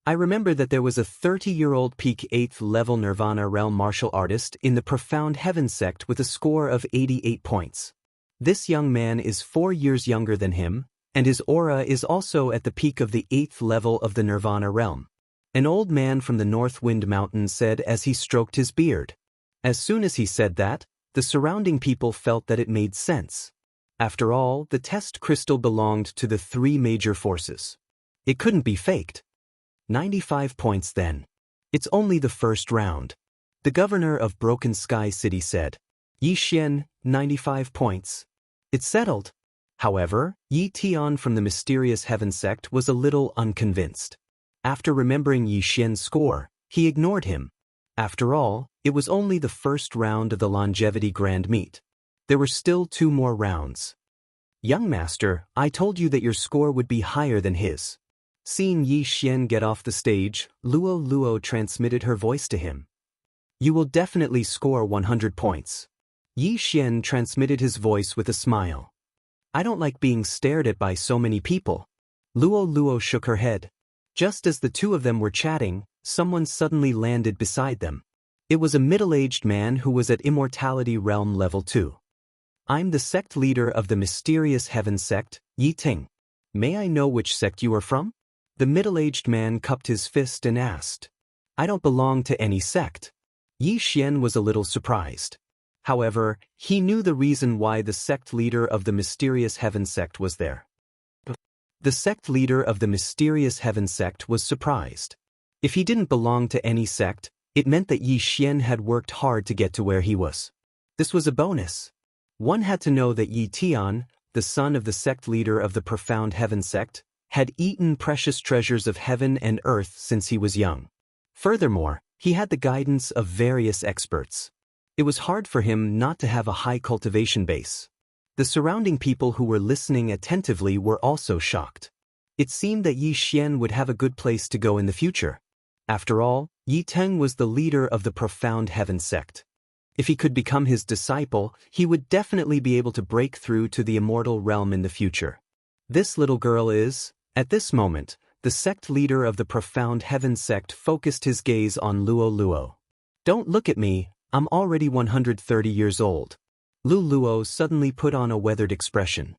I remember that there was a 30-year-old peak 8th level Nirvana realm martial artist in the Profound Heaven sect with a score of 88 points. This young man is 4 years younger than him, and his aura is also at the peak of the 8th level of the Nirvana realm. An old man from the North Wind Mountain said as he stroked his beard. As soon as he said that, the surrounding people felt that it made sense. After all, the test crystal belonged to the 3 major forces. It couldn't be faked. 95 points then. It's only the first round. The governor of Broken Sky City said. Yi Xian, 95 points. It's settled. However, Yi Tian from the mysterious heaven sect was a little unconvinced. After remembering Yi Xian's score, he ignored him. After all, it was only the first round of the longevity grand meet. There were still 2 more rounds. Young master, I told you that your score would be higher than his. Seeing Yi Xian get off the stage, Luo transmitted her voice to him. You will definitely score 100 points. Yi Xian transmitted his voice with a smile. I don't like being stared at by so many people. Luo shook her head. Just as the two of them were chatting, someone suddenly landed beside them. It was a middle-aged man who was at Immortality Realm Level 2. I'm the sect leader of the mysterious heaven sect, Yi Ting. May I know which sect you are from? The middle-aged man cupped his fist and asked. I don't belong to any sect. Yi Xian was a little surprised. However, he knew the reason why the sect leader of the mysterious heaven sect was there. The sect leader of the mysterious heaven sect was surprised. If he didn't belong to any sect, it meant that Yi Xian had worked hard to get to where he was. This was a bonus. One had to know that Yi Tian, the son of the sect leader of the profound heaven sect, had eaten precious treasures of heaven and earth since he was young. Furthermore, he had the guidance of various experts. It was hard for him not to have a high cultivation base. The surrounding people who were listening attentively were also shocked. It seemed that Yi Xian would have a good place to go in the future. After all, Yi Teng was the leader of the profound heaven sect. If he could become his disciple, he would definitely be able to break through to the immortal realm in the future. This little girl is, at this moment, the sect leader of the profound heaven sect focused his gaze on Luo Luo. Don't look at me, I'm already 130 years old. Lu Luo suddenly put on a weathered expression.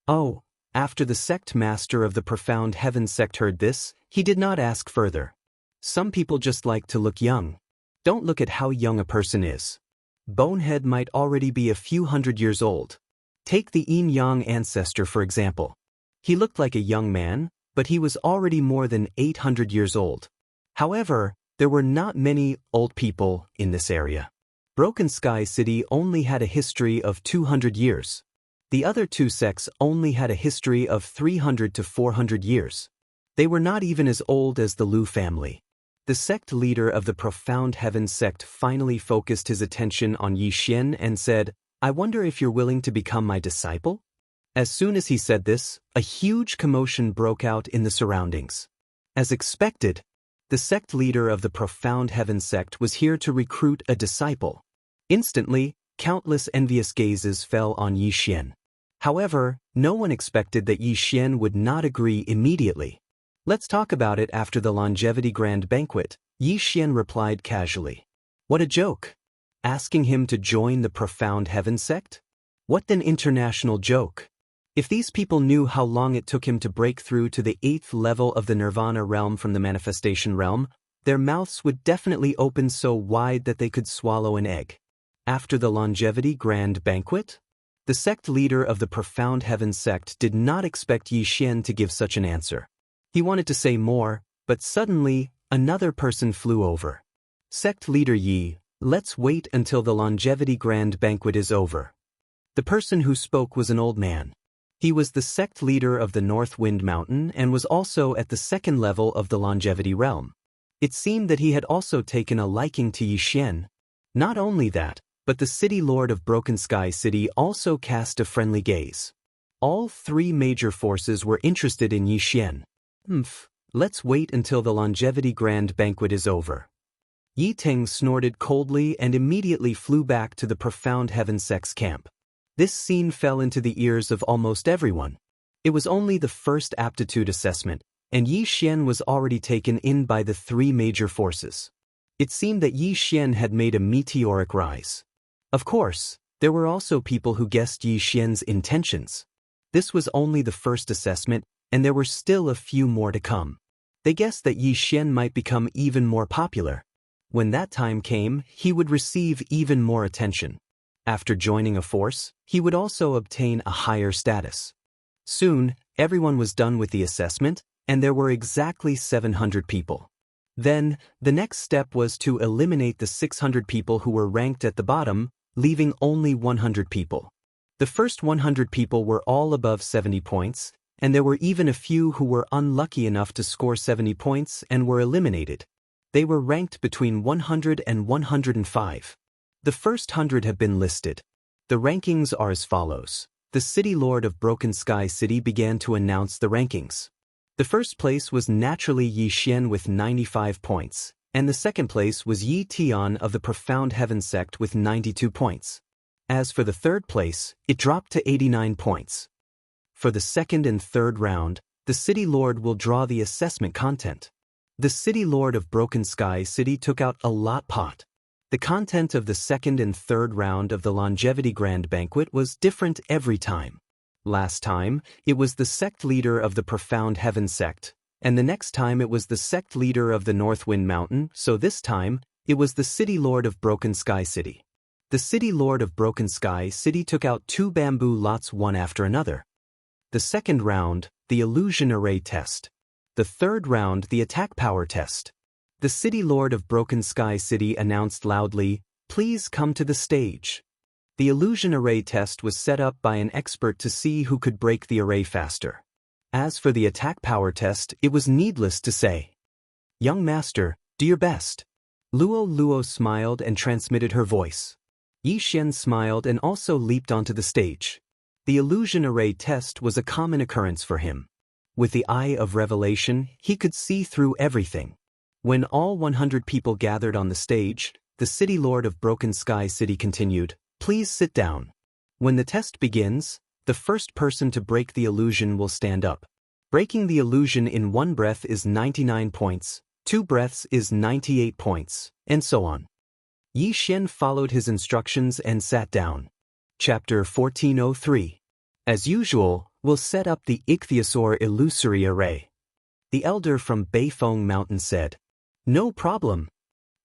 Oh, after the sect master of the profound heaven sect heard this, he did not ask further. Some people just like to look young. Don't look at how young a person is. Bonehead might already be a few hundred years old. Take the Yin Yang ancestor for example. He looked like a young man, but he was already more than 800 years old. However, there were not many old people in this area. Broken Sky City only had a history of 200 years. The other two sects only had a history of 300 to 400 years. They were not even as old as the Lu family. The sect leader of the profound heaven sect finally focused his attention on Yi Xian and said, I wonder if you're willing to become my disciple? As soon as he said this, a huge commotion broke out in the surroundings. As expected, the sect leader of the profound heaven sect was here to recruit a disciple. Instantly, countless envious gazes fell on Yi Xian. However, no one expected that Yi Xian would not agree immediately. Let's talk about it after the longevity grand banquet, Yi Xian replied casually. What a joke! Asking him to join the profound heaven sect? What an international joke! If these people knew how long it took him to break through to the 8th level of the nirvana realm from the manifestation realm, their mouths would definitely open so wide that they could swallow an egg. After the longevity grand banquet? The sect leader of the profound heaven sect did not expect Yi Xian to give such an answer. He wanted to say more, but suddenly, another person flew over. Sect leader Yi, let's wait until the longevity grand banquet is over. The person who spoke was an old man. He was the sect leader of the North Wind Mountain and was also at the 2nd level of the longevity realm. It seemed that he had also taken a liking to Yi Xian. Not only that, but the city lord of Broken Sky City also cast a friendly gaze. All three major forces were interested in Yi Xian. Let's wait until the longevity grand banquet is over. Yi Teng snorted coldly and immediately flew back to the profound heaven sect's camp. This scene fell into the ears of almost everyone. It was only the first aptitude assessment, and Yi Xian was already taken in by the three major forces. It seemed that Yi Xian had made a meteoric rise. Of course, there were also people who guessed Yi Xian's intentions. This was only the first assessment, and there were still a few more to come. They guessed that Yi Xian might become even more popular. When that time came, he would receive even more attention. After joining a force, he would also obtain a higher status. Soon, everyone was done with the assessment, and there were exactly 700 people. Then, the next step was to eliminate the 600 people who were ranked at the bottom, leaving only 100 people. The first 100 people were all above 70 points, and there were even a few who were unlucky enough to score 70 points and were eliminated. They were ranked between 100 and 105. The first 100 have been listed. The rankings are as follows. The city lord of Broken Sky City began to announce the rankings. The first place was naturally Yi Xian with 95 points, and the second place was Yi Tian of the Profound Heaven sect with 92 points. As for the third place, it dropped to 89 points. For the second and third round, the city lord will draw the assessment content. The city lord of Broken Sky City took out a lot pot. The content of the second and third round of the longevity grand banquet was different every time. Last time, it was the sect leader of the Profound Heaven sect, and the next time it was the sect leader of the North Wind Mountain, so this time, it was the city lord of Broken Sky City. The city lord of Broken Sky City took out 2 bamboo lots one after another. The second round, the illusion array test. The third round, the attack power test. The city lord of Broken Sky City announced loudly, "Please come to the stage." The illusion array test was set up by an expert to see who could break the array faster. As for the attack power test, it was needless to say. "Young master, do your best." Luo smiled and transmitted her voice. Yi Xian smiled and also leaped onto the stage. The illusion array test was a common occurrence for him. With the eye of revelation, he could see through everything. When all 100 people gathered on the stage, the city lord of Broken Sky City continued, "Please sit down. When the test begins, the first person to break the illusion will stand up. Breaking the illusion in one breath is 99 points, 2 breaths is 98 points, and so on." Yi Xian followed his instructions and sat down. Chapter 1403. As usual, we'll set up the Ichthyosaur illusory array. The elder from Beifeng Mountain said. "No problem."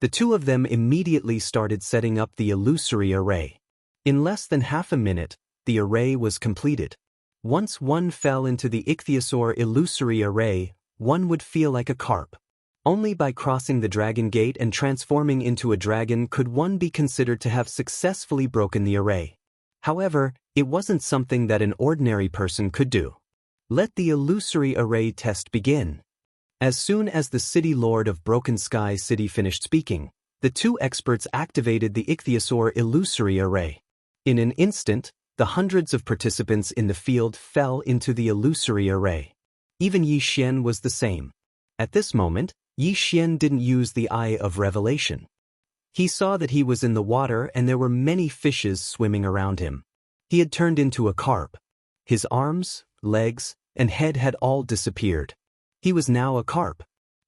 The two of them immediately started setting up the illusory array. In less than half a minute, the array was completed. Once one fell into the Ichthyosaur illusory array, one would feel like a carp. Only by crossing the dragon gate and transforming into a dragon could one be considered to have successfully broken the array. However, it wasn't something that an ordinary person could do. Let the illusory array test begin. As soon as the city lord of Broken Sky City finished speaking, the two experts activated the Ichthyosaur illusory array. In an instant, the hundreds of participants in the field fell into the illusory array. Even Yi Xian was the same. At this moment, Yi Xian didn't use the eye of revelation. He saw that he was in the water and there were many fishes swimming around him. He had turned into a carp. His arms, legs, and head had all disappeared. He was now a carp.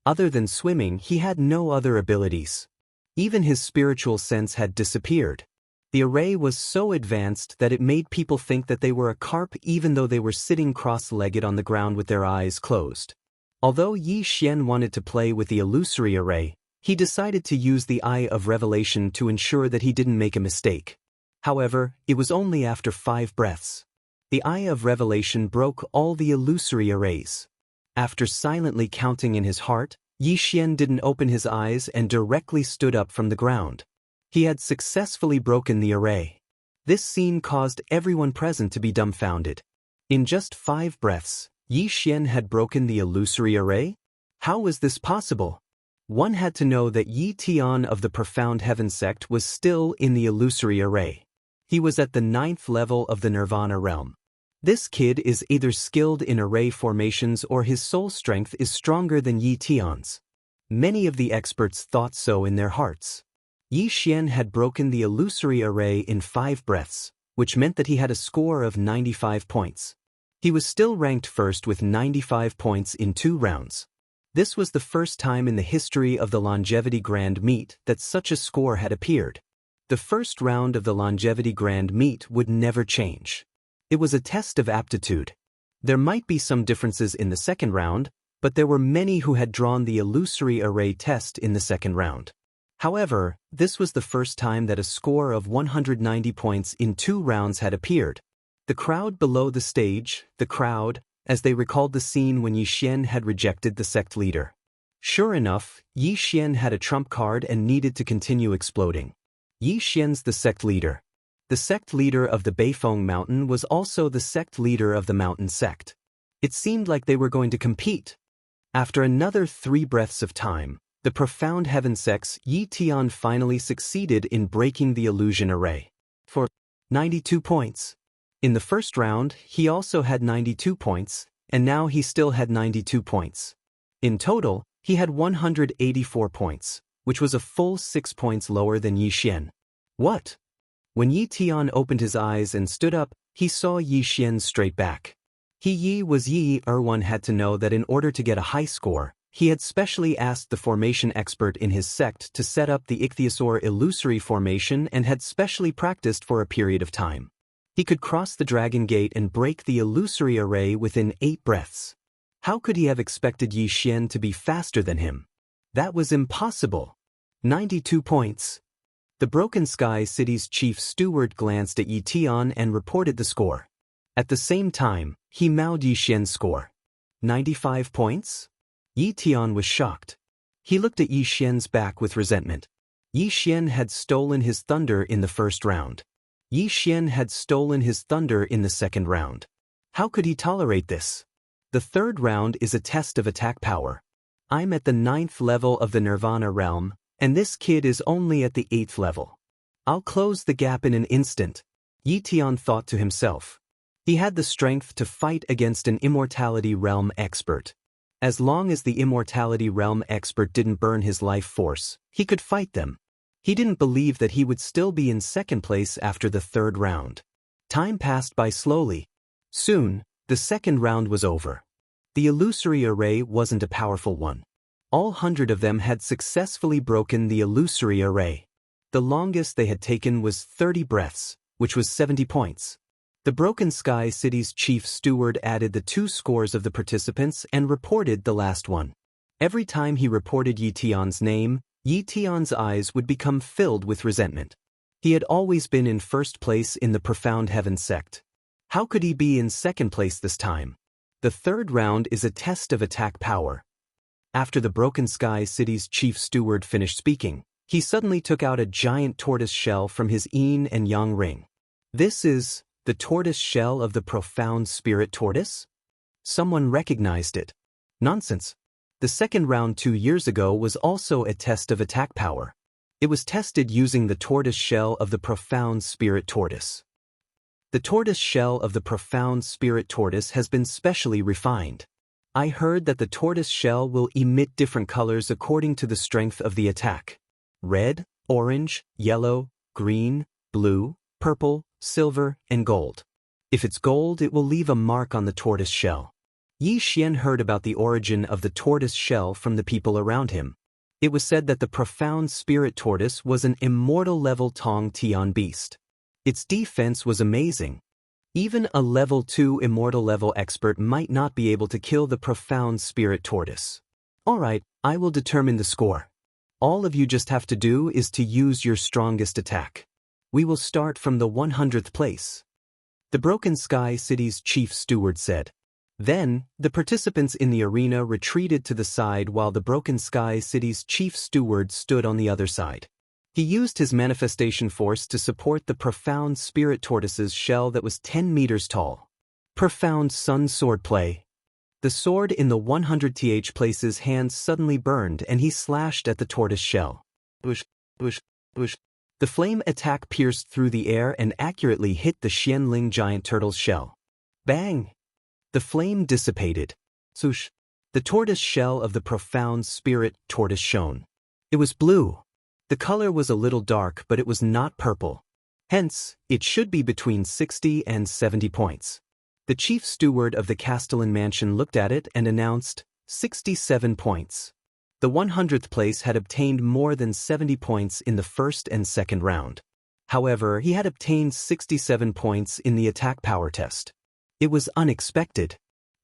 Other than swimming, he had no other abilities. Even his spiritual sense had disappeared. The array was so advanced that it made people think that they were a carp even though they were sitting cross-legged on the ground with their eyes closed. Although Yi Xian wanted to play with the illusory array, he decided to use the eye of revelation to ensure that he didn't make a mistake. However, it was only after 5 breaths. The eye of revelation broke all the illusory arrays. After silently counting in his heart, Yi Xian didn't open his eyes and directly stood up from the ground. He had successfully broken the array. This scene caused everyone present to be dumbfounded. In just 5 breaths, Yi Xian had broken the illusory array? How was this possible? One had to know that Yi Tian of the Profound Heaven sect was still in the illusory array. He was at the 9th level of the Nirvana realm. This kid is either skilled in array formations or his soul strength is stronger than Yi Tian's. Many of the experts thought so in their hearts. Yi Xian had broken the illusory array in 5 breaths, which meant that he had a score of 95 points. He was still ranked first with 95 points in 2 rounds. This was the first time in the history of the Longevity Grand Meet that such a score had appeared. The first round of the Longevity Grand Meet would never change. It was a test of aptitude. There might be some differences in the second round, but there were many who had drawn the illusory array test in the second round. However, this was the first time that a score of 190 points in 2 rounds had appeared. The crowd below the stage, as they recalled the scene when Yi Xian had rejected the sect leader. Sure enough, Yi Xian had a trump card and needed to continue exploding. Yi Xian's the sect leader. The sect leader of the Beifeng Mountain was also the sect leader of the Mountain sect. It seemed like they were going to compete. After another 3 breaths of time, the Profound Heaven sect's Yi Tian finally succeeded in breaking the illusion array. For 92 points. In the first round, he also had 92 points, and now he still had 92 points. In total, he had 184 points, which was a full 6 points lower than Yi Xian. What? When Yi Tian opened his eyes and stood up, he saw Yi Xian straight back. He was Yi. One had to know that in order to get a high score, he had specially asked the formation expert in his sect to set up the Ichthyosaur illusory formation and had specially practiced for a period of time. He could cross the dragon gate and break the illusory array within 8 breaths. How could he have expected Yi Xian to be faster than him? That was impossible. 92 points. The Broken Sky City's chief steward glanced at Yi Tian and reported the score. At the same time, he mouthed Yi Xian's score. 95 points? Yi Tian was shocked. He looked at Yi Xian's back with resentment. Yi Xian had stolen his thunder in the first round. Yi Xian had stolen his thunder in the second round. How could he tolerate this? The third round is a test of attack power. I'm at the 9th level of the Nirvana realm, and this kid is only at the 8th level. I'll close the gap in an instant, Yi Tian thought to himself. He had the strength to fight against an Immortality Realm expert. As long as the Immortality Realm expert didn't burn his life force, he could fight them. He didn't believe that he would still be in second place after the third round. Time passed by slowly. Soon, the second round was over. The illusory array wasn't a powerful one. All 100 of them had successfully broken the illusory array. The longest they had taken was 30 breaths, which was 70 points. The Broken Sky City's chief steward added the 2 scores of the participants and reported the last one. Every time he reported Yi Tian's name, Yi Tian's eyes would become filled with resentment. He had always been in first place in the Profound Heaven sect. How could he be in second place this time? The third round is a test of attack power. After the Broken Sky City's chief steward finished speaking, he suddenly took out a giant tortoise shell from his yin and yang ring. This is the tortoise shell of the Profound Spirit Tortoise? Someone recognized it. Nonsense. The second round 2 years ago was also a test of attack power. It was tested using the tortoise shell of the Profound Spirit Tortoise. The tortoise shell of the Profound Spirit Tortoise has been specially refined. I heard that the tortoise shell will emit different colors according to the strength of the attack. Red, orange, yellow, green, blue, purple, silver, and gold. If it's gold, it will leave a mark on the tortoise shell. Yi Xian heard about the origin of the tortoise shell from the people around him. It was said that the Profound Spirit Tortoise was an immortal-level Tong Tian beast. Its defense was amazing. Even a level 2 immortal-level expert might not be able to kill the Profound Spirit Tortoise. Alright, I will determine the score. All of you just have to do is to use your strongest attack. We will start from the 100th place. The Broken Sky City's chief steward said. Then, the participants in the arena retreated to the side while the Broken Sky City's chief steward stood on the other side. He used his manifestation force to support the Profound Spirit Tortoise's shell that was 10 meters tall. Profound Sun Swordplay. The sword in the 100th place's hand suddenly burned and he slashed at the tortoise shell. Bush, bush, bush. The flame attack pierced through the air and accurately hit the Xianling giant turtle's shell. Bang! The flame dissipated. Swoosh! The tortoise shell of the Profound Spirit Tortoise shone. It was blue. The color was a little dark, but it was not purple. Hence, it should be between 60 and 70 points. The chief steward of the Castellan mansion looked at it and announced, 67 points. The 100th place had obtained more than 70 points in the first and second round. However, he had obtained 67 points in the attack power test. It was unexpected.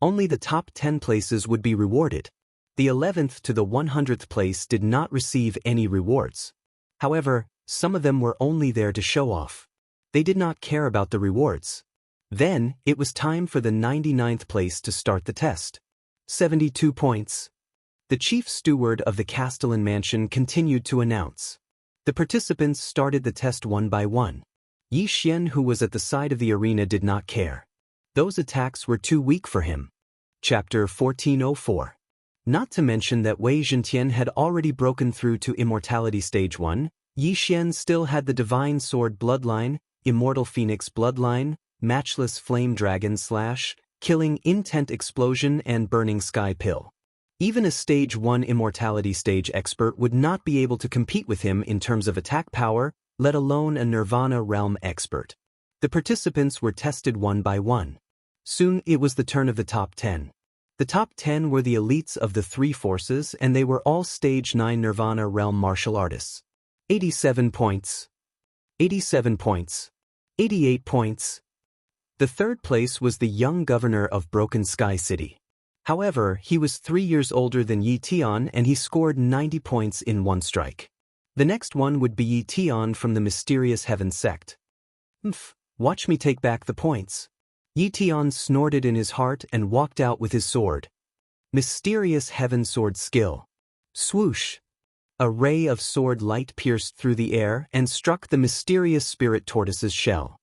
Only the top 10 places would be rewarded. The 11th to the 100th place did not receive any rewards. However, some of them were only there to show off. They did not care about the rewards. Then, it was time for the 99th place to start the test. 72 points. The chief steward of the Castellan mansion continued to announce. The participants started the test one by one. Yi Xian, who was at the side of the arena, did not care. Those attacks were too weak for him. Chapter 1404. Not to mention that Wei Zhentian had already broken through to Immortality Stage 1, Yi Xian still had the Divine Sword Bloodline, Immortal Phoenix Bloodline, Matchless Flame Dragon Slash, Killing Intent Explosion and Burning Sky Pill. Even a Stage 1 Immortality Stage expert would not be able to compete with him in terms of attack power, let alone a Nirvana Realm expert. The participants were tested one by one. Soon it was the turn of the top 10. The top 10 were the elites of the three forces and they were all Stage 9 Nirvana Realm martial artists. 87 points. 87 points. 88 points. The third place was the young governor of Broken Sky City. However, he was 3 years older than Yi Tian and he scored 90 points in one strike. The next one would be Yi Tian from the Mysterious Heaven sect. Watch me take back the points. Yi Tian snorted in his heart and walked out with his sword. Mysterious Heaven Sword Skill. Swoosh! A ray of sword light pierced through the air and struck the mysterious spirit tortoise's shell.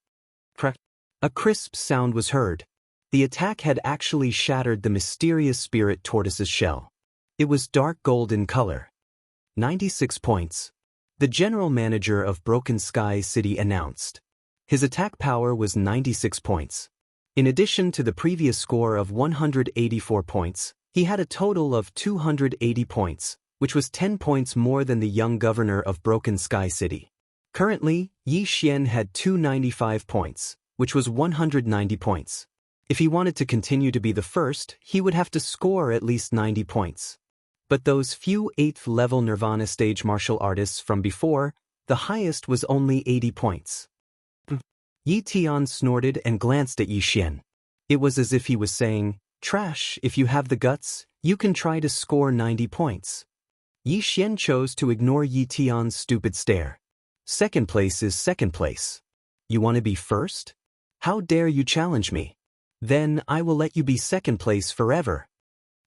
Crack! A crisp sound was heard. The attack had actually shattered the mysterious spirit tortoise's shell. It was dark gold in color. 96 points. The general manager of Broken Sky City announced. His attack power was 96 points. In addition to the previous score of 184 points, he had a total of 280 points, which was 10 points more than the young governor of Broken Sky City. Currently, Yi Xian had 295 points, which was 190 points. If he wanted to continue to be the first, he would have to score at least 90 points. But those few 8th level Nirvana stage martial artists from before, the highest was only 80 points. Yi Tian snorted and glanced at Yi Xian. It was as if he was saying, "Trash, if you have the guts, you can try to score 90 points." Yi Xian chose to ignore Yi Tian's stupid stare. Second place is second place. You want to be first? How dare you challenge me? Then I will let you be second place forever.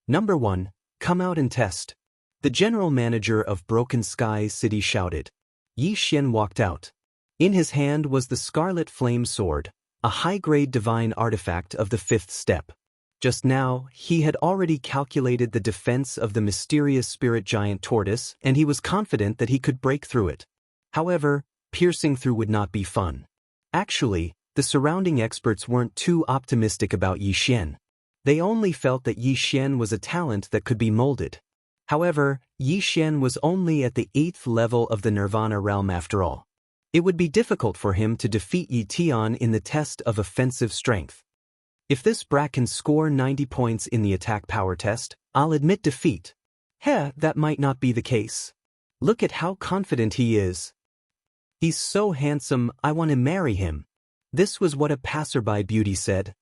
Number 1, come out and test. The general manager of Broken Sky City shouted. Yi Xian walked out. In his hand was the Scarlet Flame Sword, a high-grade divine artifact of the 5th step. Just now, he had already calculated the defense of the mysterious spirit giant tortoise, and he was confident that he could break through it. However, piercing through would not be fun. Actually, the surrounding experts weren't too optimistic about Yi Xian. They only felt that Yi Xian was a talent that could be molded. However, Yi Xian was only at the 8th level of the Nirvana realm after all. It would be difficult for him to defeat Yi Tian in the test of offensive strength. If this brat can score 90 points in the attack power test, I'll admit defeat. That might not be the case. Look at how confident he is. He's so handsome, I want to marry him. This was what a passerby beauty said.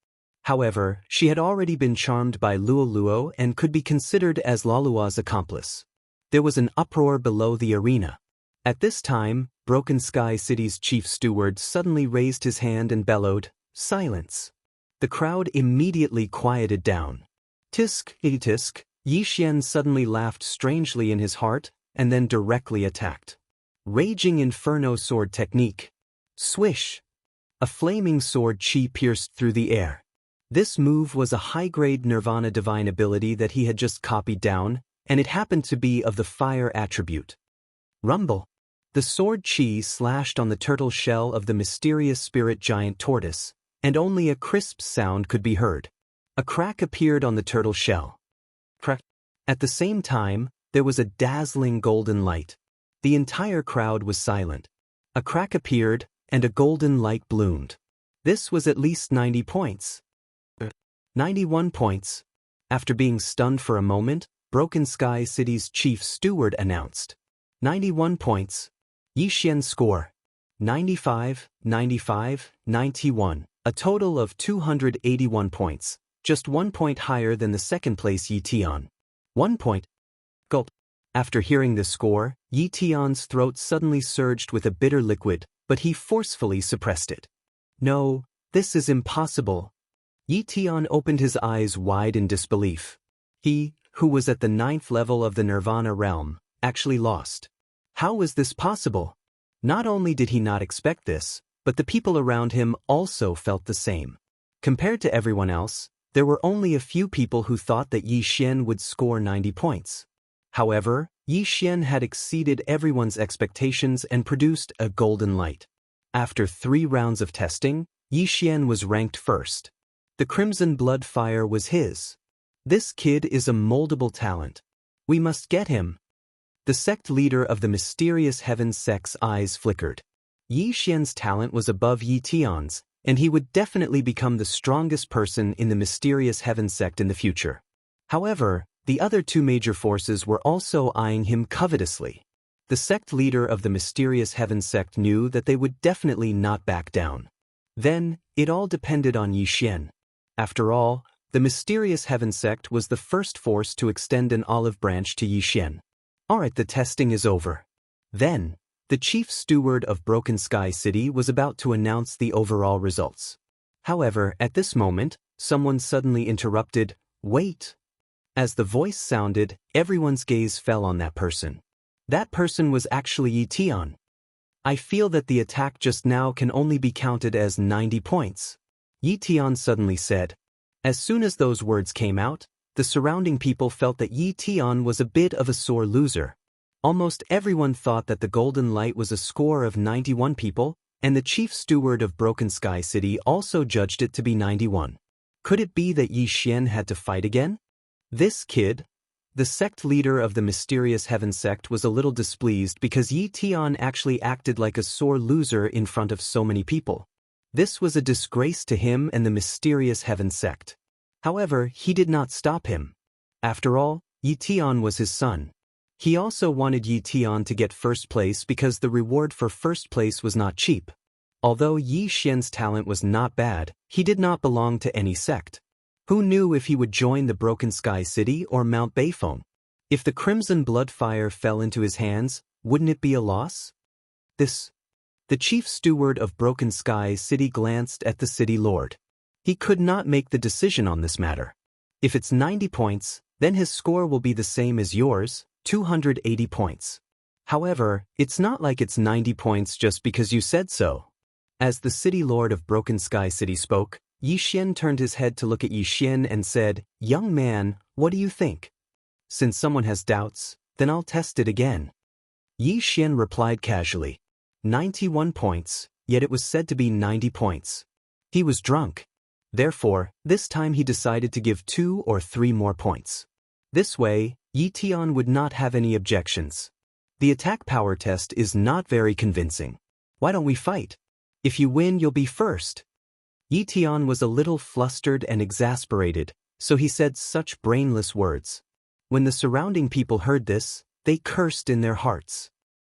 However, she had already been charmed by Luo Luo and could be considered as Lalua's accomplice. There was an uproar below the arena. At this time, Broken Sky City's chief steward suddenly raised his hand and bellowed, "Silence." The crowd immediately quieted down. Tisk, tisk, Yi Xian suddenly laughed strangely in his heart and then directly attacked. Raging Inferno Sword Technique. Swish! A flaming sword chi pierced through the air. This move was a high-grade Nirvana divine ability that he had just copied down, and it happened to be of the fire attribute. Rumble! The sword chi slashed on the turtle shell of the mysterious spirit giant tortoise, and only a crisp sound could be heard. A crack appeared on the turtle shell. Crack! At the same time, there was a dazzling golden light. The entire crowd was silent. A crack appeared, and a golden light bloomed. This was at least 90 points. 91 points. After being stunned for a moment, Broken Sky City's chief steward announced. 91 points. Yi Xian's score. 95, 95, 91. A total of 281 points, just 1 point higher than the second place Yi Tian. 1 point. Gulp. After hearing this score, Yi Tian's throat suddenly surged with a bitter liquid, but he forcefully suppressed it. No, this is impossible. Yi Tian opened his eyes wide in disbelief. He, who was at the 9th level of the Nirvana realm, actually lost. How was this possible? Not only did he not expect this, but the people around him also felt the same. Compared to everyone else, there were only a few people who thought that Yi Xian would score 90 points. However, Yi Xian had exceeded everyone's expectations and produced a golden light. After 3 rounds of testing, Yi Xian was ranked first. The Crimson Blood Fire was his. This kid is a moldable talent. We must get him. The sect leader of the mysterious heaven sect's eyes flickered. Yi Xian's talent was above Yi Tian's, and he would definitely become the strongest person in the mysterious heaven sect in the future. However, the other 2 major forces were also eyeing him covetously. The sect leader of the mysterious heaven sect knew that they would definitely not back down. Then, it all depended on Yi Xian. After all, the mysterious heaven sect was the first force to extend an olive branch to Yi Xian. Alright, the testing is over. Then, the chief steward of Broken Sky City was about to announce the overall results. However, at this moment, someone suddenly interrupted, "Wait." As the voice sounded, everyone's gaze fell on that person. That person was actually Yi Tian. I feel that the attack just now can only be counted as 90 points. Yi Tian suddenly said. As soon as those words came out, the surrounding people felt that Yi Tian was a bit of a sore loser. Almost everyone thought that the Golden Light was a score of 91 people, and the chief steward of Broken Sky City also judged it to be 91. Could it be that Yi Xian had to fight again? This kid, the sect leader of the mysterious Heaven sect, was a little displeased because Yi Tian actually acted like a sore loser in front of so many people. This was a disgrace to him and the mysterious Heaven sect. However, he did not stop him. After all, Yi Tian was his son. He also wanted Yi Tian to get first place because the reward for first place was not cheap. Although Yi Xian's talent was not bad, he did not belong to any sect. Who knew if he would join the Broken Sky City or Mount Beifeng? If the Crimson Blood Fire fell into his hands, wouldn't it be a loss? The chief steward of Broken Sky City glanced at the city lord. He could not make the decision on this matter. If it's 90 points, then his score will be the same as yours, 280 points. However, it's not like it's 90 points just because you said so. As the city lord of Broken Sky City spoke, Yi Xian turned his head to look at Yi Xian and said, "Young man, what do you think? Since someone has doubts, then I'll test it again." Yi Xian replied casually. 91 points, yet it was said to be 90 points. He was drunk. Therefore, this time he decided to give 2 or 3 more points. This way, Yi Tian would not have any objections. The attack power test is not very convincing. Why don't we fight? If you win, you'll be first. Yi Tian was a little flustered and exasperated, so he said such brainless words. When the surrounding people heard this, they cursed in their hearts.